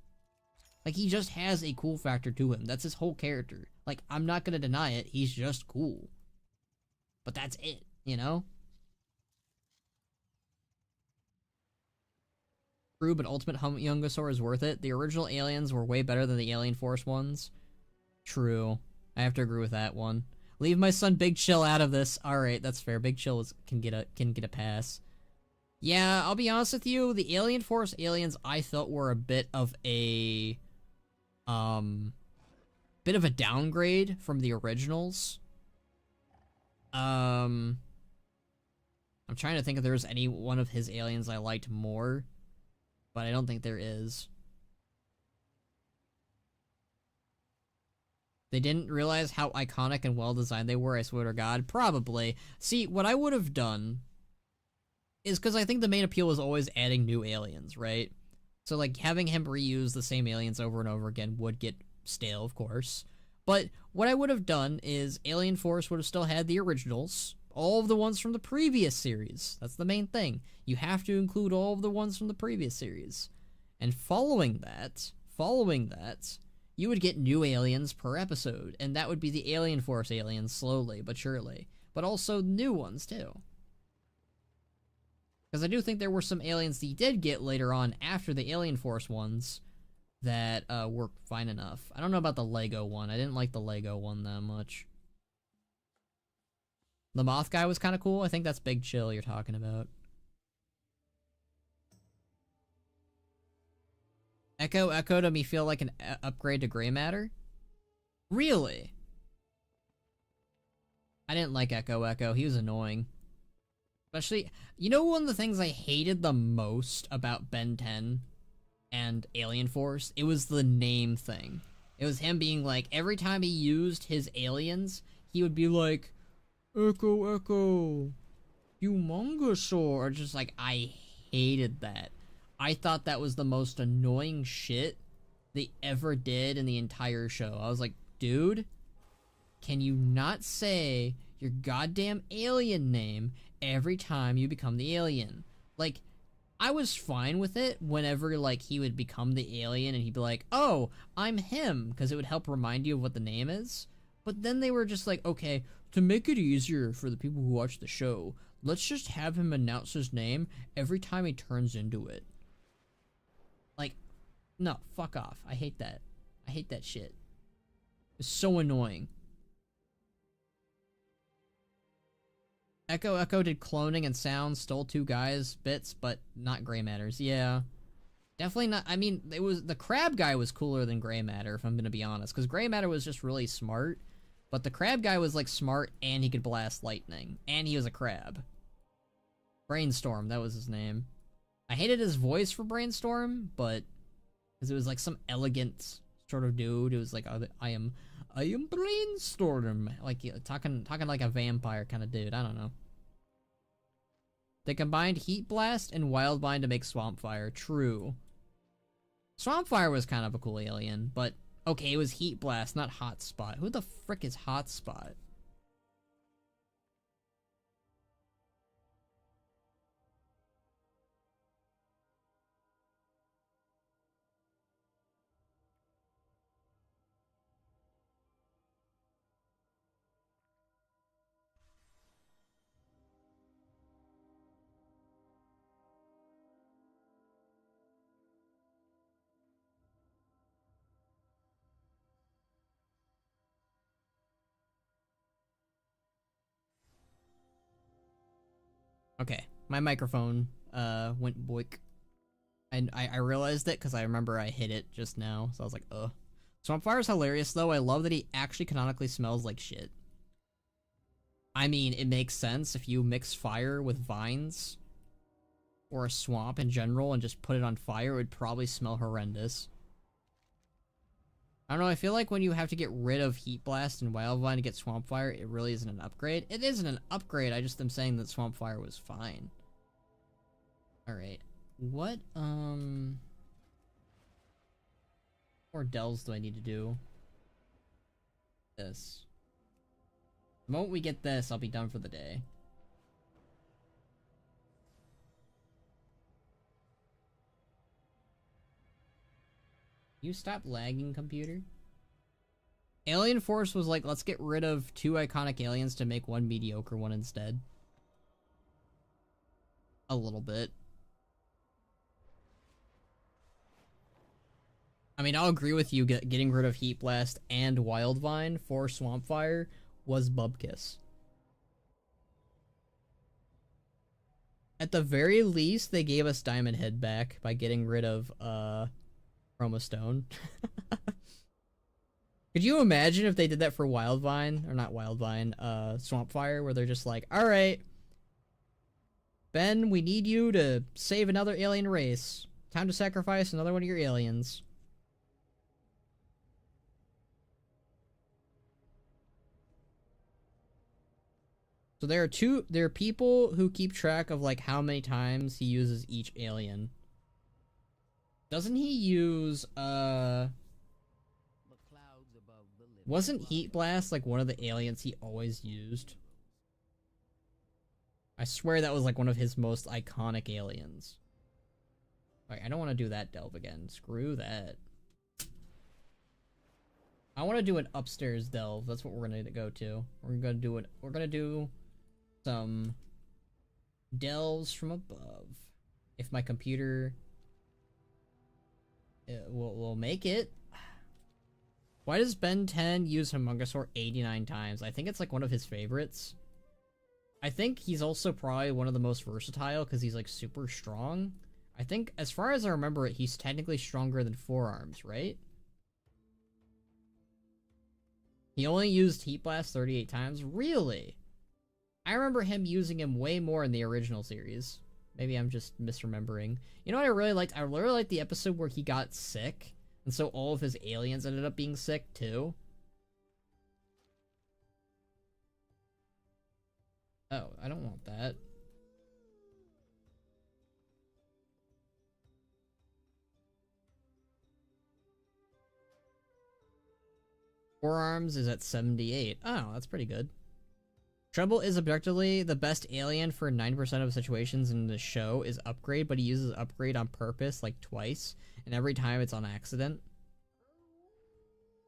Like, he just has a cool factor to him. That's his whole character. Like, I'm not gonna deny it. He's just cool. But that's it, you know? True, but Ultimate Humongosaur is worth it. The original aliens were way better than the Alien Force ones. True. I have to agree with that one. Leave my son Big Chill out of this. Alright, that's fair. Big Chill can get a pass. Yeah, I'll be honest with you, the Alien Force aliens I felt were a bit of a downgrade from the originals. I'm trying to think if there was any one of his aliens I liked more. but I don't think there is. They didn't realize how iconic and well-designed they were, I swear to God. Probably. See, what I would have done is, because I think the main appeal was always adding new aliens, right? So, like, having him reuse the same aliens over and over again would get stale, of course. But what I would have done is Alien Force would have still had the originals, all of the ones from the previous series. That's the main thing. You have to include all of the ones from the previous series. And following that, you would get new aliens per episode, and that would be the Alien Force aliens slowly but surely. But also new ones, too. Because I do think there were some aliens that you did get later on after the Alien Force ones that were fine enough. I don't know about the Lego one. I didn't like the Lego one that much. The Moth guy was kind of cool. I think that's Big Chill you're talking about. Echo to me feel like an upgrade to Gray Matter? Really? I didn't like Echo. He was annoying. Especially, you know, one of the things I hated the most about Ben 10 and Alien Force? It was the name thing. It was him being like, every time he used his aliens, he would be like, Echo, Humongosaur. Just like, I hated that. I thought that was the most annoying shit they ever did in the entire show. I was like, dude, can you not say your goddamn alien name every time you become the alien? Like, I was fine with it whenever, like, he would become the alien and he'd be like, oh, I'm him, because it would help remind you of what the name is. But then they were just like, okay, to make it easier for the people who watch the show, let's just have him announce his name every time he turns into it. Like, no, fuck off. I hate that. I hate that shit. It's so annoying. Echo did cloning and sound, stole 2 guys' bits, but not Gray Matters. Yeah. Definitely not. I mean, it was, the crab guy was cooler than Gray Matter, if I'm gonna be honest, because Gray Matter was just really smart, but the crab guy was, like, smart, and he could blast lightning, and he was a crab. Brainstorm, that was his name. I hated his voice for Brainstorm, but because it was like some elegant sort of dude. It was like, I am Brainstorm, like talking like a vampire kind of dude. I don't know. They combined Heat Blast and Wildvine to make Swampfire. True. Swampfire was kind of a cool alien, but okay, it was Heat Blast, not Hotspot. Who the frick is Hotspot? Okay, my microphone went boink. And I realized it because I remember I hit it just now, so I was like, ugh. Swampfire's hilarious though. I love that he actually canonically smells like shit. I mean, it makes sense if you mix fire with vines or a swamp in general and just put it on fire, it would probably smell horrendous. I don't know, I feel like when you have to get rid of Heat Blast and Wildvine to get Swampfire, it really isn't an upgrade. It isn't an upgrade, I just am saying that Swampfire was fine. Alright. What, or Dells do I need to do? This. The moment we get this, I'll be done for the day. You stop lagging, computer? Alien Force was like, let's get rid of 2 iconic aliens to make 1 mediocre one instead. A little bit. I mean, I'll agree with you, getting rid of Heat Blast and Wildvine for Swampfire was Bubkiss. At the very least, they gave us Diamond Head back by getting rid of, Chromostone. Could you imagine if they did that for Wildvine? Or not Wildvine, Swampfire, where they're just like, alright, Ben, we need you to save another alien race. Time to sacrifice another one of your aliens. So there are people who keep track of like how many times he uses each alien. Doesn't he use wasn't Heat Blast like one of the aliens he always used? I swear that was like one of his most iconic aliens. Alright, I don't want to do that delve again. Screw that. I want to do an upstairs delve. That's what we're gonna go to. We're gonna do some delves from above. If my computer will make it. Why does Ben 10 use Humungosaur 89 times? I think it's like one of his favorites. I think he's also probably one of the most versatile because he's like super strong. I think, as far as I remember it, he's technically stronger than Forearms, right? He only used Heat Blast 38 times? Really? I remember him using him way more in the original series. Maybe I'm just misremembering. You know what I really liked? I really liked the episode where he got sick, and so all of his aliens ended up being sick too. Oh, I don't want that. Forearms is at 78. Oh, that's pretty good. Trouble is objectively the best alien for 9% of situations in the show is Upgrade, but he uses Upgrade on purpose like twice, and every time it's on accident.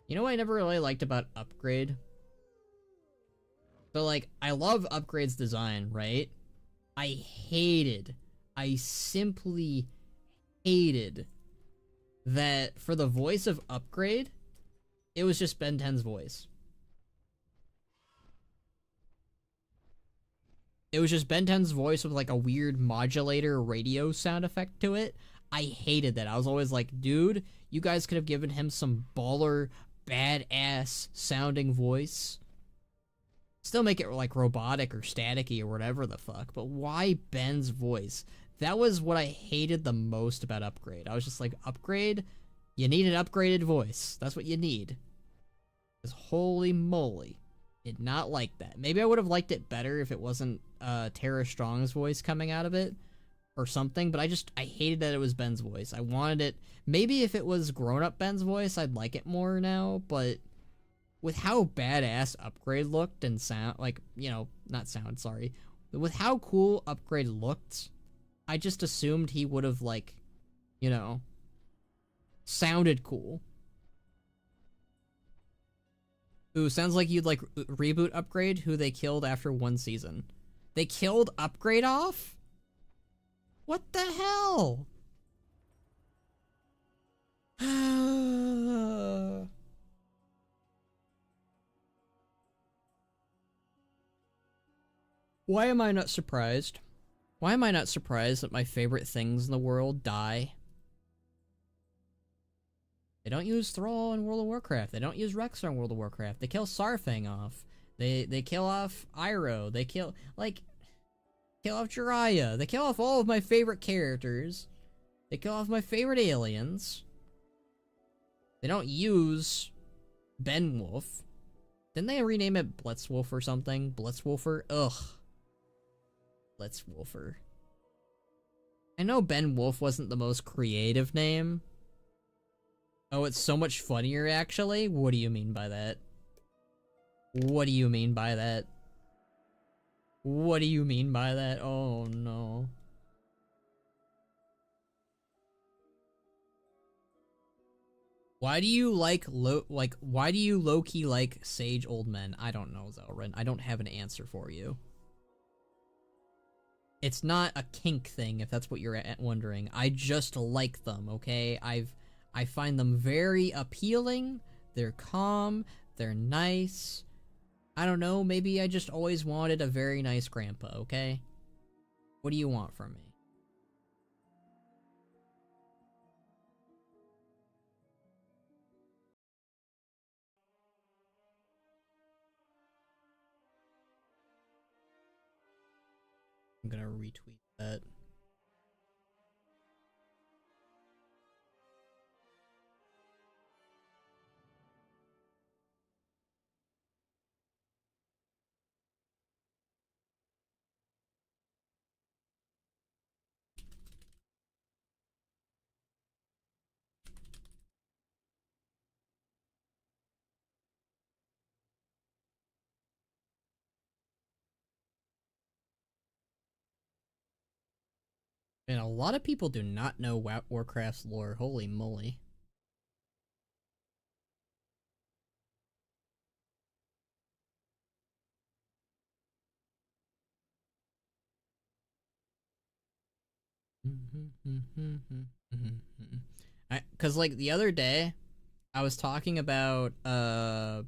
You know what I never really liked about Upgrade? So like, I love Upgrade's design, right? I simply hated that for the voice of Upgrade, it was just Ben 10's voice. It was just Ben 10's voice with like a weird modulator radio sound effect to it. I hated that. I was always like, dude, you guys could have given him some baller, badass sounding voice. Still make it like robotic or staticky or whatever the fuck, but why Ben's voice? That was what I hated the most about Upgrade. I was just like, Upgrade, you need an upgraded voice. That's what you need. Because holy moly, did not like that. Maybe I would have liked it better if it wasn't Tara Strong's voice coming out of it or something, but I hated that it was Ben's voice. I wanted it, maybe if it was grown-up Ben's voice, I'd like it more now, but with how badass Upgrade looked and sound, like, you know, not sound, sorry. With how cool Upgrade looked, I just assumed he would have, like, you know, sounded cool. Ooh, sounds like you'd, like, reboot Upgrade, who they killed after one season. They killed Upgrade off? What the hell? Why am I not surprised? Why am I not surprised that my favorite things in the world die? They don't use Thrall in World of Warcraft. They don't use Rexar in World of Warcraft. They kill Sarfang off. They kill off Iroh. They kill off Jiraiya. They kill off all of my favorite characters. They kill off my favorite aliens. They don't use Benwolf. Didn't they rename it Blitzwolf or something? Blitzwolfer? Ugh. Blitzwolfer. I know Benwolf wasn't the most creative name. Oh, it's so much funnier, actually? What do you mean by that? What do you mean by that? What do you mean by that? Oh, no. Why do you why do you low-key like Sage Old Men? I don't know, Zelrin. I don't have an answer for you. It's not a kink thing, if that's what you're wondering. I just like them, okay? I find them very appealing. They're calm. They're nice. I don't know, maybe I just always wanted a very nice grandpa, okay? What do you want from me? I'm gonna retweet that. And a lot of people do not know Warcraft's lore. Holy moly. Cause like the other day, I was talking about an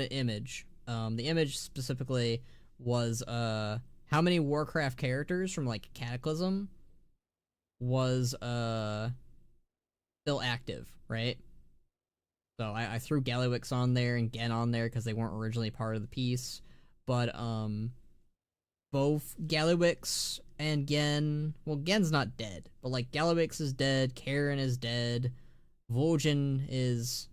image. The image specifically was how many Warcraft characters from like Cataclysm was still active, right? So I threw Gallywix on there and Gen on there because they weren't originally part of the piece, but both Gallywix and Gen, well, Gen's not dead, but like Gallywix is dead, Karen is dead, Vol'jin is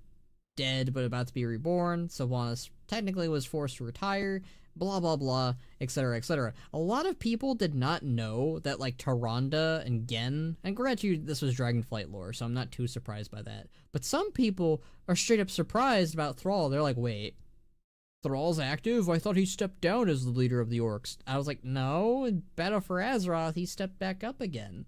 dead but about to be reborn, Sylvanas technically was forced to retire, blah blah blah, etc etc. A lot of people did not know that like Tyrande and Gen, and granted this was Dragonflight lore, so I'm not too surprised by that, but some people are straight up surprised about Thrall. They're like, wait, Thrall's active? I thought he stepped down as the leader of the Orcs. I was like, no, in Battle for Azeroth, he stepped back up again.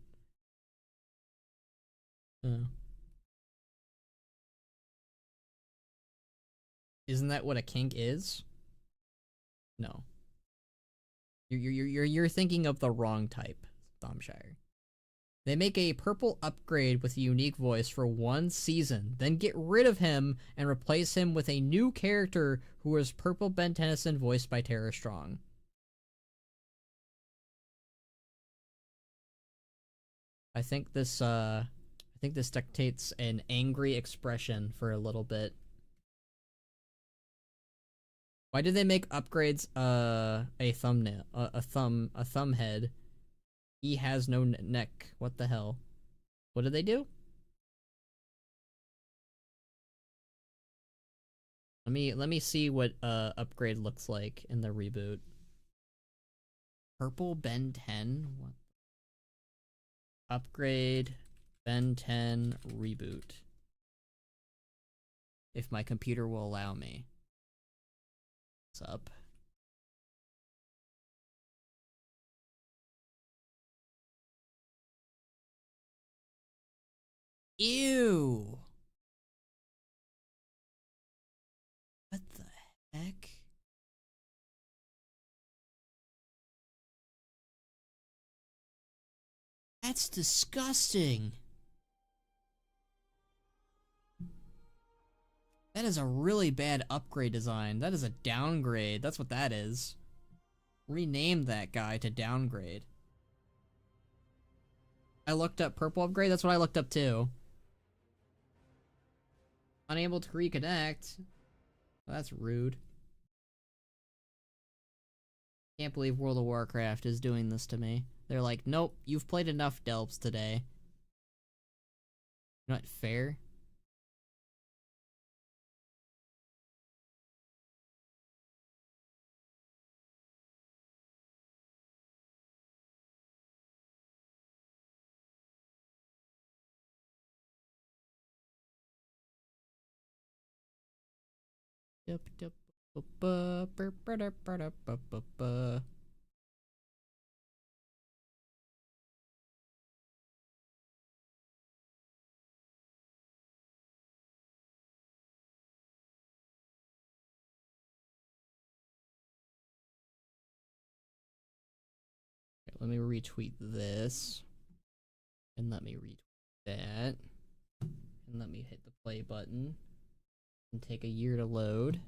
Isn't that what a kink is? No. You're thinking of the wrong type, Thomshire. They make a purple upgrade with a unique voice for 1 season, then get rid of him and replace him with a new character who is Purple Ben Tennyson voiced by Tara Strong. I think this dictates an angry expression for a little bit. Why did they make upgrades a thumbnail, a thumb head? He has no neck. What the hell? What did they do? Let me see what upgrade looks like in the reboot. Purple Ben 10? What? Upgrade Ben 10 reboot. If my computer will allow me. What's up? Ew! What the heck? That's disgusting! That is a really bad upgrade design. That is a downgrade. That's what that is. Rename that guy to downgrade. I looked up purple upgrade. That's what I looked up too. Unable to reconnect. Well, that's rude. Can't believe World of Warcraft is doing this to me. They're like, nope, you've played enough Delps today. Not fair. Yup, yup, let me retweet this. And let me retweet that. And let me hit the play button. And take a year to load.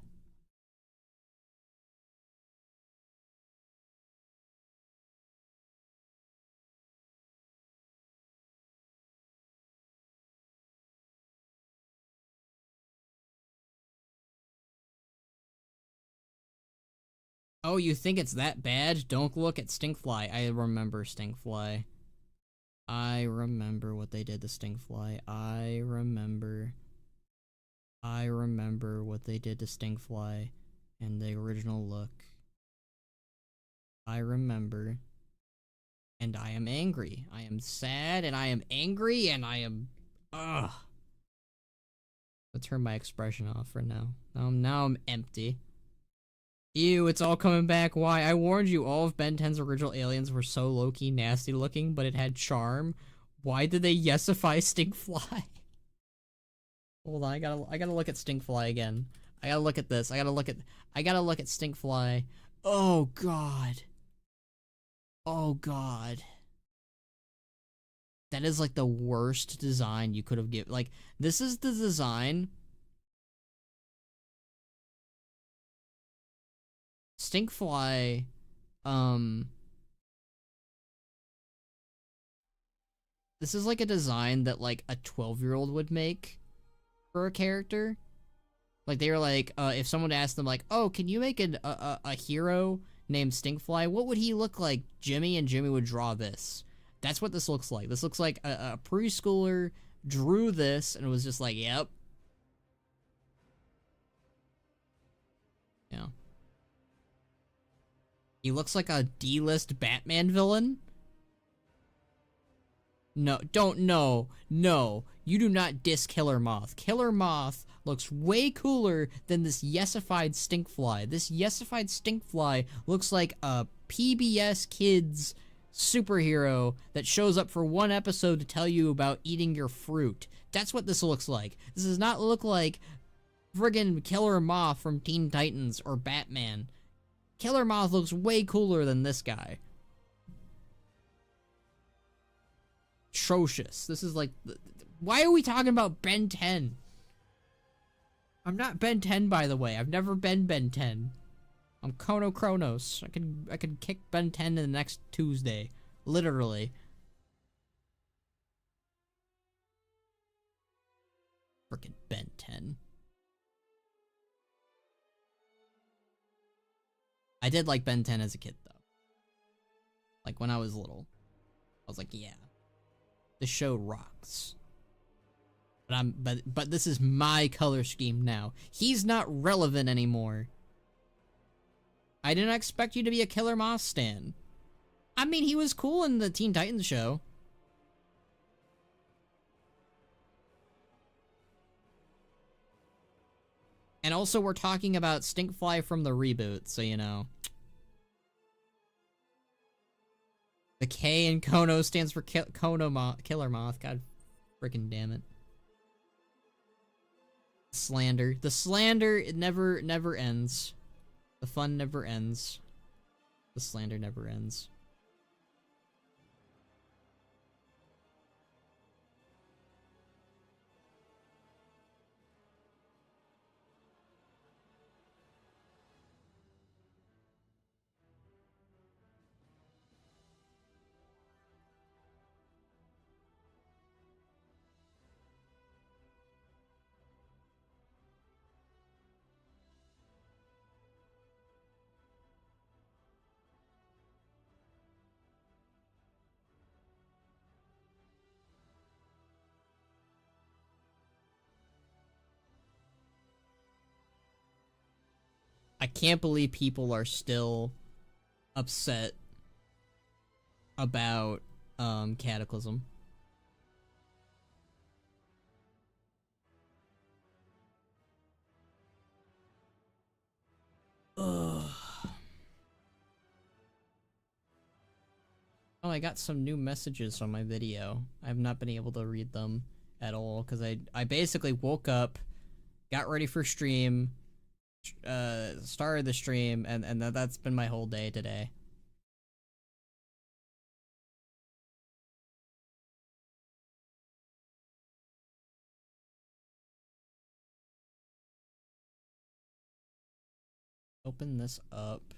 Oh, you think it's that bad? Don't look at Stinkfly. I remember Stinkfly. I remember what they did to Stinkfly. I remember what they did to Stinkfly and the original look. I remember. And I am angry. I am sad and I am angry and I am... Ugh. I'll turn my expression off for now. Now I'm empty. Ew, it's all coming back. Why? I warned you, all of Ben 10's original aliens were so low-key nasty looking, but it had charm. Why did they yesify Stinkfly? Hold on, I gotta look at Stinkfly again. I gotta look at this. I gotta look at Stinkfly. Oh god. Oh god. That is like the worst design you could have given. Like, this is the design. Stinkfly, this is like a design that like a 12-year-old would make for a character. Like, they were like, if someone asked them like, oh, can you make a hero named Stinkfly? What would he look like, Jimmy? And Jimmy would draw this. That's what this looks like. This looks like a preschooler drew this and was just like, yep. Yeah. He looks like a D-list Batman villain. No, no. You do not diss Killer Moth. Killer Moth looks way cooler than this yesified Stinkfly. This yesified Stinkfly looks like a PBS Kids superhero that shows up for one episode to tell you about eating your fruit. That's what this looks like. This does not look like friggin' Killer Moth from Teen Titans or Batman. Killer Moth looks way cooler than this guy. Atrocious. This is like... Why are we talking about Ben 10? I'm not Ben 10, by the way. I've never been Ben 10. I'm Khono Chronos. I could kick Ben 10 in the next Tuesday. Literally. Frickin' Ben 10. I did like Ben 10 as a kid, though. Like, when I was little. I was like, yeah. The show rocks. But this is my color scheme now. He's not relevant anymore. I didn't expect you to be a Killer Moth stan. I mean, he was cool in the Teen Titans show. And also, we're talking about Stinkfly from the reboot, so you know. The K in Khono stands for Killer Moth. God freaking damn it. Slander. The slander, it never ends. The fun never ends. The slander never ends. I can't believe people are still upset about Cataclysm. Ugh. Oh, I got some new messages on my video. I have not been able to read them at all because I basically woke up, got ready for stream, started the stream, and that's been my whole day today. Open this up,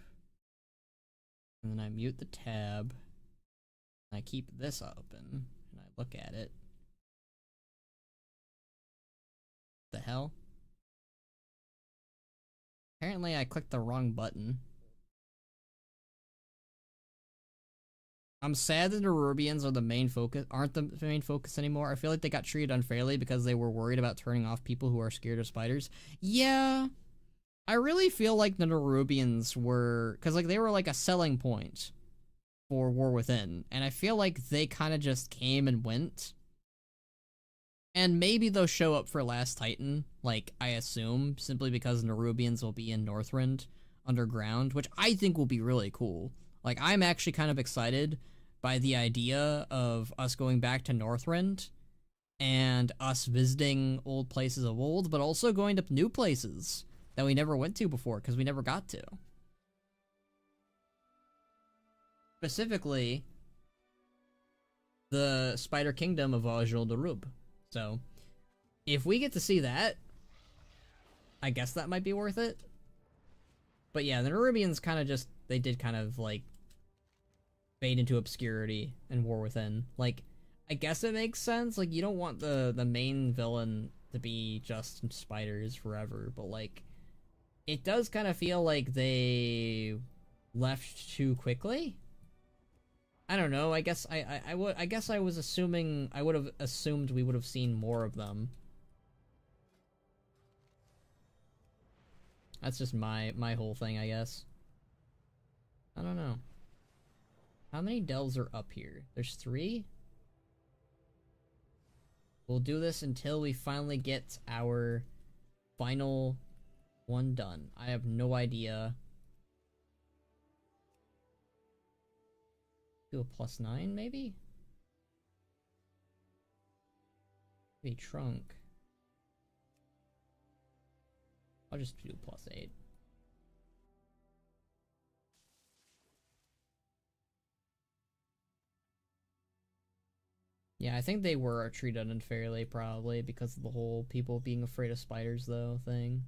and then I mute the tab, and I keep this open, and I look at it. The hell? Apparently I clicked the wrong button. I'm sad that the Nerubians are the main focus, aren't the main focus anymore. I feel like they got treated unfairly because they were worried about turning off people who are scared of spiders. Yeah, I really feel like the Nerubians were, because like they were like a selling point for War Within, and I feel like they kind of just came and went. And maybe they'll show up for Last Titan, like, I assume, simply because Nerubians will be in Northrend. underground, which I think will be really cool. Like, I'm actually kind of excited by the idea of us going back to Northrend and us visiting old places of old, but also going to new places that we never went to before because we never got to. Specifically, the Spider Kingdom of Ajul Darub. So, if we get to see that, I guess that might be worth it. But yeah, the Nerubians kind of just, they did kind of like fade into obscurity in War Within. Like, I guess it makes sense. Like, you don't want the main villain to be just spiders forever, but like, it does kind of feel like they left too quickly. I don't know. I guess I guess I was assuming, I would have assumed we would have seen more of them. That's just my whole thing, I guess. I don't know. How many delves are up here? There's 3? We'll do this until we finally get our final one done. I have no idea. Do a +9, maybe? Maybe trunk. I'll just do +8. Yeah, I think they were treated unfairly, probably, because of the whole people being afraid of spiders, though, thing.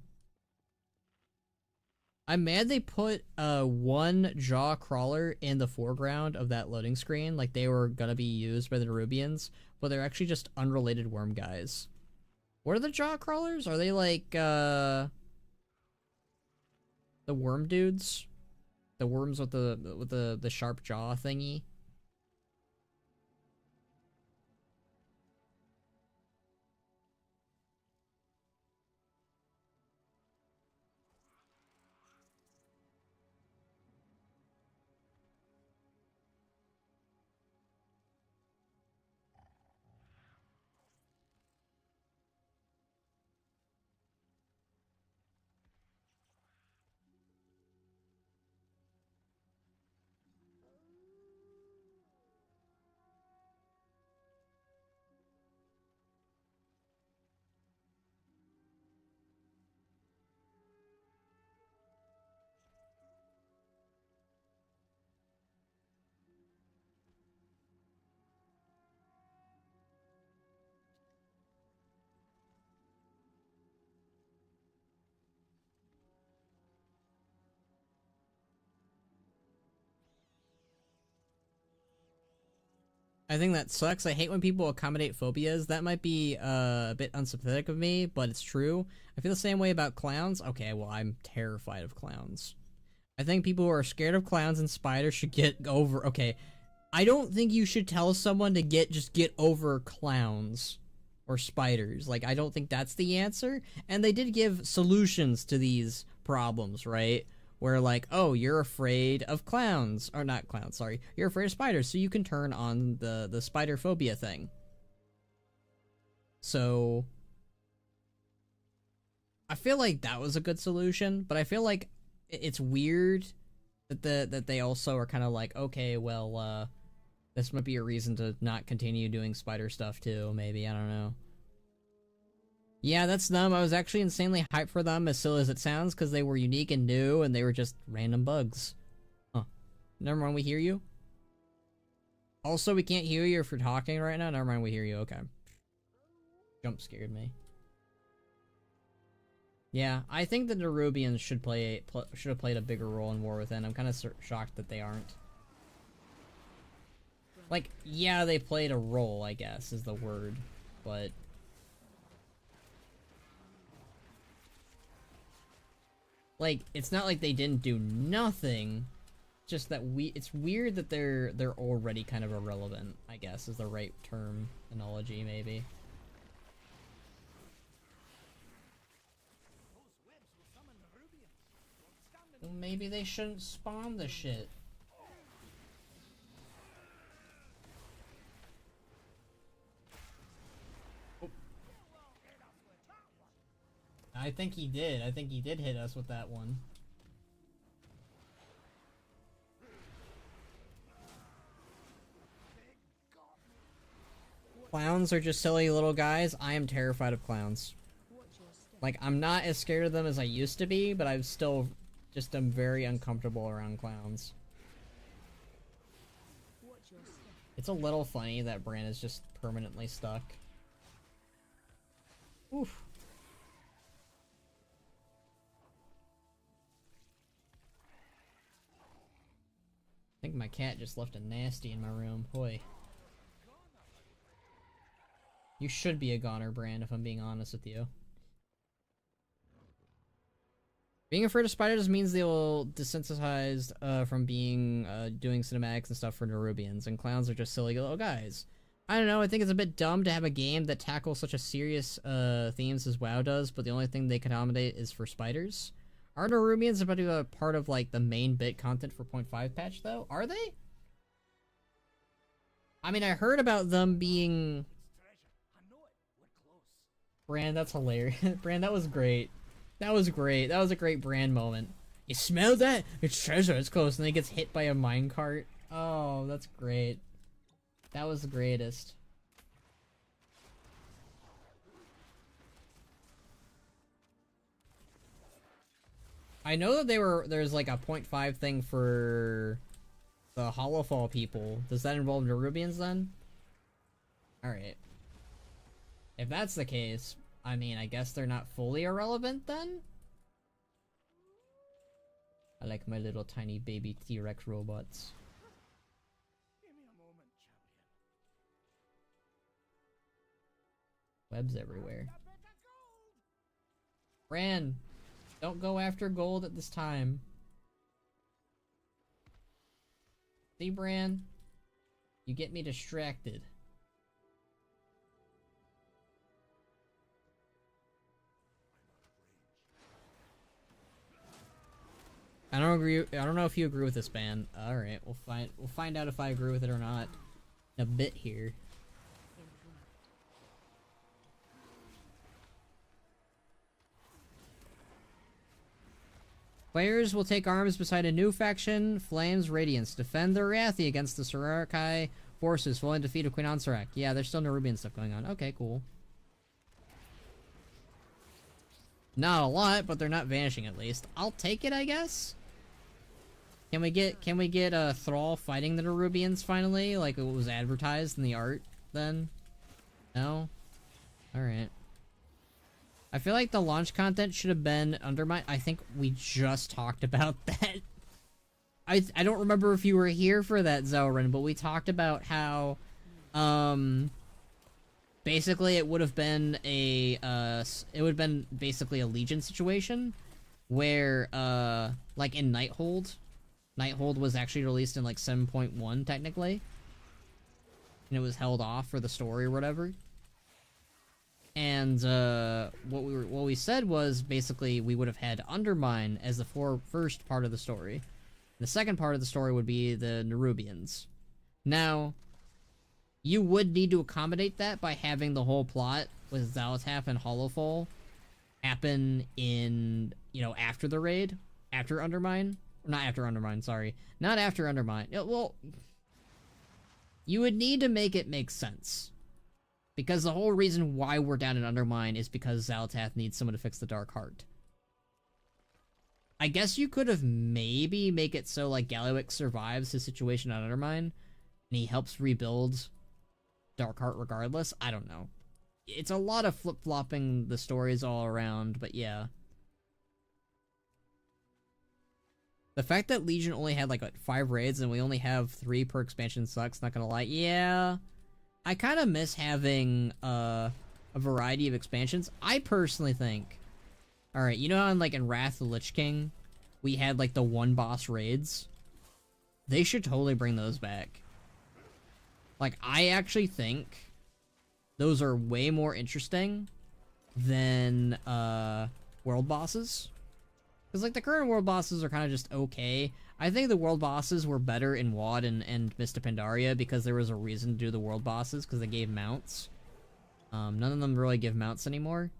I'm mad they put one jaw crawler in the foreground of that loading screen, like they were gonna be used by the Nerubians, but they're actually just unrelated worm guys. What are the jaw crawlers? Are they like the worm dudes? The worms with the sharp jaw thingy? I think that sucks. I hate when people accommodate phobias. That might be a bit unsympathetic of me, but it's true. I feel the same way about clowns. Okay, well, I'm terrified of clowns. I think people who are scared of clowns and spiders should get over... Okay, I don't think you should tell someone to just get over clowns or spiders. Like, I don't think that's the answer. And they did give solutions to these problems, right? Where, like, oh, you're afraid of clowns. Or not clowns, sorry. You're afraid of spiders, so you can turn on the spider phobia thing. So... I feel like that was a good solution, but I feel like it's weird that they also are kind of like, okay, well, this might be a reason to not continue doing spider stuff too, maybe, I don't know. Yeah, that's them. I was actually insanely hyped for them, as silly as it sounds, because they were unique and new, and they were just random bugs. Huh. Never mind, we hear you? Also, we can't hear you if you're talking right now? Never mind, we hear you, okay. Jump scared me. Yeah, I think the Nerubians should have played a bigger role in War Within. I'm kind of shocked that they aren't. Like, yeah, they played a role, I guess, is the word, but... Like, it's not like they didn't do nothing, just that it's weird that they're already kind of irrelevant, I guess, is the right terminology, maybe. Well, maybe they shouldn't spawn the shit. Oh. I think he did. I think he did hit us with that one. Clowns are just silly little guys. I am terrified of clowns. Like, I'm not as scared of them as I used to be, but I'm still just am very uncomfortable around clowns. It's a little funny that Bran is just permanently stuck. Oof. I think my cat just left a nasty in my room. Boy. You should be a goner, Bran, if I'm being honest with you. Being afraid of spiders means they will desensitize from being doing cinematics and stuff for Nerubians, and clowns are just silly little guys. I don't know, I think it's a bit dumb to have a game that tackles such a serious themes as WoW does, but the only thing they can accommodate is for spiders. Are Nerubians about to be a part of like the main bit content for 0.5 patch though? Are they? I mean, I heard about them being... Bran, that's hilarious. Bran, that was great. That was great. That was a great Bran moment. You smell that? It's treasure. It's close. And then he gets hit by a minecart. Oh, that's great. That was the greatest. I know that there's like a 0.5 thing for the Hollowfall people. Does that involve Nerubians then? Alright. If that's the case, I mean, I guess they're not fully irrelevant then? I like my little tiny baby T-Rex robots. Give me a moment, champion. Webs everywhere. Bran, don't go after gold at this time. See, Bran? You get me distracted. I don't know if you agree with this ban. All right, we'll find out if I agree with it or not in a bit here. Players will take arms beside a new faction, Flames Radiance, defend their Wrathy against the Sarakai forces following defeat of Queen Ansarak. Yeah, there's still Nerubian stuff going on. Okay, cool. Not a lot, but they're not vanishing at least. I'll take it, I guess. Can we get Thrall fighting the Nerubians finally, like it was advertised in the art then? No? Alright. I feel like the launch content should have been Undermine. I think we just talked about that. I don't remember if you were here for that, Zelrin, but we talked about how basically it would have been basically a Legion situation where like in Nighthold was actually released in like 7.1 technically, and it was held off for the story or whatever. And what we said was basically we would have had Undermine as the first part of the story. The second part of the story would be the Nerubians. Now, you would need to accommodate that by having the whole plot with Xal'atath and Hollowfall happen in, after the raid, after Undermine. Not after Undermine, sorry. Not after Undermine. Well, you would need to make it make sense. Because the whole reason why we're down in Undermine is because Xal'atath needs someone to fix the Dark Heart. I guess you could have maybe make it so, like, Gallywix survives his situation on Undermine, and he helps rebuild Darkheart regardless. I don't know. It's a lot of flip-flopping the stories all around, but yeah. The fact that Legion only had, like, 5 raids and we only have 3 per expansion sucks, not gonna lie. Yeah. I kind of miss having, a variety of expansions. I personally think... Alright, you know how in Wrath of the Lich King, we had, like, the one-boss raids? They should totally bring those back. Like, I actually think those are way more interesting than, world bosses. Because, like, the current world bosses are kind of just okay. I think the world bosses were better in WoD and Mist of Pandaria because there was a reason to do the world bosses, because they gave mounts. None of them really give mounts anymore.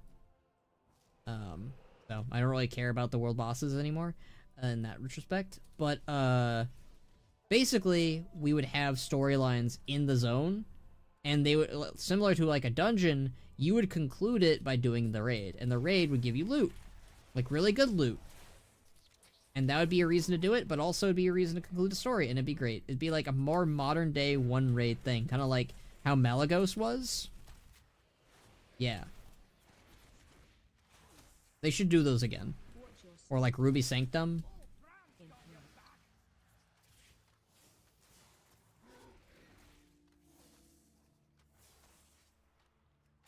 So, I don't really care about the world bosses anymore in that retrospect. But, basically, we would have storylines in the zone And they would, similar to like a dungeon, you would conclude it by doing the raid, and the raid would give you loot, like really good loot. And that would be a reason to do it, but also it'd be a reason to conclude the story, and it'd be great. It'd be like a more modern day one raid thing, kind of like how Malagos was. Yeah. They should do those again. Or like Ruby Sanctum.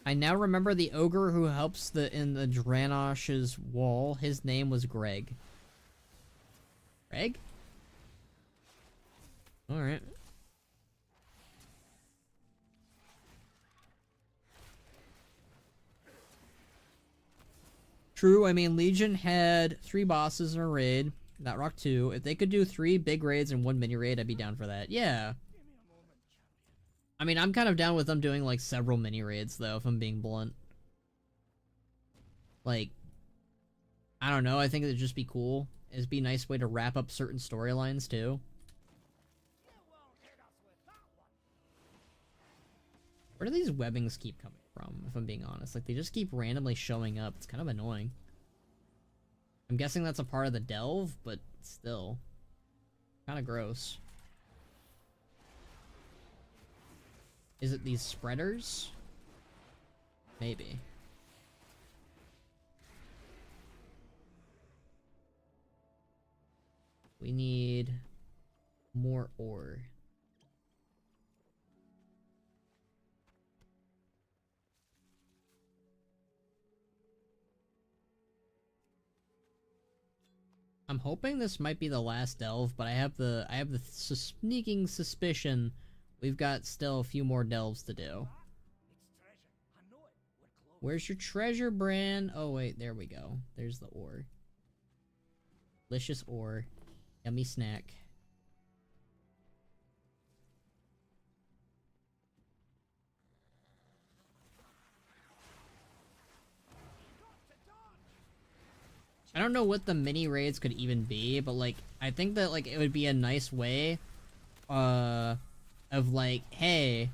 I now remember the ogre who helps in the Dranosh's wall. His name was Greg. Greg? Alright. True, I mean, Legion had 3 bosses in a raid. That rocked 2. If they could do 3 big raids and 1 mini raid, I'd be down for that. Yeah. I mean, I'm kind of down with them doing, like, several mini raids, though, if I'm being blunt. Like, I don't know, I think it'd just be cool. It'd be a nice way to wrap up certain storylines, too. Where do these webbings keep coming from, if I'm being honest? Like, they just keep randomly showing up. It's kind of annoying. I'm guessing that's a part of the delve, but still. Kind of gross. Is it these spreaders? Maybe. We need more ore. I'm hoping this might be the last delve, but I have the sneaking suspicion we've got still a few more delves to do. Where's your treasure, Bran? Oh wait, there we go. There's the ore. Delicious ore. Yummy snack. I don't know what the mini raids could even be, but like I think that like it would be a nice way of like, hey,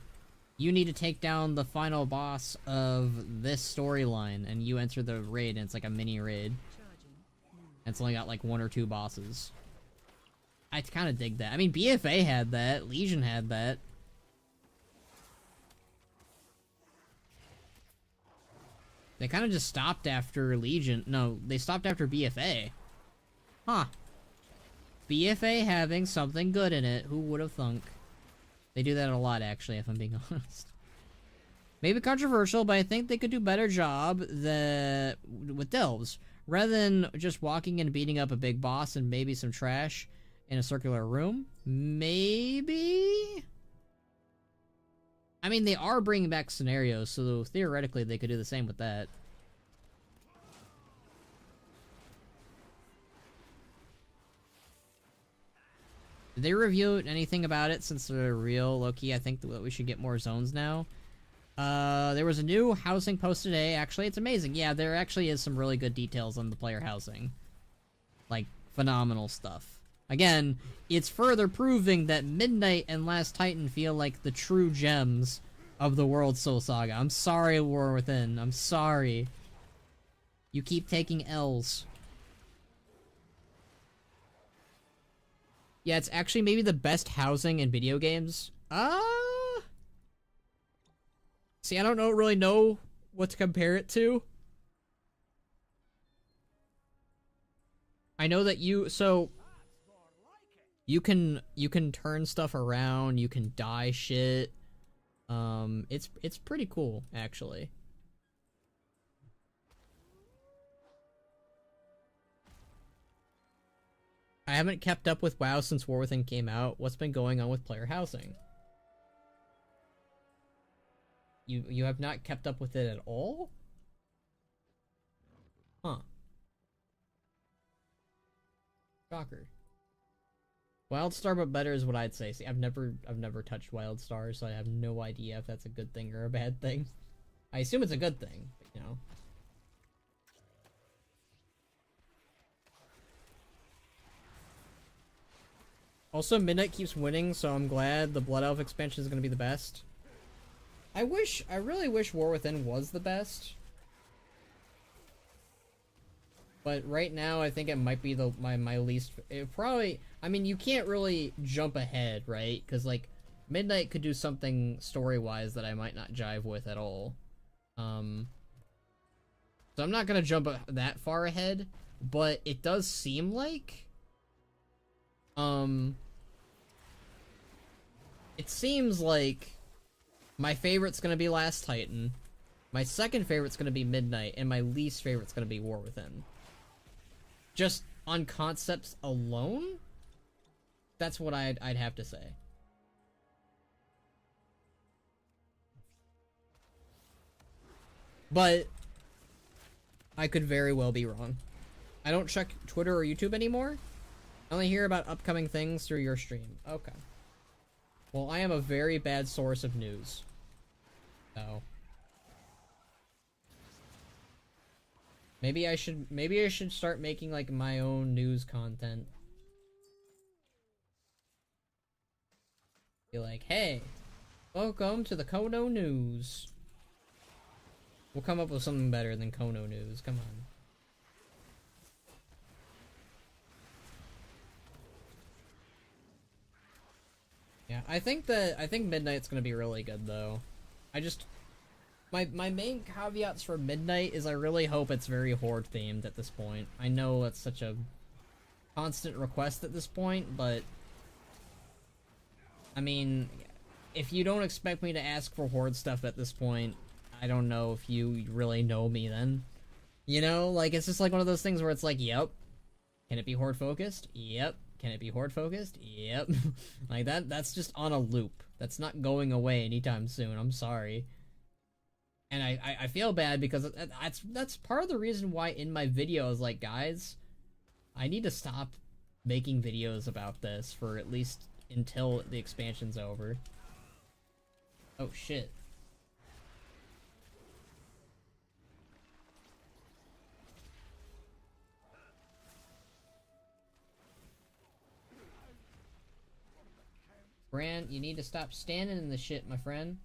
you need to take down the final boss of this storyline, and you enter the raid, and it's like a mini raid. And it's only got like 1 or 2 bosses. I kind of dig that. I mean, BFA had that. Legion had that. They kind of just stopped after Legion. No, they stopped after BFA. Huh. BFA having something good in it. Who would have thunk? They do that a lot, actually, if I'm being honest. Maybe controversial, but I think they could do a better job with delves. Rather than just walking and beating up a big boss and maybe some trash in a circular room. Maybe? I mean, they are bringing back scenarios, so theoretically they could do the same with that. Did they review anything about it since they're real? Low-key, I think that we should get more zones now. There was a new housing post today. Actually, it's amazing. Yeah, there actually is some really good details on the player housing. Like, phenomenal stuff. Again, it's further proving that Midnight and Last Titan feel like the true gems of the World Soul Saga. I'm sorry, War Within. I'm sorry. You keep taking L's. Yeah, it's actually maybe the best housing in video games. See, I don't really know what to compare it to. I know that you can turn stuff around, you can dye shit. It's pretty cool, actually. I haven't kept up with WoW since War Within came out. What's been going on with player housing? You have not kept up with it at all? Huh. Shocker. WildStar but better is what I'd say. See, I've never touched WildStar, so I have no idea if that's a good thing or a bad thing. I assume it's a good thing, but, you know. Also, Midnight keeps winning, so I'm glad the Blood Elf expansion is going to be the best. I really wish War Within was the best. But right now, I think it might be my least. It probably. I mean, you can't really jump ahead, right? Because like, Midnight could do something story-wise that I might not jive with at all. So I'm not gonna jump that far ahead, but it does seem like, it seems like my favorite's gonna be Last Titan, my second favorite's gonna be Midnight, and my least favorite's gonna be War Within. Just on concepts alone, that's what I'd have to say. But I could very well be wrong. I don't check Twitter or YouTube anymore. I only hear about upcoming things through your stream. Okay. Well, I am a very bad source of news. So maybe I should start making like my own news content. Be like, hey, welcome to the Khono News. We'll come up with something better than Khono News. Come on. Yeah, I think Midnight's gonna be really good though. My main caveats for Midnight is I really hope it's very Horde themed at this point. I know it's such a constant request at this point, but I mean, if you don't expect me to ask for Horde stuff at this point, I don't know if you really know me then. You know, like, it's just like one of those things where it's like, yep. Can it be Horde focused? Yep. Can it be Horde focused? Yep. Like, that's just on a loop. That's not going away anytime soon. I'm sorry. And I feel bad because that's part of the reason why in my videos, like, guys, I need to stop making videos about this for at least until the expansion's over. Oh, shit. Brand, you need to stop standing in the shit, my friend.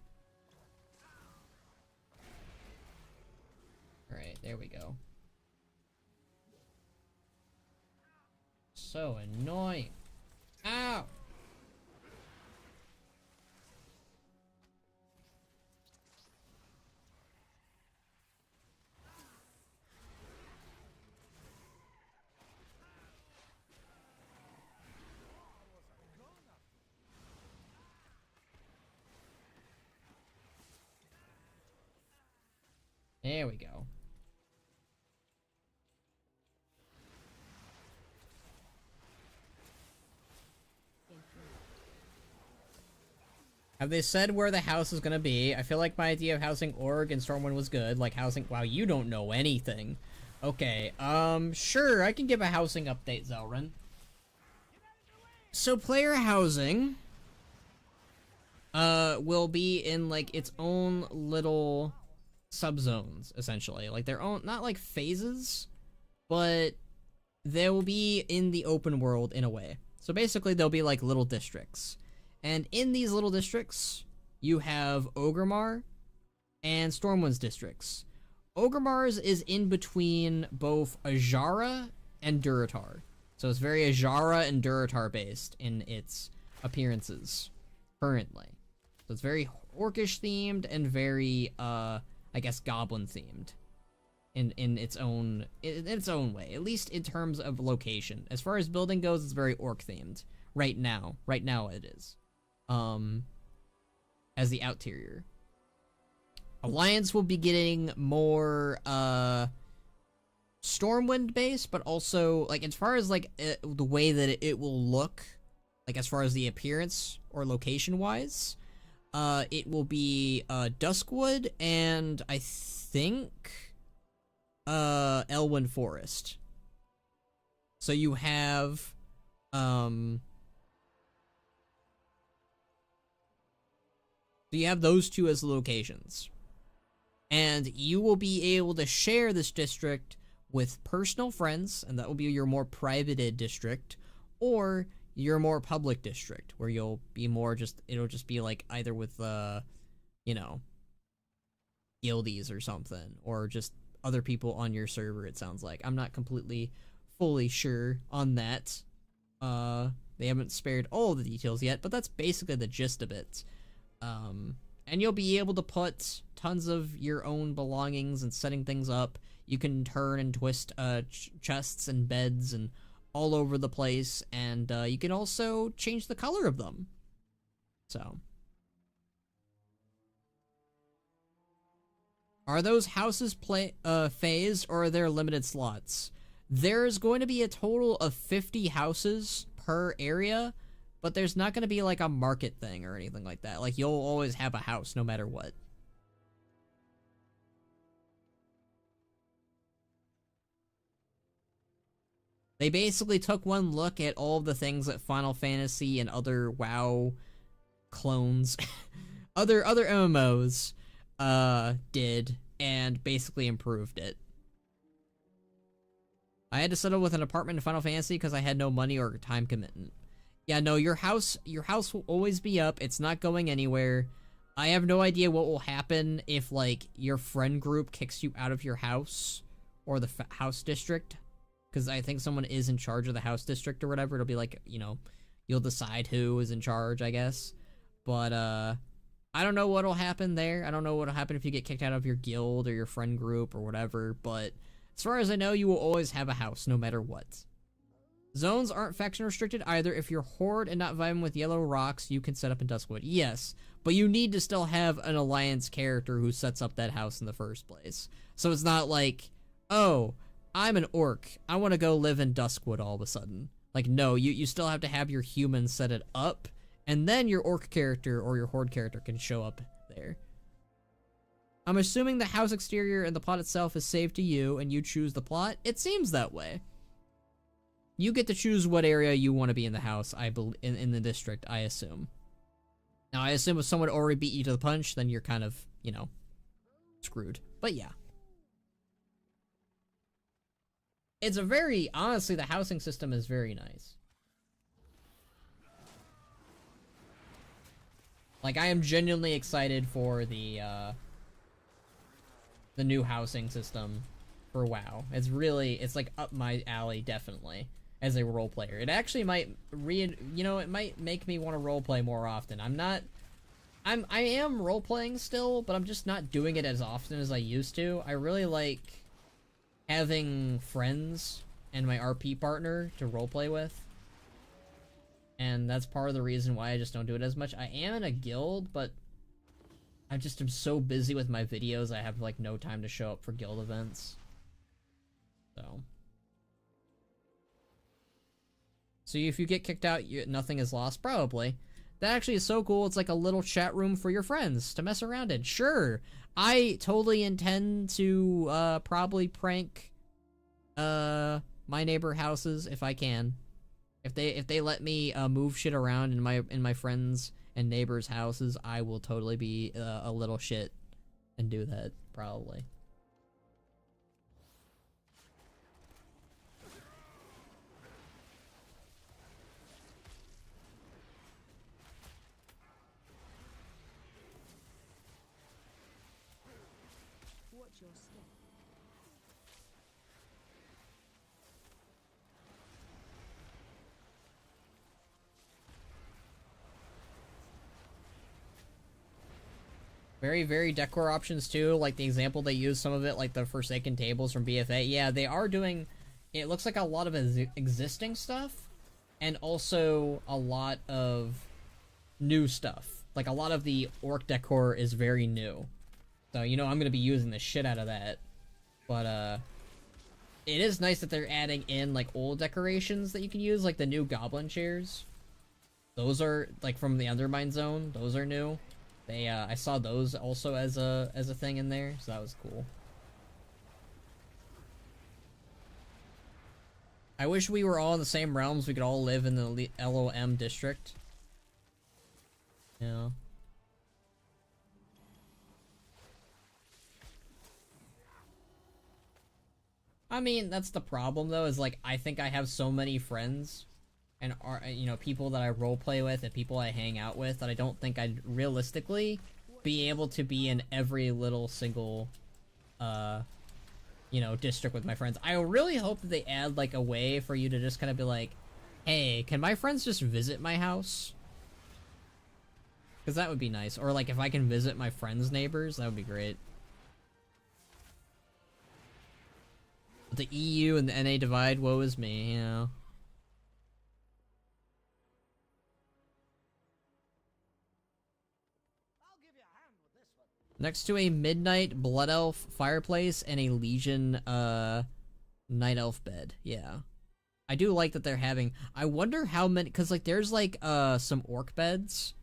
Alright, there we go. So annoying. Ow! There we go. Have they said where the house is gonna be? I feel like my idea of housing Org and Stormwind was good. Like housing— wow, you don't know anything. Okay, sure, I can give a housing update, Zelrin. So player housing will be in like its own little subzones, essentially. Like their own, not like phases, but they will be in the open world in a way. So basically they'll be like little districts. And in these little districts, you have Orgrimmar and Stormwind's districts. Orgrimmar's is in between both Ajara and Durotar. So it's very Ajara and Durotar based in its appearances currently. So it's very orcish themed and very I guess goblin themed in its own way, at least in terms of location. As far as building goes, it's very orc themed right now. Right now it is. As the outerior. Alliance will be getting more Stormwind based, but also like as far as like the way that it will look, like as far as the appearance or location wise, it will be Duskwood and I think Elwyn Forest. So you have those two as the locations. And you will be able to share this district with personal friends, and that will be your more privated district, or your more public district, where you'll be more just, it'll just be like either with, you know, guildies or something, or just other people on your server, it sounds like. I'm not completely fully sure on that. They haven't spared all the details yet, but that's basically the gist of it. And you'll be able to put tons of your own belongings and setting things up. You can turn and twist chests and beds and all over the place, and you can also change the color of them. So, are those houses phased, or are there limited slots? There's going to be a total of 50 houses per area, but there's not going to be like a market thing or anything like that. Like, you'll always have a house no matter what. They basically took one look at all of the things that Final Fantasy and other WoW clones, other MMOs, did, and basically improved it. I had to settle with an apartment in Final Fantasy because I had no money or time commitment. Yeah, no, your house will always be up. It's not going anywhere. I have no idea what will happen if, like, your friend group kicks you out of your house or the house district. Because I think someone is in charge of the house district or whatever. It'll be like, you know, you'll decide who is in charge, I guess. But, I don't know what'll happen there. I don't know what'll happen if you get kicked out of your guild or your friend group or whatever. But as far as I know, you will always have a house, no matter what. Zones aren't faction restricted either. If you're Horde and not vibing with Yellow Rocks, you can set up in Duskwood. Yes, but you need to still have an Alliance character who sets up that house in the first place. So it's not like, oh, I'm an orc, I want to go live in Duskwood all of a sudden. Like, no, you still have to have your human set it up, and then your orc character or your Horde character can show up there. I'm assuming the house exterior and the plot itself is saved to you, and you choose the plot. It seems that way. You get to choose what area you want to be in the house, I believe, in the district, I assume. Now, I assume if someone already beat you to the punch, then you're kind of, you know, screwed. But yeah. It's a very, honestly, the housing system is very nice. Like, I am genuinely excited for the new housing system for WoW. It's like up my alley, definitely, as a role player. It actually might it might make me want to roleplay more often. I am role-playing still, but I'm just not doing it as often as I used to. I really like having friends and my RP partner to roleplay with. And that's part of the reason why I just don't do it as much. I am in a guild, but I just am so busy with my videos, I have, like, no time to show up for guild events. So if you get kicked out, nothing is lost? Probably. That actually is so cool. It's like a little chat room for your friends to mess around in. Sure. I totally intend to probably prank my neighbor houses if I can. If they let me move shit around in my friends and neighbors' houses, I will totally be a little shit and do that, probably. Watch your step. Very, very decor options too, like the example they use some of it, like the Forsaken tables from BFA. Yeah, they are doing, it looks like a lot of existing stuff, and also a lot of new stuff. Like, a lot of the orc decor is very new. So, you know, I'm gonna be using the shit out of that. But, it is nice that they're adding in, like, old decorations that you can use, like the new goblin chairs. Those are, like, from the Undermine Zone. Those are new. They, I saw those also as a thing in there, so that was cool. I wish we were all in the same realms, we could all live in the LOM district. Yeah. I mean, that's the problem though, is like, I think I have so many friends and are, you know, people that I roleplay with and people I hang out with that I don't think I'd realistically be able to be in every little single, you know, district with my friends. I really hope that they add, like, a way for you to just kind of be like, hey, can my friends just visit my house? Because that would be nice. Or, like, if I can visit my friends' neighbors, that would be great. The EU and the NA divide, woe is me, you know. Next to a Midnight Blood Elf fireplace and a Legion, Night Elf bed. Yeah. I do like that they're having... I wonder how many... Because, like, there's, like, some orc beds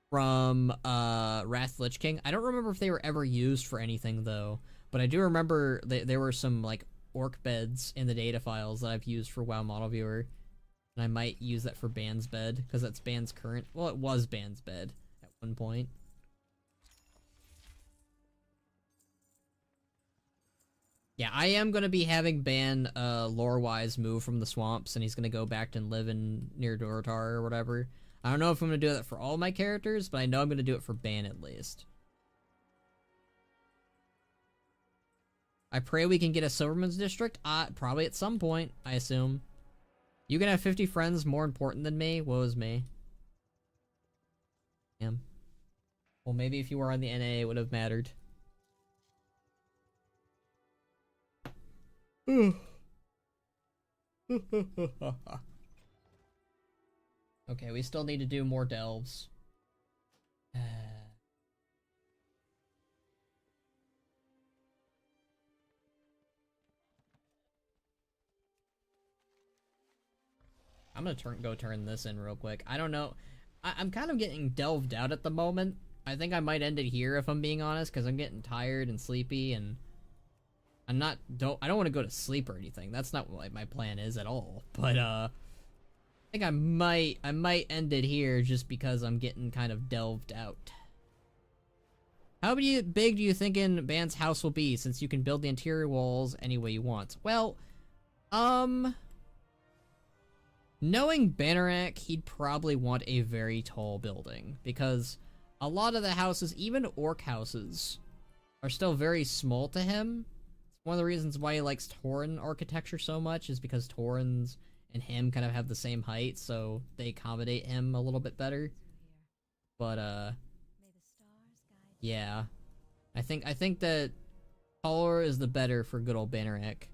from, Wrath Lich King. I don't remember if they were ever used for anything, though. But I do remember there were some, like, orc beds in the data files that I've used for WoW Model Viewer. And I might use that for Ban's bed, because that's Ban's current... Well, it was Ban's bed at one point. Yeah, I am going to be having Ban, lore-wise, move from the swamps, and he's going to go back and live in near Dorotar or whatever. I don't know if I'm going to do that for all my characters, but I know I'm going to do it for Ban at least. I pray we can get a Silverman's District, probably at some point, I assume. You can have 50 friends more important than me? Woe is me. Damn. Well, maybe if you were on the NA, it would have mattered. Okay, we still need to do more delves. I'm gonna go turn this in real quick. I don't know. I'm kind of getting delved out at the moment. I think I might end it here if I'm being honest, because I'm getting tired and sleepy, and I don't want to go to sleep or anything. That's not what my plan is at all. But I think I might end it here just because I'm getting kind of delved out. How big do you think Ban's house will be, since you can build the interior walls any way you want? Well, knowing Bannerac, he'd probably want a very tall building, because a lot of the houses, even orc houses, are still very small to him. One of the reasons why he likes Tauren architecture so much is because Taurens and him kind of have the same height, so they accommodate him a little bit better. But, yeah. I think that taller is the better for good old Bannerac.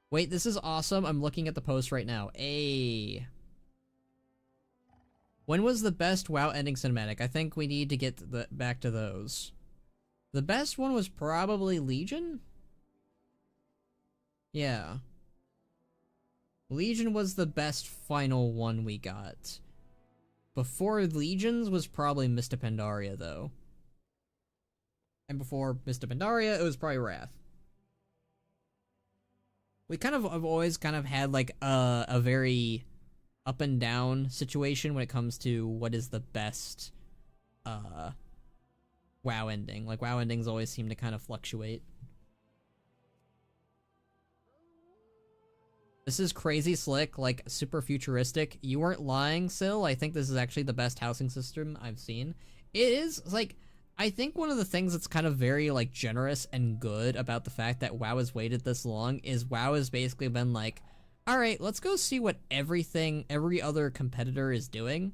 Wait, this is awesome. I'm looking at the post right now. When was the best WoW ending cinematic? I think we need to get back to those. The best one was probably Legion? Yeah. Legion was the best final one we got. Before Legions was probably Mista Pandaria, though. And before Mista Pandaria, it was probably Wrath. We kind of have always kind of had, like, a very up and down situation when it comes to what is the best, WoW ending. Like, WoW endings always seem to kind of fluctuate. This is crazy slick, like, super futuristic. You weren't lying, Sil. I think this is actually the best housing system I've seen. It is, like, I think one of the things that's kind of very, like, generous and good about the fact that WoW has waited this long is WoW has basically been like, alright, let's go see what every other competitor is doing.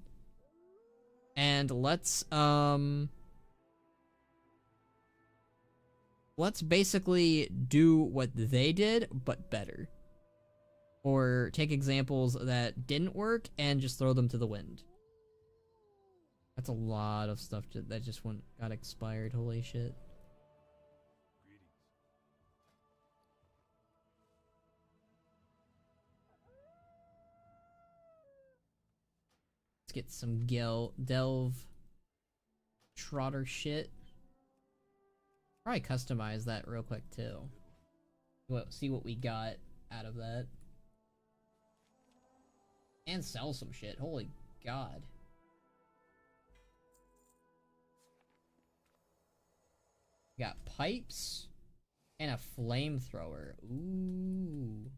And let's basically do what they did, but better. Or take examples that didn't work and just throw them to the wind. That's a lot of stuff that just got expired, holy shit. Let's get some delve trotter shit. Probably customize that real quick too. See what we got out of that. And sell some shit, holy god. We got pipes and a flamethrower. Ooh.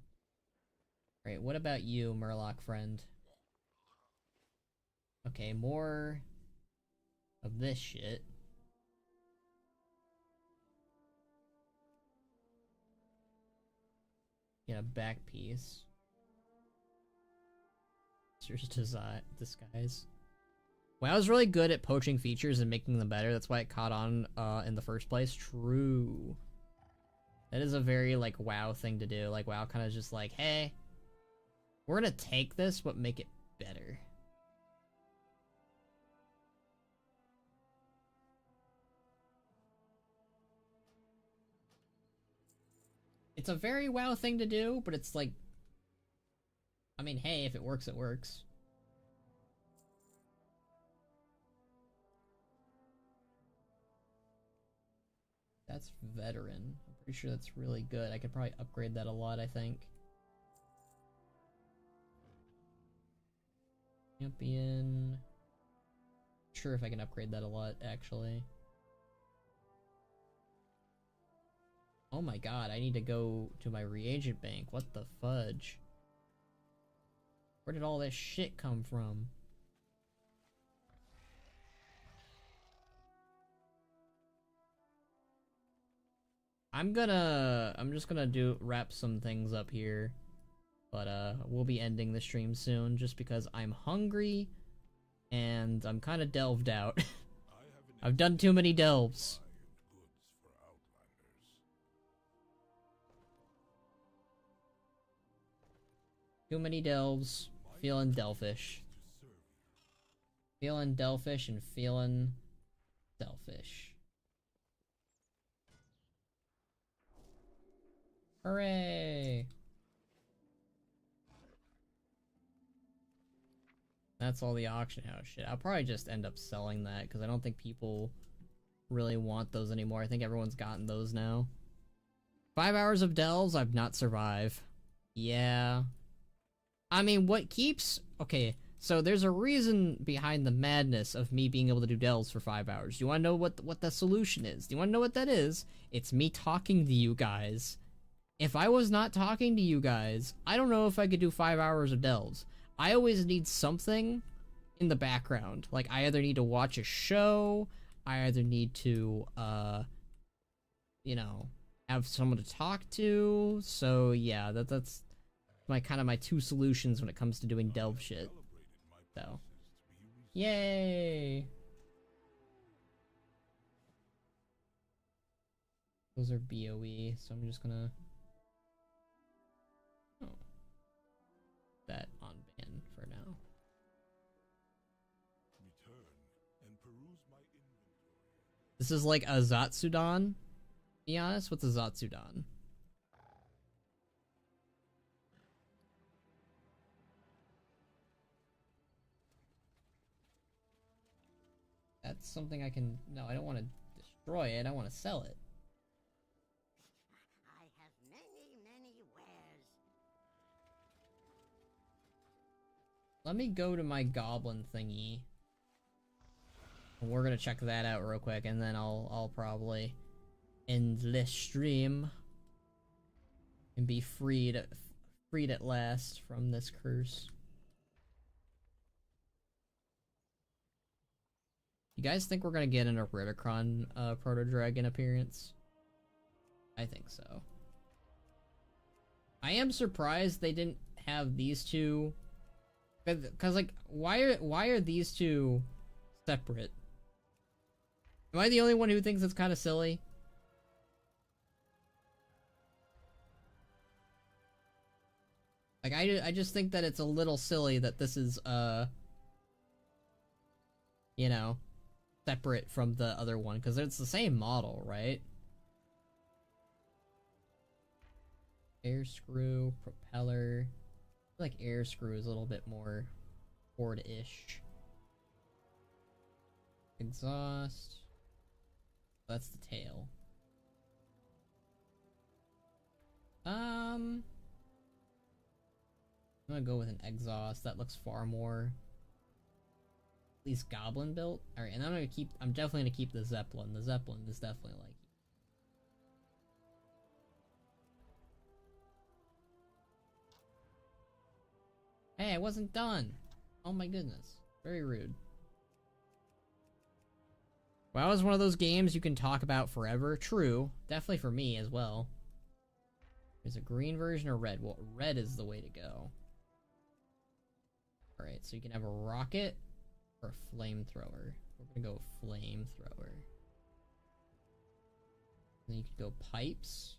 Alright, what about you, Murloc friend? Okay, more of this shit. Get a back piece. Here's disguise. Well, I was really good at poaching features and making them better. That's why it caught on in the first place. True. That is a very, like, WoW thing to do. Like, WoW kind of just like, hey, we're gonna take this, but make it better. It's a very WoW thing to do, but it's like, I mean, hey, if it works, it works. That's veteran. I'm pretty sure that's really good. I could probably upgrade that a lot, I think. Champion. Sure if I can upgrade that a lot, actually. Oh my god, I need to go to my reagent bank. What the fudge? Where did all this shit come from? I'm just gonna wrap some things up here. But we'll be ending the stream soon just because I'm hungry and I'm kind of delved out. I've done too many delves. Too many delves. Feeling delfish. Feeling delfish and feeling selfish. Hooray! That's all the auction house shit. I'll probably just end up selling that because I don't think people really want those anymore. I think everyone's gotten those now. 5 hours of delves, I've not survived. Yeah. I mean, what keeps... Okay, so there's a reason behind the madness of me being able to do delves for 5 hours. Do you want to know what the solution is? Do you want to know what that is? It's me talking to you guys. If I was not talking to you guys, I don't know if I could do 5 hours of delves. I always need something in the background. Like, I either need to watch a show, I either need to, you know, have someone to talk to. So, yeah, that's my my two solutions when it comes to doing delve shit. So, yay! Those are BOE, so I'm just gonna... Oh. That on ban for now. This is like a Zatsudan. Be honest, what's a Zatsudan? That's something I can... No, I don't want to destroy it. I want to sell it. I have many wares. Let me go to my goblin thingy. We're gonna check that out real quick, and then I'll probably end this stream and be freed at last from this curse. You guys think we're gonna get an Eridicron proto-dragon appearance? I think so. I am surprised they didn't have these two, cause like why are these two separate? Am I the only one who thinks it's kind of silly? Like I just think that it's a little silly that this is you know, separate from the other one, because it's the same model, right? Air screw, propeller. I feel like air screw is a little bit more Ford-ish. Exhaust. That's the tail. I'm gonna go with an exhaust. That looks far more, at least goblin built. Alright, and I'm definitely gonna keep the Zeppelin. The Zeppelin is definitely like... Hey, I wasn't done! Oh my goodness. Very rude. WoW is one of those games you can talk about forever. True. Definitely for me as well. There's a green version or red? Well, red is the way to go. Alright, so you can have a rocket or a flamethrower. We're gonna go flamethrower. Then you can go pipes.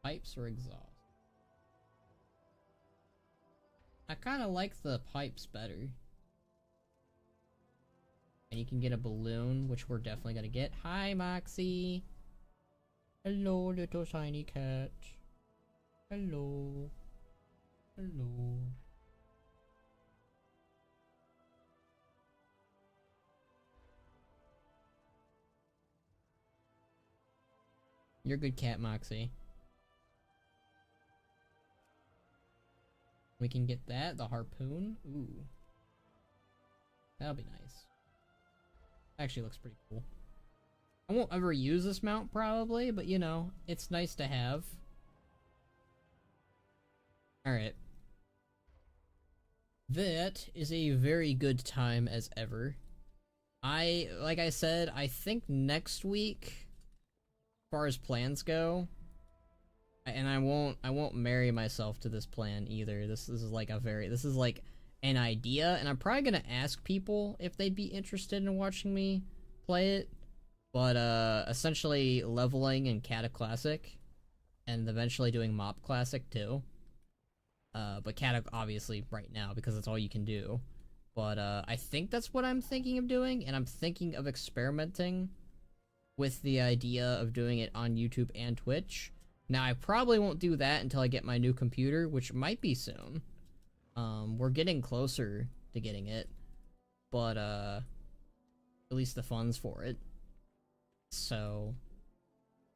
Pipes or exhaust. I kinda like the pipes better. And you can get a balloon, which we're definitely gonna get. Hi, Moxie! Hello, little shiny cat. Hello. Hello. You're a good cat, Moxie. We can get that, the harpoon. Ooh. That'll be nice. Actually looks pretty cool. I won't ever use this mount probably, but you know, it's nice to have. Alright. That is a very good time as ever. Like I said, I think next week, as far as plans go, and I won't marry myself to this plan either. This is like an idea, and I'm probably gonna ask people if they'd be interested in watching me play it. But essentially leveling in Cata Classic, and eventually doing Mop Classic too. But Cata obviously right now because that's all you can do. But I think that's what I'm thinking of doing, and I'm thinking of experimenting with the idea of doing it on YouTube and Twitch. Now I probably won't do that until I get my new computer, which might be soon. We're getting closer to getting it, but at least the funds for it. So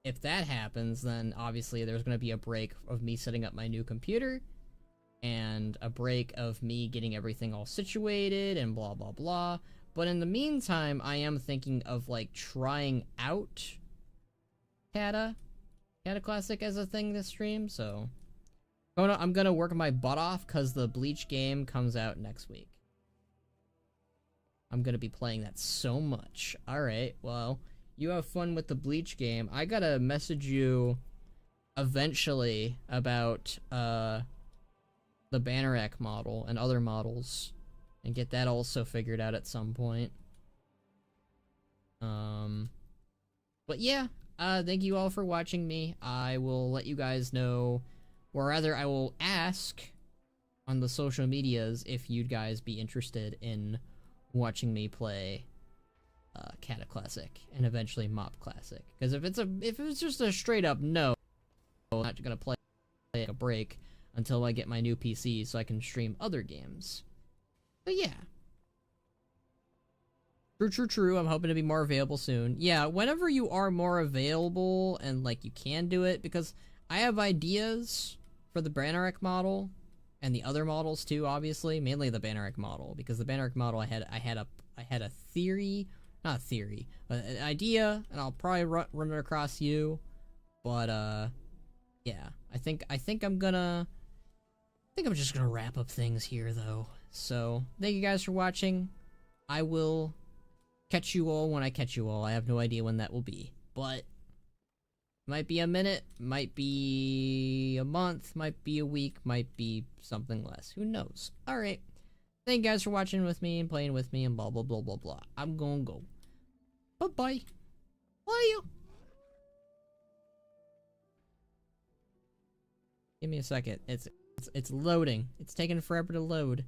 if that happens, then obviously there's going to be a break of me setting up my new computer and a break of me getting everything all situated and blah blah blah. But in the meantime, I am thinking of like trying out Cata Classic as a thing this stream. So I'm gonna work my butt off because the Bleach game comes out next week. I'm gonna be playing that so much. Alright, well, you have fun with the Bleach game. I gotta message you eventually about the Bannerack model and other models and get that also figured out at some point. But yeah, thank you all for watching me. I will let you guys know, or rather I will ask on the social medias if you'd guys be interested in watching me play Cata Classic and eventually Mop Classic. Because if it's just a straight up no, I'm not gonna play a break until I get my new PC so I can stream other games. But yeah. True. I'm hoping to be more available soon. Yeah, whenever you are more available and like you can do it, because I have ideas for the Bannerack model and the other models too, obviously, mainly the Bannerack model, because the Bannerack model I had a theory, not a theory, but an idea, and I'll probably run it across you. But yeah, I think I'm just gonna wrap up things here though. So thank you guys for watching. I will catch you all when I catch you all. I have no idea when that will be, but might be a minute, might be a month, might be a week, might be something less. Who knows? Alright. Thank you guys for watching with me and playing with me and blah blah blah blah blah. I'm gonna go. Bye-bye. Bye. Give me a second. It's loading. It's taking forever to load.